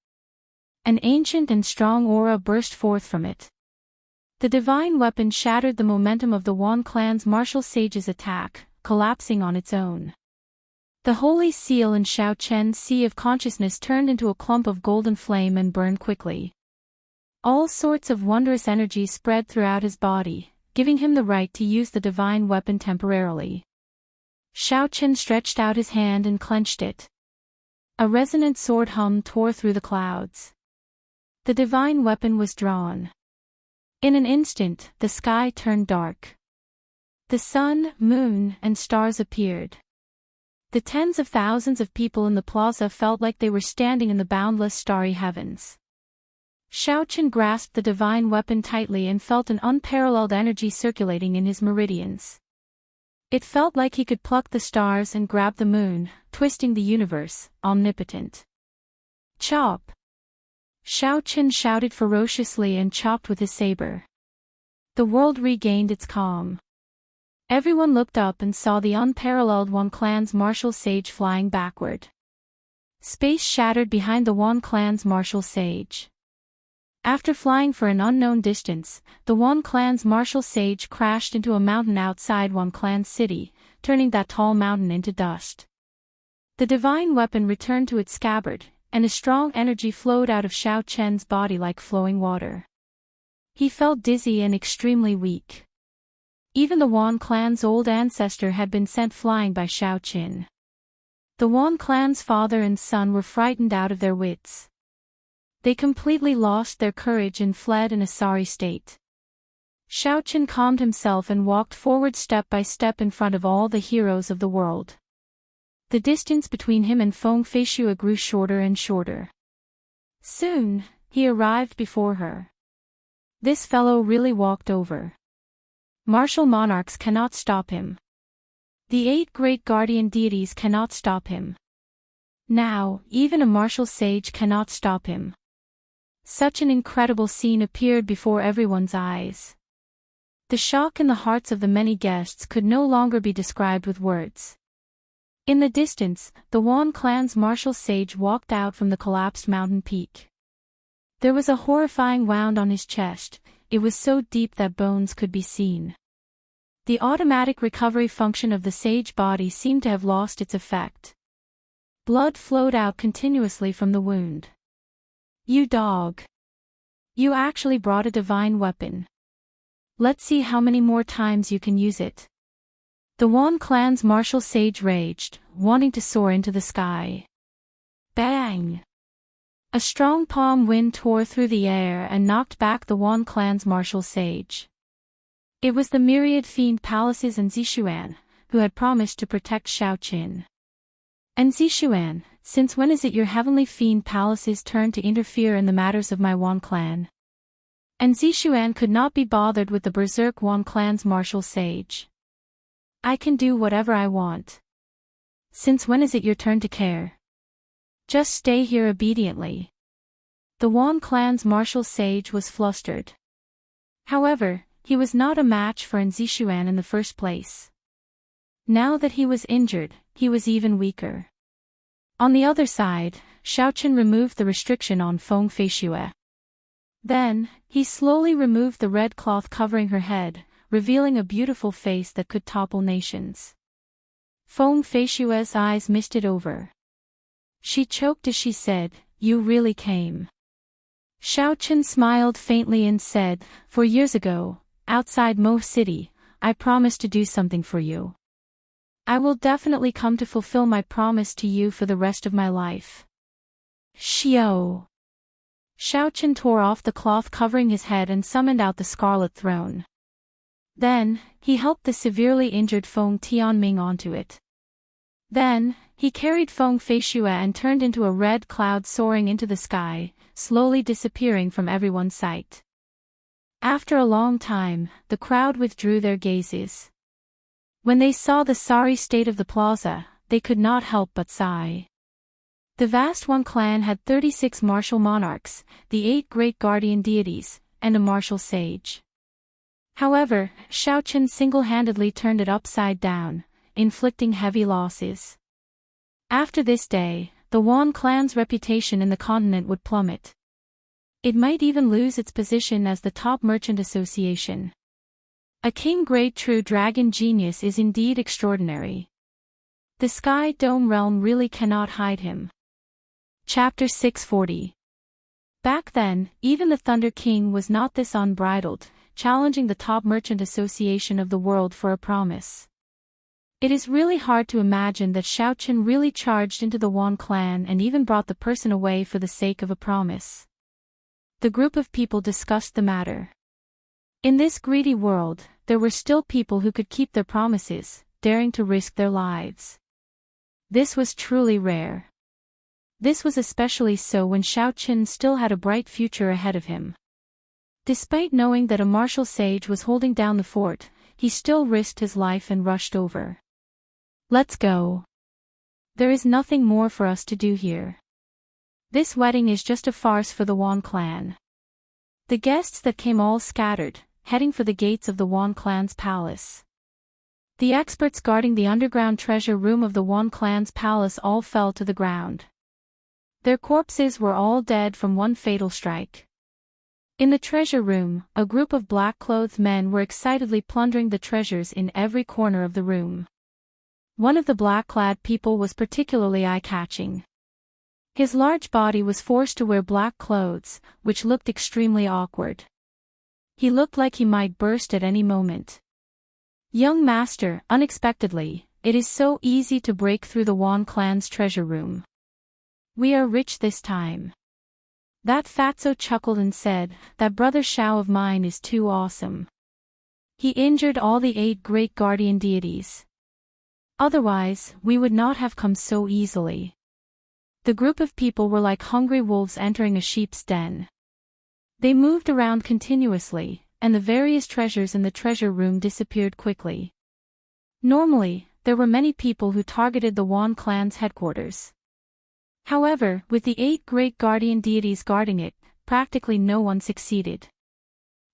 An ancient and strong aura burst forth from it. The divine weapon shattered the momentum of the Wan clan's martial sage's attack, collapsing on its own. The holy seal in Xiao Chen's sea of consciousness turned into a clump of golden flame and burned quickly. All sorts of wondrous energy spread throughout his body, giving him the right to use the divine weapon temporarily. Xiao Chen stretched out his hand and clenched it. A resonant sword hum tore through the clouds. The divine weapon was drawn. In an instant, the sky turned dark. The sun, moon, and stars appeared. The tens of thousands of people in the plaza felt like they were standing in the boundless starry heavens. Xiao Chen grasped the divine weapon tightly and felt an unparalleled energy circulating in his meridians. It felt like he could pluck the stars and grab the moon, twisting the universe, omnipotent. Chop! Xiao Chen shouted ferociously and chopped with his saber. The world regained its calm. Everyone looked up and saw the unparalleled Wan clan's martial sage flying backward. Space shattered behind the Wan clan's martial sage. After flying for an unknown distance, the Wan clan's martial sage crashed into a mountain outside Wan clan's city, turning that tall mountain into dust. The divine weapon returned to its scabbard, and a strong energy flowed out of Xiao Chen's body like flowing water. He felt dizzy and extremely weak. Even the Wan clan's old ancestor had been sent flying by Xiao Chen. The Wan clan's father and son were frightened out of their wits. They completely lost their courage and fled in a sorry state. Xiao Chen calmed himself and walked forward step by step in front of all the heroes of the world. The distance between him and Feng Feishue grew shorter and shorter. Soon, he arrived before her. This fellow really walked over. Martial monarchs cannot stop him. The 8 great guardian deities cannot stop him. Now, even a martial sage cannot stop him. Such an incredible scene appeared before everyone's eyes. The shock in the hearts of the many guests could no longer be described with words. In the distance, the Wan clan's martial sage walked out from the collapsed mountain peak. There was a horrifying wound on his chest. It was so deep that bones could be seen. The automatic recovery function of the sage body seemed to have lost its effect. Blood flowed out continuously from the wound. You dog! You actually brought a divine weapon. Let's see how many more times you can use it. The Wan clan's martial sage raged, wanting to soar into the sky. Bang! A strong palm wind tore through the air and knocked back the Wan clan's martial sage. It was the myriad fiend palaces and Zixuan, who had promised to protect Xiao Chen. And Zixuan, since when is it your heavenly fiend palace's turn to interfere in the matters of my Wan clan? And Zixuan could not be bothered with the berserk Wan clan's martial sage. I can do whatever I want. Since when is it your turn to care? Just stay here obediently. The Wan clan's martial sage was flustered. However, he was not a match for Zixuan in the first place. Now that he was injured, he was even weaker. On the other side, Xiao Chen removed the restriction on Feng Feishue. Then, he slowly removed the red cloth covering her head, revealing a beautiful face that could topple nations. Feng Feishue's eyes misted over. She choked as she said, "You really came." Xiao Chen smiled faintly and said, "For years ago, outside Mo City, I promised to do something for you. I will definitely come to fulfill my promise to you for the rest of my life." Xiao Chen tore off the cloth covering his head and summoned out the Scarlet Throne. Then, he helped the severely injured Feng Tianming onto it. Then, he carried Feng Feishue and turned into a red cloud soaring into the sky, slowly disappearing from everyone's sight. After a long time, the crowd withdrew their gazes. When they saw the sorry state of the plaza, they could not help but sigh. The vast Wan clan had 36 martial monarchs, the 8 great guardian deities, and a martial sage. However, Xiao Chen single-handedly turned it upside down, inflicting heavy losses. After this day, the Wan clan's reputation in the continent would plummet. It might even lose its position as the top merchant association. A king great true dragon genius is indeed extraordinary. The Sky Dome realm really cannot hide him. Chapter 640. Back then, even the Thunder King was not this unbridled, challenging the top merchant association of the world for a promise. It is really hard to imagine that Shao Chen really charged into the Wan clan and even brought the person away for the sake of a promise. The group of people discussed the matter. In this greedy world, there were still people who could keep their promises, daring to risk their lives. This was truly rare. This was especially so when Shao Chen still had a bright future ahead of him. Despite knowing that a martial sage was holding down the fort, he still risked his life and rushed over. Let's go. There is nothing more for us to do here. This wedding is just a farce for the Wan clan. The guests that came all scattered, heading for the gates of the Wan clan's palace. The experts guarding the underground treasure room of the Wan clan's palace all fell to the ground. Their corpses were all dead from one fatal strike. In the treasure room, a group of black-clothed men were excitedly plundering the treasures in every corner of the room. One of the black-clad people was particularly eye-catching. His large body was forced to wear black clothes, which looked extremely awkward. He looked like he might burst at any moment. Young master, unexpectedly, it is so easy to break through the Wan clan's treasure room. We are rich this time. That fatso chuckled and said, that brother Shao of mine is too awesome. He injured all the 8 great guardian deities. Otherwise, we would not have come so easily. The group of people were like hungry wolves entering a sheep's den. They moved around continuously, and the various treasures in the treasure room disappeared quickly. Normally, there were many people who targeted the Wan clan's headquarters. However, with the 8 great guardian deities guarding it, practically no one succeeded.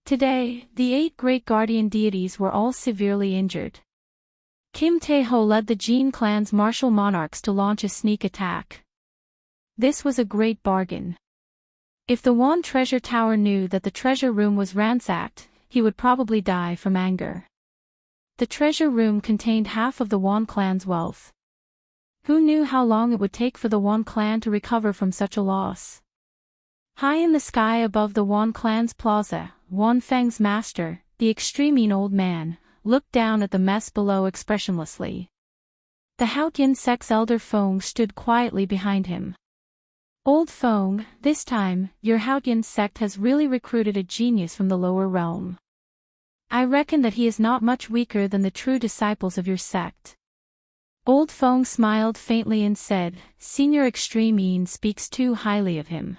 Today, the 8 great guardian deities were all severely injured. Kim Tae-ho led the Jin clan's martial monarchs to launch a sneak attack. This was a great bargain. If the Wan treasure tower knew that the treasure room was ransacked, he would probably die from anger. The treasure room contained half of the Wan clan's wealth. Who knew how long it would take for the Wan clan to recover from such a loss? High in the sky above the Wan clan's plaza, Wan Feng's master, the extreme old man, looked down at the mess below expressionlessly. The Haotian sect's elder Feng stood quietly behind him. Old Feng, this time, your Haotian sect has really recruited a genius from the lower realm. I reckon that he is not much weaker than the true disciples of your sect. Old Feng smiled faintly and said, Senior Extreme Yin speaks too highly of him.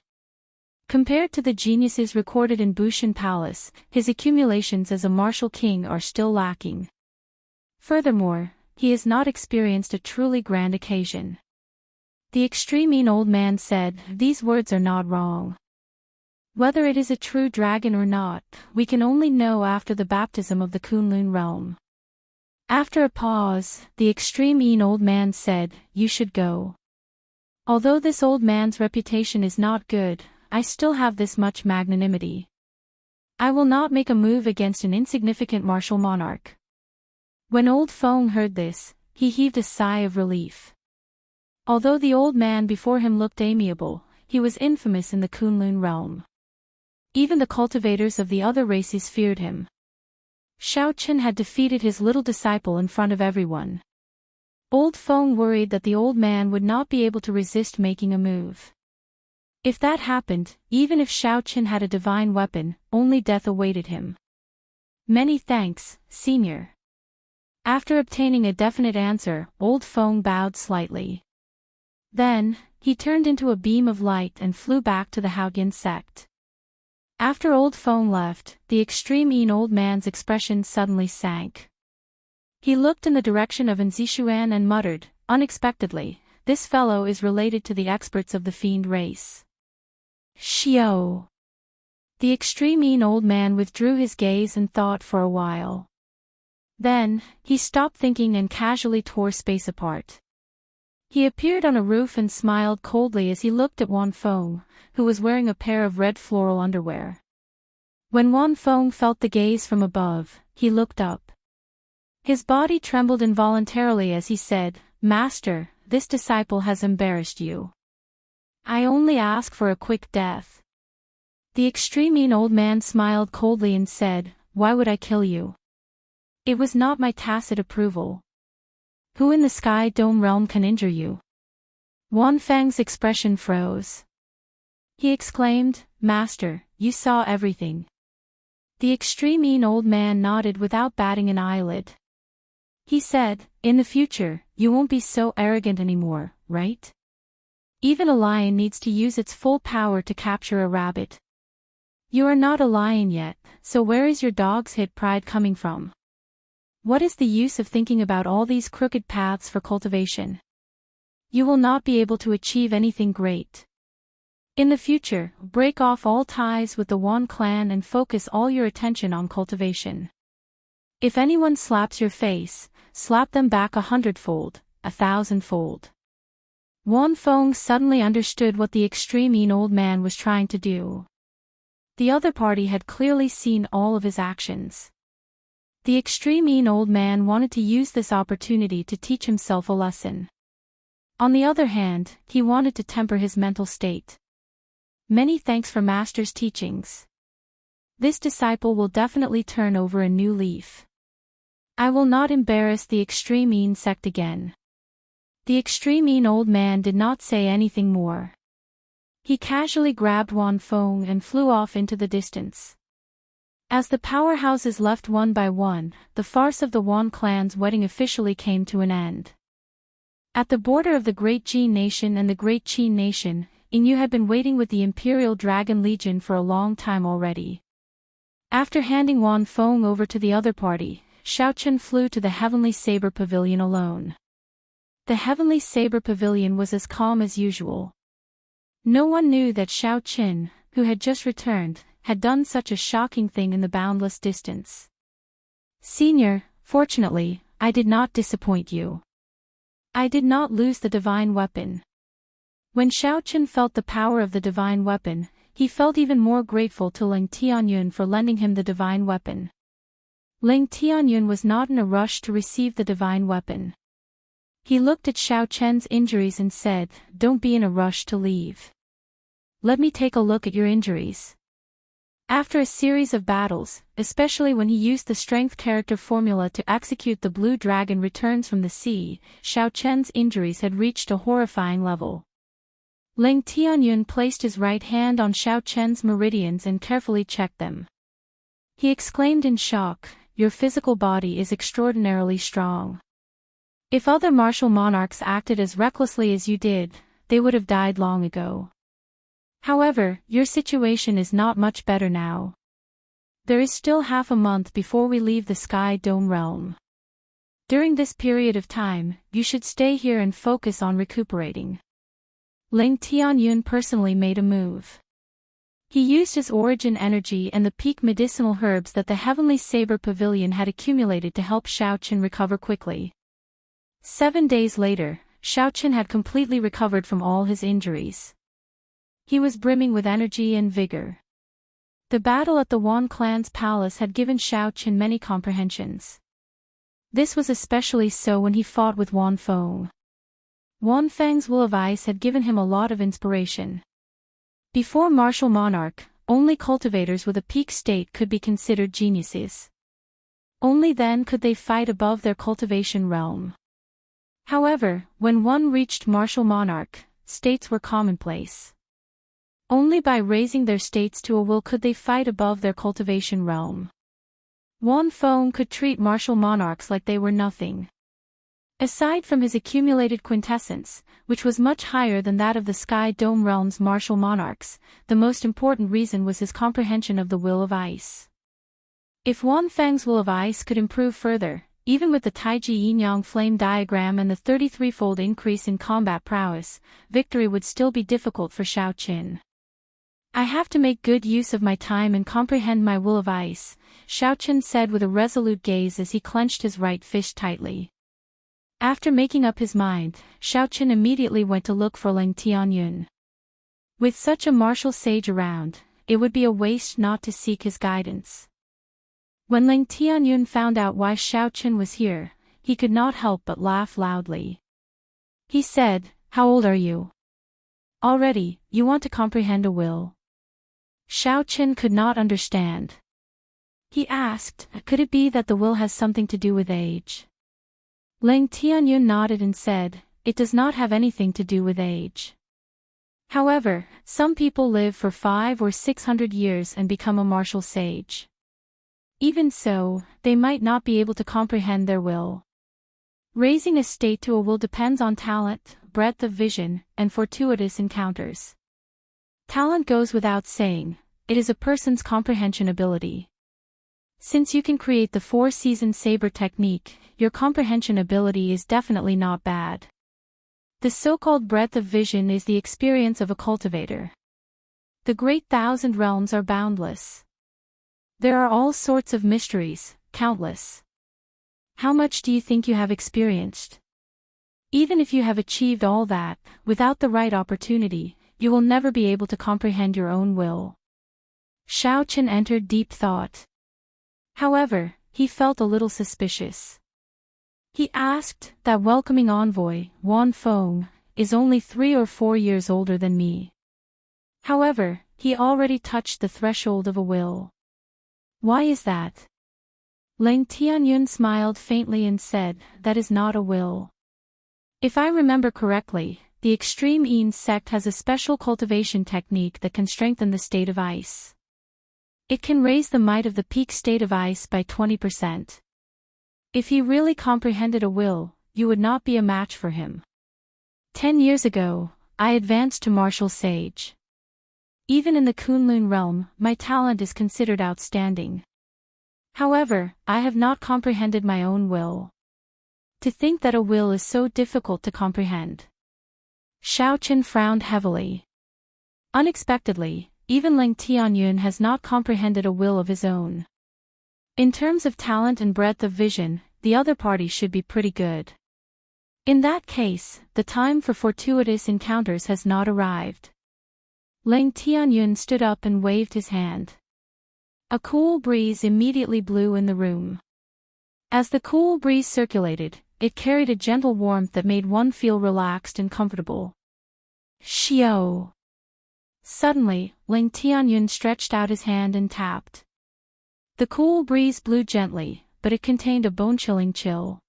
Compared to the geniuses recorded in Bushan Palace, his accumulations as a martial king are still lacking. Furthermore, he has not experienced a truly grand occasion. The extreme old man said, these words are not wrong. Whether it is a true dragon or not, we can only know after the baptism of the Kunlun realm. After a pause, the extreme old man said, you should go. Although this old man's reputation is not good, I still have this much magnanimity. I will not make a move against an insignificant martial monarch. When old Feng heard this, he heaved a sigh of relief. Although the old man before him looked amiable, he was infamous in the Kunlun realm. Even the cultivators of the other races feared him. Shao Chen had defeated his little disciple in front of everyone. Old Feng worried that the old man would not be able to resist making a move. If that happened, even if Shao Chen had a divine weapon, only death awaited him. Many thanks, Senior. After obtaining a definite answer, old Feng bowed slightly. Then, he turned into a beam of light and flew back to the Haotian sect. After old Feng left, the extreme old man's expression suddenly sank. He looked in the direction of Nzishuan and muttered, unexpectedly, this fellow is related to the experts of the fiend race. Xiao. The extreme old man withdrew his gaze and thought for a while. Then, he stopped thinking and casually tore space apart. He appeared on a roof and smiled coldly as he looked at Wan Feng, who was wearing a pair of red floral underwear. When Wan Feng felt the gaze from above, he looked up. His body trembled involuntarily as he said, Master, this disciple has embarrassed you. I only ask for a quick death. The extreme old man smiled coldly and said, Why would I kill you? It was not my tacit approval. Who in the Sky Dome realm can injure you? Wan Feng's expression froze. He exclaimed, Master, you saw everything. The extreme old man nodded without batting an eyelid. He said, in the future, you won't be so arrogant anymore, right? Even a lion needs to use its full power to capture a rabbit. You are not a lion yet, so where is your dog's hit pride coming from? What is the use of thinking about all these crooked paths for cultivation? You will not be able to achieve anything great. In the future, break off all ties with the Wan clan and focus all your attention on cultivation. If anyone slaps your face, slap them back 100-fold, 1,000-fold. Wan Feng suddenly understood what the extreme old man was trying to do. The other party had clearly seen all of his actions. The extreme old man wanted to use this opportunity to teach himself a lesson. On the other hand, he wanted to temper his mental state. Many thanks for Master's teachings. This disciple will definitely turn over a new leaf. I will not embarrass the extreme sect again. The extreme old man did not say anything more. He casually grabbed Wan Feng and flew off into the distance. As the powerhouses left one by one, the farce of the Wan clan's wedding officially came to an end. At the border of the Great Jin Nation and the Great Qin Nation, Yu had been waiting with the Imperial Dragon Legion for a long time already. After handing Wan Feng over to the other party, Xiaochen flew to the Heavenly Saber Pavilion alone. The Heavenly Saber Pavilion was as calm as usual. No one knew that Xiaochen, who had just returned, had done such a shocking thing in the boundless distance. Senior, fortunately, I did not disappoint you. I did not lose the divine weapon. When Xiaochen felt the power of the divine weapon, he felt even more grateful to Ling Tianyun for lending him the divine weapon. Ling Tianyun was not in a rush to receive the divine weapon. He looked at Xiaochen's injuries and said, Don't be in a rush to leave. Let me take a look at your injuries. After a series of battles, especially when he used the strength character formula to execute the blue dragon returns from the sea, Xiaochen's injuries had reached a horrifying level. Ling Tianyun placed his right hand on Xiaochen's meridians and carefully checked them. He exclaimed in shock, Your physical body is extraordinarily strong. If other martial monarchs acted as recklessly as you did, they would have died long ago. However, your situation is not much better now. There is still half a month before we leave the Sky Dome realm. During this period of time, you should stay here and focus on recuperating. Ling Tianyun personally made a move. He used his origin energy and the peak medicinal herbs that the Heavenly Saber Pavilion had accumulated to help Xiaochen recover quickly. 7 days later, Xiaochen had completely recovered from all his injuries. He was brimming with energy and vigor. The battle at the Wan clan's palace had given Xiaochen many comprehensions. This was especially so when he fought with Wan Feng. Wan Feng's will of ice had given him a lot of inspiration. Before martial monarch, only cultivators with a peak state could be considered geniuses. Only then could they fight above their cultivation realm. However, when one reached martial monarch, states were commonplace. Only by raising their states to a will could they fight above their cultivation realm. Wan Feng could treat martial monarchs like they were nothing. Aside from his accumulated quintessence, which was much higher than that of the Sky Dome realm's martial monarchs, the most important reason was his comprehension of the will of ice. If Wan Feng's will of ice could improve further, even with the Taiji Yin-Yang flame diagram and the 33-fold increase in combat prowess, victory would still be difficult for Xiaochen. I have to make good use of my time and comprehend my will of ice, Xiaochen said with a resolute gaze as he clenched his right fist tightly. After making up his mind, Xiaochen immediately went to look for Ling Tianyun. With such a martial sage around, it would be a waste not to seek his guidance. When Ling Tianyun found out why Xiaochen was here, he could not help but laugh loudly. He said, How old are you? Already, you want to comprehend a will? Xiaochen could not understand. He asked, Could it be that the will has something to do with age? Lang Tianyun nodded and said, "It does not have anything to do with age. However, some people live for 500 or 600 years and become a martial sage. Even so, they might not be able to comprehend their will. Raising a state to a will depends on talent, breadth of vision, and fortuitous encounters. Talent goes without saying, it is a person's comprehension ability. Since you can create the 4-season saber technique, your comprehension ability is definitely not bad. The so-called breadth of vision is the experience of a cultivator. The great 1,000 realms are boundless. There are all sorts of mysteries, countless. How much do you think you have experienced? Even if you have achieved all that, without the right opportunity, you will never be able to comprehend your own will." Xiao Chen entered deep thought. However, he felt a little suspicious. He asked, "That welcoming envoy, Wan Feng, is only 3 or 4 years older than me. However, he already touched the threshold of a will. Why is that?" Lang Tianyun smiled faintly and said, "That is not a will. If I remember correctly, the extreme Yin sect has a special cultivation technique that can strengthen the state of ice. It can raise the might of the peak state of ice by 20%. If he really comprehended a will, you would not be a match for him. 10 years ago, I advanced to martial sage. Even in the Kunlun realm, my talent is considered outstanding. However, I have not comprehended my own will. To think that a will is so difficult to comprehend." Xiao Chen frowned heavily. Unexpectedly, even Lang Tianyun has not comprehended a will of his own. In terms of talent and breadth of vision, the other party should be pretty good. In that case, the time for fortuitous encounters has not arrived. Lang Tianyun stood up and waved his hand. A cool breeze immediately blew in the room. As the cool breeze circulated, it carried a gentle warmth that made one feel relaxed and comfortable. Xiao! Suddenly, Lang Tianyun stretched out his hand and tapped. The cool breeze blew gently, but it contained a bone-chilling chill.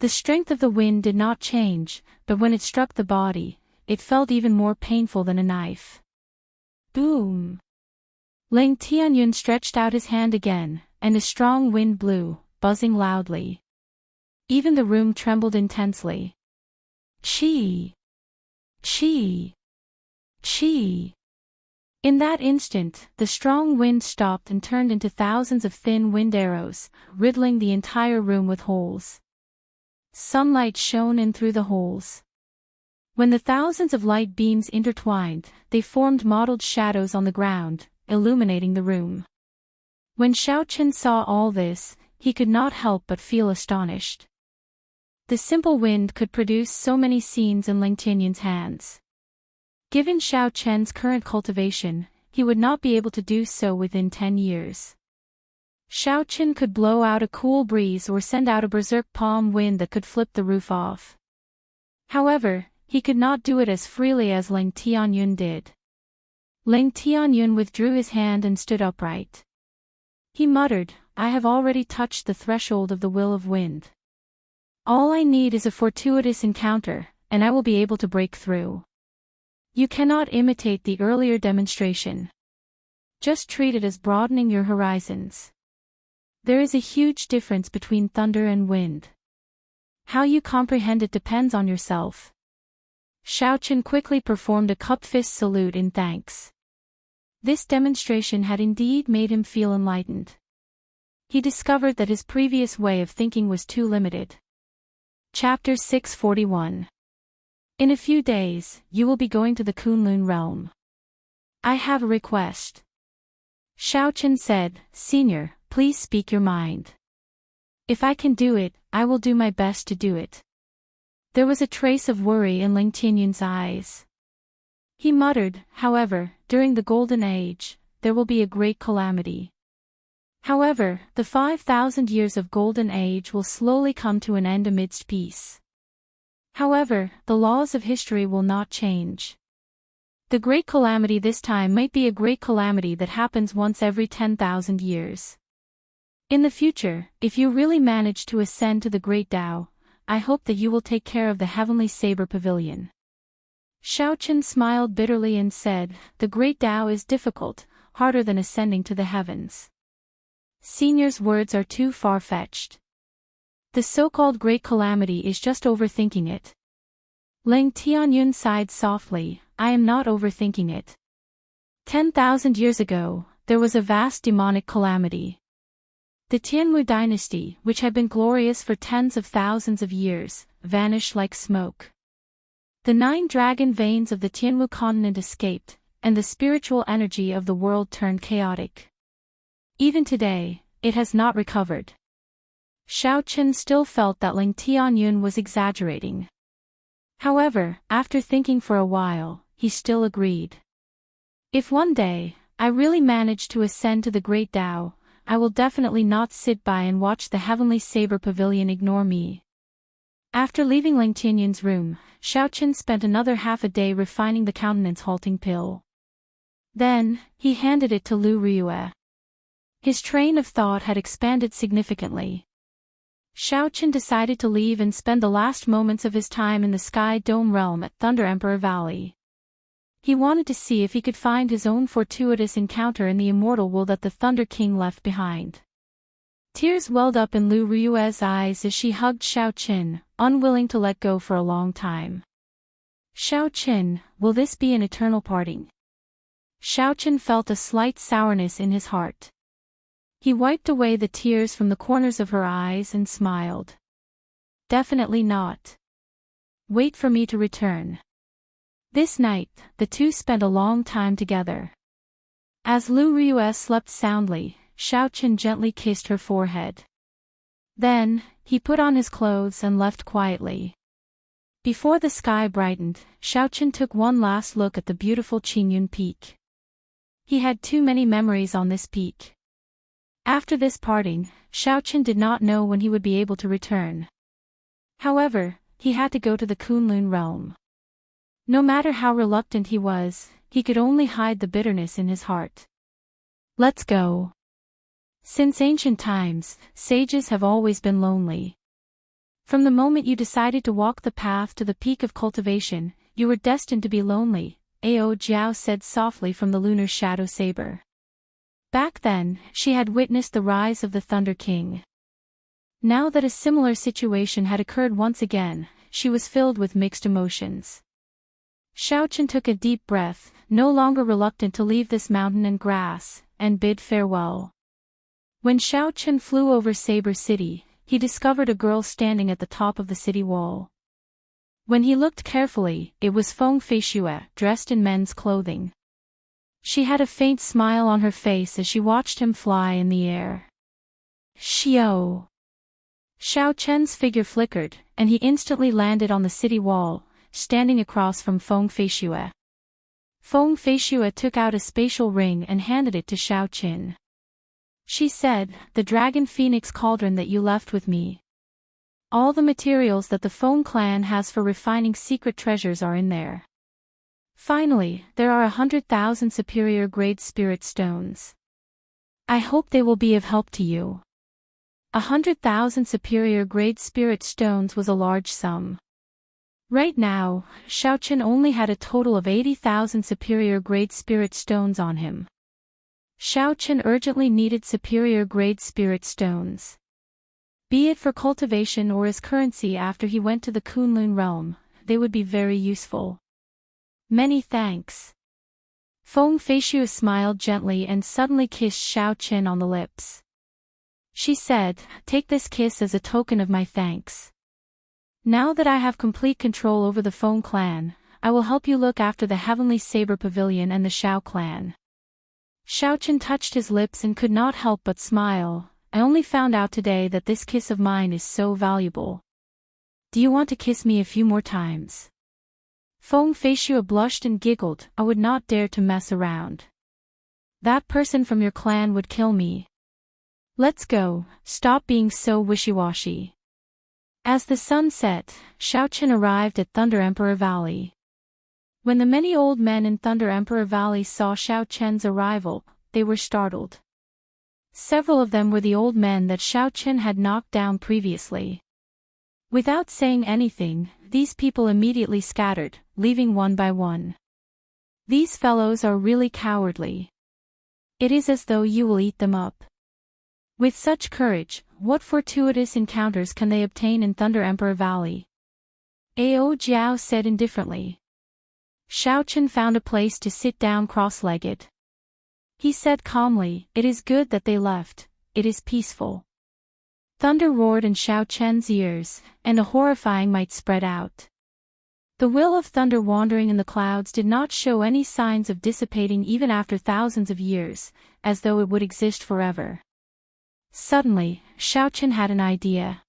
The strength of the wind did not change, but when it struck the body, it felt even more painful than a knife. Boom! Lang Tianyun stretched out his hand again, and a strong wind blew, buzzing loudly. Even the room trembled intensely. Chi! Chi! Chi! In that instant, the strong wind stopped and turned into thousands of thin wind arrows, riddling the entire room with holes. Sunlight shone in through the holes. When the thousands of light beams intertwined, they formed mottled shadows on the ground, illuminating the room. When Xiao Chen saw all this, he could not help but feel astonished. The simple wind could produce so many scenes in Lang Tianyun's hands. Given Xiao Chen's current cultivation, he would not be able to do so within 10 years. Xiao Chen could blow out a cool breeze or send out a berserk palm wind that could flip the roof off. However, he could not do it as freely as Lang Tianyun did. Lang Tianyun withdrew his hand and stood upright. He muttered, "I have already touched the threshold of the will of wind. All I need is a fortuitous encounter, and I will be able to break through. You cannot imitate the earlier demonstration. Just treat it as broadening your horizons. There is a huge difference between thunder and wind. How you comprehend it depends on yourself." Xiao Chen quickly performed a cup-fist salute in thanks. This demonstration had indeed made him feel enlightened. He discovered that his previous way of thinking was too limited. Chapter 641. In a few days, you will be going to the Kunlun realm. I have a request. Xiao Chen said, "Senior, please speak your mind. If I can do it, I will do my best to do it." There was a trace of worry in Lang Tianyun's eyes. He muttered, "However, during the Golden Age, there will be a great calamity. However, the 5,000 years of Golden Age will slowly come to an end amidst peace. However, the laws of history will not change. The great calamity this time might be a great calamity that happens once every 10,000 years. In the future, if you really manage to ascend to the great Tao, I hope that you will take care of the Heavenly Saber Pavilion. Xiaochen smiled bitterly and said, the Great Tao is difficult, harder than ascending to the heavens. Senior's words are too far-fetched. The so-called Great Calamity is just overthinking it. Ling Tianyun sighed softly, I am not overthinking it. 10,000 years ago, there was a vast demonic calamity. The Tianwu dynasty, which had been glorious for tens of thousands of years, vanished like smoke. The 9 dragon veins of the Tianwu continent escaped, and the spiritual energy of the world turned chaotic. Even today, it has not recovered. Xiaochen still felt that Ling Tianyun was exaggerating. However, after thinking for a while, he still agreed. If one day, I really manage to ascend to the Great Tao, I will definitely not sit by and watch the Heavenly Saber Pavilion ignore me. After leaving Ling Tianyun's room, Xiaochen spent another half a day refining the countenance-halting pill. Then, he handed it to Lu Ryue. His train of thought had expanded significantly. Xiaochen decided to leave and spend the last moments of his time in the Sky Dome realm at Thunder Emperor Valley. He wanted to see if he could find his own fortuitous encounter in the immortal world that the Thunder King left behind. Tears welled up in Lu Ryue's eyes as she hugged Xiaochen, unwilling to let go for a long time. Xiaochen, will this be an eternal parting? Xiaochen felt a slight sourness in his heart. He wiped away the tears from the corners of her eyes and smiled. Definitely not. Wait for me to return. This night, the two spent a long time together. As Lu Ryue slept soundly, Xiaochen gently kissed her forehead. Then, he put on his clothes and left quietly. Before the sky brightened, Xiaochen took one last look at the beautiful Qingyun Peak. He had too many memories on this peak. After this parting, Xiaochen did not know when he would be able to return. However, he had to go to the Kunlun realm. No matter how reluctant he was, he could only hide the bitterness in his heart. Let's go. Since ancient times, sages have always been lonely. From the moment you decided to walk the path to the peak of cultivation, you were destined to be lonely, Ao Jiao said softly from the lunar shadow saber. Back then, she had witnessed the rise of the Thunder King. Now that a similar situation had occurred once again, she was filled with mixed emotions. Xiaochen took a deep breath, no longer reluctant to leave this mountain and grass, and bid farewell. When Xiaochen flew over Saber City, he discovered a girl standing at the top of the city wall. When he looked carefully, it was Feng Feishue, dressed in men's clothing. She had a faint smile on her face as she watched him fly in the air. Xiao! Xiaochen's figure flickered, and he instantly landed on the city wall, standing across from Feng Feishue. Feng Feishue took out a spatial ring and handed it to Xiaochen. She said, the Dragon Phoenix cauldron that you left with me. All the materials that the Feng clan has for refining secret treasures are in there. Finally, there are 100,000 superior-grade spirit stones. I hope they will be of help to you. 100,000 superior-grade spirit stones was a large sum. Right now, Xiaochen only had a total of 80,000 superior-grade spirit stones on him. Xiaochen urgently needed superior-grade spirit stones. Be it for cultivation or as currency after he went to the Kunlun realm, they would be very useful. Many thanks. Feng Feishue smiled gently and suddenly kissed Xiaochen on the lips. She said, take this kiss as a token of my thanks. Now that I have complete control over the Feng clan, I will help you look after the Heavenly Saber Pavilion and the Xiao clan. Xiaochen touched his lips and could not help but smile. I only found out today that this kiss of mine is so valuable. Do you want to kiss me a few more times? Feng Feishue blushed and giggled. I would not dare to mess around. That person from your clan would kill me. Let's go, stop being so wishy-washy. As the sun set, Xiaochen arrived at Thunder Emperor Valley. When the many old men in Thunder Emperor Valley saw Xiaochen's arrival, they were startled. Several of them were the old men that Xiaochen had knocked down previously. Without saying anything, these people immediately scattered, leaving one by one. These fellows are really cowardly. It is as though you will eat them up. With such courage, what fortuitous encounters can they obtain in Thunder Emperor Valley? Ao Jiao said indifferently. Xiaochen found a place to sit down cross-legged. He said calmly, "It is good that they left, it is peaceful." Thunder roared in Xiaochen's ears, and a horrifying might spread out. The will of thunder wandering in the clouds did not show any signs of dissipating even after thousands of years, as though it would exist forever. Suddenly, Xiaochen had an idea.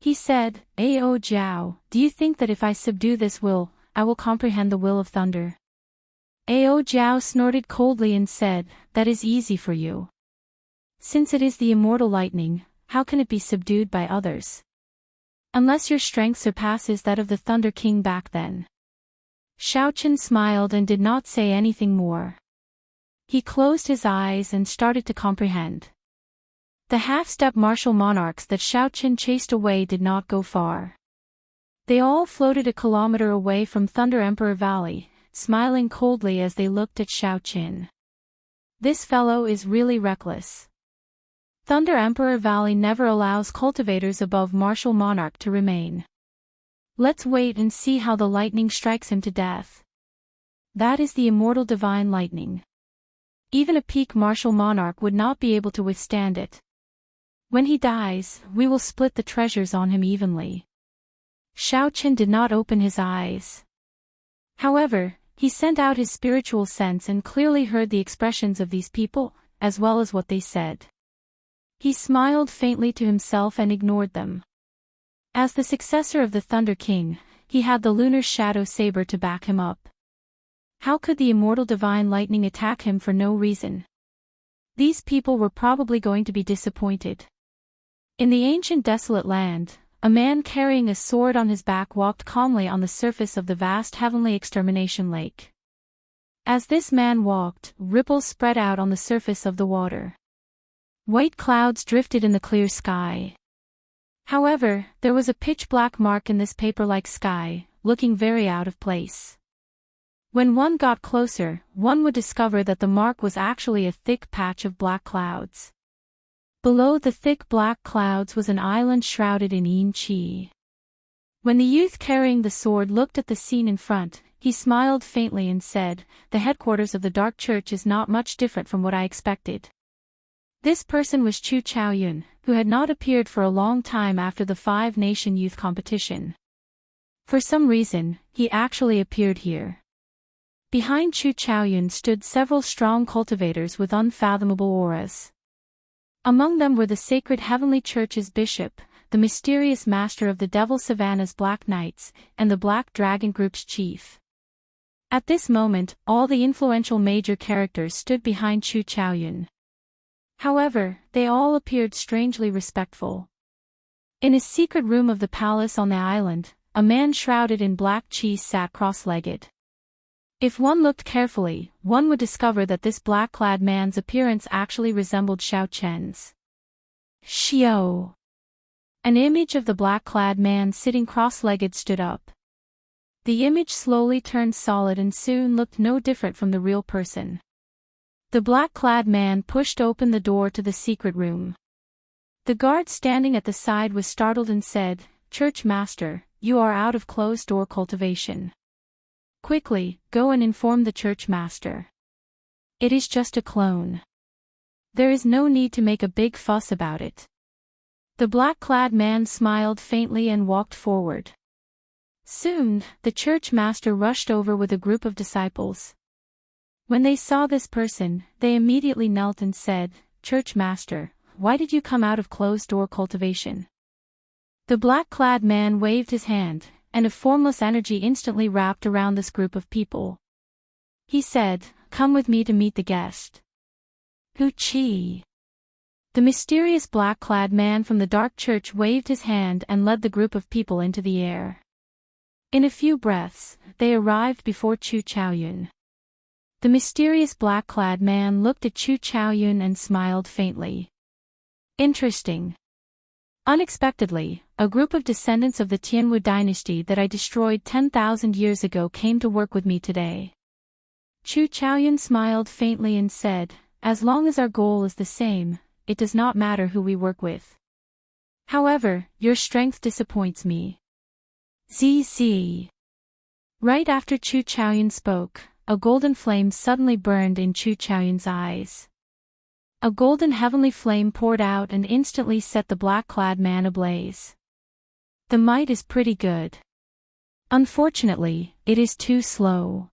He said, "Ao Jiao, do you think that if I subdue this will, I will comprehend the will of thunder?" Ao Jiao snorted coldly and said, "That is easy for you. Since it is the immortal lightning, how can it be subdued by others? Unless your strength surpasses that of the Thunder King back then." Xiaochen smiled and did not say anything more. He closed his eyes and started to comprehend. The half-step martial monarchs that Xiaochen chased away did not go far. They all floated a kilometer away from Thunder Emperor Valley, smiling coldly as they looked at Xiaochen. This fellow is really reckless. Thunder Emperor Valley never allows cultivators above martial monarch to remain. Let's wait and see how the lightning strikes him to death. That is the immortal divine lightning. Even a peak martial monarch would not be able to withstand it. When he dies, we will split the treasures on him evenly. Xiaochen did not open his eyes. However, he sent out his spiritual sense and clearly heard the expressions of these people, as well as what they said. He smiled faintly to himself and ignored them. As the successor of the Thunder King, he had the lunar shadow saber to back him up. How could the immortal divine lightning attack him for no reason? These people were probably going to be disappointed. In the ancient desolate land, a man carrying a sword on his back walked calmly on the surface of the vast heavenly extermination lake. As this man walked, ripples spread out on the surface of the water. White clouds drifted in the clear sky. However, there was a pitch-black mark in this paper-like sky, looking very out of place. When one got closer, one would discover that the mark was actually a thick patch of black clouds. Below the thick black clouds was an island shrouded in yin-chi. When the youth carrying the sword looked at the scene in front, he smiled faintly and said, "The headquarters of the Dark Church is not much different from what I expected." This person was Chu Chaoyun, who had not appeared for a long time after the Five-Nation Youth Competition. For some reason, he actually appeared here. Behind Chu Chaoyun stood several strong cultivators with unfathomable auras. Among them were the Sacred Heavenly Church's bishop, the mysterious master of the Devil Savannah's Black Knights, and the Black Dragon Group's chief. At this moment, all the influential major characters stood behind Chu Chaoyun. However, they all appeared strangely respectful. In a secret room of the palace on the island, a man shrouded in black cheese sat cross-legged. If one looked carefully, one would discover that this black-clad man's appearance actually resembled Xiaochen's. Xiao! An image of the black-clad man sitting cross-legged stood up. The image slowly turned solid and soon looked no different from the real person. The black-clad man pushed open the door to the secret room. The guard standing at the side was startled and said, "Church Master, you are out of closed-door cultivation. Quickly, go and inform the Church Master. It is just a clone. There is no need to make a big fuss about it." The black-clad man smiled faintly and walked forward. Soon, the Church Master rushed over with a group of disciples. When they saw this person, they immediately knelt and said, "Church Master, why did you come out of closed-door cultivation?" The black-clad man waved his hand, and a formless energy instantly wrapped around this group of people. He said, "Come with me to meet the guest." Hu Chi. The mysterious black-clad man from the Dark Church waved his hand and led the group of people into the air. In a few breaths, they arrived before Chu Chaoyun. The mysterious black-clad man looked at Chu Chaoyun and smiled faintly. Interesting. Unexpectedly, a group of descendants of the Tianwu dynasty that I destroyed 10,000 years ago came to work with me today. Chu Chaoyun smiled faintly and said, as long as our goal is the same, it does not matter who we work with. However, your strength disappoints me. ZZ. Right after Chu Chaoyun spoke, a golden flame suddenly burned in Chu Chaoyun's eyes. A golden heavenly flame poured out and instantly set the black-clad man ablaze. The might is pretty good. Unfortunately, it is too slow.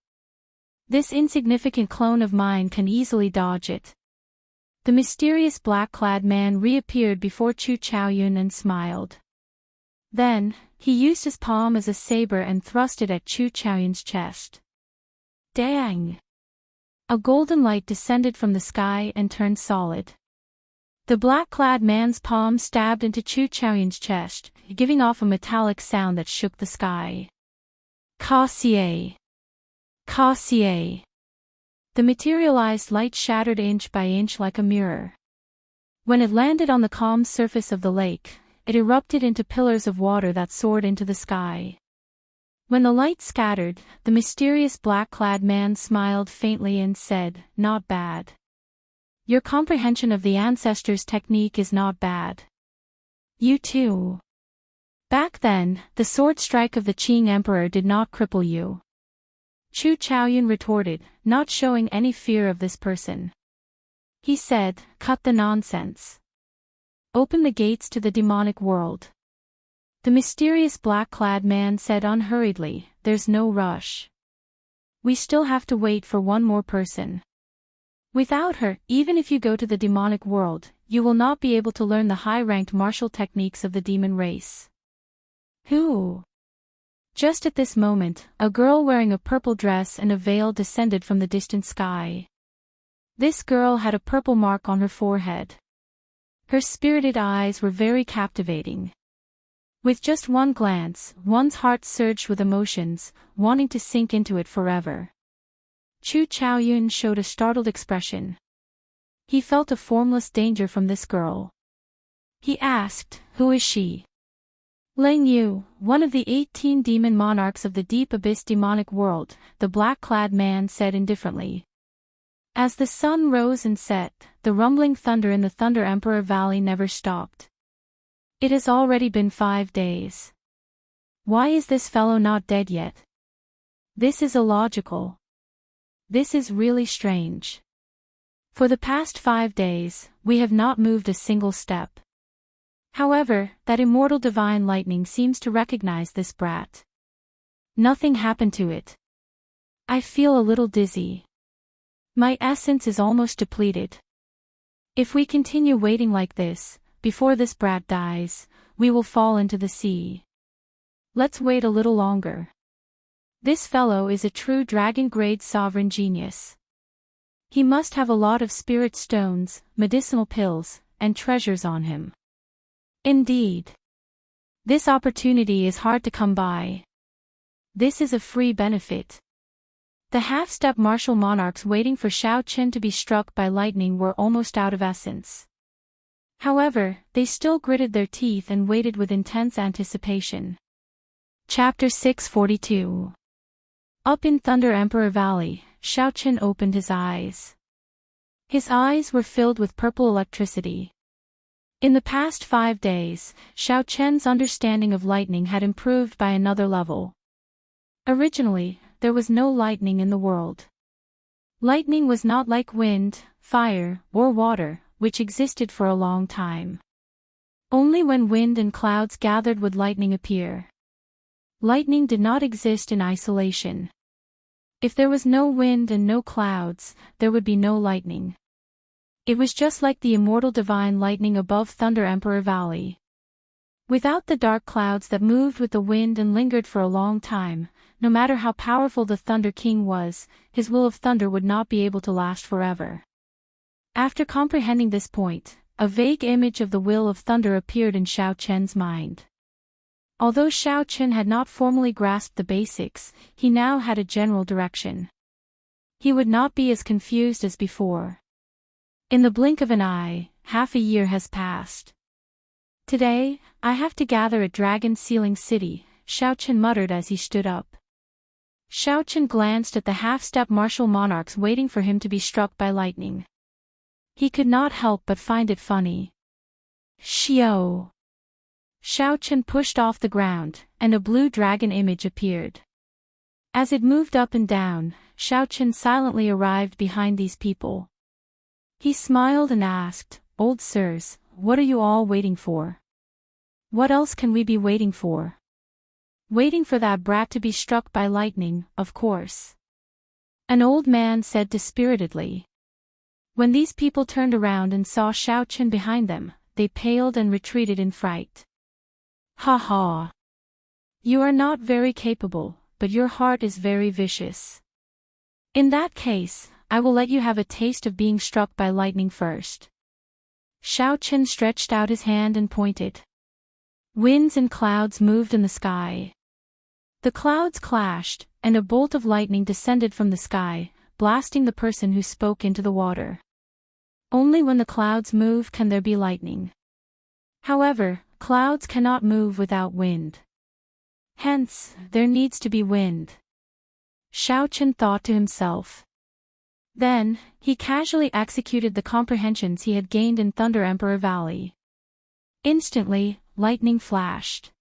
This insignificant clone of mine can easily dodge it. The mysterious black-clad man reappeared before Chu Chaoyun and smiled. Then, he used his palm as a saber and thrust it at Chu Chaoyun's chest. Dang! A golden light descended from the sky and turned solid. The black-clad man's palm stabbed into Chu Chaoyun's chest, giving off a metallic sound that shook the sky. Ka-sie! Ka-sie! The materialized light shattered inch by inch like a mirror. When it landed on the calm surface of the lake, it erupted into pillars of water that soared into the sky. When the light scattered, the mysterious black-clad man smiled faintly and said, "Not bad. Your comprehension of the ancestors' technique is not bad. You too. Back then, the sword strike of the Qing Emperor did not cripple you." Chu Chaoyun retorted, not showing any fear of this person. He said, "Cut the nonsense. Open the gates to the demonic world." The mysterious black-clad man said unhurriedly, "There's no rush. We still have to wait for one more person. Without her, even if you go to the demonic world, you will not be able to learn the high-ranked martial techniques of the demon race." Who? Just at this moment, a girl wearing a purple dress and a veil descended from the distant sky. This girl had a purple mark on her forehead. Her spirited eyes were very captivating. With just one glance, one's heart surged with emotions, wanting to sink into it forever. Chu Chaoyun showed a startled expression. He felt a formless danger from this girl. He asked, "Who is she?" "Lang Yu, one of the 18 demon monarchs of the deep abyss demonic world," the black-clad man said indifferently. As the sun rose and set, the rumbling thunder in the Thunder Emperor Valley never stopped. It has already been 5 days. Why is this fellow not dead yet? This is illogical. This is really strange. For the past 5 days, we have not moved a single step. However, that immortal divine lightning seems to recognize this brat. Nothing happened to it. I feel a little dizzy. My essence is almost depleted. If we continue waiting like this, before this brat dies, we will fall into the sea. Let's wait a little longer. This fellow is a true dragon-grade sovereign genius. He must have a lot of spirit stones, medicinal pills, and treasures on him. Indeed. This opportunity is hard to come by. This is a free benefit. The half-step martial monarchs waiting for Shao Chen to be struck by lightning were almost out of essence. However, they still gritted their teeth and waited with intense anticipation. Chapter 642. Up in Thunder Emperor Valley, Shao Chen opened his eyes. His eyes were filled with purple electricity. In the past 5 days, Shao Chen's understanding of lightning had improved by another level. Originally, there was no lightning in the world. Lightning was not like wind, fire, or water, which existed for a long time. Only when wind and clouds gathered would lightning appear. Lightning did not exist in isolation. If there was no wind and no clouds, there would be no lightning. It was just like the immortal divine lightning above Thunder Emperor Valley. Without the dark clouds that moved with the wind and lingered for a long time, no matter how powerful the Thunder King was, his will of thunder would not be able to last forever. After comprehending this point, a vague image of the will of thunder appeared in Shao Chen's mind. Although Shao Chen had not formally grasped the basics, he now had a general direction. He would not be as confused as before. In the blink of an eye, half a year has passed. Today, I have to gather at Dragon Sealing City, Xiaochen muttered as he stood up. Xiaochen glanced at the half-step martial monarchs waiting for him to be struck by lightning. He could not help but find it funny. Xiao! Xiaochen pushed off the ground, and a blue dragon image appeared. As it moved up and down, Xiaochen silently arrived behind these people. He smiled and asked, "Old sirs, what are you all waiting for? What else can we be waiting for?" "Waiting for that brat to be struck by lightning, of course," an old man said dispiritedly. When these people turned around and saw Xiaochen behind them, they paled and retreated in fright. "Ha ha! You are not very capable, but your heart is very vicious. In that case, I will let you have a taste of being struck by lightning first." Xiaochen stretched out his hand and pointed. Winds and clouds moved in the sky. The clouds clashed, and a bolt of lightning descended from the sky, blasting the person who spoke into the water. Only when the clouds move can there be lightning. However, clouds cannot move without wind. Hence, there needs to be wind. Xiaochen thought to himself. Then, he casually executed the comprehensions he had gained in Thunder Emperor Valley. Instantly, lightning flashed.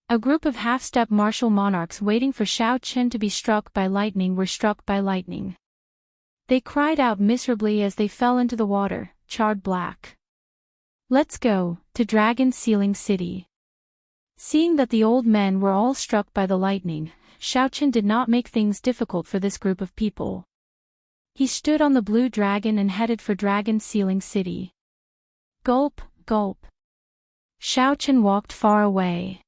A group of half-step martial monarchs waiting for Xiaochen to be struck by lightning were struck by lightning. They cried out miserably as they fell into the water, charred black. "Let's go, to Dragon Sealing City." Seeing that the old men were all struck by the lightning, Xiaochen did not make things difficult for this group of people. He stood on the blue dragon and headed for Dragon Sealing City. Gulp, gulp. Xiaochen walked far away.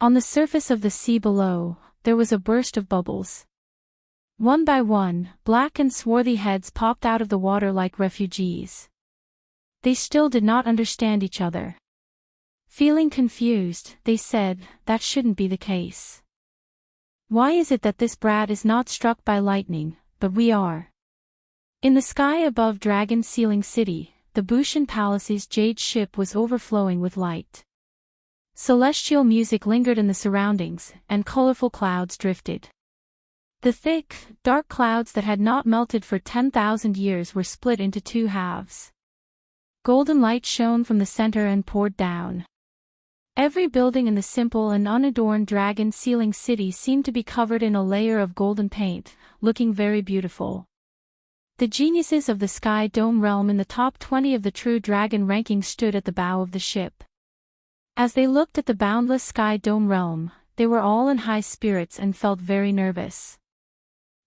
On the surface of the sea below, there was a burst of bubbles. One by one, black and swarthy heads popped out of the water like refugees. They still did not understand each other. Feeling confused, they said, "That shouldn't be the case. Why is it that this brat is not struck by lightning, but we are?" In the sky above Dragon Sealing City, the Bushan Palace's jade ship was overflowing with light. Celestial music lingered in the surroundings, and colorful clouds drifted. The thick, dark clouds that had not melted for 10,000 years were split into two halves. Golden light shone from the center and poured down. Every building in the simple and unadorned Dragon Sealing City seemed to be covered in a layer of golden paint, looking very beautiful. The geniuses of the Sky Dome realm in the top 20 of the True Dragon ranking stood at the bow of the ship. As they looked at the boundless Sky Dome realm, they were all in high spirits and felt very nervous.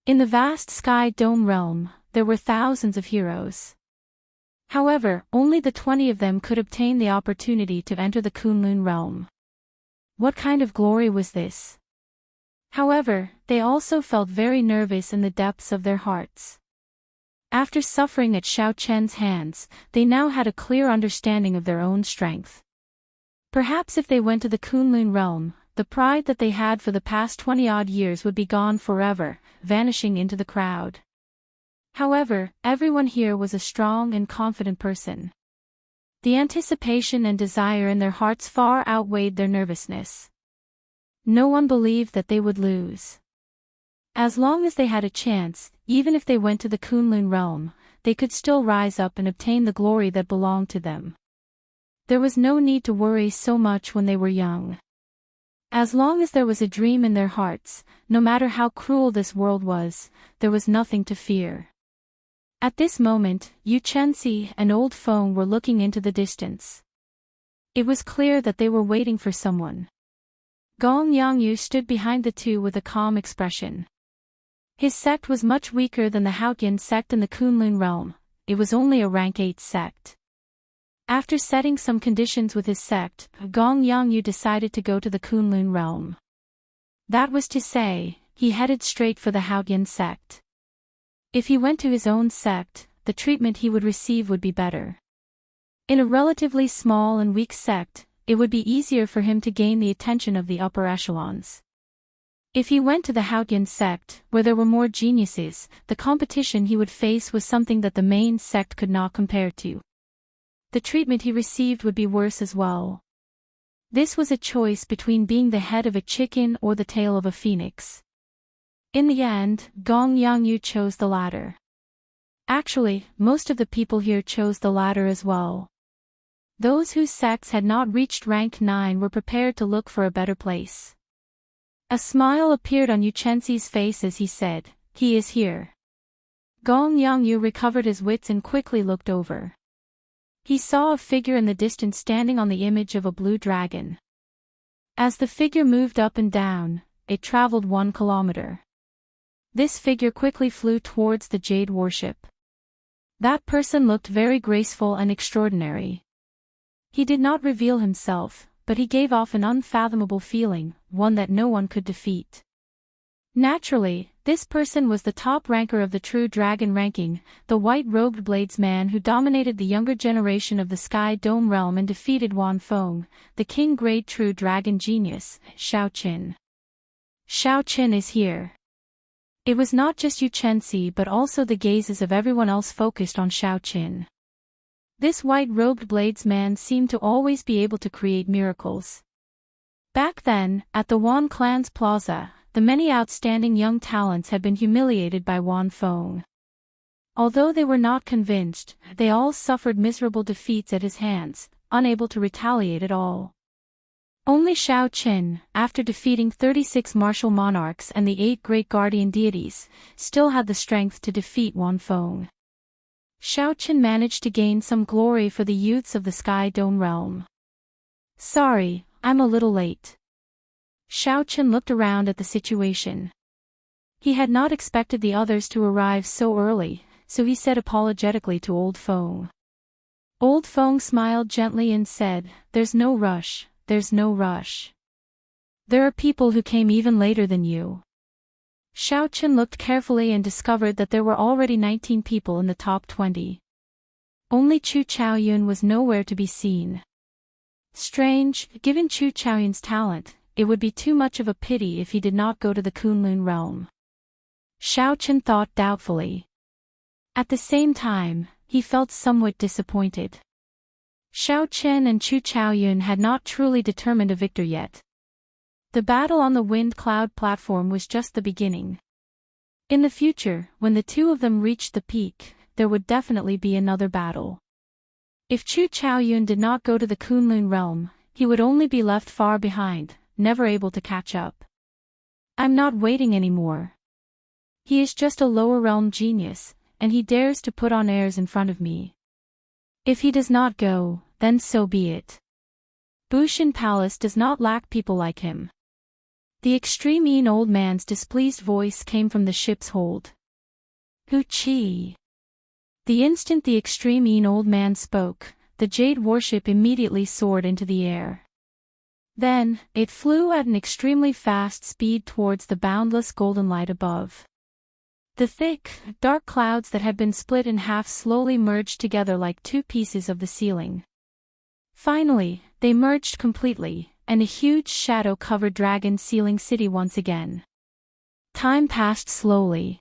In the vast Sky Dome realm, there were thousands of heroes. However, only the 20 of them could obtain the opportunity to enter the Kunlun realm. What kind of glory was this? However, they also felt very nervous in the depths of their hearts. After suffering at Xiaochen's hands, they now had a clear understanding of their own strength. Perhaps if they went to the Kunlun realm, the pride that they had for the past 20-odd years would be gone forever, vanishing into the crowd. However, everyone here was a strong and confident person. The anticipation and desire in their hearts far outweighed their nervousness. No one believed that they would lose. As long as they had a chance, even if they went to the Kunlun realm, they could still rise up and obtain the glory that belonged to them. There was no need to worry so much when they were young. As long as there was a dream in their hearts, no matter how cruel this world was, there was nothing to fear. At this moment, Yu Chenxi and Old Feng were looking into the distance. It was clear that they were waiting for someone. Gong Yangyu stood behind the two with a calm expression. His sect was much weaker than the Haotian sect in the Kunlun realm. It was only a rank 8 sect. After setting some conditions with his sect, Gong Yangyu decided to go to the Kunlun realm. That was to say, he headed straight for the Haotian sect. If he went to his own sect, the treatment he would receive would be better. In a relatively small and weak sect, it would be easier for him to gain the attention of the upper echelons. If he went to the Haotian sect, where there were more geniuses, the competition he would face was something that the main sect could not compare to. the treatment he received would be worse as well. This was a choice between being the head of a chicken or the tail of a phoenix. In the end, Gong Yangyu chose the latter. Actually, most of the people here chose the latter as well. Those whose sex had not reached rank 9 were prepared to look for a better place. A smile appeared on Yu Chenxi's face as he said, "He is here." Gong Yangyu recovered his wits and quickly looked over. He saw a figure in the distance standing on the image of a blue dragon. As the figure moved up and down, it traveled 1 kilometer. This figure quickly flew towards the jade warship. That person looked very graceful and extraordinary. He did not reveal himself, but he gave off an unfathomable feeling, one that no one could defeat. Naturally, this person was the top ranker of the True Dragon ranking, the white-robed blades man who dominated the younger generation of the Sky Dome realm and defeated Wan Feng, the king-grade True Dragon genius, Shao Qin. Shao Qin is here. It was not just Yu Chenxi but also the gazes of everyone else focused on Shao Qin. This white-robed blades man seemed to always be able to create miracles. Back then, at the Wan clan's plaza, the many outstanding young talents had been humiliated by Wan Feng. Although they were not convinced, they all suffered miserable defeats at his hands, unable to retaliate at all. Only Shao Qin, after defeating 36 martial monarchs and the 8 great guardian deities, still had the strength to defeat Wan Feng. Shao Qin managed to gain some glory for the youths of the Sky Dome realm. "Sorry, I'm a little late." Shao Qin looked around at the situation. He had not expected the others to arrive so early, so he said apologetically to Old Feng. Old Feng smiled gently and said, "There's no rush, there's no rush. There are people who came even later than you." Shao Qin looked carefully and discovered that there were already 19 people in the top 20. Only Chu Chaoyun was nowhere to be seen. Strange, given Chu Chaoyun's talent, it would be too much of a pity if he did not go to the Kunlun realm. Shao Qin thought doubtfully. At the same time, he felt somewhat disappointed. Shao Qin and Chu Chaoyun had not truly determined a victor yet. The battle on the wind cloud platform was just the beginning. In the future, when the two of them reached the peak, there would definitely be another battle. If Chu Chaoyun did not go to the Kunlun realm, he would only be left far behind, never able to catch up. "I'm not waiting anymore. He is just a lower realm genius, and he dares to put on airs in front of me. If he does not go, then so be it. Bushin Palace does not lack people like him." The extreme old man's displeased voice came from the ship's hold. "Hu Chi." The instant the extreme old man spoke, the jade warship immediately soared into the air. Then, it flew at an extremely fast speed towards the boundless golden light above. The thick, dark clouds that had been split in half slowly merged together like 2 pieces of the ceiling. Finally, they merged completely, and a huge shadow covered Dragon Ceiling City once again. Time passed slowly.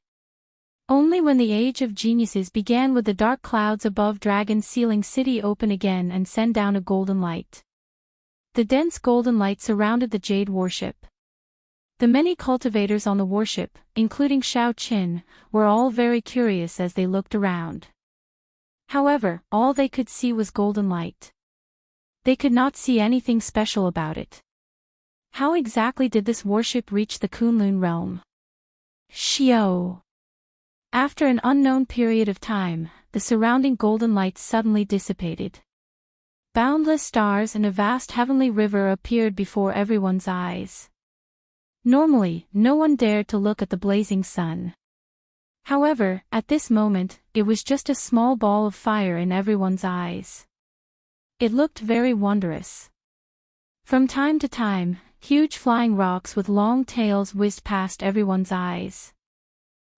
Only when the Age of Geniuses began would the dark clouds above Dragon Ceiling City open again and send down a golden light. The dense golden light surrounded the jade warship. The many cultivators on the warship, including Shao Qin, were all very curious as they looked around. However, all they could see was golden light. They could not see anything special about it. How exactly did this warship reach the Kunlun realm? Xiao. After an unknown period of time, the surrounding golden light suddenly dissipated. Boundless stars and a vast heavenly river appeared before everyone's eyes. Normally, no one dared to look at the blazing sun. However, at this moment, it was just a small ball of fire in everyone's eyes. It looked very wondrous. From time to time, huge flying rocks with long tails whizzed past everyone's eyes.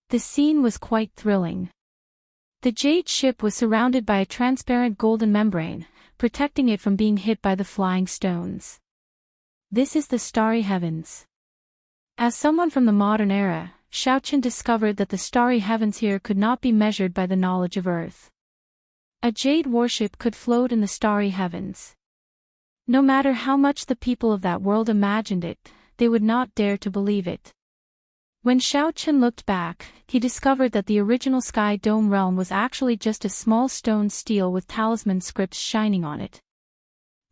The scene was quite thrilling. The jade ship was surrounded by a transparent golden membrane, protecting it from being hit by the flying stones. This is the starry heavens. As someone from the modern era, Shao Qin discovered that the starry heavens here could not be measured by the knowledge of Earth. A jade warship could float in the starry heavens. No matter how much the people of that world imagined it, they would not dare to believe it. When Xiao Qian looked back, he discovered that the original Sky Dome realm was actually just a small stone stele with talisman scripts shining on it.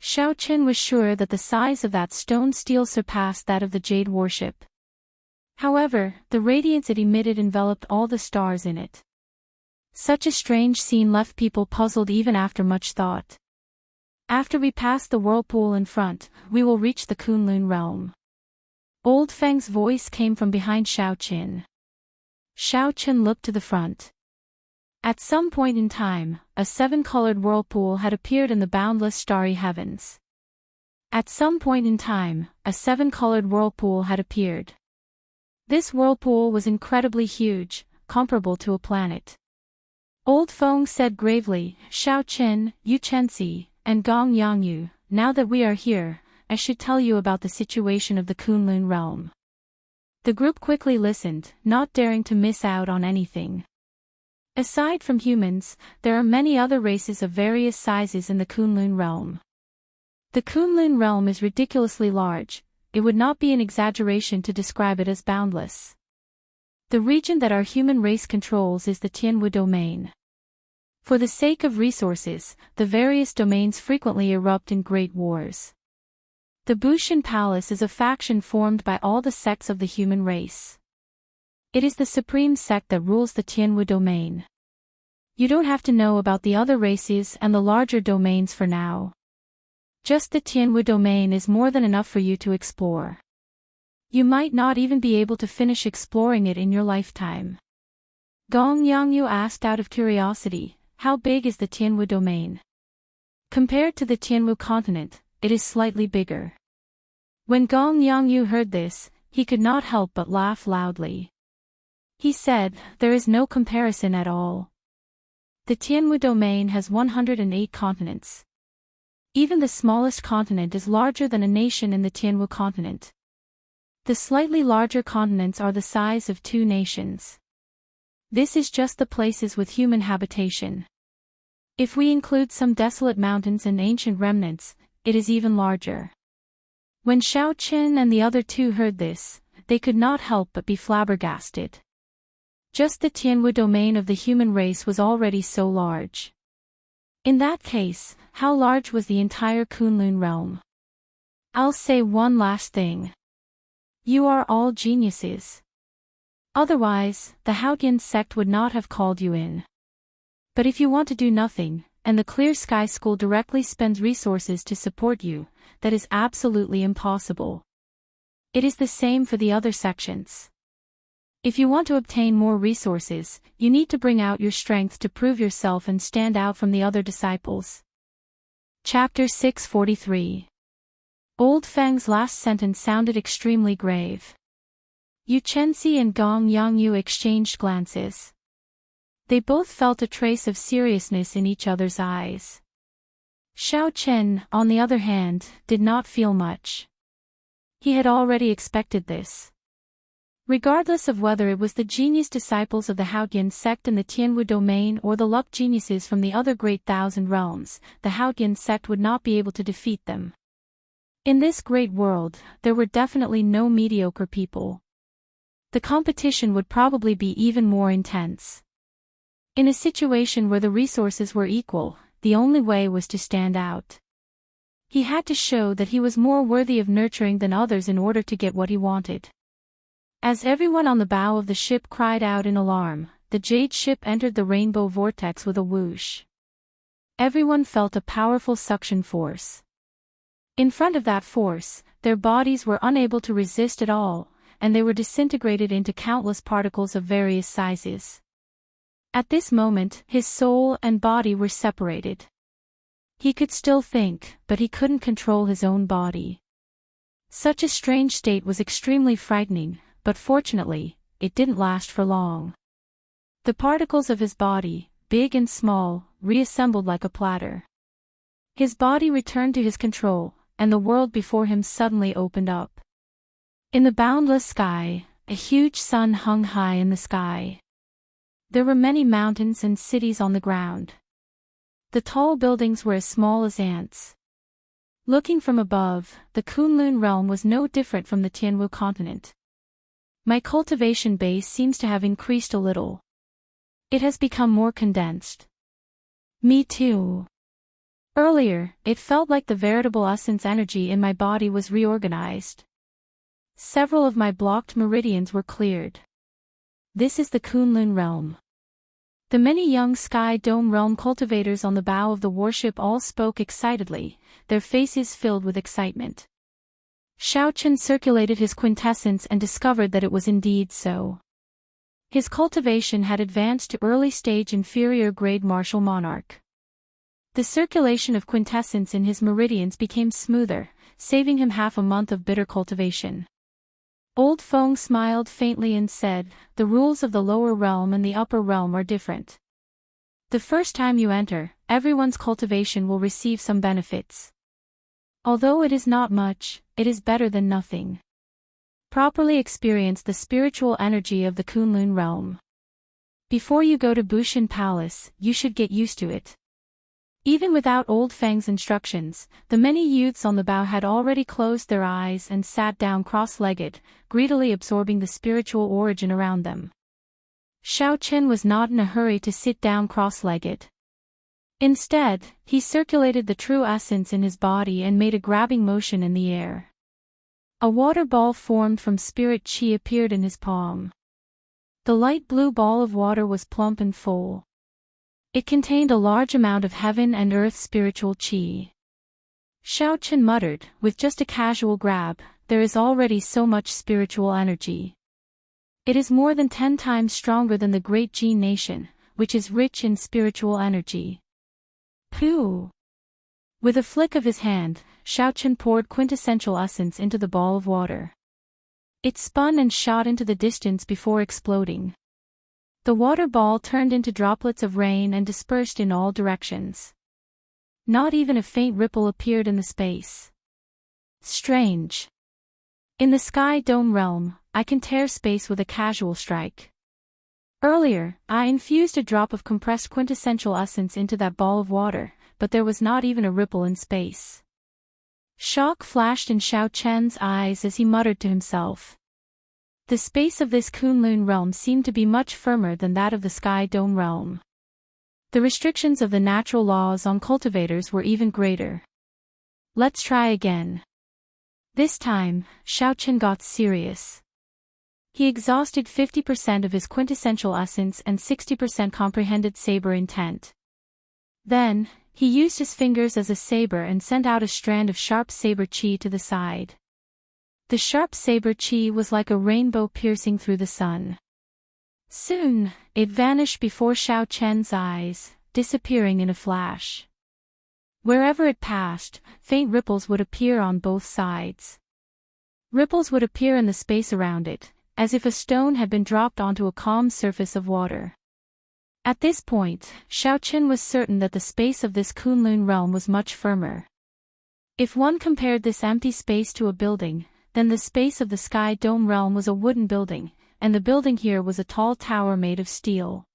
Xiao Qian was sure that the size of that stone stele surpassed that of the jade warship. However, the radiance it emitted enveloped all the stars in it. Such a strange scene left people puzzled even after much thought. After we pass the whirlpool in front, we will reach the Kunlun realm. Old Feng's voice came from behind Xiao Qian. Xiao Qian looked to the front. At some point in time, a seven-colored whirlpool had appeared in the boundless starry heavens. At some point in time, a seven-colored whirlpool had appeared. This whirlpool was incredibly huge, comparable to a planet. Old Feng said gravely, "Xiao Qian, Yu Chenxi, and Gong Yangyu, now that we are here, I should tell you about the situation of the Kunlun realm." The group quickly listened, not daring to miss out on anything. Aside from humans, there are many other races of various sizes in the Kunlun realm. The Kunlun realm is ridiculously large. It would not be an exaggeration to describe it as boundless. The region that our human race controls is the Tianwu domain. For the sake of resources, the various domains frequently erupt in great wars. The Bushan Palace is a faction formed by all the sects of the human race. It is the supreme sect that rules the Tianwu domain. You don't have to know about the other races and the larger domains for now. Just the Tianwu domain is more than enough for you to explore. You might not even be able to finish exploring it in your lifetime. Gong Yangyu asked out of curiosity, "How big is the Tianwu domain?" Compared to the Tianwu continent, it is slightly bigger. When Gong Yangyu heard this, he could not help but laugh loudly. He said, "There is no comparison at all. The Tianwu domain has 108 continents. Even the smallest continent is larger than a nation in the Tianwu continent. The slightly larger continents are the size of 2 nations. This is just the places with human habitation. If we include some desolate mountains and ancient remnants, it is even larger." When Xiao Qian and the other two heard this, they could not help but be flabbergasted. Just the Tianwu domain of the human race was already so large. In that case, how large was the entire Kunlun realm? I'll say one last thing. You are all geniuses. Otherwise, the Haotian sect would not have called you in. But if you want to do nothing, and the Clear Sky School directly spends resources to support you, that is absolutely impossible. It is the same for the other sections. If you want to obtain more resources, you need to bring out your strength to prove yourself and stand out from the other disciples. Chapter 643. Old Feng's last sentence sounded extremely grave. Yu Chenxi and Gong Yangyu exchanged glances. They both felt a trace of seriousness in each other's eyes. Xiao Qian, on the other hand, did not feel much. He had already expected this. Regardless of whether it was the genius disciples of the Haotian sect in the Tianwu domain or the luck geniuses from the other great thousand realms, the Haotian sect would not be able to defeat them. In this great world, there were definitely no mediocre people. The competition would probably be even more intense. In a situation where the resources were equal, the only way was to stand out. He had to show that he was more worthy of nurturing than others in order to get what he wanted. As everyone on the bow of the ship cried out in alarm, the jade ship entered the rainbow vortex with a whoosh. Everyone felt a powerful suction force. In front of that force, their bodies were unable to resist at all, and they were disintegrated into countless particles of various sizes. At this moment, his soul and body were separated. He could still think, but he couldn't control his own body. Such a strange state was extremely frightening, but fortunately, it didn't last for long. The particles of his body, big and small, reassembled like a platter. His body returned to his control, and the world before him suddenly opened up. In the boundless sky, a huge sun hung high in the sky. There were many mountains and cities on the ground. The tall buildings were as small as ants. Looking from above, the Kunlun realm was no different from the Tianwu continent. My cultivation base seems to have increased a little. It has become more condensed. Me too. Earlier, it felt like the veritable essence energy in my body was reorganized. Several of my blocked meridians were cleared. This is the Kunlun realm. The many young Sky Dome realm cultivators on the bow of the warship all spoke excitedly, their faces filled with excitement. Xiao Chen circulated his quintessence and discovered that it was indeed so. His cultivation had advanced to early stage inferior grade martial monarch. The circulation of quintessence in his meridians became smoother, saving him half a month of bitter cultivation. Old Feng smiled faintly and said, "The rules of the lower realm and the upper realm are different. The first time you enter, everyone's cultivation will receive some benefits. Although it is not much, it is better than nothing. Properly experience the spiritual energy of the Kunlun realm. Before you go to Bushin Palace, you should get used to it." Even without Old Feng's instructions, the many youths on the bow had already closed their eyes and sat down cross-legged, greedily absorbing the spiritual origin around them. Xiao Chen was not in a hurry to sit down cross-legged. Instead, he circulated the true essence in his body and made a grabbing motion in the air. A water ball formed from spirit qi appeared in his palm. The light blue ball of water was plump and full. It contained a large amount of heaven and earth spiritual qi. Xiao Chen muttered, with just a casual grab, "There is already so much spiritual energy. It is more than 10 times stronger than the great Jin nation, which is rich in spiritual energy." Pooh! With a flick of his hand, Xiao Chen poured quintessential essence into the ball of water. It spun and shot into the distance before exploding. The water ball turned into droplets of rain and dispersed in all directions. Not even a faint ripple appeared in the space. Strange. In the Sky Dome realm, I can tear space with a casual strike. Earlier, I infused a drop of compressed quintessential essence into that ball of water, but there was not even a ripple in space. Shock flashed in Xiao Chen's eyes as he muttered to himself. The space of this Kunlun realm seemed to be much firmer than that of the Sky Dome realm. The restrictions of the natural laws on cultivators were even greater. Let's try again. This time, Xiao Chen got serious. He exhausted 50% of his quintessential essence and 60% comprehended saber intent. Then, he used his fingers as a saber and sent out a strand of sharp saber qi to the side. The sharp saber qi was like a rainbow piercing through the sun. Soon, it vanished before Xiao Chen's eyes, disappearing in a flash. Wherever it passed, faint ripples would appear on both sides. Ripples would appear in the space around it, as if a stone had been dropped onto a calm surface of water. At this point, Xiao Chen was certain that the space of this Kunlun realm was much firmer. If one compared this empty space to a building, then the space of the Sky Dome realm was a wooden building, and the building here was a tall tower made of steel.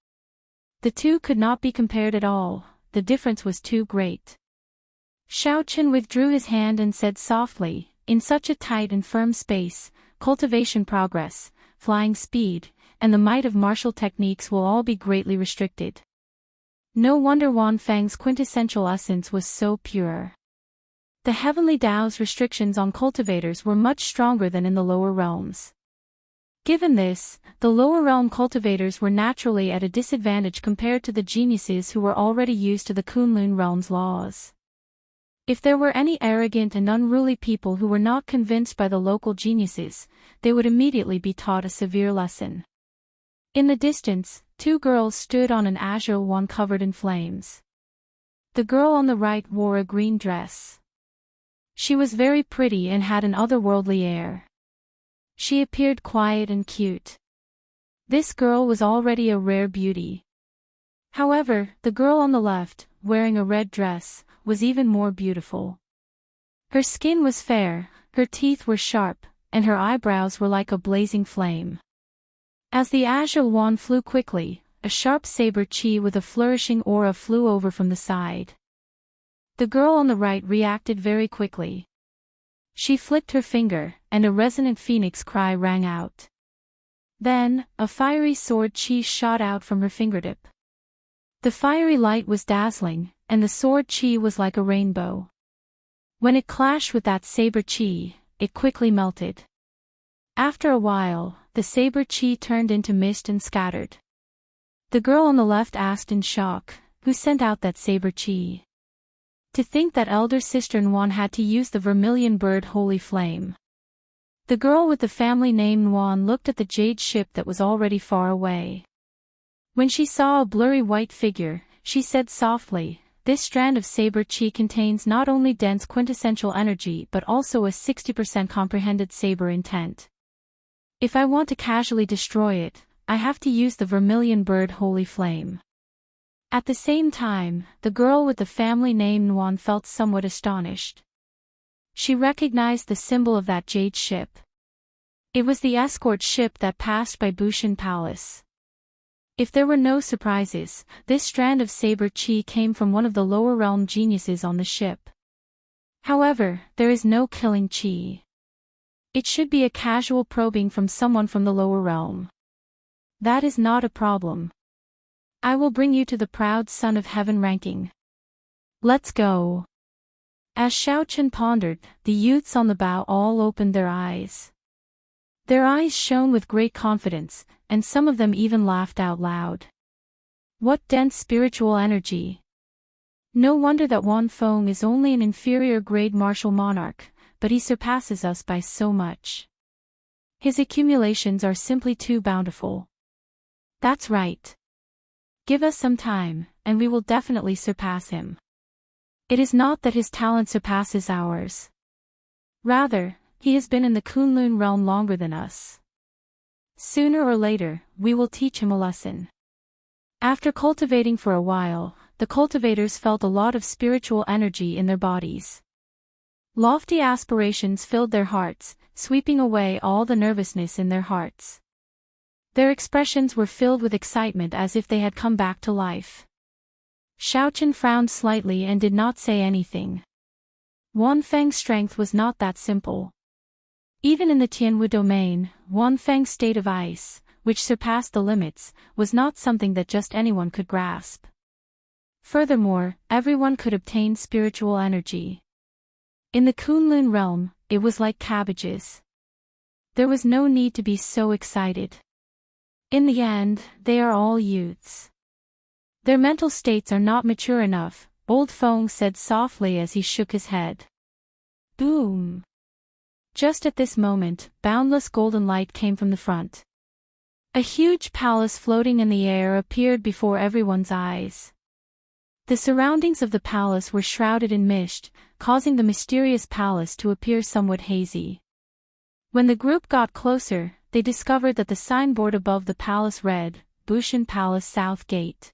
The two could not be compared at all, the difference was too great. Xiao Chen withdrew his hand and said softly, "In such a tight and firm space, cultivation progress, flying speed, and the might of martial techniques will all be greatly restricted." No wonder Wan Feng's quintessential essence was so pure. The heavenly Tao's restrictions on cultivators were much stronger than in the lower realms. Given this, the lower realm cultivators were naturally at a disadvantage compared to the geniuses who were already used to the Kunlun realm's laws. If there were any arrogant and unruly people who were not convinced by the local geniuses, they would immediately be taught a severe lesson. In the distance, two girls stood on an azure wand covered in flames. The girl on the right wore a green dress. She was very pretty and had an otherworldly air. She appeared quiet and cute. This girl was already a rare beauty. However, the girl on the left, wearing a red dress, was even more beautiful. Her skin was fair, her teeth were sharp, and her eyebrows were like a blazing flame. As the azure wand flew quickly, a sharp saber chi with a flourishing aura flew over from the side. The girl on the right reacted very quickly. She flicked her finger, and a resonant phoenix cry rang out. Then, a fiery sword chi shot out from her fingertip. The fiery light was dazzling, and the sword chi was like a rainbow. When it clashed with that saber chi, it quickly melted. After a while, the saber chi turned into mist and scattered. The girl on the left asked in shock, "Who sent out that saber chi?" To think that elder sister Nguyen had to use the vermilion bird holy flame. The girl with the family name Nguyen looked at the jade ship that was already far away. When she saw a blurry white figure, she said softly, "This strand of saber chi contains not only dense quintessential energy but also a 60% comprehended saber intent. If I want to casually destroy it, I have to use the vermilion bird holy flame." At the same time, the girl with the family name Nguyen felt somewhat astonished. She recognized the symbol of that jade ship. It was the escort ship that passed by Bushin Palace. If there were no surprises, this strand of saber chi came from one of the lower realm geniuses on the ship. However, there is no killing chi. It should be a casual probing from someone from the lower realm. That is not a problem. I will bring you to the proud son of heaven ranking. Let's go. As Xiao Chen pondered, the youths on the bow all opened their eyes. Their eyes shone with great confidence, and some of them even laughed out loud. What dense spiritual energy! No wonder that Wan Feng is only an inferior grade martial monarch, but he surpasses us by so much. His accumulations are simply too bountiful. That's right. Give us some time, and we will definitely surpass him. It is not that his talent surpasses ours. Rather, he has been in the Kunlun realm longer than us. Sooner or later, we will teach him a lesson. After cultivating for a while, the cultivators felt a lot of spiritual energy in their bodies. Lofty aspirations filled their hearts, sweeping away all the nervousness in their hearts. Their expressions were filled with excitement as if they had come back to life. Xiao Chen frowned slightly and did not say anything. Wan Feng's strength was not that simple. Even in the Tianwu domain, Wan Feng's state of ice, which surpassed the limits, was not something that just anyone could grasp. Furthermore, everyone could obtain spiritual energy. In the Kunlun realm, it was like cabbages. There was no need to be so excited. In the end, they are all youths. Their mental states are not mature enough, Old Feng said softly as he shook his head. Boom! Just at this moment, boundless golden light came from the front. A huge palace floating in the air appeared before everyone's eyes. The surroundings of the palace were shrouded in mist, causing the mysterious palace to appear somewhat hazy. When the group got closer, they discovered that the signboard above the palace read, Bushin Palace South Gate.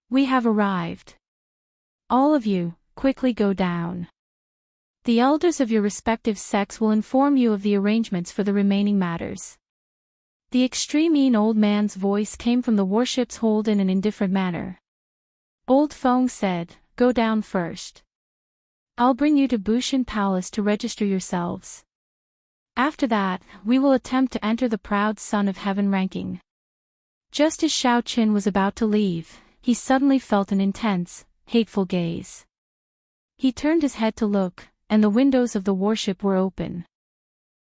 We have arrived. All of you, quickly go down. The elders of your respective sects will inform you of the arrangements for the remaining matters. The extreme old man's voice came from the warship's hold in an indifferent manner. Old Feng said, "Go down first. I'll bring you to Bushin Palace to register yourselves. After that, we will attempt to enter the proud son of heaven ranking." Just as Xiao Chen was about to leave, he suddenly felt an intense, hateful gaze. He turned his head to look, and the windows of the warship were open.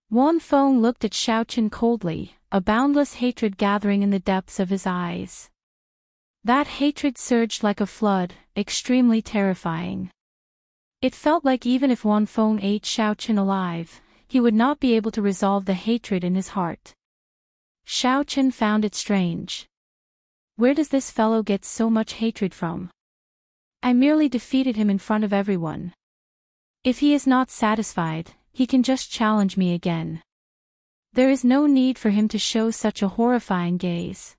Wan Feng looked at Xiao Chen coldly, a boundless hatred gathering in the depths of his eyes. That hatred surged like a flood, extremely terrifying. It felt like even if Wan Feng ate Xiao Chen alive, he would not be able to resolve the hatred in his heart. Xiao Chen found it strange. Where does this fellow get so much hatred from? I merely defeated him in front of everyone. If he is not satisfied, he can just challenge me again. There is no need for him to show such a horrifying gaze.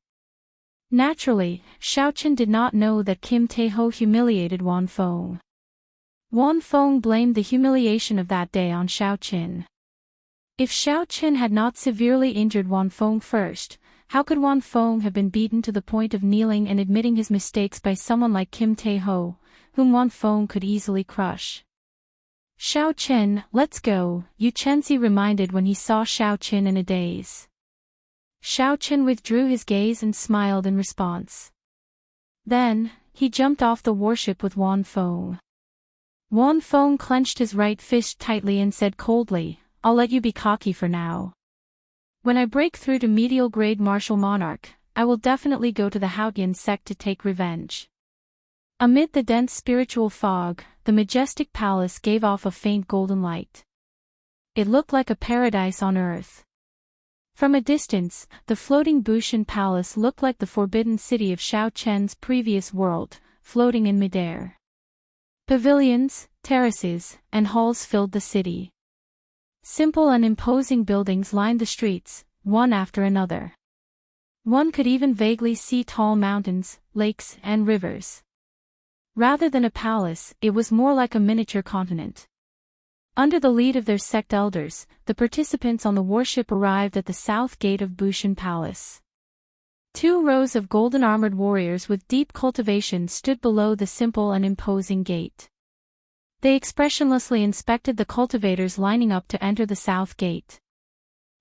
Naturally, Xiao Chen did not know that Kim Taeho humiliated Wan Feng. Wan Feng blamed the humiliation of that day on Xiao Chen. If Xiao Chen had not severely injured Wan Feng first, How could Wan Fong have been beaten to the point of kneeling and admitting his mistakes by someone like Kim Tae-ho, whom Wan Fong could easily crush? Xiao Chen, let's go, Yu Chenzi reminded when he saw Xiao Chen in a daze. Xiao Chen withdrew his gaze and smiled in response. Then, he jumped off the warship with Wan Fong. Wan Fong clenched his right fist tightly and said coldly, I'll let you be cocky for now. When I break through to medial grade martial monarch, I will definitely go to the Haotian sect to take revenge. Amid the dense spiritual fog, the majestic palace gave off a faint golden light. It looked like a paradise on earth. From a distance, the floating Bushan Palace looked like the forbidden city of Xiao Chen's previous world, floating in midair. Pavilions, terraces, and halls filled the city. Simple and imposing buildings lined the streets, one after another. One could even vaguely see tall mountains, lakes, and rivers. Rather than a palace, it was more like a miniature continent. Under the lead of their sect elders, the participants on the warship arrived at the south gate of Bushan Palace. 2 rows of golden-armored warriors with deep cultivation stood below the simple and imposing gate. They expressionlessly inspected the cultivators lining up to enter the south gate.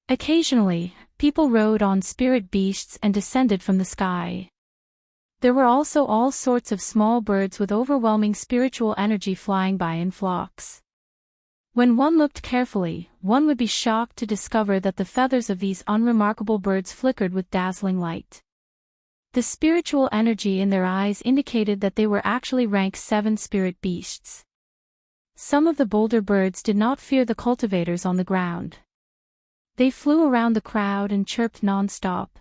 Occasionally, people rode on spirit beasts and descended from the sky. There were also all sorts of small birds with overwhelming spiritual energy flying by in flocks. When one looked carefully, one would be shocked to discover that the feathers of these unremarkable birds flickered with dazzling light. The spiritual energy in their eyes indicated that they were actually rank 7 spirit beasts. Some of the bolder birds did not fear the cultivators on the ground. They flew around the crowd and chirped non-stop.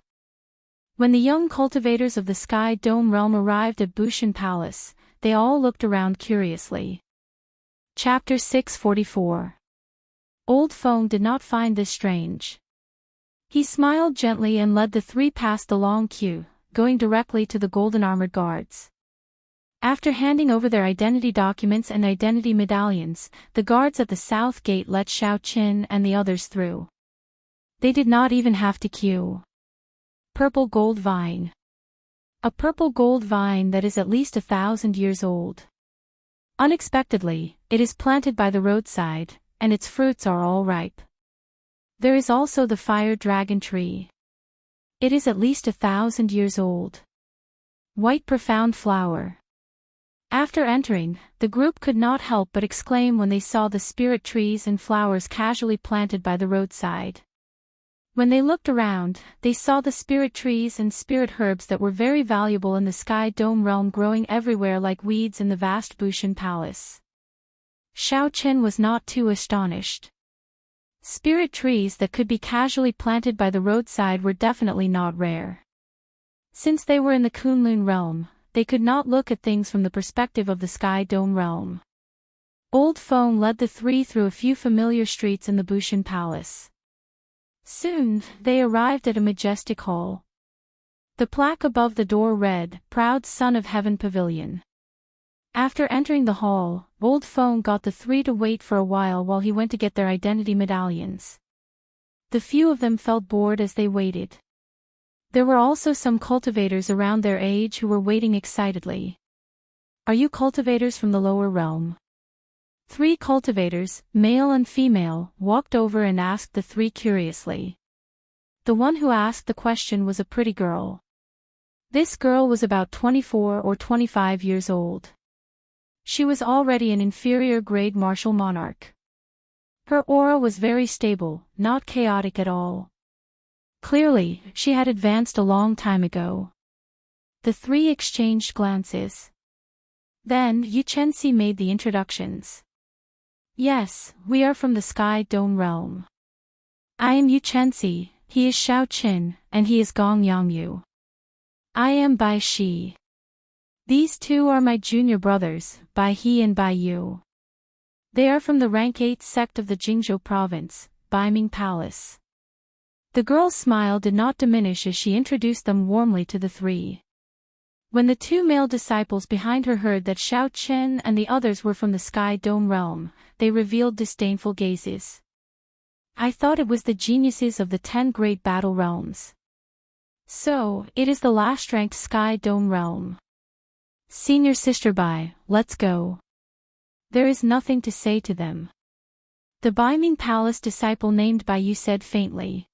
When the young cultivators of the Sky Dome realm arrived at Bushan Palace, they all looked around curiously. Chapter 644. Old Fong did not find this strange. He smiled gently and led the 3 past the long queue, going directly to the golden-armored guards. After handing over their identity documents and identity medallions, the guards at the south gate let Xiao Qin and the others through. They did not even have to queue. Purple gold vine. A purple gold vine that is at least 1,000 years old. Unexpectedly, it is planted by the roadside, and its fruits are all ripe. There is also the fire dragon tree. It is at least 1,000 years old. White profound flower. After entering, the group could not help but exclaim when they saw the spirit trees and flowers casually planted by the roadside. When they looked around, they saw the spirit trees and spirit herbs that were very valuable in the Sky Dome realm growing everywhere like weeds in the vast Bushan Palace. Xiao Chen was not too astonished. Spirit trees that could be casually planted by the roadside were definitely not rare. Since they were in the Kunlun realm, they could not look at things from the perspective of the Sky Dome realm. Old Fong led the 3 through a few familiar streets in the Bushan Palace. Soon, they arrived at a majestic hall. The plaque above the door read, Proud Son of Heaven Pavilion. After entering the hall, Old Fong got the 3 to wait for a while he went to get their identity medallions. The few of them felt bored as they waited. There were also some cultivators around their age who were waiting excitedly. Are you cultivators from the lower realm? 3 cultivators, male and female, walked over and asked the 3 curiously. The one who asked the question was a pretty girl. This girl was about 24 or 25 years old. She was already an inferior grade martial monarch. Her aura was very stable, not chaotic at all. Clearly, she had advanced a long time ago. The 3 exchanged glances. Then Yu Chenxi made the introductions. Yes, we are from the Sky Dome realm. I am Yu Chenxi, he is Xiao Qin, and he is Gong Yangyu. I am Bai Shi. These 2 are my junior brothers, Bai He and Bai Yu. They are from the rank 8 sect of the Jingzhou province, Baiming Palace. The girl's smile did not diminish as she introduced them warmly to the 3. When the 2 male disciples behind her heard that Xiao Chen and the others were from the Sky Dome realm, they revealed disdainful gazes. I thought it was the geniuses of the 10 great battle realms. So, it is the last-ranked Sky Dome realm. Senior sister Bai, let's go. There is nothing to say to them. The Baiming Palace disciple named Bai Yu said faintly.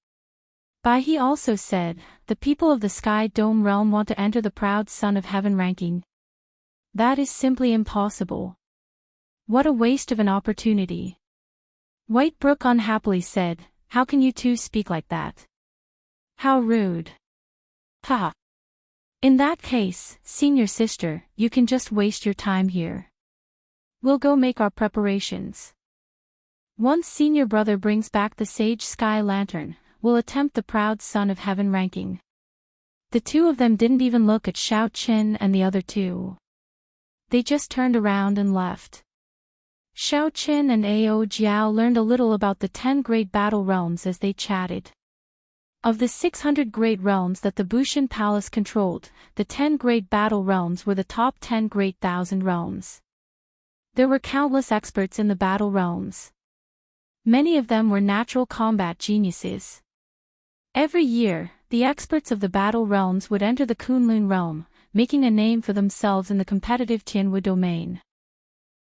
Bai He also said, the people of the Sky Dome realm want to enter the proud Son of Heaven ranking. That is simply impossible. What a waste of an opportunity. White Brook unhappily said, how can you two speak like that? How rude. Ha. In that case, senior sister, you can just waste your time here. We'll go make our preparations. Once senior brother brings back the Sage Sky Lantern, we'll attempt the proud Son of Heaven ranking. The two of them didn't even look at Xiao Qin and the other two. They just turned around and left. Xiao Qin and Ao Jiao learned a little about the 10 great battle realms as they chatted. Of the 600 great realms that the Bushan Palace controlled, the 10 great battle realms were the top 10 great thousand realms. There were countless experts in the battle realms. Many of them were natural combat geniuses. Every year, the experts of the battle realms would enter the Kunlun realm, making a name for themselves in the competitive Tianwu domain.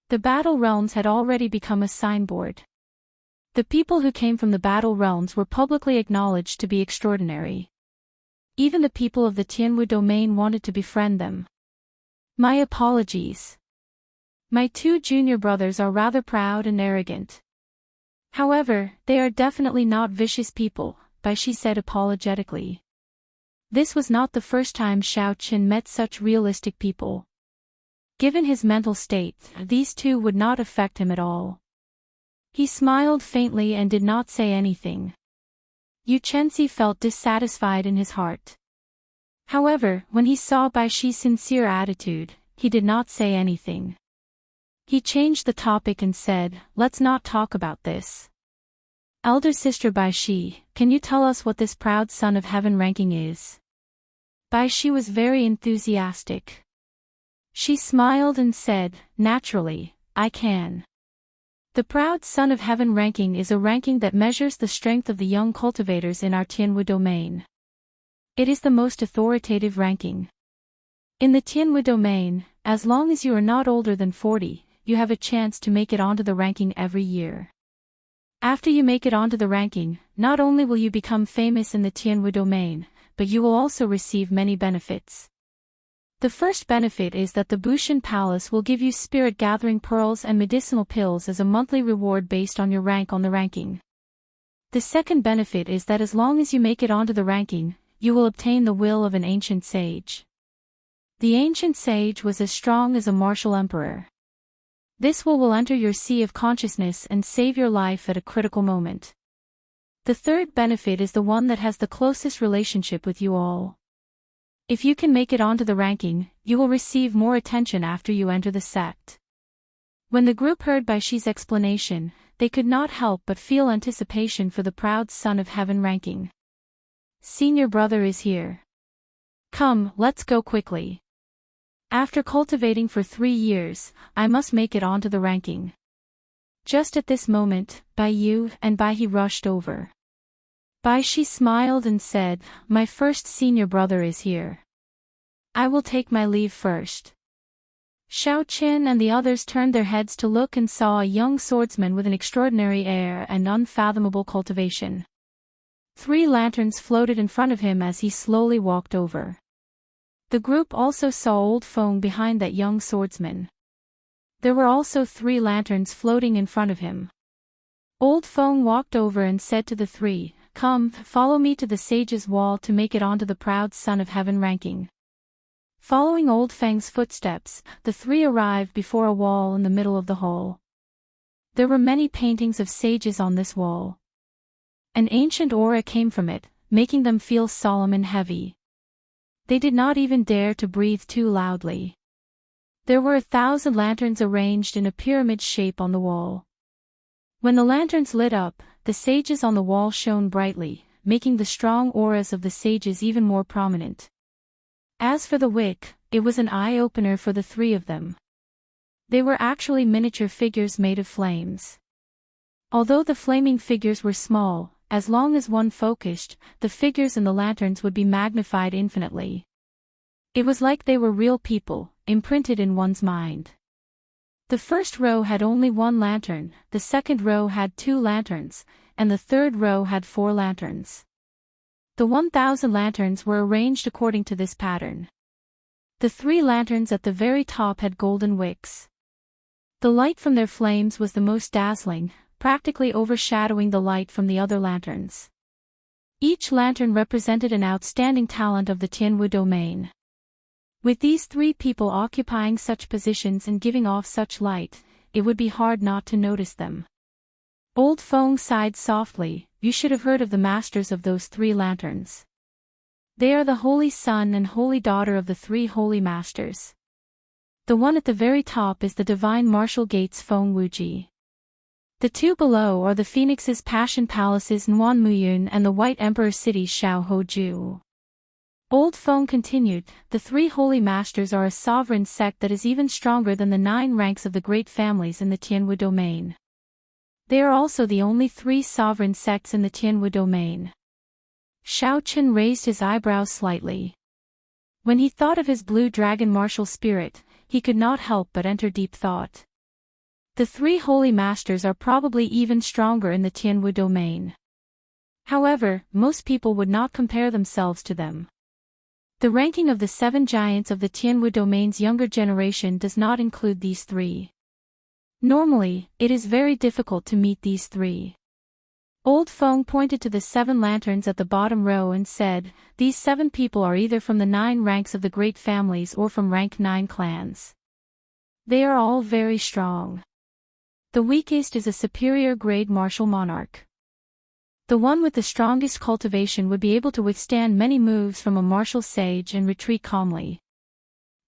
The battle realms had already become a signboard. The people who came from the battle realms were publicly acknowledged to be extraordinary. Even the people of the Tianwu domain wanted to befriend them. My apologies. My two junior brothers are rather proud and arrogant. However, they are definitely not vicious people, Bai Shi said apologetically. This was not the first time Xiao Qin met such realistic people. Given his mental state, these two would not affect him at all. He smiled faintly and did not say anything. Yu Chenxi felt dissatisfied in his heart. However, when he saw Bai Shi's sincere attitude, he did not say anything. He changed the topic and said, let's not talk about this. Elder sister Bai Shi, can you tell us what this proud Son of Heaven ranking is? Bai Shi was very enthusiastic. She smiled and said, naturally, I can. The proud Son of Heaven ranking is a ranking that measures the strength of the young cultivators in our Tianwu domain. It is the most authoritative ranking. In the Tianwu domain, as long as you are not older than 40, you have a chance to make it onto the ranking every year. After you make it onto the ranking, not only will you become famous in the Tianwu domain, but you will also receive many benefits. The first benefit is that the Bushan Palace will give you spirit-gathering pearls and medicinal pills as a monthly reward based on your rank on the ranking. The second benefit is that as long as you make it onto the ranking, you will obtain the will of an ancient sage. The ancient sage was as strong as a martial emperor. This will enter your sea of consciousness and save your life at a critical moment. The third benefit is the one that has the closest relationship with you all. If you can make it onto the ranking, you will receive more attention after you enter the sect. When the group heard Bai Shi's explanation, they could not help but feel anticipation for the proud Son of Heaven ranking. Senior brother is here. Come, let's go quickly. After cultivating for 3 years, I must make it onto the ranking. Just at this moment, Bai Yu and Bai He rushed over. Bai Shi smiled and said, my first senior brother is here. I will take my leave first. Xiao Qin and the others turned their heads to look and saw a young swordsman with an extraordinary air and unfathomable cultivation. 3 lanterns floated in front of him as he slowly walked over. The group also saw Old Feng behind that young swordsman. There were also 3 lanterns floating in front of him. Old Feng walked over and said to the 3, come, follow me to the sage's wall to make it onto the proud Son of Heaven ranking. Following Old Feng's footsteps, the 3 arrived before a wall in the middle of the hall. There were many paintings of sages on this wall. An ancient aura came from it, making them feel solemn and heavy. They did not even dare to breathe too loudly. There were 1,000 lanterns arranged in a pyramid shape on the wall. When the lanterns lit up, the sages on the wall shone brightly, making the strong auras of the sages even more prominent. As for the wick, it was an eye-opener for the 3 of them. They were actually miniature figures made of flames. Although the flaming figures were small, as long as one focused, the figures in the lanterns would be magnified infinitely. It was like they were real people, imprinted in one's mind. The first row had only one lantern, the second row had 2 lanterns, and the third row had 4 lanterns. The 1,000 lanterns were arranged according to this pattern. The 3 lanterns at the very top had golden wicks. The light from their flames was the most dazzling, practically overshadowing the light from the other lanterns. Each lantern represented an outstanding talent of the Tianwu domain. With these 3 people occupying such positions and giving off such light, it would be hard not to notice them. Old Feng sighed softly. You should have heard of the masters of those 3 lanterns. They are the holy son and holy daughter of the 3 holy masters. The one at the very top is the divine martial gates Feng Wuji. The 2 below are the phoenix's passion palaces Nuan Muyun and the white emperor city Shao Hoju. Old Feng continued, the 3 holy masters are a sovereign sect that is even stronger than the 9 ranks of the great families in the Tianwu domain. They are also the only 3 sovereign sects in the Tianwu domain. Shao Qin raised his eyebrows slightly. When he thought of his blue dragon martial spirit, he could not help but enter deep thought. The 3 holy masters are probably even stronger in the Tianwu domain. However, most people would not compare themselves to them. The ranking of the 7 giants of the Tianwu domain's younger generation does not include these 3. Normally, it is very difficult to meet these 3. Old Feng pointed to the 7 lanterns at the bottom row and said, these 7 people are either from the 9 ranks of the great families or from rank 9 clans. They are all very strong. The weakest is a superior grade martial monarch. The one with the strongest cultivation would be able to withstand many moves from a martial sage and retreat calmly.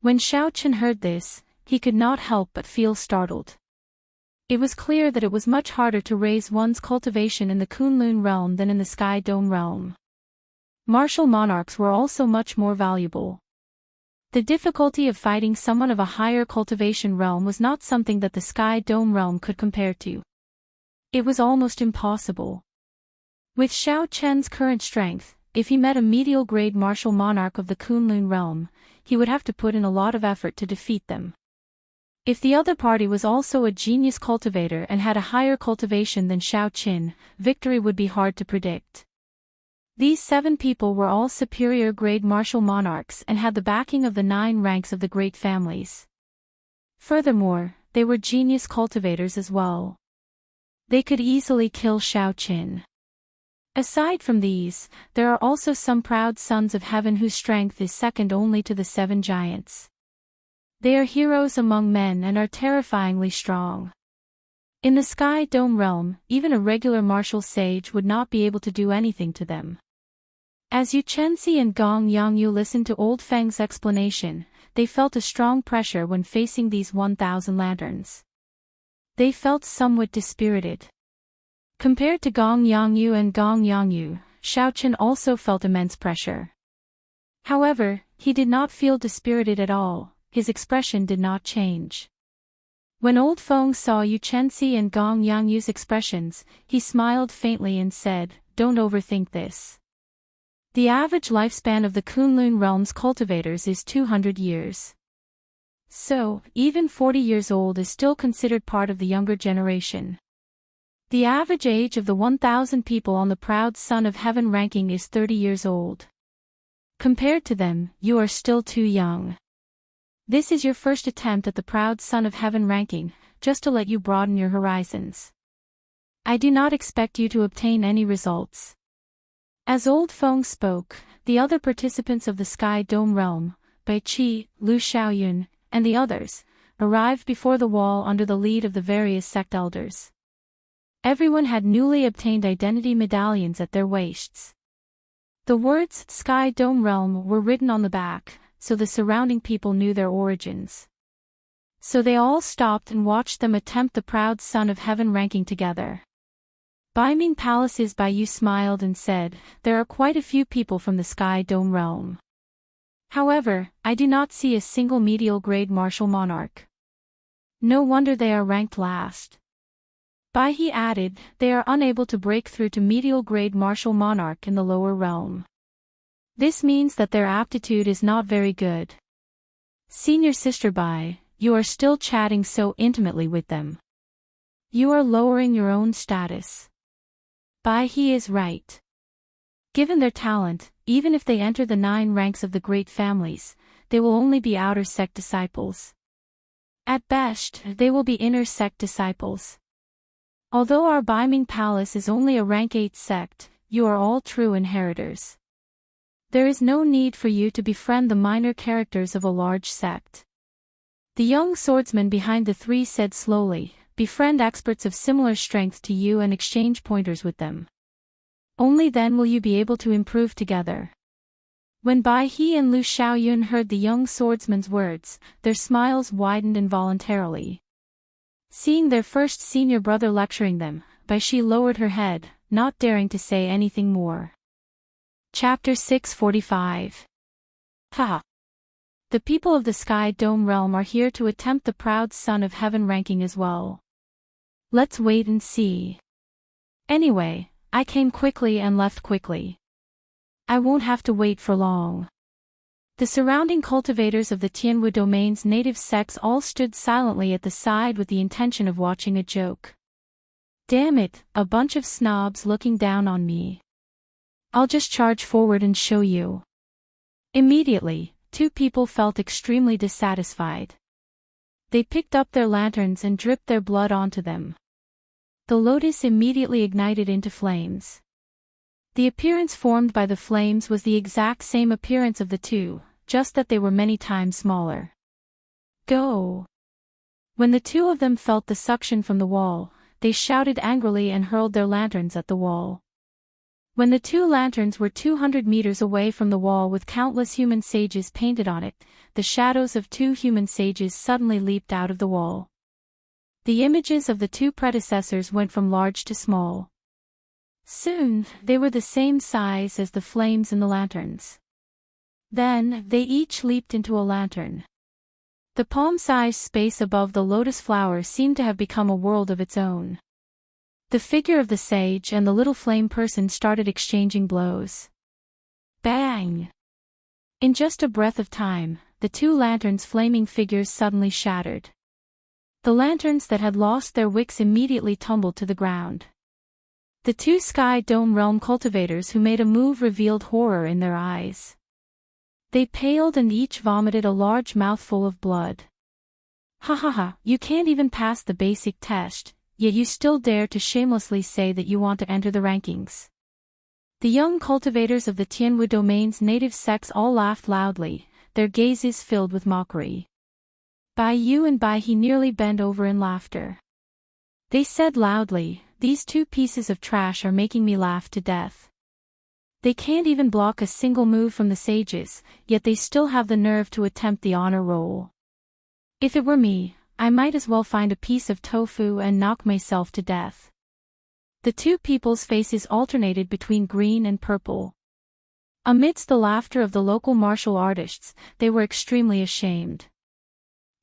When Shao Qin heard this, he could not help but feel startled. It was clear that it was much harder to raise one's cultivation in the Kunlun realm than in the Sky Dome realm. Martial monarchs were also much more valuable. The difficulty of fighting someone of a higher cultivation realm was not something that the Sky Dome realm could compare to. It was almost impossible. With Shao Chen's current strength, if he met a medial-grade martial monarch of the Kunlun realm, he would have to put in a lot of effort to defeat them. If the other party was also a genius cultivator and had a higher cultivation than Shao Qin, victory would be hard to predict. These 7 people were all superior-grade martial monarchs and had the backing of the 9 ranks of the great families. Furthermore, they were genius cultivators as well. They could easily kill Shao Qin. Aside from these, there are also some proud sons of heaven whose strength is second only to the 7 giants. They are heroes among men and are terrifyingly strong. In the Sky Dome realm, even a regular martial sage would not be able to do anything to them. As Yu Chenxi and Gong Yangyu listened to Old Feng's explanation, they felt a strong pressure when facing these 1,000 lanterns. They felt somewhat dispirited. Compared to Gong Yangyu and Gong Yangyu, Shao Qin also felt immense pressure. However, he did not feel dispirited at all. His expression did not change. When Old Feng saw Yu Chenxi and Gong Yangyu's expressions, he smiled faintly and said, don't overthink this. The average lifespan of the Kunlun realm's cultivators is 200 years. So, even 40 years old is still considered part of the younger generation. The average age of the 1,000 people on the proud Son of Heaven ranking is 30 years old. Compared to them, you are still too young. This is your first attempt at the proud Son of Heaven ranking, just to let you broaden your horizons. I do not expect you to obtain any results. As Old Feng spoke, the other participants of the Sky Dome realm, Bai Qi, Lu Xiaoyun, and the others, arrived before the wall under the lead of the various sect elders. Everyone had newly obtained identity medallions at their waists. The words Sky Dome Realm were written on the back, so the surrounding people knew their origins. So they all stopped and watched them attempt the proud Son of Heaven ranking together. Baiming Palace's Baiyu smiled and said, there are quite a few people from the Sky Dome Realm. However, I do not see a single medial grade martial monarch. No wonder they are ranked last. Bai He added, they are unable to break through to medial grade martial monarch in the lower realm. This means that their aptitude is not very good. Senior Sister Bai, you are still chatting so intimately with them. You are lowering your own status. Bai He is right. Given their talent, even if they enter the 9 ranks of the great families, they will only be outer sect disciples. At best, they will be inner sect disciples. Although our Baiming Palace is only a rank 8 sect, you are all true inheritors. There is no need for you to befriend the minor characters of a large sect. The young swordsman behind the 3 said slowly, befriend experts of similar strength to you and exchange pointers with them. Only then will you be able to improve together. When Bai He and Lu Xiaoyun heard the young swordsman's words, their smiles widened involuntarily. Seeing their first senior brother lecturing them, Bai Shi lowered her head, not daring to say anything more. Chapter 645. Ha! The people of the Sky Dome realm are here to attempt the proud son of heaven ranking as well. Let's wait and see. Anyway, I came quickly and left quickly. I won't have to wait for long. The surrounding cultivators of the Tianwu domain's native sects all stood silently at the side with the intention of watching a joke. Damn it, a bunch of snobs looking down on me. I'll just charge forward and show you. Immediately, 2 people felt extremely dissatisfied. They picked up their lanterns and dripped their blood onto them. The lotus immediately ignited into flames. The appearance formed by the flames was the exact same appearance of the 2, just that they were many times smaller. Go! When the 2 of them felt the suction from the wall, they shouted angrily and hurled their lanterns at the wall. When the 2 lanterns were 200 meters away from the wall with countless human sages painted on it, the shadows of 2 human sages suddenly leaped out of the wall. The images of the 2 predecessors went from large to small. Soon, they were the same size as the flames in the lanterns. Then, they each leaped into a lantern. The palm-sized space above the lotus flower seemed to have become a world of its own. The figure of the sage and the little flame person started exchanging blows. Bang! In just a breath of time, the 2 lanterns' flaming figures suddenly shattered. The lanterns that had lost their wicks immediately tumbled to the ground. The 2 Sky Dome realm cultivators who made a move revealed horror in their eyes. They paled and each vomited a large mouthful of blood. Ha ha ha, you can't even pass the basic test, yet you still dare to shamelessly say that you want to enter the rankings. The young cultivators of the Tianwu domain's native sects all laughed loudly, their gazes filled with mockery. Bai Yu and Bai He nearly bent over in laughter. They said loudly, these 2 pieces of trash are making me laugh to death. They can't even block a single move from the sages, yet they still have the nerve to attempt the honor roll. If it were me, I might as well find a piece of tofu and knock myself to death. The 2 people's faces alternated between green and purple. Amidst the laughter of the local martial artists, they were extremely ashamed.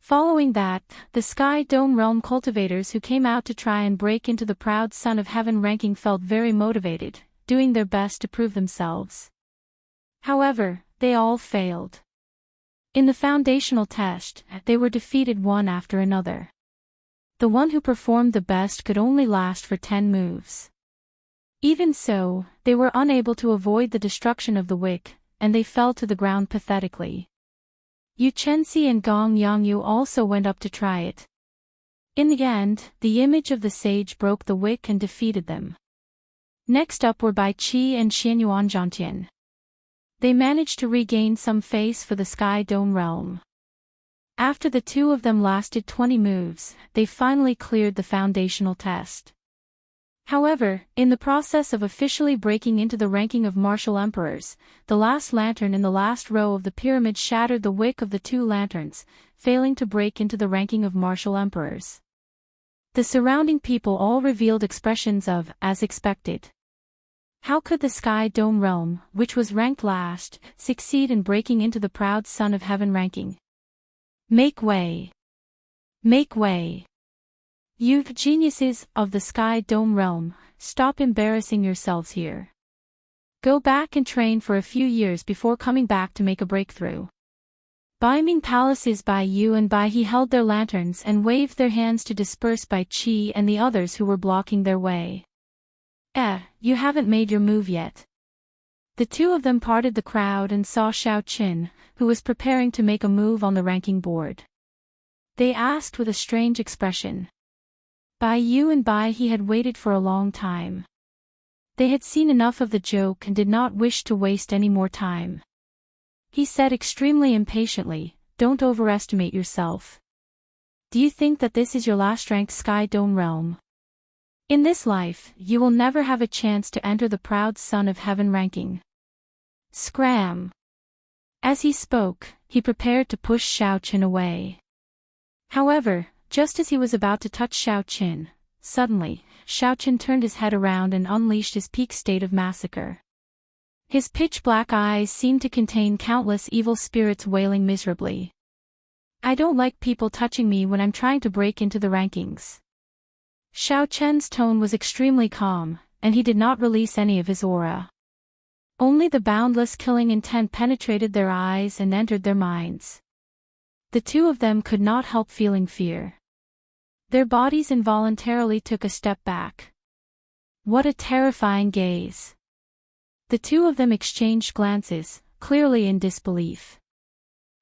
Following that, the Sky Dome realm cultivators who came out to try and break into the proud son of heaven ranking felt very motivated, doing their best to prove themselves. However, they all failed. In the foundational test, they were defeated one after another. The one who performed the best could only last for 10 moves. Even so, they were unable to avoid the destruction of the wick, and they fell to the ground pathetically. Yu Chenxi and Gong Yangyu also went up to try it. In the end, the image of the sage broke the wick and defeated them. Next up were Bai Qi and Xianyuan Zhantian. They managed to regain some face for the Sky Dome realm. After the 2 of them lasted 20 moves, they finally cleared the foundational test. However, in the process of officially breaking into the ranking of martial emperors, the last lantern in the last row of the pyramid shattered the wick of the 2 lanterns, failing to break into the ranking of martial emperors. The surrounding people all revealed expressions of, as expected. How could the Sky Dome realm, which was ranked last, succeed in breaking into the proud son of heaven ranking? Make way! Make way! You geniuses of the Sky Dome realm, stop embarrassing yourselves here. Go back and train for a few years before coming back to make a breakthrough. Beaming palaces Bai Yu and Bai He held their lanterns and waved their hands to disperse Bai Qi and the others who were blocking their way. You haven't made your move yet. The two of them parted the crowd and saw Xiao Qin, who was preparing to make a move on the ranking board. They asked with a strange expression. Bai Yu and Bai He had waited for a long time. They had seen enough of the joke and did not wish to waste any more time. He said extremely impatiently, "Don't overestimate yourself. Do you think that this is your last ranked Sky Dome realm? In this life, you will never have a chance to enter the proud Son of Heaven ranking." Scram! As he spoke, he prepared to push Xiao Qin away. However, just as he was about to touch Xiao Qin, suddenly, Xiao Qin turned his head around and unleashed his peak state of massacre. His pitch-black eyes seemed to contain countless evil spirits wailing miserably. "I don't like people touching me when I'm trying to break into the rankings." Xiao Chen's tone was extremely calm, and he did not release any of his aura. Only the boundless killing intent penetrated their eyes and entered their minds. The two of them could not help feeling fear. Their bodies involuntarily took a step back. What a terrifying gaze! The two of them exchanged glances, clearly in disbelief.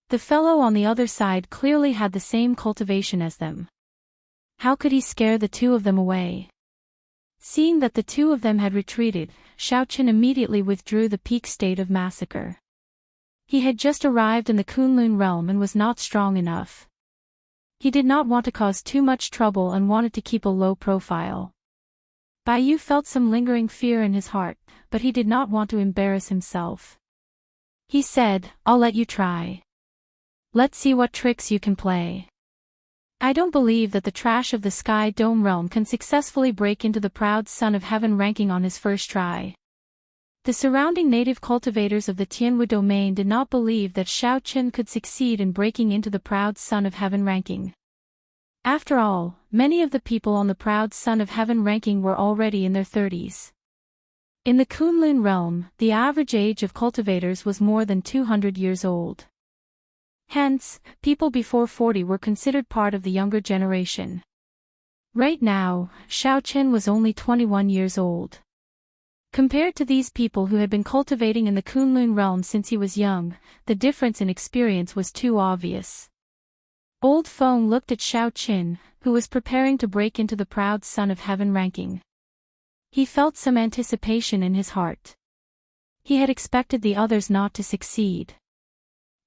The fellow on the other side clearly had the same cultivation as them. How could he scare the two of them away? Seeing that the two of them had retreated, Xiao Qin immediately withdrew the peak state of massacre. He had just arrived in the Kunlun realm and was not strong enough. He did not want to cause too much trouble and wanted to keep a low profile. Bai Yu felt some lingering fear in his heart, but he did not want to embarrass himself. He said, "I'll let you try. Let's see what tricks you can play. I don't believe that the trash of the Sky Dome realm can successfully break into the proud Son of Heaven ranking on his first try." The surrounding native cultivators of the Tianwu domain did not believe that Xiao Qin could succeed in breaking into the proud Son of Heaven ranking. After all, many of the people on the proud Son of Heaven ranking were already in their 30s. In the Kunlun realm, the average age of cultivators was more than 200 years old. Hence, people before 40 were considered part of the younger generation. Right now, Xiao Qin was only 21 years old. Compared to these people who had been cultivating in the Kunlun realm since he was young, the difference in experience was too obvious. Old Feng looked at Xiao Qin, who was preparing to break into the proud Son of Heaven ranking. He felt some anticipation in his heart. He had expected the others not to succeed.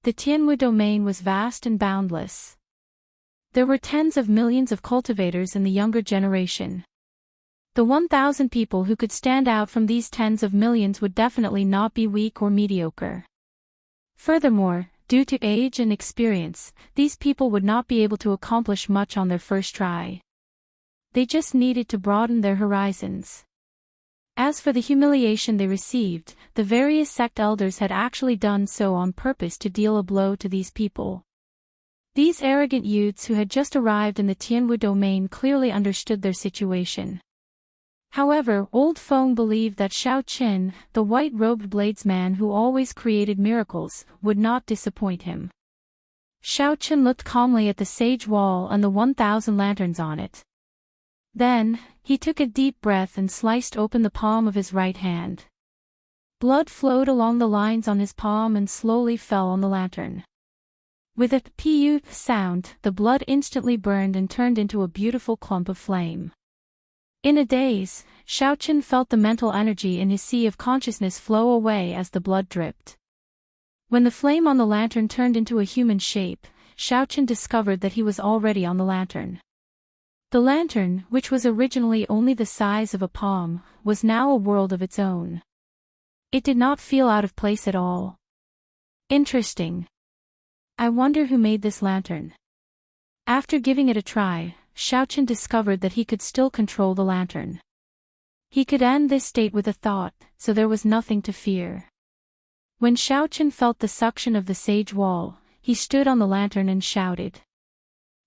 The Tianwu domain was vast and boundless. There were tens of millions of cultivators in the younger generation. The 1,000 people who could stand out from these tens of millions would definitely not be weak or mediocre. Furthermore, due to age and experience, these people would not be able to accomplish much on their first try. They just needed to broaden their horizons. As for the humiliation they received, the various sect elders had actually done so on purpose to deal a blow to these people. These arrogant youths who had just arrived in the Tianwu domain clearly understood their situation. However, Old Feng believed that Xiao Qin, the white-robed bladesman who always created miracles, would not disappoint him. Xiao Qin looked calmly at the sage wall and the 1,000 lanterns on it. Then, he took a deep breath and sliced open the palm of his right hand. Blood flowed along the lines on his palm and slowly fell on the lantern. With a "pu" sound, the blood instantly burned and turned into a beautiful clump of flame. In a daze, Xiao Qin felt the mental energy in his sea of consciousness flow away as the blood dripped. When the flame on the lantern turned into a human shape, Xiao Qin discovered that he was already on the lantern. The lantern, which was originally only the size of a palm, was now a world of its own. It did not feel out of place at all. Interesting. I wonder who made this lantern. After giving it a try, Xiao Qin discovered that he could still control the lantern. He could end this state with a thought, so there was nothing to fear. When Xiao Qin felt the suction of the sage wall, he stood on the lantern and shouted.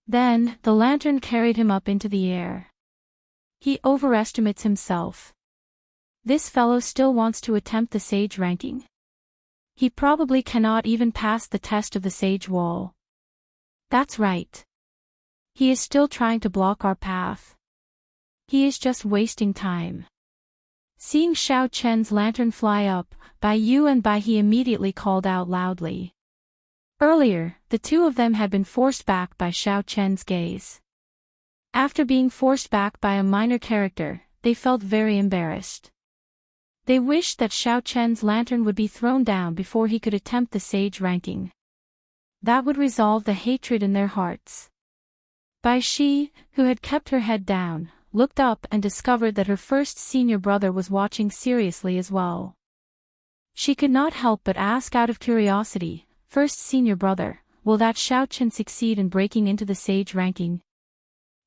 Then, the lantern carried him up into the air. He overestimates himself. This fellow still wants to attempt the sage ranking. He probably cannot even pass the test of the sage wall. That's right. He is still trying to block our path. He is just wasting time. Seeing Xiao Chen's lantern fly up, Bai Yu and Bai He immediately called out loudly. Earlier, the two of them had been forced back by Xiao Chen's gaze. After being forced back by a minor character, they felt very embarrassed. They wished that Xiao Chen's lantern would be thrown down before he could attempt the sage ranking. That would resolve the hatred in their hearts. Bai Shi, who had kept her head down, looked up and discovered that her first senior brother was watching seriously as well. She could not help but ask out of curiosity, "First senior brother, will that Xiao Chen succeed in breaking into the sage ranking?"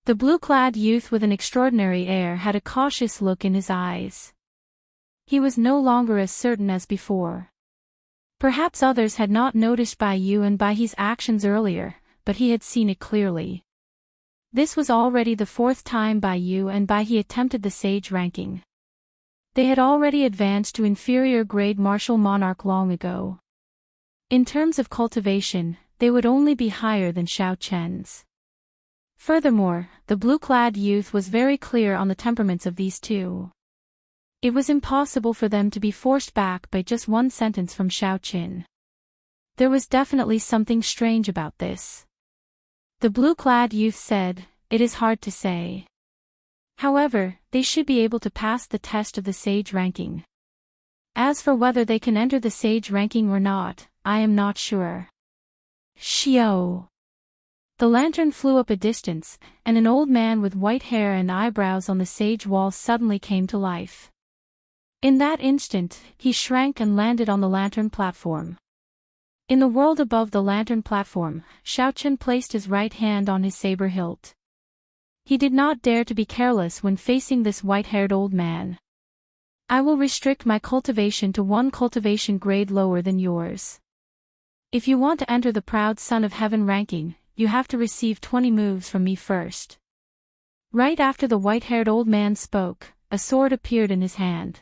The blue-clad youth with an extraordinary air had a cautious look in his eyes. He was no longer as certain as before. Perhaps others had not noticed Bai Yu and Bai He's actions earlier, but he had seen it clearly. This was already the fourth time Bai Yu and Bai He attempted the sage ranking. They had already advanced to inferior grade martial monarch long ago. In terms of cultivation, they would only be higher than Xiao Chen's. Furthermore, the blue-clad youth was very clear on the temperaments of these two. It was impossible for them to be forced back by just one sentence from Xiao Chen. There was definitely something strange about this. The blue-clad youth said, "It is hard to say. However, they should be able to pass the test of the sage ranking. As for whether they can enter the sage ranking or not, I am not sure." Xiao. The lantern flew up a distance, and an old man with white hair and eyebrows on the sage wall suddenly came to life. In that instant, he shrank and landed on the lantern platform. In the world above the lantern platform, Xiao Chen placed his right hand on his saber hilt. He did not dare to be careless when facing this white-haired old man. "I will restrict my cultivation to one cultivation grade lower than yours. If you want to enter the proud son of heaven ranking, you have to receive 20 moves from me first." Right after the white-haired old man spoke, a sword appeared in his hand.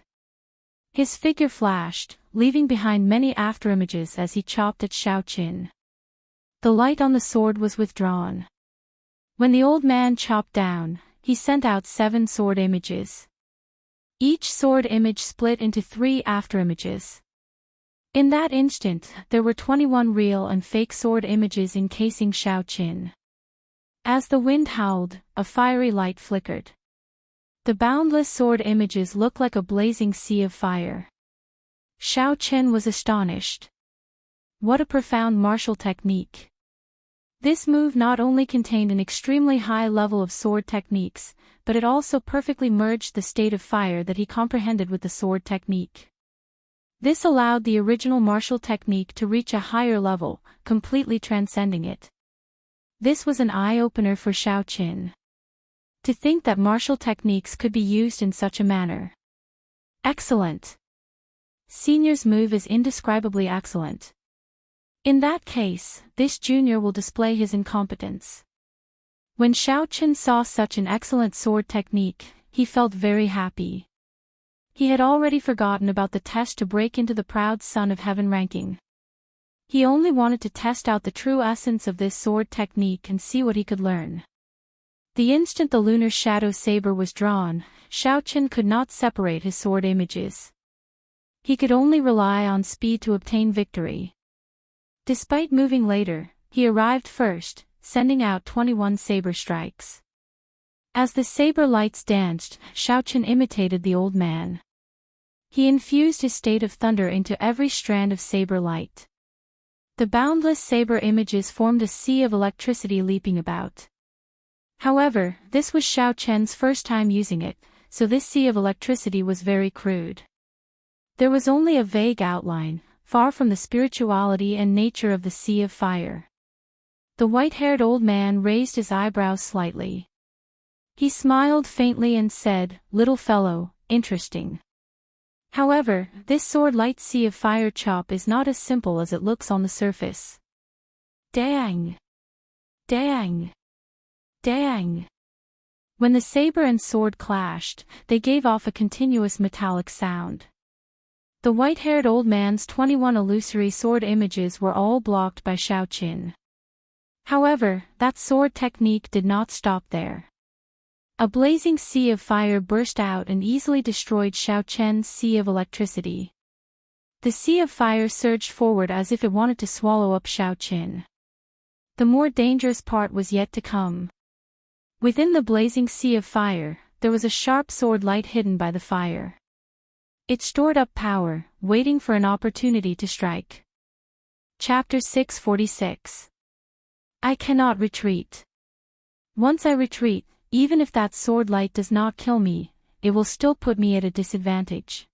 His figure flashed, leaving behind many afterimages as he chopped at Xiao Chen. The light on the sword was withdrawn. When the old man chopped down, he sent out 7 sword images. Each sword image split into 3 afterimages. In that instant, there were 21 real and fake sword images encasing Xiao Chen. As the wind howled, a fiery light flickered. The boundless sword images looked like a blazing sea of fire. Xiao Chen was astonished. What a profound martial technique. This move not only contained an extremely high level of sword techniques, but it also perfectly merged the state of fire that he comprehended with the sword technique. This allowed the original martial technique to reach a higher level, completely transcending it. This was an eye-opener for Xiao Chen. To think that martial techniques could be used in such a manner. Excellent. Senior's move is indescribably excellent. In that case, this junior will display his incompetence. When Xiao Chen saw such an excellent sword technique, he felt very happy. He had already forgotten about the test to break into the proud son of heaven ranking. He only wanted to test out the true essence of this sword technique and see what he could learn. The instant the lunar shadow saber was drawn, Xiao Chen could not separate his sword images. He could only rely on speed to obtain victory. Despite moving later, he arrived first, sending out 21 saber strikes. As the saber lights danced, Xiao Chen imitated the old man. He infused his state of thunder into every strand of saber light. The boundless saber images formed a sea of electricity leaping about. However, this was Xiao Chen's first time using it, so this sea of electricity was very crude. There was only a vague outline, far from the spirituality and nature of the sea of fire. The white-haired old man raised his eyebrows slightly. He smiled faintly and said, "Little fellow, interesting. However, this sword-light sea of fire chop is not as simple as it looks on the surface." Dang! Dang! Dang! When the saber and sword clashed, they gave off a continuous metallic sound. The white-haired old man's 21 illusory sword images were all blocked by Xiaoqin. However, that sword technique did not stop there. A blazing sea of fire burst out and easily destroyed Xiaoqian's sea of electricity. The sea of fire surged forward as if it wanted to swallow up Xiaoqin. The more dangerous part was yet to come. Within the blazing sea of fire, there was a sharp sword light hidden by the fire. It stored up power, waiting for an opportunity to strike. Chapter 646. I cannot retreat. Once I retreat, even if that sword light does not kill me, it will still put me at a disadvantage.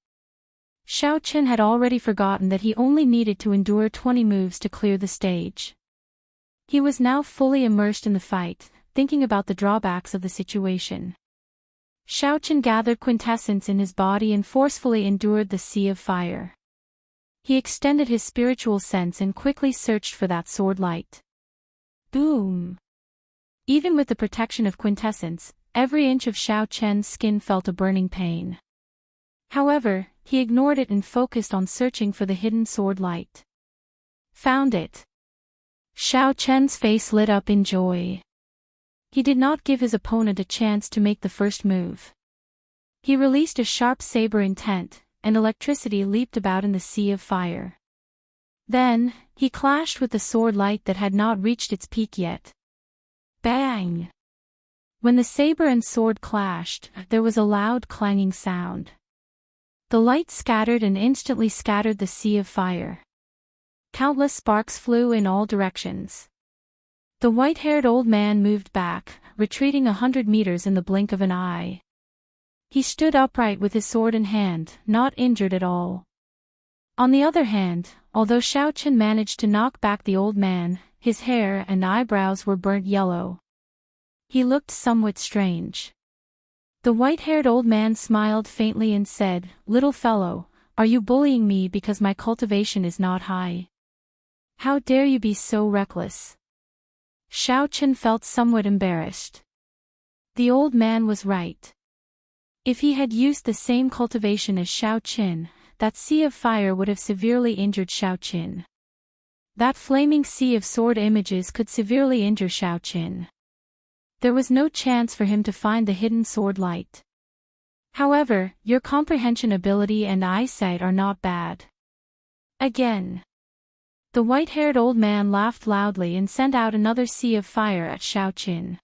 Xiaoqin had already forgotten that he only needed to endure 20 moves to clear the stage. He was now fully immersed in the fight, thinking about the drawbacks of the situation. Xiaoqin gathered quintessence in his body and forcefully endured the sea of fire. He extended his spiritual sense and quickly searched for that sword light. Boom! Even with the protection of quintessence, every inch of Xiaoqian's skin felt a burning pain. However, he ignored it and focused on searching for the hidden sword light. Found it! Xiaoqian's face lit up in joy. He did not give his opponent a chance to make the first move. He released a sharp saber intent, and electricity leaped about in the sea of fire. Then, he clashed with the sword light that had not reached its peak yet. Bang! When the saber and sword clashed, there was a loud clanging sound. The light scattered and instantly scattered the sea of fire. Countless sparks flew in all directions. The white-haired old man moved back, retreating 100 meters in the blink of an eye. He stood upright with his sword in hand, not injured at all. On the other hand, although Xiaoqin managed to knock back the old man, his hair and eyebrows were burnt yellow. He looked somewhat strange. The white-haired old man smiled faintly and said, "Little fellow, are you bullying me because my cultivation is not high? How dare you be so reckless?" Xiaoqin felt somewhat embarrassed. The old man was right. If he had used the same cultivation as Xiaoqin, that sea of fire would have severely injured Xiaoqin. That flaming sea of sword images could severely injure Xiaoqin. There was no chance for him to find the hidden sword light. However, your comprehension ability and eyesight are not bad. Again. The white-haired old man laughed loudly and sent out another sea of fire at Xiaoqin.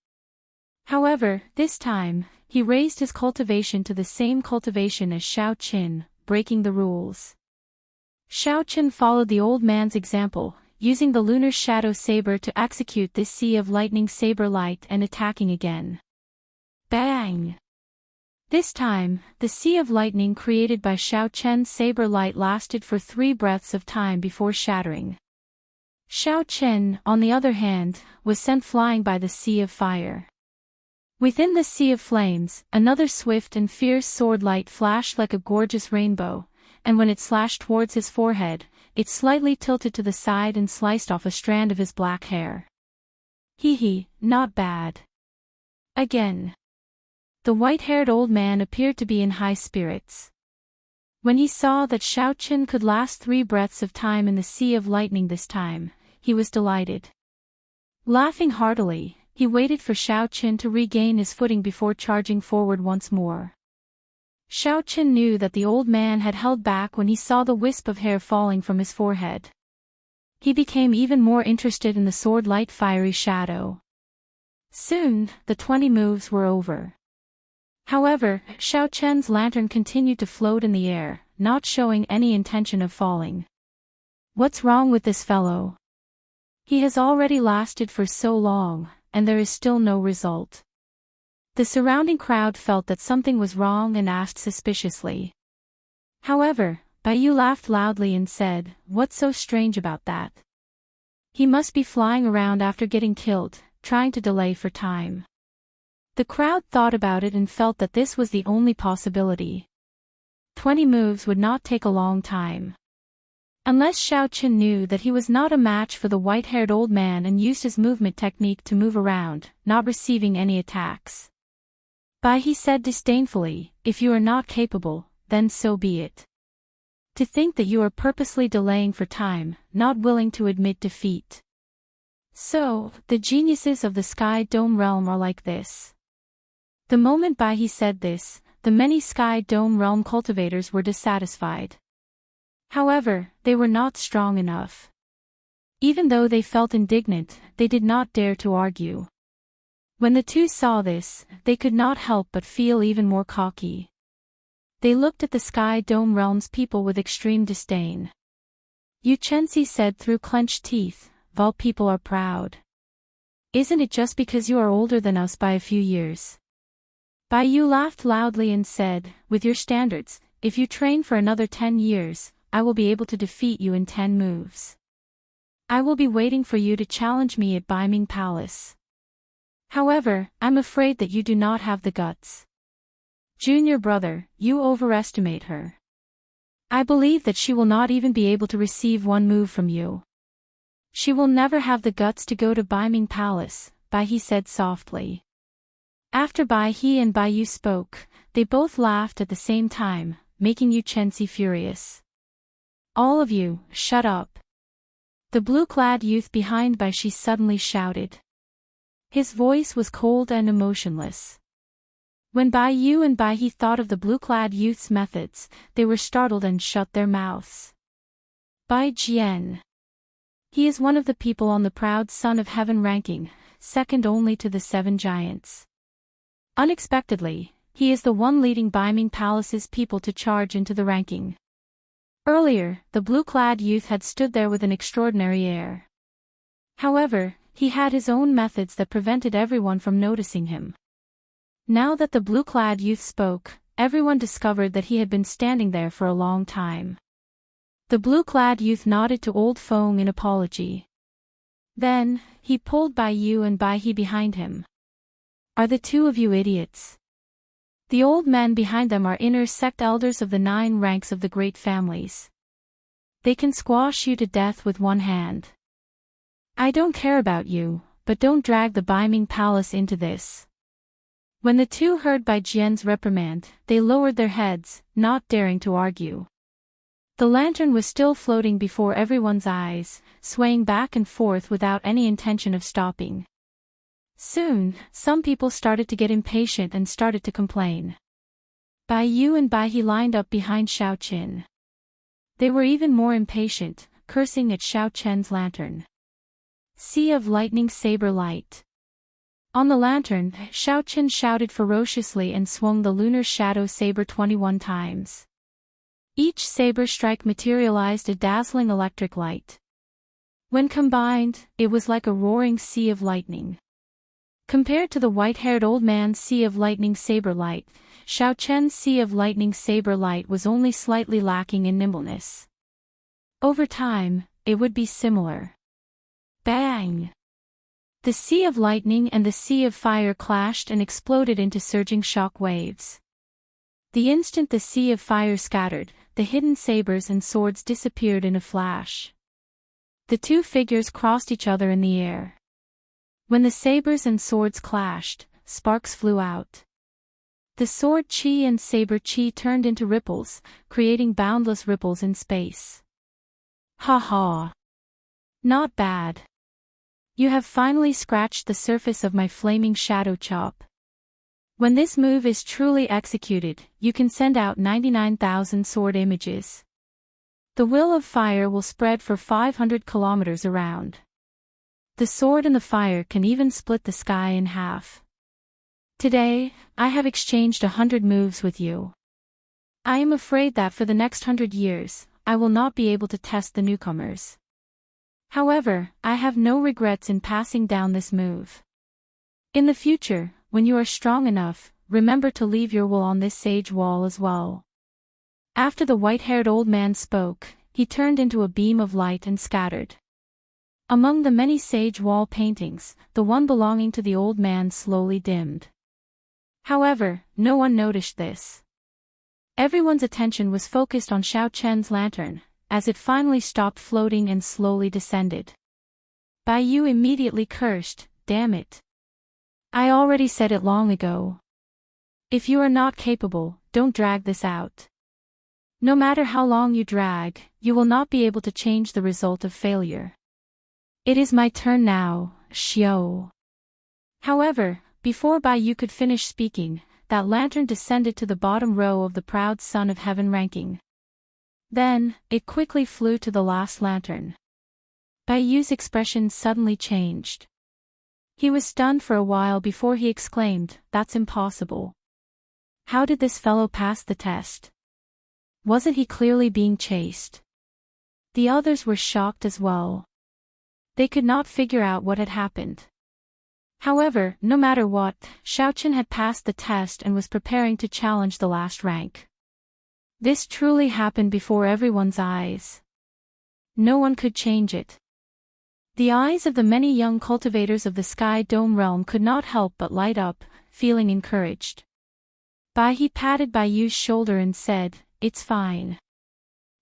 However, this time, he raised his cultivation to the same cultivation as Xiaoqin, breaking the rules. Xiaoqin followed the old man's example, using the lunar shadow saber to execute this sea of lightning saber light and attacking again. Bang! This time, the sea of lightning created by Xiaoqian's saber light lasted for 3 breaths of time before shattering. Xiaoqin, on the other hand, was sent flying by the sea of fire. Within the sea of flames, another swift and fierce sword light flashed like a gorgeous rainbow, and when it slashed towards his forehead, it slightly tilted to the side and sliced off a strand of his black hair. Hee, not bad. Again. The white-haired old man appeared to be in high spirits. When he saw that Xiaoqin could last 3 breaths of time in the sea of lightning this time, he was delighted. Laughing heartily, he waited for Xiaoqin to regain his footing before charging forward once more. Xiaoqin knew that the old man had held back when he saw the wisp of hair falling from his forehead. He became even more interested in the sword light fiery shadow. Soon, the 20 moves were over. However, Xiaoqian's lantern continued to float in the air, not showing any intention of falling. What's wrong with this fellow? He has already lasted for so long, and there is still no result. The surrounding crowd felt that something was wrong and asked suspiciously. However, Baiyu laughed loudly and said, "What's so strange about that? He must be flying around after getting killed, trying to delay for time." The crowd thought about it and felt that this was the only possibility. 20 moves would not take a long time. Unless Xiao Qin knew that he was not a match for the white-haired old man and used his movement technique to move around, not receiving any attacks. Bai He said disdainfully, if you are not capable, then so be it. To think that you are purposely delaying for time, not willing to admit defeat. So, the geniuses of the Sky Dome realm are like this. The moment Bai He said this, the many Sky Dome realm cultivators were dissatisfied. However, they were not strong enough. Even though they felt indignant, they did not dare to argue. When the two saw this, they could not help but feel even more cocky. They looked at the Sky Dome realm's people with extreme disdain. Yu Chenxi said through clenched teeth, "Vol people are proud. Isn't it just because you are older than us by a few years?" Bai Yu laughed loudly and said, "With your standards, if you train for another 10 years, I will be able to defeat you in 10 moves. I will be waiting for you to challenge me at Baiming Palace. However, I'm afraid that you do not have the guts. Junior brother, you overestimate her. I believe that she will not even be able to receive one move from you. She will never have the guts to go to Baiming Palace," Bai He said softly. After Bai He and Bai Yu spoke, they both laughed at the same time, making Yu Chenxi furious. "All of you, shut up." The blue-clad youth behind Bai Shi suddenly shouted. His voice was cold and emotionless. When Bai Yu and Bai He thought of the blue-clad youth's methods, they were startled and shut their mouths. Bai Jian. He is one of the people on the proud Son of Heaven ranking, second only to the 7 giants. Unexpectedly, he is the one leading Baiming Palace's people to charge into the ranking. Earlier, the blue-clad youth had stood there with an extraordinary air. However, he had his own methods that prevented everyone from noticing him. Now that the blue-clad youth spoke, everyone discovered that he had been standing there for a long time. The blue-clad youth nodded to Old Feng in apology. Then, he pulled Bai Yu and Bai He behind him. "Are the two of you idiots?" The old men behind them are inner sect elders of the 9 ranks of the great families. They can squash you to death with one hand. I don't care about you, but don't drag the Baiming Palace into this. When the two heard Bai Jian's reprimand, they lowered their heads, not daring to argue. The lantern was still floating before everyone's eyes, swaying back and forth without any intention of stopping. Soon, some people started to get impatient and started to complain. Bai Yu and Bai He lined up behind Xiao Qin. They were even more impatient, cursing at Xiao Qian's lantern. Sea of Lightning Saber Light. On the lantern, Xiao Qin shouted ferociously and swung the lunar shadow saber 21 times. Each saber strike materialized a dazzling electric light. When combined, it was like a roaring sea of lightning. Compared to the white-haired old man's Sea of Lightning Saber Light, Xiao Qian's Sea of Lightning Saber Light was only slightly lacking in nimbleness. Over time, it would be similar. Bang! The Sea of Lightning and the Sea of Fire clashed and exploded into surging shock waves. The instant the Sea of Fire scattered, the hidden sabers and swords disappeared in a flash. The two figures crossed each other in the air. When the sabers and swords clashed, sparks flew out. The sword chi and saber chi turned into ripples, creating boundless ripples in space. Ha ha! Not bad. You have finally scratched the surface of my flaming shadow chop. When this move is truly executed, you can send out 99,000 sword images. The will of fire will spread for 500 kilometers around. The sword and the fire can even split the sky in half. Today, I have exchanged 100 moves with you. I am afraid that for the next 100 years, I will not be able to test the newcomers. However, I have no regrets in passing down this move. In the future, when you are strong enough, remember to leave your will on this sage wall as well. After the white-haired old man spoke, he turned into a beam of light and scattered. Among the many sage wall paintings, the one belonging to the old man slowly dimmed. However, no one noticed this. Everyone's attention was focused on Xiao Qian's lantern, as it finally stopped floating and slowly descended. Bai Yu immediately cursed, "Damn it. I already said it long ago. If you are not capable, don't drag this out. No matter how long you drag, you will not be able to change the result of failure. It is my turn now, Xiao." However, before Bai Yu could finish speaking, that lantern descended to the bottom row of the proud Son of Heaven ranking. Then, it quickly flew to the last lantern. Bai Yu's expression suddenly changed. He was stunned for a while before he exclaimed, "That's impossible. How did this fellow pass the test? Wasn't he clearly being chased?" The others were shocked as well. They could not figure out what had happened. However, no matter what, Xiaochen had passed the test and was preparing to challenge the last rank. This truly happened before everyone's eyes. No one could change it. The eyes of the many young cultivators of the Sky Dome realm could not help but light up, feeling encouraged. He patted Bai Yu's shoulder and said, "It's fine.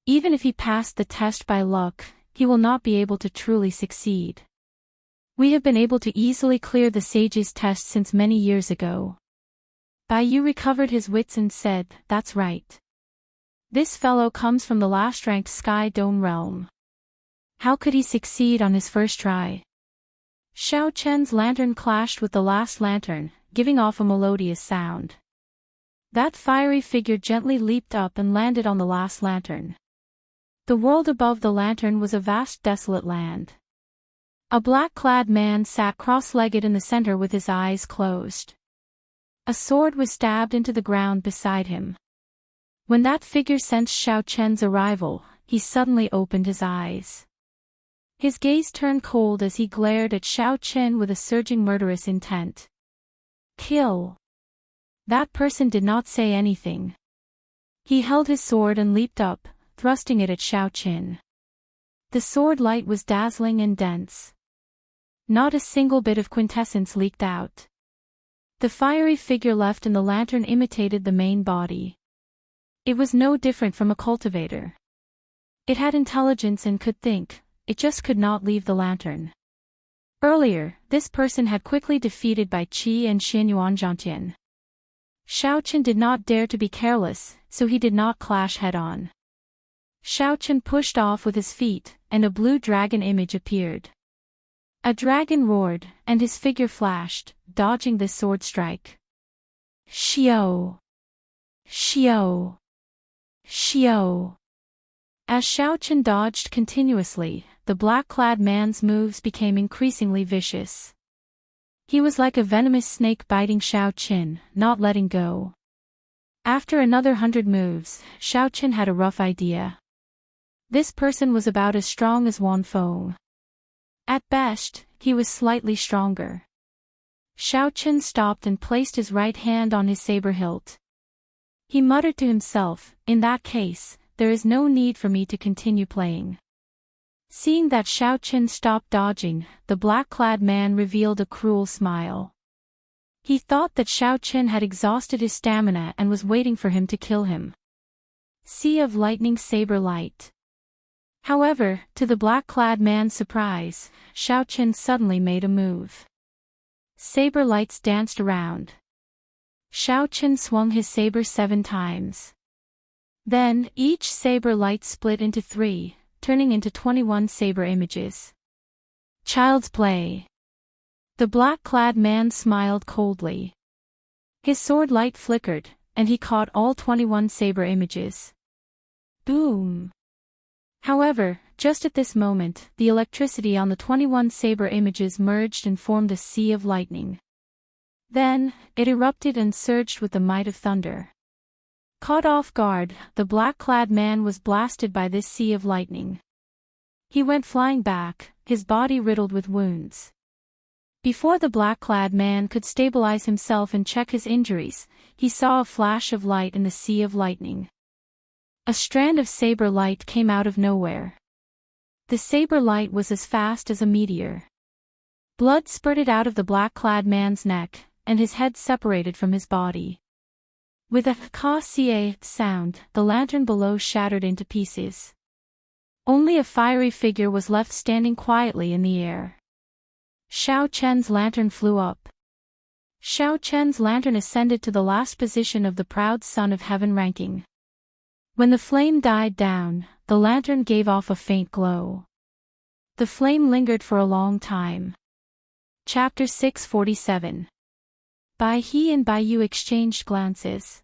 Even if he passed the test by luck, he will not be able to truly succeed. We have been able to easily clear the sage's test since many years ago." Bai Yu recovered his wits and said, "That's right. This fellow comes from the last-ranked Sky Dome realm. How could he succeed on his first try?" Xiao Chen's lantern clashed with the last lantern, giving off a melodious sound. That fiery figure gently leaped up and landed on the last lantern. The world above the lantern was a vast desolate land. A black-clad man sat cross-legged in the center with his eyes closed. A sword was stabbed into the ground beside him. When that figure sensed Xiao Chen's arrival, he suddenly opened his eyes. His gaze turned cold as he glared at Xiao Chen with a surging murderous intent. "Kill." That person did not say anything. He held his sword and leaped up, thrusting it at Xiao Chen. The sword light was dazzling and dense. Not a single bit of quintessence leaked out. The fiery figure left in the lantern imitated the main body. It was no different from a cultivator. It had intelligence and could think, it just could not leave the lantern. Earlier, this person had quickly defeated Bai Qi and Xianyuan Zhantian. Xiao Chen did not dare to be careless, so he did not clash head-on. Xiao Chen pushed off with his feet, and a blue dragon image appeared. A dragon roared, and his figure flashed, dodging this sword strike. "Xiao! Xiao! Xiao!" As Xiao Chen dodged continuously, the black-clad man's moves became increasingly vicious. He was like a venomous snake biting Xiao Chen, not letting go. After another 100 moves, Xiao Chen had a rough idea. This person was about as strong as Wan Feng. At best, he was slightly stronger. Xiao Chen stopped and placed his right hand on his saber hilt. He muttered to himself, "In that case, there is no need for me to continue playing." Seeing that Xiao Chen stopped dodging, the black-clad man revealed a cruel smile. He thought that Xiao Chen had exhausted his stamina and was waiting for him to kill him. Sea of Lightning Saber Light. However, to the black-clad man's surprise, Xiao Chen suddenly made a move. Saber lights danced around. Xiao Chen swung his saber 7 times. Then, each saber light split into 3, turning into 21 saber images. Child's play. The black-clad man smiled coldly. His sword light flickered, and he caught all 21 saber images. Boom! However, just at this moment, the electricity on the 21 saber images merged and formed a sea of lightning. Then, it erupted and surged with the might of thunder. Caught off guard, the black-clad man was blasted by this sea of lightning. He went flying back, his body riddled with wounds. Before the black-clad man could stabilize himself and check his injuries, he saw a flash of light in the sea of lightning. A strand of saber light came out of nowhere. The saber light was as fast as a meteor. Blood spurted out of the black-clad man's neck, and his head separated from his body. With a ka-cia sound, the lantern below shattered into pieces. Only a fiery figure was left standing quietly in the air. Xiao Chen's lantern flew up. Xiao Chen's lantern ascended to the last position of the proud Son of Heaven ranking. When the flame died down, the lantern gave off a faint glow. The flame lingered for a long time. Chapter 647. Bai He and Bai Yu exchanged glances.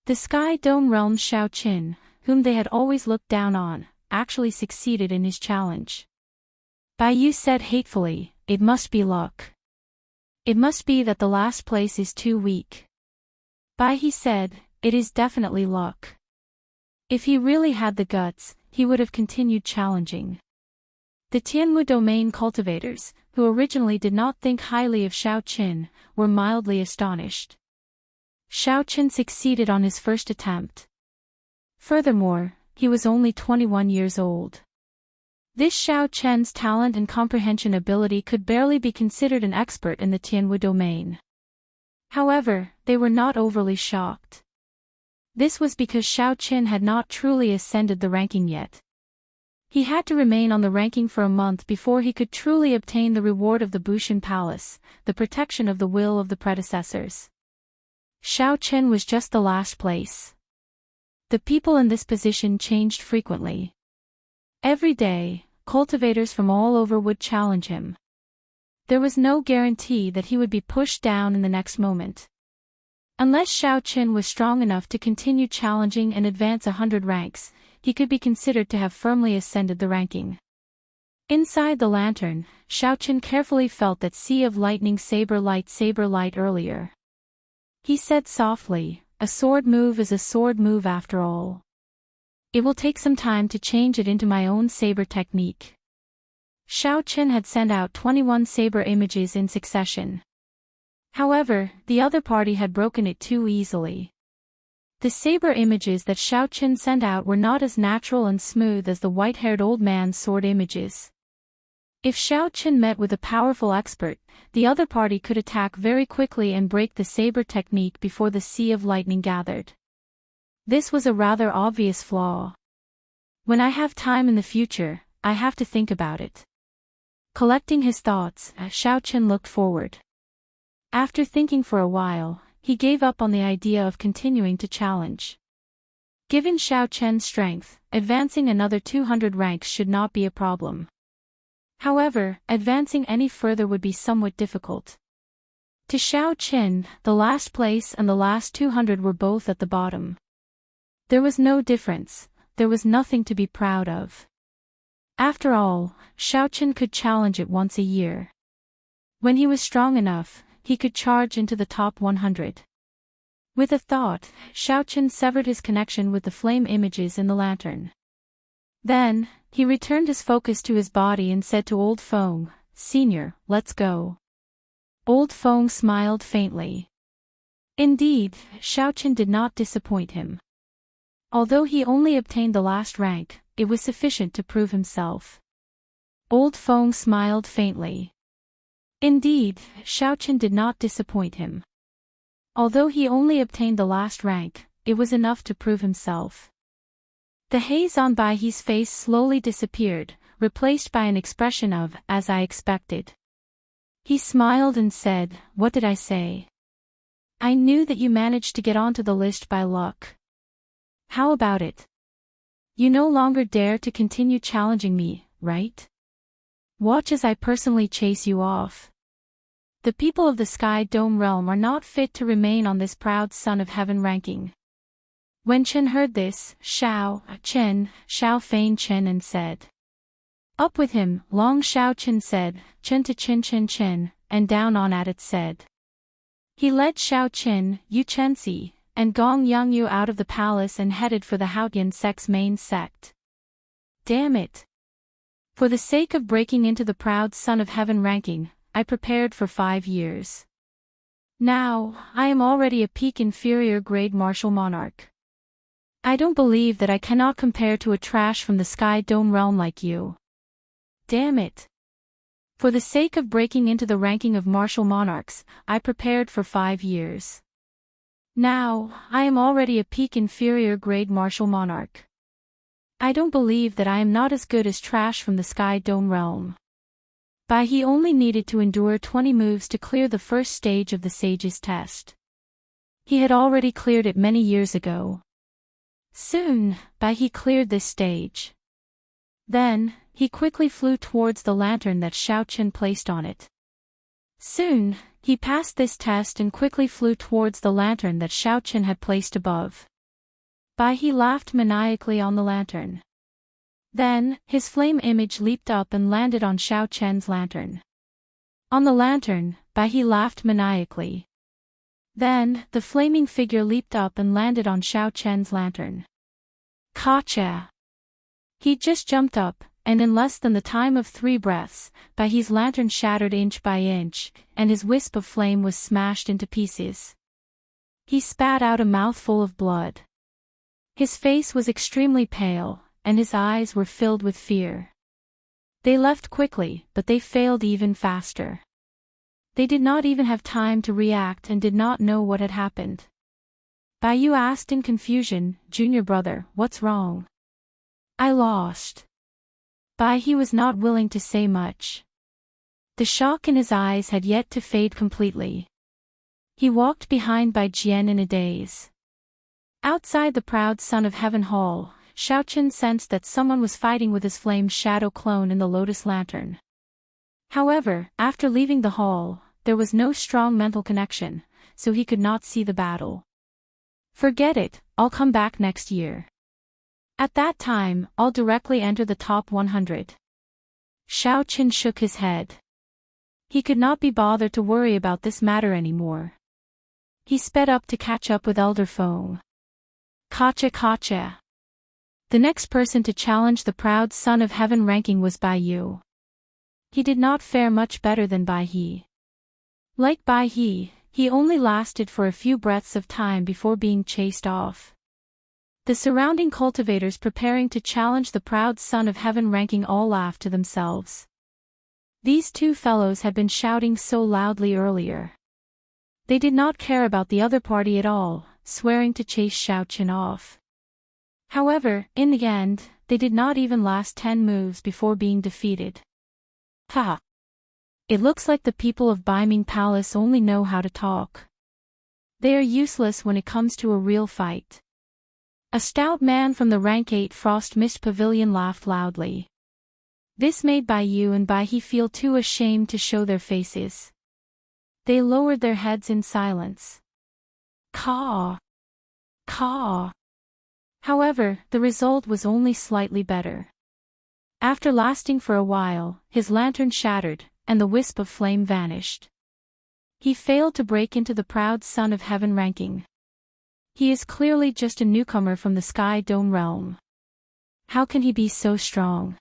The Sky Dome Realm's Xiao Qin, whom they had always looked down on, actually succeeded in his challenge. Bai Yu said hatefully, "It must be luck. It must be that the last place is too weak." Bai He said, "It is definitely luck. If he really had the guts, he would have continued challenging." The Tianwu domain cultivators, who originally did not think highly of Xiao Qin, were mildly astonished. Xiao Qin succeeded on his first attempt. Furthermore, he was only 21 years old. This Xiao Chen's talent and comprehension ability could barely be considered an expert in the Tianwu domain. However, they were not overly shocked. This was because Xiao Qin had not truly ascended the ranking yet. He had to remain on the ranking for a month before he could truly obtain the reward of the Bushan Palace, the protection of the will of the predecessors. Xiao Qin was just the last place. The people in this position changed frequently. Every day, cultivators from all over would challenge him. There was no guarantee that he would be pushed down in the next moment. Unless Xiao Qin was strong enough to continue challenging and advance 100 ranks, he could be considered to have firmly ascended the ranking. Inside the lantern, Xiao Qin carefully felt that sea of lightning saber light earlier. He said softly, "A sword move is a sword move after all. It will take some time to change it into my own saber technique." Xiao Qin had sent out 21 saber images in succession. However, the other party had broken it too easily. The saber images that Xiao Qin sent out were not as natural and smooth as the white-haired old man's sword images. If Xiao Qin met with a powerful expert, the other party could attack very quickly and break the saber technique before the sea of lightning gathered. This was a rather obvious flaw. When I have time in the future, I have to think about it. Collecting his thoughts, Xiao Qin looked forward. After thinking for a while, he gave up on the idea of continuing to challenge. Given Xiao Chen's strength, advancing another 200 ranks should not be a problem. However, advancing any further would be somewhat difficult. To Xiao Qin, the last place and the last 200 were both at the bottom. There was no difference, there was nothing to be proud of. After all, Xiao Qin could challenge it once a year. When he was strong enough, he could charge into the top 100. With a thought, Xiao Qin severed his connection with the flame images in the lantern. Then, he returned his focus to his body and said to Old Feng, "Senior, let's go." Old Feng smiled faintly. Indeed, Xiao Qin did not disappoint him. Although he only obtained the last rank, it was sufficient to prove himself. Old Feng smiled faintly. Indeed, Xiao Qin did not disappoint him. Although he only obtained the last rank, it was enough to prove himself. The haze on Bai He's face slowly disappeared, replaced by an expression of, "As I expected." He smiled and said, "What did I say? I knew that you managed to get onto the list by luck. How about it? You no longer dare to continue challenging me, right? Watch as I personally chase you off." The people of the Sky Dome realm are not fit to remain on this proud Son of Heaven ranking. When Chen heard this, Xiao feigned Chen and said, "Up with him." Long Xiao Chen said, "Chen to Chen," and down on at it said. He led Xiao Qin, Yu Chenxi, and Gong Yangyu out of the palace and headed for the Haotian sect's main sect. Damn it! For the sake of breaking into the proud Son of Heaven ranking, I prepared for 5 years. Now, I am already a peak inferior grade martial monarch. I don't believe that I cannot compare to a trash from the Sky Dome realm like you. Damn it! For the sake of breaking into the ranking of martial monarchs, I prepared for 5 years. Now, I am already a peak inferior grade martial monarch. I don't believe that I am not as good as trash from the Sky Dome realm. Bai He only needed to endure 20 moves to clear the first stage of the Sage's test. He had already cleared it many years ago. Soon, Bai He cleared this stage. Then, he quickly flew towards the lantern that Xiao Qian placed on it. Soon, he passed this test and quickly flew towards the lantern that Xiao Qian had placed above. Bai He laughed maniacally on the lantern. Then, his flame image leaped up and landed on Xiao Qian's lantern. On the lantern, Bai He laughed maniacally. Then, the flaming figure leaped up and landed on Xiao Qian's lantern. Gotcha! He just jumped up, and in less than the time of 3 breaths, Bai He's lantern shattered inch by inch, and his wisp of flame was smashed into pieces. He spat out a mouthful of blood. His face was extremely pale, and his eyes were filled with fear. They left quickly, but they failed even faster. They did not even have time to react and did not know what had happened. Bai Yu asked in confusion, "Junior brother, what's wrong?" "I lost." Bai He was not willing to say much. The shock in his eyes had yet to fade completely. He walked behind Bai Jian in a daze. Outside the proud Son of Heaven Hall, Xiao Qian sensed that someone was fighting with his flame shadow clone in the lotus lantern. However, after leaving the hall, there was no strong mental connection, so he could not see the battle. "Forget it, I'll come back next year. At that time, I'll directly enter the top 100. Xiao Qian shook his head. He could not be bothered to worry about this matter anymore. He sped up to catch up with Elder Feng. Gotcha. The next person to challenge the proud Son of Heaven ranking was Bai Yu. He did not fare much better than Bai He. Like Bai He, he only lasted for a few breaths of time before being chased off. The surrounding cultivators preparing to challenge the proud Son of Heaven ranking all laughed to themselves. These two fellows had been shouting so loudly earlier. They did not care about the other party at all, swearing to chase Xiao Qian off. However, in the end, they did not even last 10 moves before being defeated. Ha! It looks like the people of Baiming Palace only know how to talk. They are useless when it comes to a real fight. A stout man from the rank 8 Frost Mist Pavilion laughed loudly. This made Bai Yu and Bai He feel too ashamed to show their faces. They lowered their heads in silence. Caw! However, the result was only slightly better. After lasting for a while, his lantern shattered, and the wisp of flame vanished. He failed to break into the proud Son of Heaven ranking. He is clearly just a newcomer from the Sky Dome realm. How can he be so strong?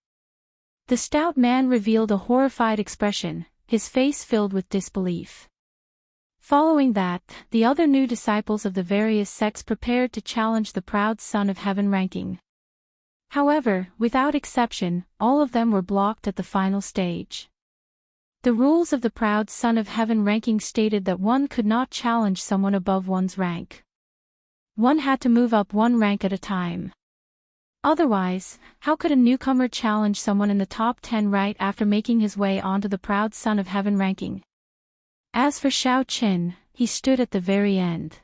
The stout man revealed a horrified expression, his face filled with disbelief. Following that, the other new disciples of the various sects prepared to challenge the proud Son of Heaven ranking. However, without exception, all of them were blocked at the final stage. The rules of the proud Son of Heaven ranking stated that one could not challenge someone above one's rank. One had to move up one rank at a time. Otherwise, how could a newcomer challenge someone in the top 10 right after making his way onto the proud Son of Heaven ranking? As for Xiao Qian, he stood at the very end.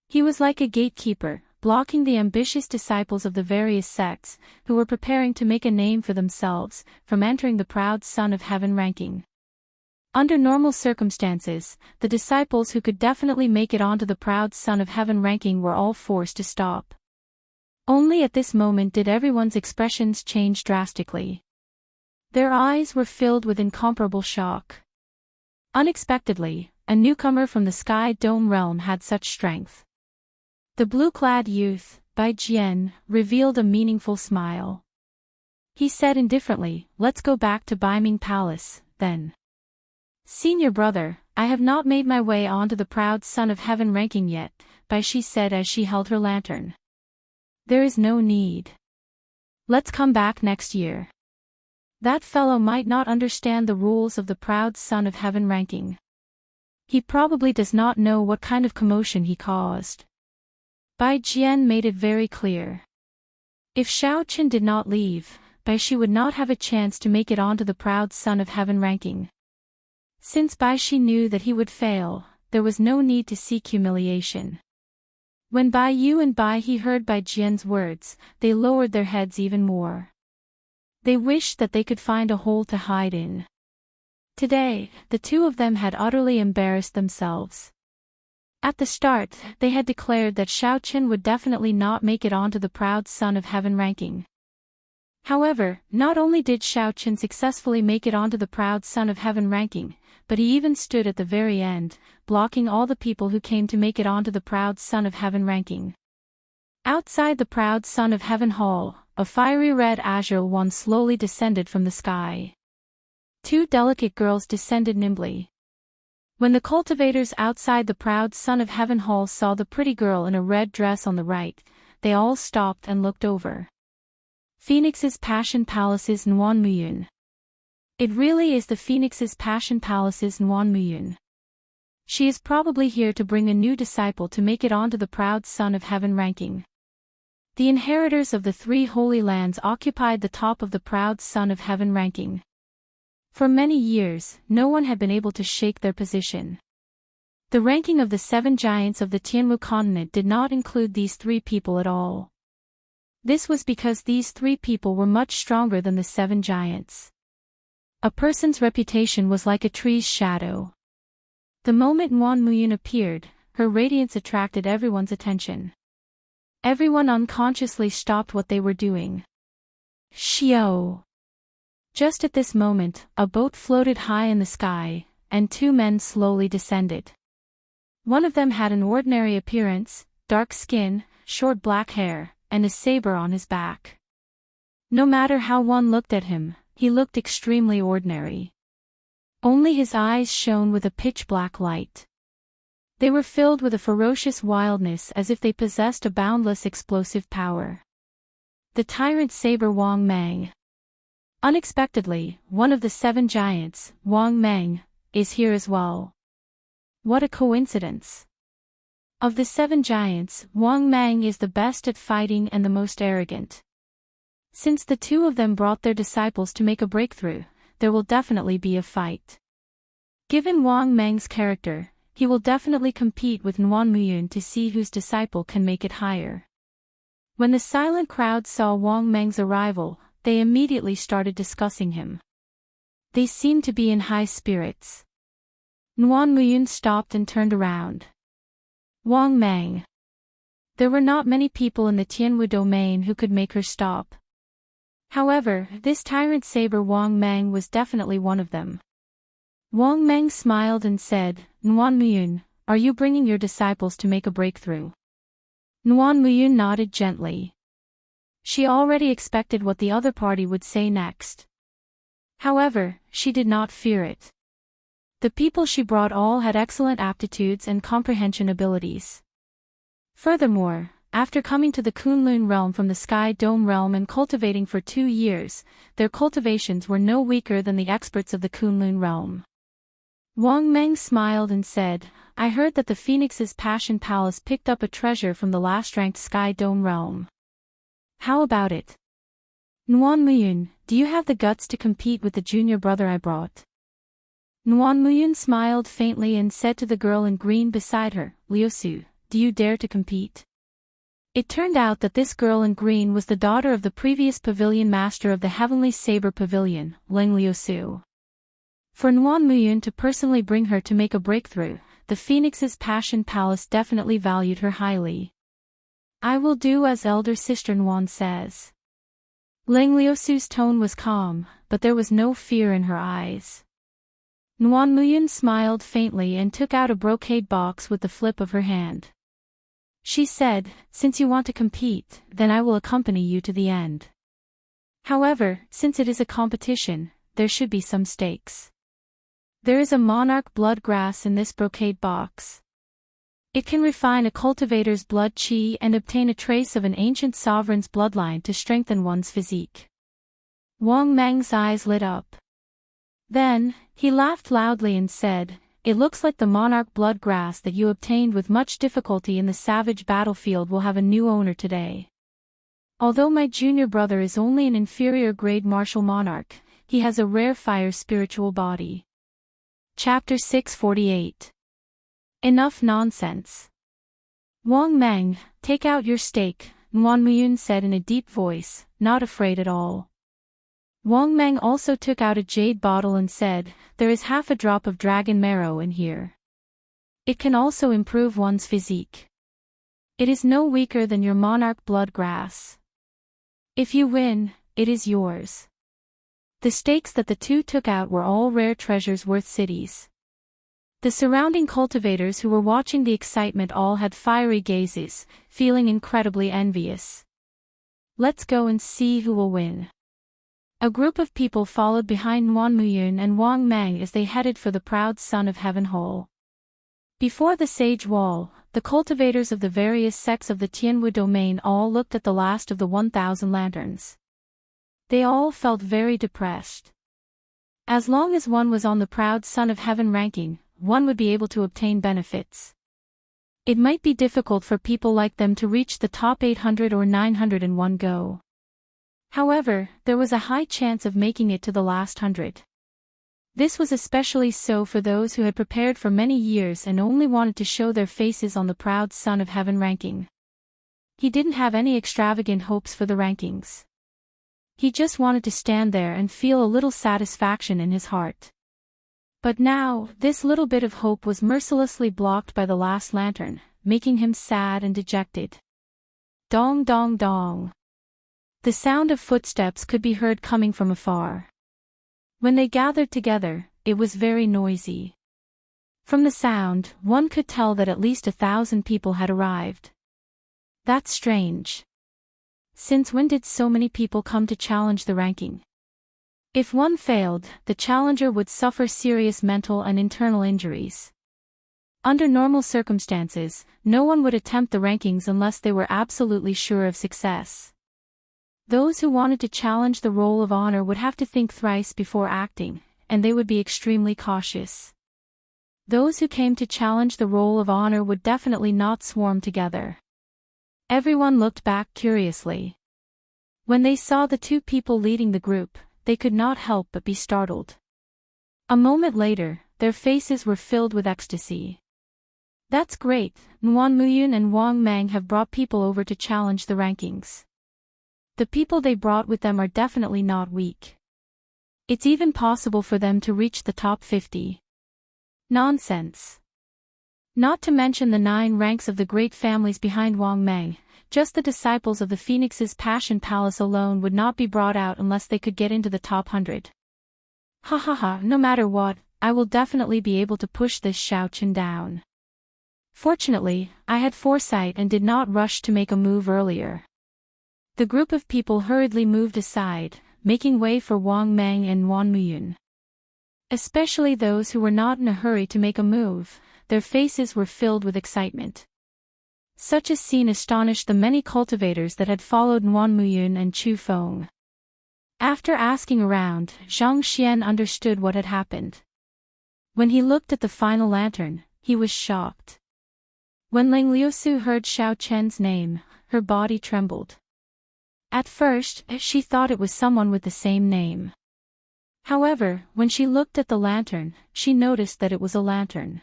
He was like a gatekeeper, blocking the ambitious disciples of the various sects, who were preparing to make a name for themselves, from entering the proud Son of Heaven ranking. Under normal circumstances, the disciples who could definitely make it onto the proud Son of Heaven ranking were all forced to stop. Only at this moment did everyone's expressions change drastically. Their eyes were filled with incomparable shock. Unexpectedly, a newcomer from the Sky Dome realm had such strength. The blue-clad youth, Bai Jian, revealed a meaningful smile. He said indifferently, "Let's go back to Baiming Palace, then." "Senior brother, I have not made my way onto the proud Son of Heaven ranking yet," Bai Shi said as she held her lantern. "There is no need. Let's come back next year. That fellow might not understand the rules of the proud Son of Heaven ranking. He probably does not know what kind of commotion he caused." Bai Jian made it very clear. If Xiao Qin did not leave, Bai Shi would not have a chance to make it onto the proud son of heaven ranking. Since Bai Shi knew that he would fail, there was no need to seek humiliation. When Bai Yu and Bai He heard Bai Jian's words, they lowered their heads even more. They wished that they could find a hole to hide in. Today, the two of them had utterly embarrassed themselves. At the start, they had declared that Xiao Qin would definitely not make it onto the proud son of heaven ranking. However, not only did Xiao Qin successfully make it onto the proud son of heaven ranking, but he even stood at the very end, blocking all the people who came to make it onto the proud son of heaven ranking. Outside the proud son of heaven hall, a fiery red azure one slowly descended from the sky. Two delicate girls descended nimbly. When the cultivators outside the proud son of heaven hall saw the pretty girl in a red dress on the right, they all stopped and looked over. Phoenix's Passion Palace's Nuan Muyun. It really is the Phoenix's Passion Palace's Nuan Muyun. She is probably here to bring a new disciple to make it onto the proud son of heaven ranking. The inheritors of the three holy lands occupied the top of the proud son of heaven ranking. For many years, no one had been able to shake their position. The ranking of the 7 giants of the Tianwu continent did not include these 3 people at all. This was because these 3 people were much stronger than the 7 giants. A person's reputation was like a tree's shadow. The moment Nuan Muyun appeared, her radiance attracted everyone's attention. Everyone unconsciously stopped what they were doing. Xiao! Just at this moment, a boat floated high in the sky, and 2 men slowly descended. One of them had an ordinary appearance, dark skin, short black hair, and a saber on his back. No matter how one looked at him, he looked extremely ordinary. Only his eyes shone with a pitch-black light. They were filled with a ferocious wildness as if they possessed a boundless explosive power. The tyrant saber Wang Mang. Unexpectedly, one of the 7 giants, Wang Mang, is here as well. What a coincidence! Of the 7 giants, Wang Mang is the best at fighting and the most arrogant. Since the 2 of them brought their disciples to make a breakthrough, there will definitely be a fight. Given Wang Mang's character, he will definitely compete with Nuan Muyun to see whose disciple can make it higher. When the silent crowd saw Wang Mang's arrival, they immediately started discussing him. They seemed to be in high spirits. Nuan Muyun stopped and turned around. Wang Mang. There were not many people in the Tianwu domain who could make her stop. However, this tyrant saber Wang Mang was definitely one of them. Wang Mang smiled and said, Nuan Muyun, are you bringing your disciples to make a breakthrough? Nuan Muyun nodded gently. She already expected what the other party would say next. However, she did not fear it. The people she brought all had excellent aptitudes and comprehension abilities. Furthermore, after coming to the Kunlun realm from the Sky Dome realm and cultivating for 2 years, their cultivations were no weaker than the experts of the Kunlun realm. Wang Meng smiled and said, I heard that the Phoenix's Passion Palace picked up a treasure from the last-ranked Sky Dome realm. How about it? Nuan Muyun, do you have the guts to compete with the junior brother I brought? Nuan Muyun smiled faintly and said to the girl in green beside her, Liusu, do you dare to compete? It turned out that this girl in green was the daughter of the previous pavilion master of the Heavenly Saber Pavilion, Ling Liusu. For Nuan Muyun to personally bring her to make a breakthrough, the Phoenix's Passion Palace definitely valued her highly. I will do as elder sister Nuan says. Ling Liusu's tone was calm, but there was no fear in her eyes. Nuan Muyun smiled faintly and took out a brocade box with the flip of her hand. She said, since you want to compete, then I will accompany you to the end. However, since it is a competition, there should be some stakes. There is a monarch blood grass in this brocade box. It can refine a cultivator's blood qi and obtain a trace of an ancient sovereign's bloodline to strengthen one's physique. Wang Meng's eyes lit up. Then, he laughed loudly and said, it looks like the monarch blood grass that you obtained with much difficulty in the savage battlefield will have a new owner today. Although my junior brother is only an inferior grade martial monarch, he has a rare fire spiritual body. Chapter 648. Enough nonsense. Wang Meng, take out your stake, Nguyen Muyun said in a deep voice, not afraid at all. Wang Meng also took out a jade bottle and said, there is half a drop of dragon marrow in here. It can also improve one's physique. It is no weaker than your monarch blood grass. If you win, it is yours. The stakes that the two took out were all rare treasures worth cities. The surrounding cultivators who were watching the excitement all had fiery gazes, feeling incredibly envious. Let's go and see who will win. A group of people followed behind Nguyen Muyun and Wang Meng as they headed for the proud son of Heaven Hall. Before the sage wall, the cultivators of the various sects of the Tianwu domain all looked at the last of the 1,000 lanterns. They all felt very depressed. As long as one was on the proud son of heaven ranking, one would be able to obtain benefits. It might be difficult for people like them to reach the top 800 or 900 in one go. However, there was a high chance of making it to the last 100. This was especially so for those who had prepared for many years and only wanted to show their faces on the proud son of heaven ranking. He didn't have any extravagant hopes for the rankings. He just wanted to stand there and feel a little satisfaction in his heart. But now, this little bit of hope was mercilessly blocked by the last lantern, making him sad and dejected. Dong dong dong. The sound of footsteps could be heard coming from afar. When they gathered together, it was very noisy. From the sound, one could tell that at least 1,000 people had arrived. That's strange. Since when did so many people come to challenge the ranking? If one failed, the challenger would suffer serious mental and internal injuries. Under normal circumstances, no one would attempt the rankings unless they were absolutely sure of success. Those who wanted to challenge the roll of honor would have to think thrice before acting, and they would be extremely cautious. Those who came to challenge the roll of honor would definitely not swarm together. Everyone looked back curiously. When they saw the two people leading the group, they could not help but be startled. A moment later, their faces were filled with ecstasy. That's great, Nguyen Muyun and Wang Meng have brought people over to challenge the rankings. The people they brought with them are definitely not weak. It's even possible for them to reach the top 50. Nonsense. Not to mention the 9 ranks of the great families behind Wang Meng, just the disciples of the Phoenix's Passion Palace alone would not be brought out unless they could get into the top 100. Ha ha ha, no matter what, I will definitely be able to push this Xiao Chen down. Fortunately, I had foresight and did not rush to make a move earlier. The group of people hurriedly moved aside, making way for Wang Meng and Nguyen Muyun. Especially those who were not in a hurry to make a move, their faces were filled with excitement. Such a scene astonished the many cultivators that had followed Nguyen Muyun and Chu Feng. After asking around, Zhang Xian understood what had happened. When he looked at the final lantern, he was shocked. When Ling Liusu heard Xiao Chen's name, her body trembled. At first, she thought it was someone with the same name. However, when she looked at the lantern, she noticed that it was a lantern.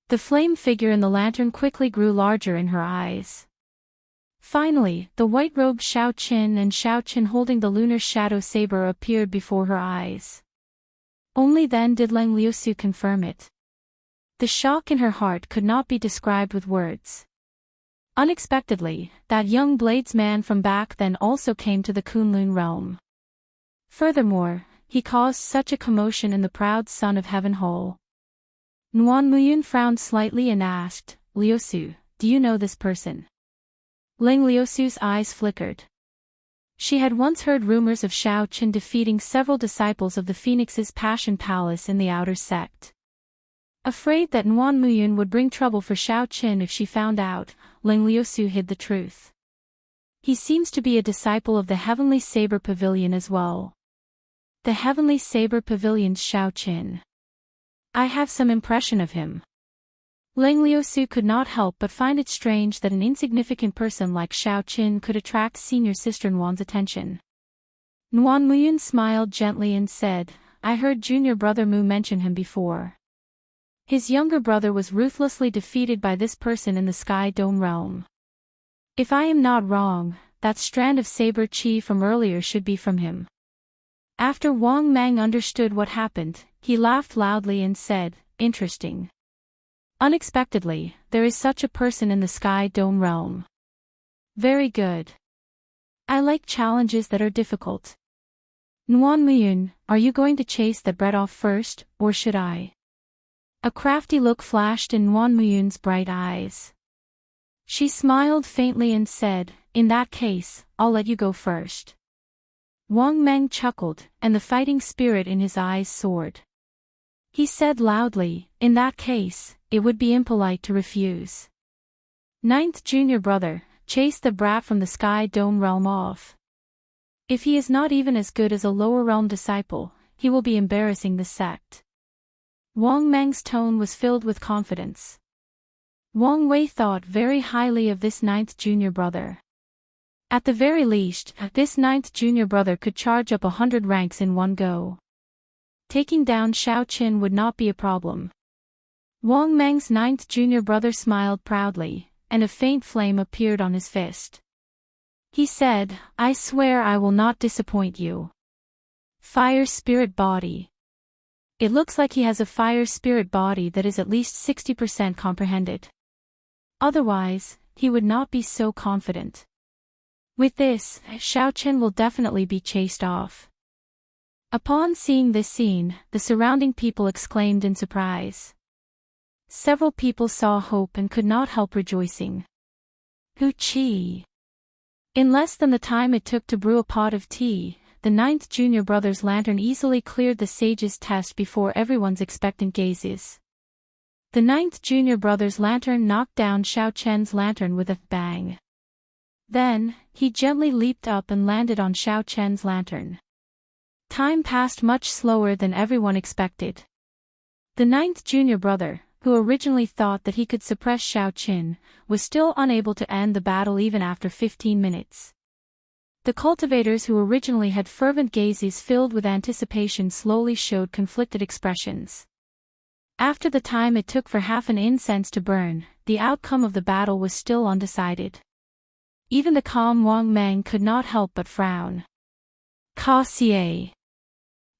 The flame figure in the lantern quickly grew larger in her eyes. Finally, the white-robed Xiao Qin and Xiao Qin holding the lunar shadow saber appeared before her eyes. Only then did Ling Liusu confirm it. The shock in her heart could not be described with words. Unexpectedly, that young bladesman from back then also came to the Kunlun realm. Furthermore, he caused such a commotion in the proud son of Heaven Hall. Nguyen Muyun frowned slightly and asked, Liusu, do you know this person? Ling Liusu's eyes flickered. She had once heard rumors of Xiao Qin defeating several disciples of the Phoenix's Passion Palace in the outer sect. Afraid that Nguyen Muyun would bring trouble for Xiao Qin if she found out, Ling Liusu hid the truth. He seems to be a disciple of the Heavenly Saber Pavilion as well. The Heavenly Saber Pavilion's Xiao Qin. I have some impression of him. Lang Liusu could not help but find it strange that an insignificant person like Xiao Qin could attract senior sister Nuan's attention. Nuan Muyun smiled gently and said, I heard junior brother Mu mention him before. His younger brother was ruthlessly defeated by this person in the Sky Dome realm. If I am not wrong, that strand of saber chi from earlier should be from him. After Wang Mang understood what happened, he laughed loudly and said, interesting. Unexpectedly, there is such a person in the Sky Dome realm. Very good. I like challenges that are difficult. Nuan Muyun, are you going to chase the bread off first, or should I? A crafty look flashed in Nuan Muyun's bright eyes. She smiled faintly and said, in that case, I'll let you go first. Wang Mang chuckled, and the fighting spirit in his eyes soared. He said loudly, in that case, it would be impolite to refuse. Ninth junior brother, chase the brat from the Sky Dome realm off. If he is not even as good as a lower realm disciple, he will be embarrassing the sect. Wang Mang's tone was filled with confidence. Wang Wei thought very highly of this ninth junior brother. At the very least, this ninth junior brother could charge up 100 ranks in one go. Taking down Xiao Qin would not be a problem. Wang Mang's ninth junior brother smiled proudly, and a faint flame appeared on his fist. He said, I swear I will not disappoint you. Fire spirit body. It looks like he has a fire spirit body that is at least 60% comprehended. Otherwise, he would not be so confident. With this, Xiao Qin will definitely be chased off. Upon seeing this scene, the surrounding people exclaimed in surprise. Several people saw hope and could not help rejoicing. Hu Qi. In less than the time it took to brew a pot of tea, the ninth junior brother's lantern easily cleared the sage's test before everyone's expectant gazes. The ninth junior brother's lantern knocked down Xiao Chen's lantern with a bang. Then, he gently leaped up and landed on Xiao Chen's lantern. Time passed much slower than everyone expected. The ninth junior brother, who originally thought that he could suppress Xiao Qin, was still unable to end the battle even after 15 minutes. The cultivators who originally had fervent gazes filled with anticipation slowly showed conflicted expressions. After the time it took for half an incense to burn, the outcome of the battle was still undecided. Even the calm Wang Mang could not help but frown. Ka Xie.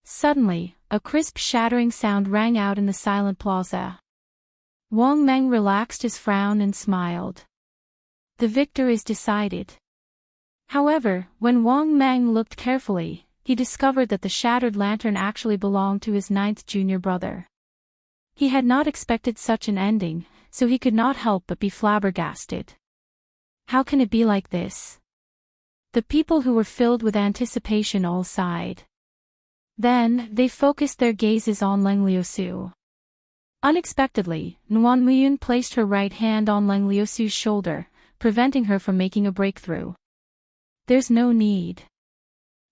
Suddenly, a crisp shattering sound rang out in the silent plaza. Wang Mang relaxed his frown and smiled. The victor is decided. However, when Wang Mang looked carefully, he discovered that the shattered lantern actually belonged to his ninth junior brother. He had not expected such an ending, so he could not help but be flabbergasted. How can it be like this? The people who were filled with anticipation all sighed. Then, they focused their gazes on Lang Liusu. Unexpectedly, Nuan Muyun placed her right hand on Lang Liusu's shoulder, preventing her from making a breakthrough. There's no need.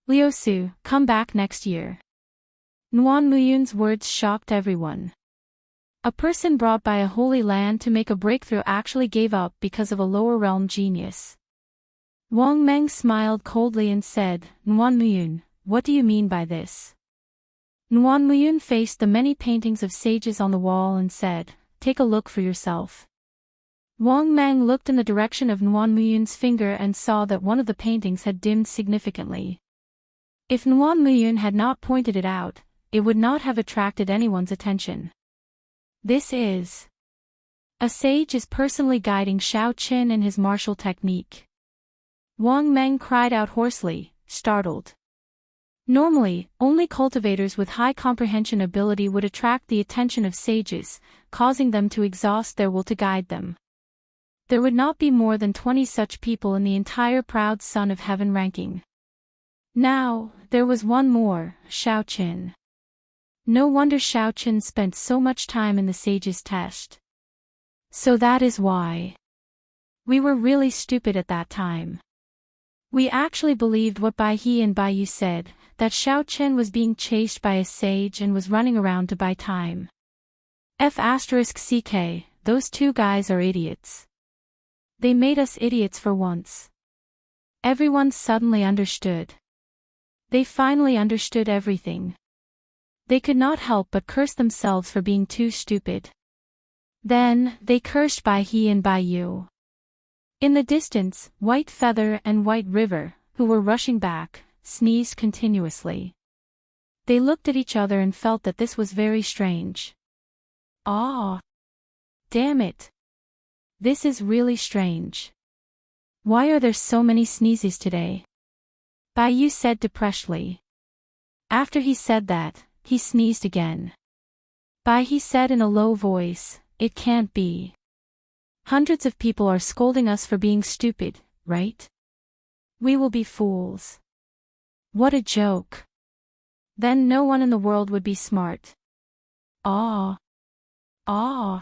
Liusu, come back next year. Nuan Muyun's words shocked everyone. A person brought by a holy land to make a breakthrough actually gave up because of a lower realm genius. Wang Mang smiled coldly and said, Nuan Muyun, what do you mean by this? Nuan Muyun faced the many paintings of sages on the wall and said, take a look for yourself. Wang Mang looked in the direction of Nuan Muyun's finger and saw that one of the paintings had dimmed significantly. If Nuan Muyun had not pointed it out, it would not have attracted anyone's attention. This is. A sage is personally guiding Xiao Qin in his martial technique. Wang Mang cried out hoarsely, startled. Normally, only cultivators with high comprehension ability would attract the attention of sages, causing them to exhaust their will to guide them. There would not be more than 20 such people in the entire proud Son of Heaven ranking. Now, there was one more, Xiao Qin. No wonder Xiao Qin spent so much time in the sage's test. So that is why. We were really stupid at that time. We actually believed what Bai He and Bai Yu said, that Xiao Qin was being chased by a sage and was running around to buy time. F*CK, those two guys are idiots. They made us idiots for once. Everyone suddenly understood. They finally understood everything. They could not help but curse themselves for being too stupid. Then, they cursed by he and by you. In the distance, White Feather and White River, who were rushing back, sneezed continuously. They looked at each other and felt that this was very strange. Ah! Damn it! This is really strange. Why are there so many sneezes today? Baiyu said depressedly. After he said that, he sneezed again. He said in a low voice, "It can't be. Hundreds of people are scolding us for being stupid, right? We will be fools. What a joke. Then no one in the world would be smart." Ah. Ah.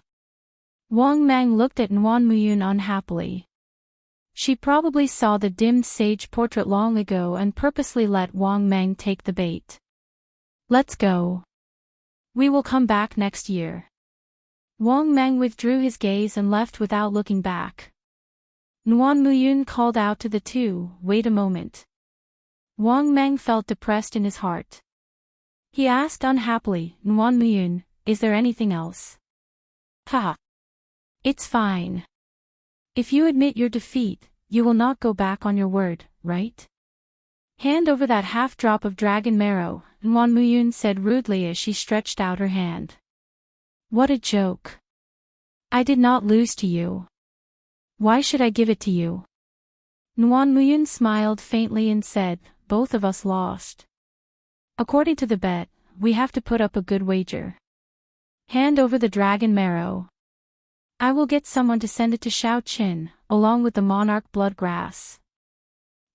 Wang Mang looked at Nguyen Muyun unhappily. She probably saw the dimmed sage portrait long ago and purposely let Wang Mang take the bait. "Let's go. We will come back next year." Wang Mang withdrew his gaze and left without looking back. Nguyen Muyun called out to the two, "Wait a moment." Wang Mang felt depressed in his heart. He asked unhappily, "Nguyen Muyun, is there anything else?" "Haha. It's fine. If you admit your defeat, you will not go back on your word, right? Hand over that half drop of dragon marrow," Nguyen Muyun said rudely as she stretched out her hand. "What a joke. I did not lose to you. Why should I give it to you?" Nguyen Muyun smiled faintly and said, "Both of us lost. According to the bet, we have to put up a good wager. Hand over the dragon marrow. I will get someone to send it to Shao Qin, along with the monarch blood grass."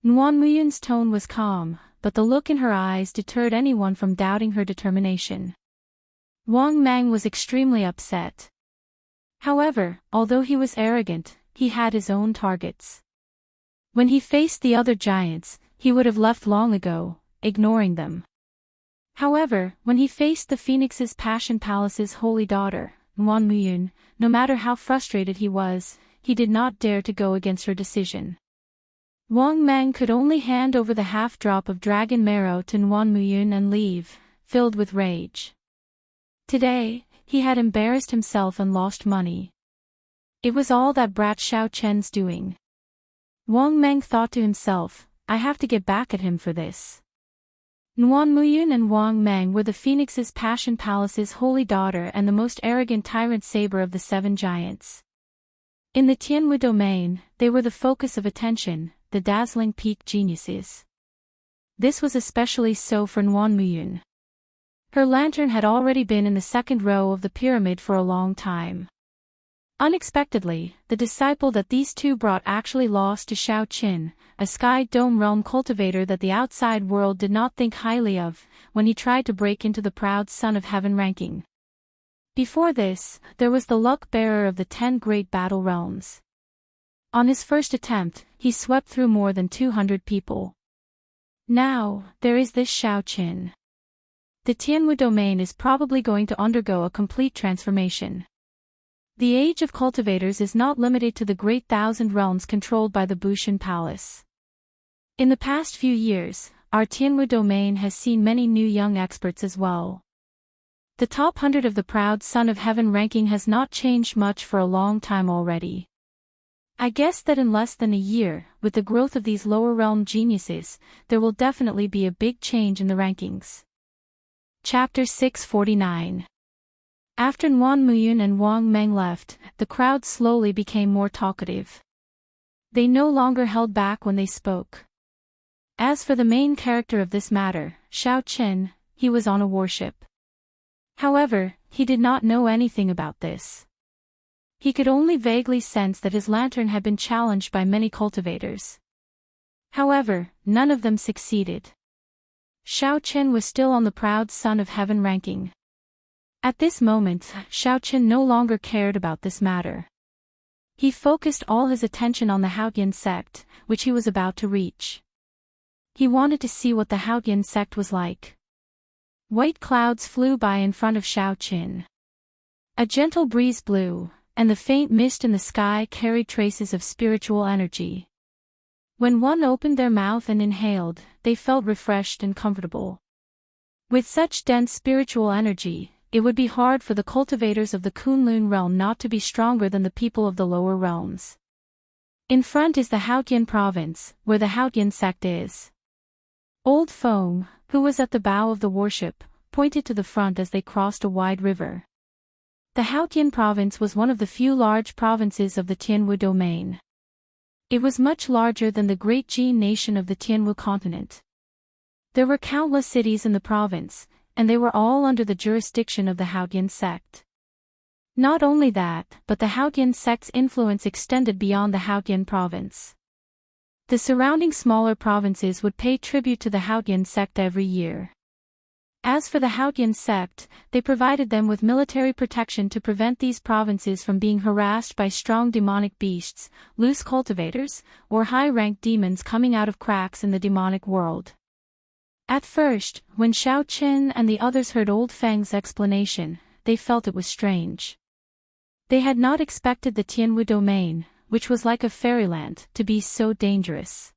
Nguyen Muyun's tone was calm, but the look in her eyes deterred anyone from doubting her determination. Wang Mang was extremely upset. However, although he was arrogant, he had his own targets. When he faced the other giants, he would have left long ago, ignoring them. However, when he faced the Phoenix's Passion Palace's holy daughter, Nguyen Muyun, no matter how frustrated he was, he did not dare to go against her decision. Wang Mang could only hand over the half drop of dragon marrow to Nguyen Muyun and leave, filled with rage. Today, he had embarrassed himself and lost money. It was all that brat Shao Chen's doing. Wang Mang thought to himself, "I have to get back at him for this." Nguyen Muyun and Wang Mang were the Phoenix's Passion Palace's holy daughter and the most arrogant tyrant saber of the seven giants. In the Tianwu domain, they were the focus of attention, the dazzling peak geniuses. This was especially so for Nguyen Muyun. Her lantern had already been in the second row of the pyramid for a long time. Unexpectedly, the disciple that these two brought actually lost to Shao Qin, a Sky Dome realm cultivator that the outside world did not think highly of, when he tried to break into the proud Son of Heaven ranking. Before this, there was the luck-bearer of the 10 great battle realms. On his first attempt, he swept through more than 200 people. Now, there is this Shao Qin. The Tianwu domain is probably going to undergo a complete transformation. The age of cultivators is not limited to the great thousand realms controlled by the Bushan Palace. In the past few years, our Tianwu domain has seen many new young experts as well. The top 100 of the proud Son of Heaven ranking has not changed much for a long time already. I guess that in less than a year, with the growth of these lower realm geniuses, there will definitely be a big change in the rankings. Chapter 649. After Nguyen Muyun and Wang Mang left, the crowd slowly became more talkative. They no longer held back when they spoke. As for the main character of this matter, Shao Qin, he was on a warship. However, he did not know anything about this. He could only vaguely sense that his lantern had been challenged by many cultivators. However, none of them succeeded. Shao Qin was still on the proud Son of Heaven ranking. At this moment, Shao Qin no longer cared about this matter. He focused all his attention on the Haotian sect, which he was about to reach. He wanted to see what the Haotian sect was like. White clouds flew by in front of Shao Qin. A gentle breeze blew, and the faint mist in the sky carried traces of spiritual energy. When one opened their mouth and inhaled, they felt refreshed and comfortable. With such dense spiritual energy, it would be hard for the cultivators of the Kunlun realm not to be stronger than the people of the lower realms. In front is the Hautian province, where the Hautian sect is. Old Feng, who was at the bow of the warship, pointed to the front as they crossed a wide river. The Hautian province was one of the few large provinces of the Tianwu domain. It was much larger than the great Jin nation of the Tianwu continent. There were countless cities in the province, and they were all under the jurisdiction of the Hautian sect. Not only that, but the Hautian sect's influence extended beyond the Hautian province. The surrounding smaller provinces would pay tribute to the Hautian sect every year. As for the Hautian sect, they provided them with military protection to prevent these provinces from being harassed by strong demonic beasts, loose cultivators, or high-ranked demons coming out of cracks in the demonic world. At first, when Xiao Qin and the others heard Old Feng's explanation, they felt it was strange. They had not expected the Tianwu domain, which was like a fairyland, to be so dangerous.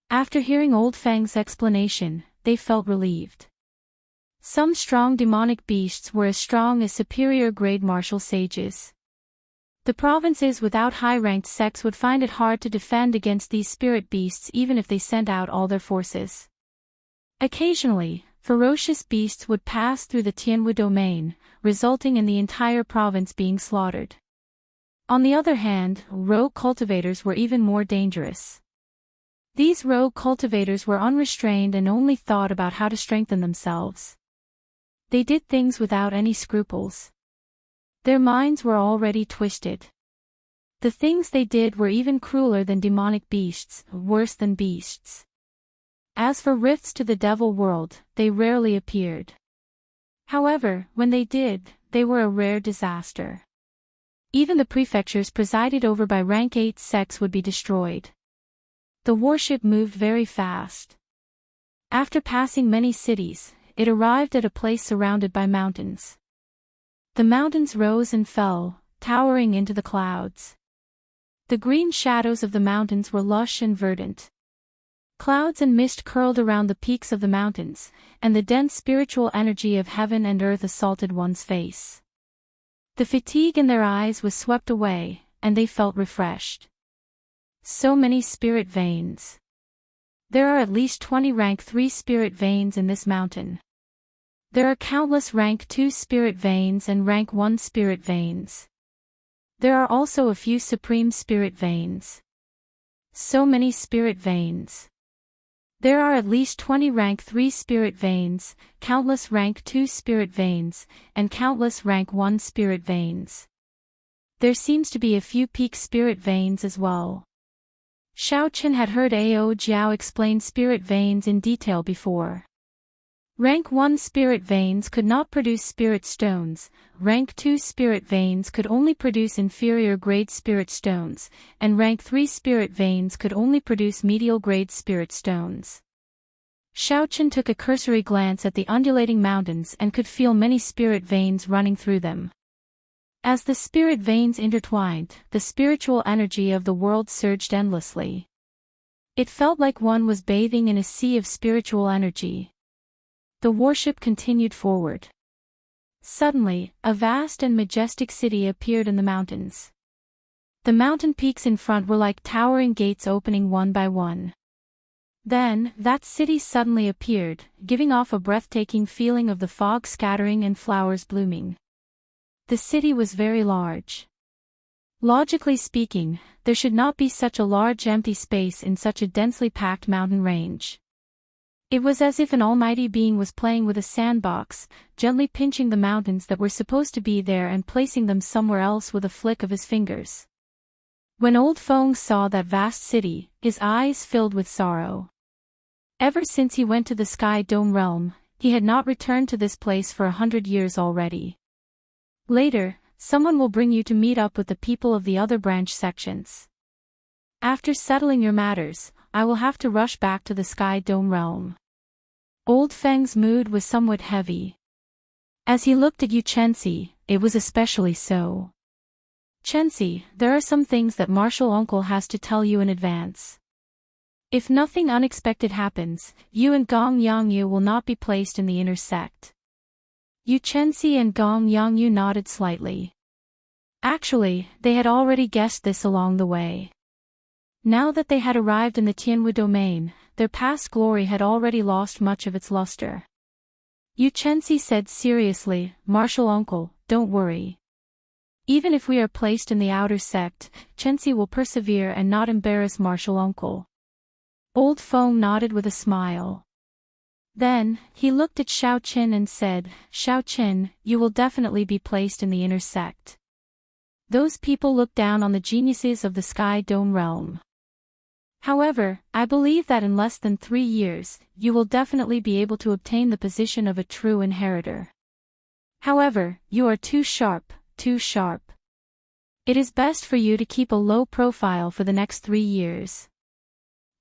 After hearing Old Feng's explanation, they felt relieved. Some strong demonic beasts were as strong as superior-grade martial sages. The provinces without high-ranked sects would find it hard to defend against these spirit beasts even if they sent out all their forces. Occasionally, ferocious beasts would pass through the Tianwu domain, resulting in the entire province being slaughtered. On the other hand, rogue cultivators were even more dangerous. These rogue cultivators were unrestrained and only thought about how to strengthen themselves. They did things without any scruples. Their minds were already twisted. The things they did were even crueler than demonic beasts, worse than beasts. As for rifts to the devil world, they rarely appeared. However, when they did, they were a rare disaster. Even the prefectures presided over by rank 8 sects would be destroyed. The warship moved very fast. After passing many cities, it arrived at a place surrounded by mountains. The mountains rose and fell, towering into the clouds. The green shadows of the mountains were lush and verdant. Clouds and mist curled around the peaks of the mountains, and the dense spiritual energy of heaven and earth assaulted one's face. The fatigue in their eyes was swept away, and they felt refreshed. So many spirit veins. There are at least 20 rank 3 spirit veins in this mountain. There are countless rank 2 spirit veins and rank 1 spirit veins. There are also a few supreme spirit veins. So many spirit veins. There are at least 20 rank 3 spirit veins, countless rank 2 spirit veins, and countless rank 1 spirit veins. There seems to be a few peak spirit veins as well. Xiao Qin had heard Ao Jiao explain spirit veins in detail before. Rank 1 spirit veins could not produce spirit stones, rank 2 spirit veins could only produce inferior grade spirit stones, and rank 3 spirit veins could only produce medial grade spirit stones. Xiao Qin took a cursory glance at the undulating mountains and could feel many spirit veins running through them. As the spirit veins intertwined, the spiritual energy of the world surged endlessly. It felt like one was bathing in a sea of spiritual energy. The warship continued forward. Suddenly, a vast and majestic city appeared in the mountains. The mountain peaks in front were like towering gates opening one by one. Then, that city suddenly appeared, giving off a breathtaking feeling of the fog scattering and flowers blooming. The city was very large. Logically speaking, there should not be such a large empty space in such a densely packed mountain range. It was as if an almighty being was playing with a sandbox, gently pinching the mountains that were supposed to be there and placing them somewhere else with a flick of his fingers. When Old Feng saw that vast city, his eyes filled with sorrow. Ever since he went to the Sky Dome realm, he had not returned to this place for 100 years already. Later, someone will bring you to meet up with the people of the other branch sections. After settling your matters, I will have to rush back to the Sky Dome realm. Old Feng's mood was somewhat heavy. As he looked at Yu Chenxi, it was especially so. Chenxi, there are some things that Martial Uncle has to tell you in advance. If nothing unexpected happens, you and Gong Yangyu will not be placed in the inner sect. Yu Chenxi and Gong Yangyu nodded slightly. Actually, they had already guessed this along the way. Now that they had arrived in the Tianwu domain, their past glory had already lost much of its luster. Yu Chenxi said seriously, Martial Uncle, don't worry. Even if we are placed in the outer sect, Chenxi will persevere and not embarrass Martial Uncle. Old Feng nodded with a smile. Then, he looked at Xiao Qin and said, Xiao Qin, you will definitely be placed in the inner sect. Those people look down on the geniuses of the Sky Dome realm. However, I believe that in less than 3 years, you will definitely be able to obtain the position of a true inheritor. However, you are too sharp, too sharp. It is best for you to keep a low profile for the next 3 years.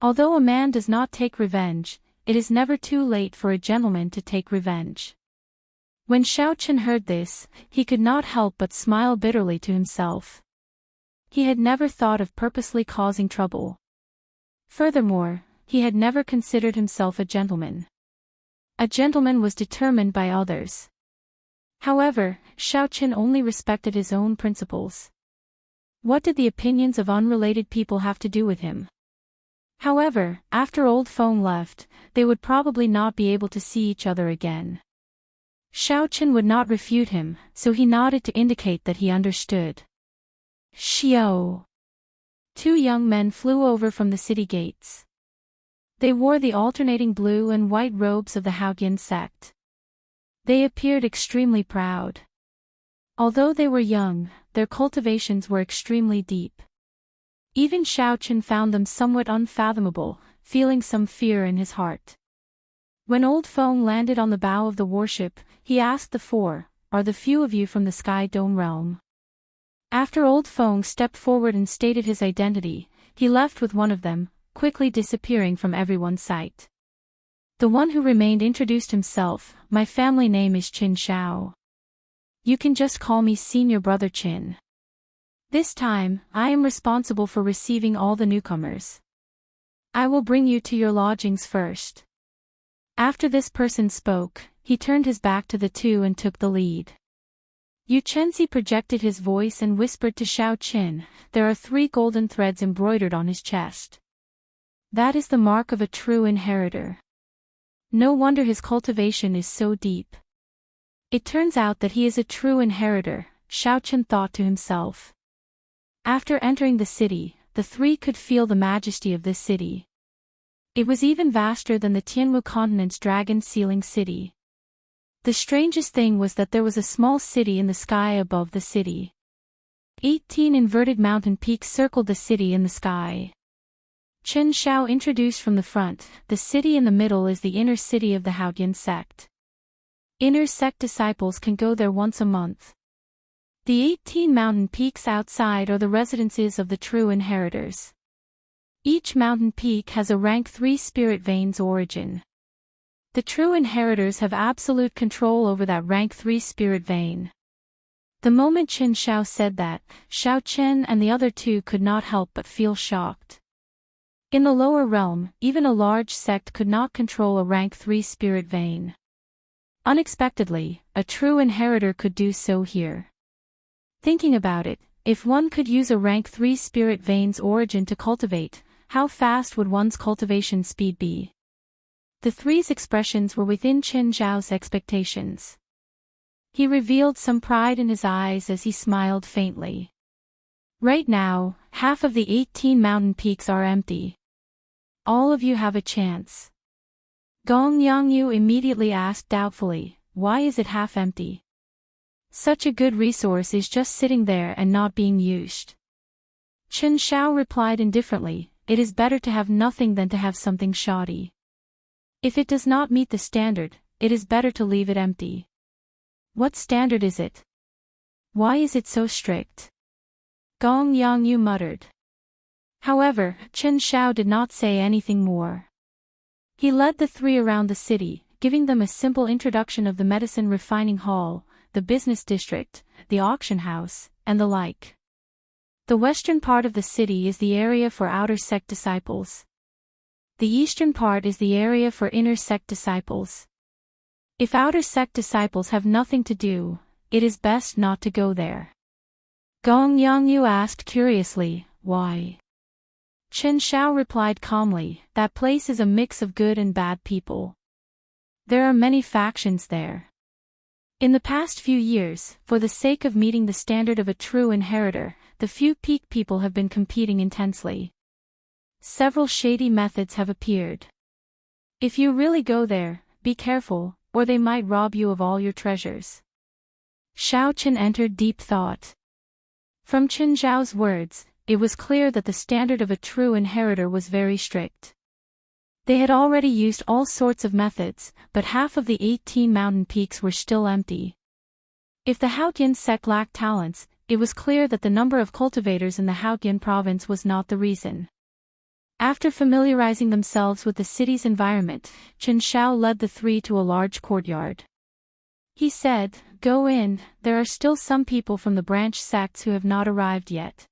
Although a man does not take revenge, it is never too late for a gentleman to take revenge. When Xiao Qin heard this, he could not help but smile bitterly to himself. He had never thought of purposely causing trouble. Furthermore, he had never considered himself a gentleman. A gentleman was determined by others. However, Xiao Qin only respected his own principles. What did the opinions of unrelated people have to do with him? However, after Old Feng left, they would probably not be able to see each other again. Xiao Qin would not refute him, so he nodded to indicate that he understood. Xiao. 2 young men flew over from the city gates. They wore the alternating blue and white robes of the Haoyan sect. They appeared extremely proud. Although they were young, their cultivations were extremely deep. Even Xiao Qin found them somewhat unfathomable, feeling some fear in his heart. When Old Feng landed on the bow of the warship, he asked the 4, Are the few of you from the Sky Dome realm? After Old Feng stepped forward and stated his identity, he left with one of them, quickly disappearing from everyone's sight. The one who remained introduced himself, My family name is Qin Xiao. You can just call me Senior Brother Qin. This time, I am responsible for receiving all the newcomers. I will bring you to your lodgings first. After this person spoke, he turned his back to the 2 and took the lead. Yu Chenxi projected his voice and whispered to Xiao Qin, There are 3 golden threads embroidered on his chest. That is the mark of a true inheritor. No wonder his cultivation is so deep. It turns out that he is a true inheritor, Xiao Qin thought to himself. After entering the city, the 3 could feel the majesty of this city. It was even vaster than the Tianwu continent's dragon-sealing city. The strangest thing was that there was a small city in the sky above the city. 18 inverted mountain peaks circled the city in the sky. Qin Xiao introduced from the front, the city in the middle is the inner city of the Haoyan sect. Inner sect disciples can go there once a month. The 18 mountain peaks outside are the residences of the true inheritors. Each mountain peak has a rank 3 spirit veins origin. The true inheritors have absolute control over that rank 3 spirit vein. The moment Qin Xiao said that, Xiao Qin and the other 2 could not help but feel shocked. In the lower realm, even a large sect could not control a rank 3 spirit vein. Unexpectedly, a true inheritor could do so here. Thinking about it, if one could use a rank 3 spirit veins origin to cultivate, how fast would one's cultivation speed be? The 3's expressions were within Qin Xiao's expectations. He revealed some pride in his eyes as he smiled faintly. Right now, half of the 18 mountain peaks are empty. All of you have a chance. Gong Yangyu immediately asked doubtfully, Why is it half empty? Such a good resource is just sitting there and not being used. Qin Xiao replied indifferently, It is better to have nothing than to have something shoddy. If it does not meet the standard, it is better to leave it empty. What standard is it? Why is it so strict? Gong Yangyu muttered. However, Qin Xiao did not say anything more. He led the 3 around the city, giving them a simple introduction of the medicine refining hall, the business district, the auction house, and the like. The western part of the city is the area for outer sect disciples. The eastern part is the area for inner sect disciples. If outer sect disciples have nothing to do, it is best not to go there. Gong Yongyu asked curiously, why? Chen Xiao replied calmly, that place is a mix of good and bad people. There are many factions there. In the past few years, for the sake of meeting the standard of a true inheritor, the few peak people have been competing intensely. Several shady methods have appeared. If you really go there, be careful, or they might rob you of all your treasures. Xiao Chen entered deep thought. From Chen Zhao's words, it was clear that the standard of a true inheritor was very strict. They had already used all sorts of methods, but half of the 18 mountain peaks were still empty. If the Haotian sect lacked talents, it was clear that the number of cultivators in the Haotian province was not the reason. After familiarizing themselves with the city's environment, Chen Xiao led the three to a large courtyard. He said, "Go in, there are still some people from the branch sects who have not arrived yet.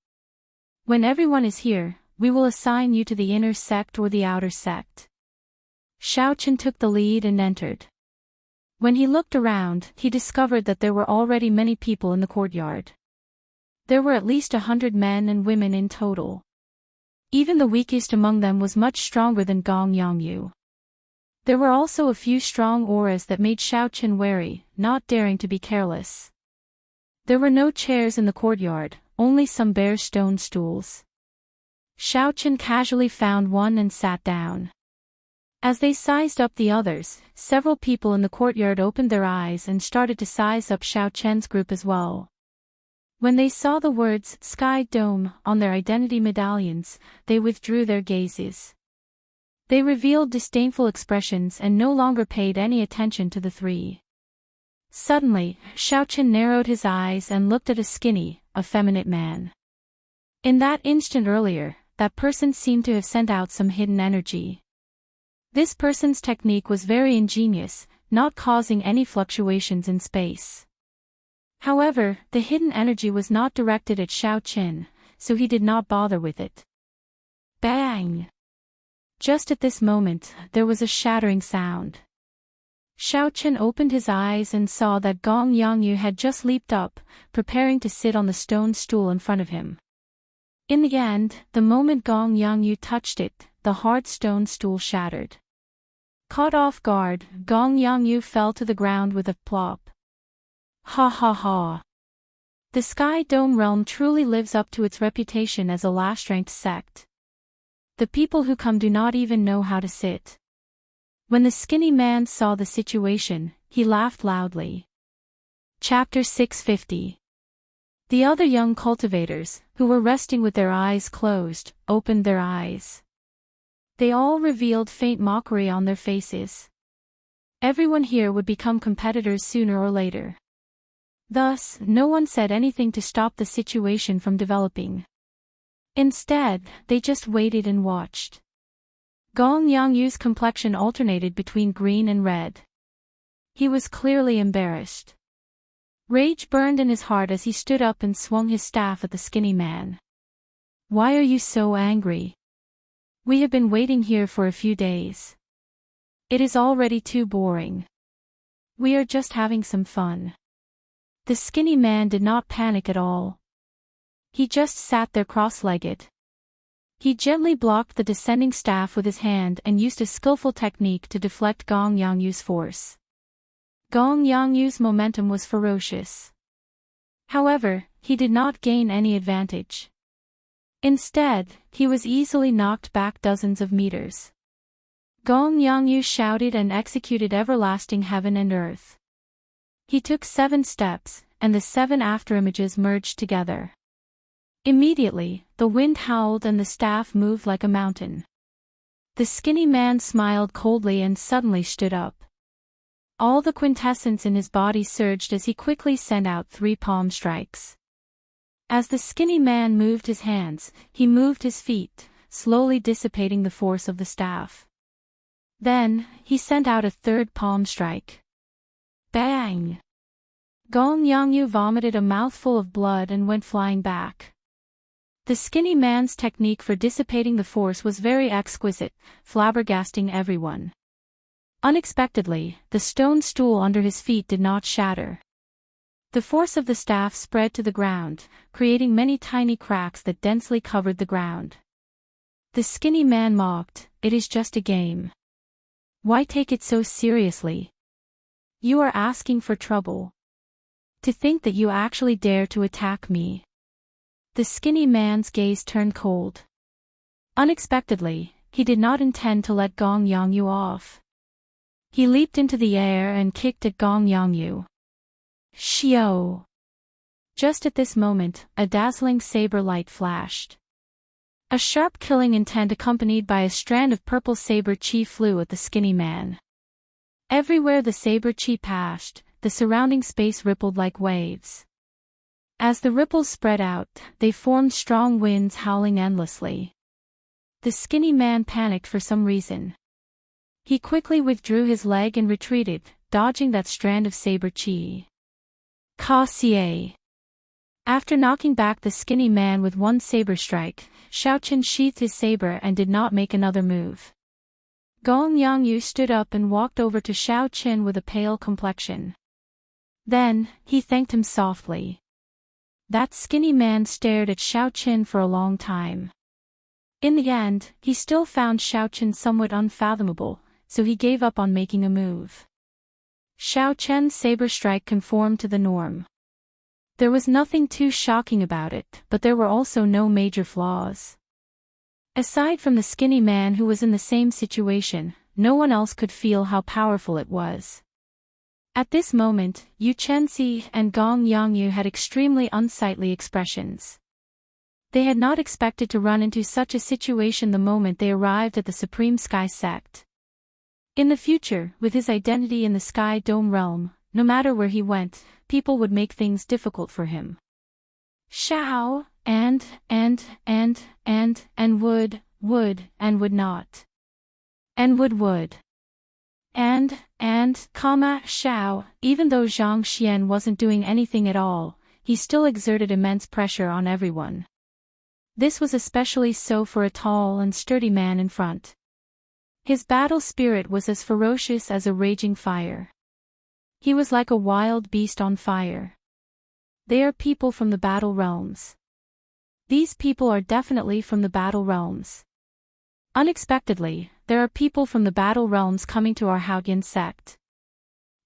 When everyone is here, we will assign you to the inner sect or the outer sect." Xiao Chen took the lead and entered. When he looked around, he discovered that there were already many people in the courtyard. There were at least 100 men and women in total. Even the weakest among them was much stronger than Gong Yongyu. There were also a few strong auras that made Xiao Chen wary, not daring to be careless. There were no chairs in the courtyard, only some bare stone stools. Xiao Chen casually found one and sat down. As they sized up the others, several people in the courtyard opened their eyes and started to size up Xiao Chen's group as well. When they saw the words "Sky Dome" on their identity medallions, they withdrew their gazes. They revealed disdainful expressions and no longer paid any attention to the three. Suddenly, Xiao Chen narrowed his eyes and looked at a skinny, effeminate man. In that instant earlier, that person seemed to have sent out some hidden energy. This person's technique was very ingenious, not causing any fluctuations in space. However, the hidden energy was not directed at Xiao Chen, so he did not bother with it. Bang! Just at this moment, there was a shattering sound. Xiao Chen opened his eyes and saw that Gong Yongyu had just leaped up, preparing to sit on the stone stool in front of him. In the end, the moment Gong Yongyu touched it, the hard stone stool shattered. Caught off guard, Gong Yongyu fell to the ground with a plop. Ha ha ha. The Sky Dome realm truly lives up to its reputation as a last-ranked sect. The people who come do not even know how to sit. When the skinny man saw the situation, he laughed loudly. Chapter 650. The other young cultivators, who were resting with their eyes closed, opened their eyes. They all revealed faint mockery on their faces. Everyone here would become competitors sooner or later. Thus, no one said anything to stop the situation from developing. Instead, they just waited and watched. Gong Yangyu's complexion alternated between green and red. He was clearly embarrassed. Rage burned in his heart as he stood up and swung his staff at the skinny man. "Why are you so angry? We have been waiting here for a few days. It is already too boring. We are just having some fun." The skinny man did not panic at all. He just sat there cross-legged. He gently blocked the descending staff with his hand and used a skillful technique to deflect Gong Yangyu's force. Gong Yangyu's momentum was ferocious. However, he did not gain any advantage. Instead, he was easily knocked back dozens of meters. Gong Yongyu shouted and executed everlasting heaven and earth. He took 7 steps, and the 7 afterimages merged together. Immediately, the wind howled and the staff moved like a mountain. The skinny man smiled coldly and suddenly stood up. All the quintessence in his body surged as he quickly sent out 3 palm strikes. As the skinny man moved his hands, he moved his feet, slowly dissipating the force of the staff. Then, he sent out a 3rd palm strike. Bang! Gong Yongyu vomited a mouthful of blood and went flying back. The skinny man's technique for dissipating the force was very exquisite, flabbergasting everyone. Unexpectedly, the stone stool under his feet did not shatter. The force of the staff spread to the ground, creating many tiny cracks that densely covered the ground. The skinny man mocked, "It is just a game. Why take it so seriously? You are asking for trouble. To think that you actually dare to attack me." The skinny man's gaze turned cold. Unexpectedly, he did not intend to let Gong Yongyu off. He leaped into the air and kicked at Gong Yongyu. Shio! Just at this moment, a dazzling saber light flashed. A sharp killing intent accompanied by a strand of purple saber chi flew at the skinny man. Everywhere the saber chi passed, the surrounding space rippled like waves. As the ripples spread out, they formed strong winds howling endlessly. The skinny man panicked for some reason. He quickly withdrew his leg and retreated, dodging that strand of saber chi. Ka-sie. After knocking back the skinny man with one saber strike, Xiaoqin sheathed his saber and did not make another move. Gong Yongyu stood up and walked over to Xiaoqin with a pale complexion. Then, he thanked him softly. That skinny man stared at Xiaoqin for a long time. In the end, he still found Xiaoqin somewhat unfathomable, so he gave up on making a move. Xiaoqin's saber strike conformed to the norm. There was nothing too shocking about it, but there were also no major flaws. Aside from the skinny man who was in the same situation, no one else could feel how powerful it was. At this moment, Yu Chenxi and Gong Yongyu had extremely unsightly expressions. They had not expected to run into such a situation the moment they arrived at the Supreme Sky Sect. In the future, with his identity in the Sky Dome realm, no matter where he went, people would make things difficult for him. Shao, and would, and would not. And would. Shao, even though Zhang Xian wasn't doing anything at all, he still exerted immense pressure on everyone. This was especially so for a tall and sturdy man in front. His battle spirit was as ferocious as a raging fire. He was like a wild beast on fire. They are people from the battle realms. These people are definitely from the battle realms. Unexpectedly, there are people from the battle realms coming to our Haoyan sect.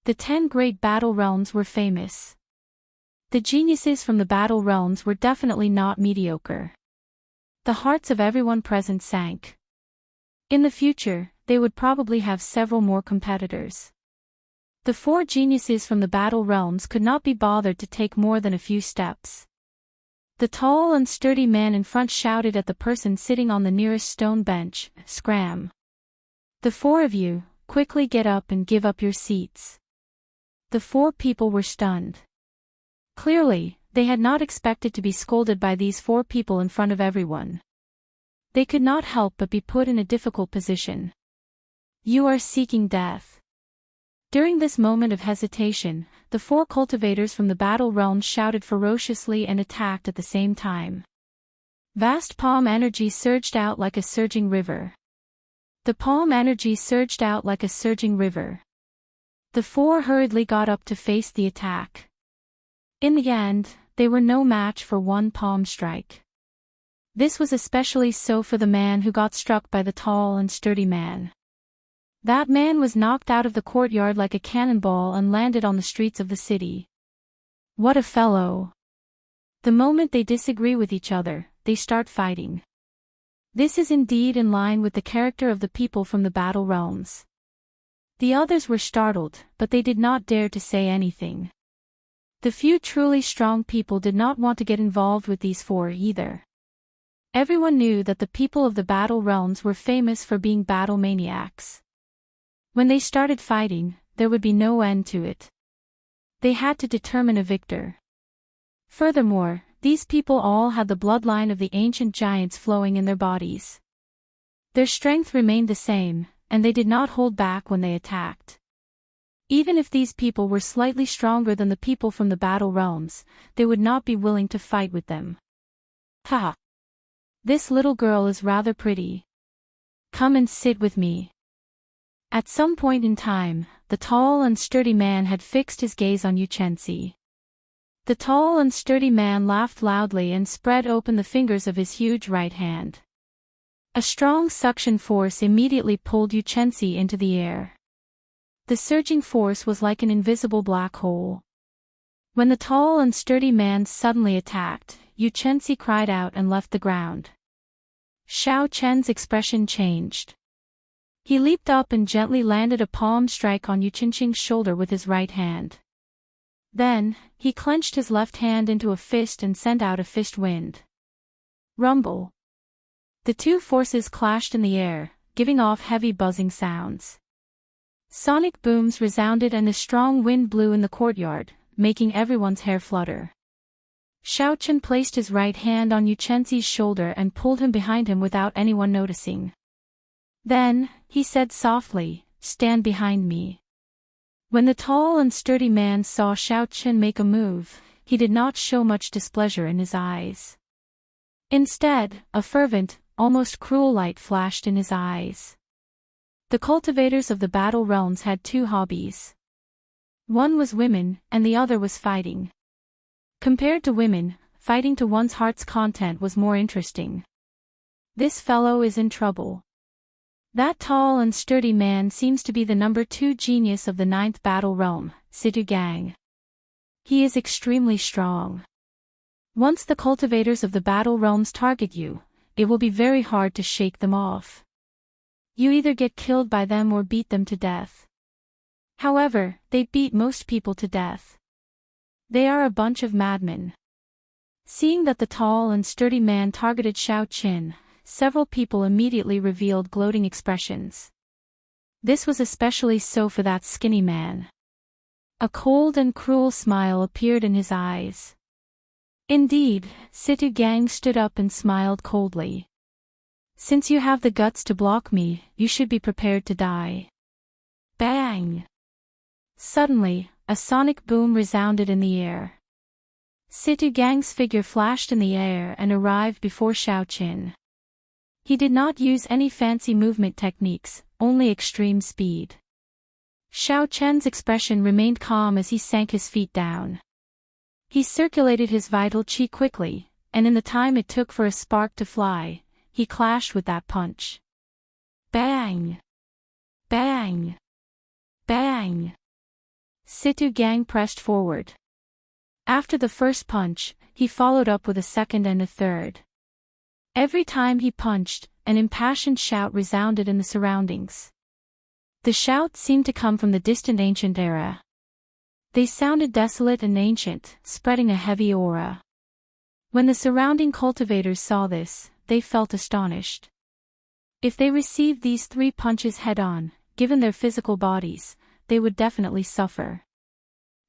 The 10 great battle realms were famous. The geniuses from the battle realms were definitely not mediocre. The hearts of everyone present sank. In the future, they would probably have several more competitors. The 4 geniuses from the battle realms could not be bothered to take more than a few steps. The tall and sturdy man in front shouted at the person sitting on the nearest stone bench, "Scram! The 4 of you, quickly get up and give up your seats." The 4 people were stunned. Clearly, they had not expected to be scolded by these 4 people in front of everyone. They could not help but be put in a difficult position. You are seeking death. During this moment of hesitation, the 4 cultivators from the battle realm shouted ferociously and attacked at the same time. Vast palm energy surged out like a surging river. The palm energy surged out like a surging river. The 4 hurriedly got up to face the attack. In the end, they were no match for one palm strike. This was especially so for the man who got struck by the tall and sturdy man. That man was knocked out of the courtyard like a cannonball and landed on the streets of the city. What a fellow! The moment they disagree with each other, they start fighting. This is indeed in line with the character of the people from the battle realms. The others were startled, but they did not dare to say anything. The few truly strong people did not want to get involved with these 4 either. Everyone knew that the people of the battle realms were famous for being battle maniacs. When they started fighting, there would be no end to it. They had to determine a victor. Furthermore, these people all had the bloodline of the ancient giants flowing in their bodies. Their strength remained the same, and they did not hold back when they attacked. Even if these people were slightly stronger than the people from the battle realms, they would not be willing to fight with them. Ha! This little girl is rather pretty. Come and sit with me. At some point in time, the tall and sturdy man had fixed his gaze on Enchanting. The tall and sturdy man laughed loudly and spread open the fingers of his huge right hand. A strong suction force immediately pulled Enchanting into the air. The surging force was like an invisible black hole. When the tall and sturdy man suddenly attacked, Enchanting cried out and left the ground. Xiao Chen's expression changed. He leaped up and gently landed a palm strike on Enchanting's shoulder with his right hand. Then, he clenched his left hand into a fist and sent out a fist wind. Rumble. The two forces clashed in the air, giving off heavy buzzing sounds. Sonic booms resounded and a strong wind blew in the courtyard, making everyone's hair flutter. Xiao Chen placed his right hand on Enchanting's shoulder and pulled him behind him without anyone noticing. Then, he said softly, "Stand behind me." When the tall and sturdy man saw Xiao Chen make a move, he did not show much displeasure in his eyes. Instead, a fervent, almost cruel light flashed in his eyes. The cultivators of the battle realms had two hobbies. One was women, and the other was fighting. Compared to women, fighting to one's heart's content was more interesting. This fellow is in trouble. That tall and sturdy man seems to be the number 2 genius of the 9th battle realm, Situ Gang. He is extremely strong. Once the cultivators of the battle realms target you, it will be very hard to shake them off. You either get killed by them or beat them to death. However, they beat most people to death. They are a bunch of madmen. Seeing that the tall and sturdy man targeted Xiao Chen, several people immediately revealed gloating expressions. This was especially so for that skinny man. A cold and cruel smile appeared in his eyes. Indeed, Situ Gang stood up and smiled coldly. Since you have the guts to block me, you should be prepared to die. Bang! Suddenly, a sonic boom resounded in the air. Situ Gang's figure flashed in the air and arrived before Xiao Chen. He did not use any fancy movement techniques, only extreme speed. Xiao Chen's expression remained calm as he sank his feet down. He circulated his vital qi quickly, and in the time it took for a spark to fly, he clashed with that punch. Bang! Bang! Bang! Situ Gang pressed forward. After the first punch, he followed up with a second and a third. Every time he punched, an impassioned shout resounded in the surroundings. The shouts seemed to come from the distant ancient era. They sounded desolate and ancient, spreading a heavy aura. When the surrounding cultivators saw this, they felt astonished. If they received these 3 punches head-on, given their physical bodies, they would definitely suffer.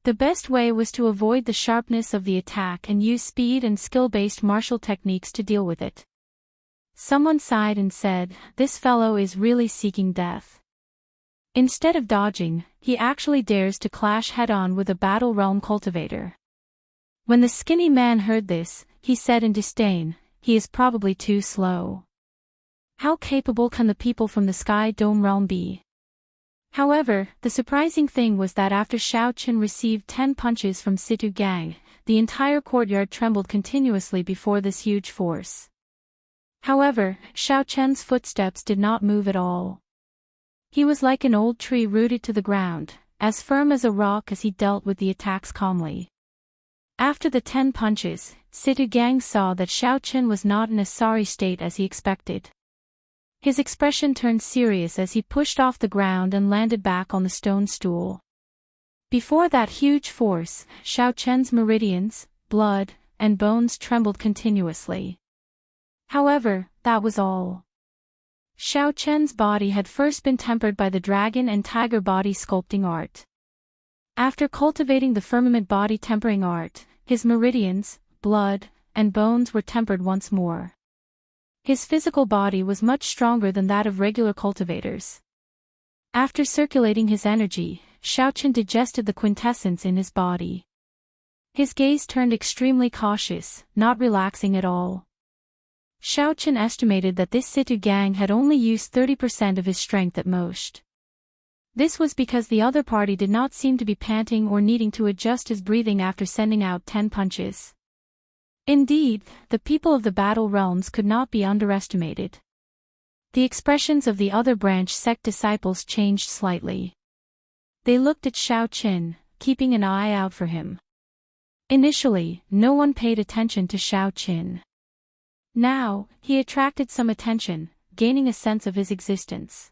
The best way was to avoid the sharpness of the attack and use speed and skill-based martial techniques to deal with it. Someone sighed and said, "This fellow is really seeking death." Instead of dodging, he actually dares to clash head-on with a battle realm cultivator. When the skinny man heard this, he said in disdain, "He is probably too slow. How capable can the people from the Sky Dome realm be?" However, the surprising thing was that after Xiao Chen received 10 punches from Situ Gang, the entire courtyard trembled continuously before this huge force. However, Xiao Chen's footsteps did not move at all. He was like an old tree rooted to the ground, as firm as a rock as he dealt with the attacks calmly. After the 10 punches, Situ Gang saw that Xiao Chen was not in a sorry state as he expected. His expression turned serious as he pushed off the ground and landed back on the stone stool. Before that huge force, Xiao Chen's meridians, blood, and bones trembled continuously. However, that was all. Xiao Chen's body had first been tempered by the dragon and tiger body sculpting art. After cultivating the firmament body tempering art, his meridians, blood, and bones were tempered once more. His physical body was much stronger than that of regular cultivators. After circulating his energy, Xiao Chen digested the quintessence in his body. His gaze turned extremely cautious, not relaxing at all. Xiao Qin estimated that this Situ gang had only used 30% of his strength at most. This was because the other party did not seem to be panting or needing to adjust his breathing after sending out 10 punches. Indeed, the people of the Battle Realms could not be underestimated. The expressions of the other branch sect disciples changed slightly. They looked at Xiao Qin, keeping an eye out for him. Initially, no one paid attention to Xiao Qin. Now, he attracted some attention, gaining a sense of his existence.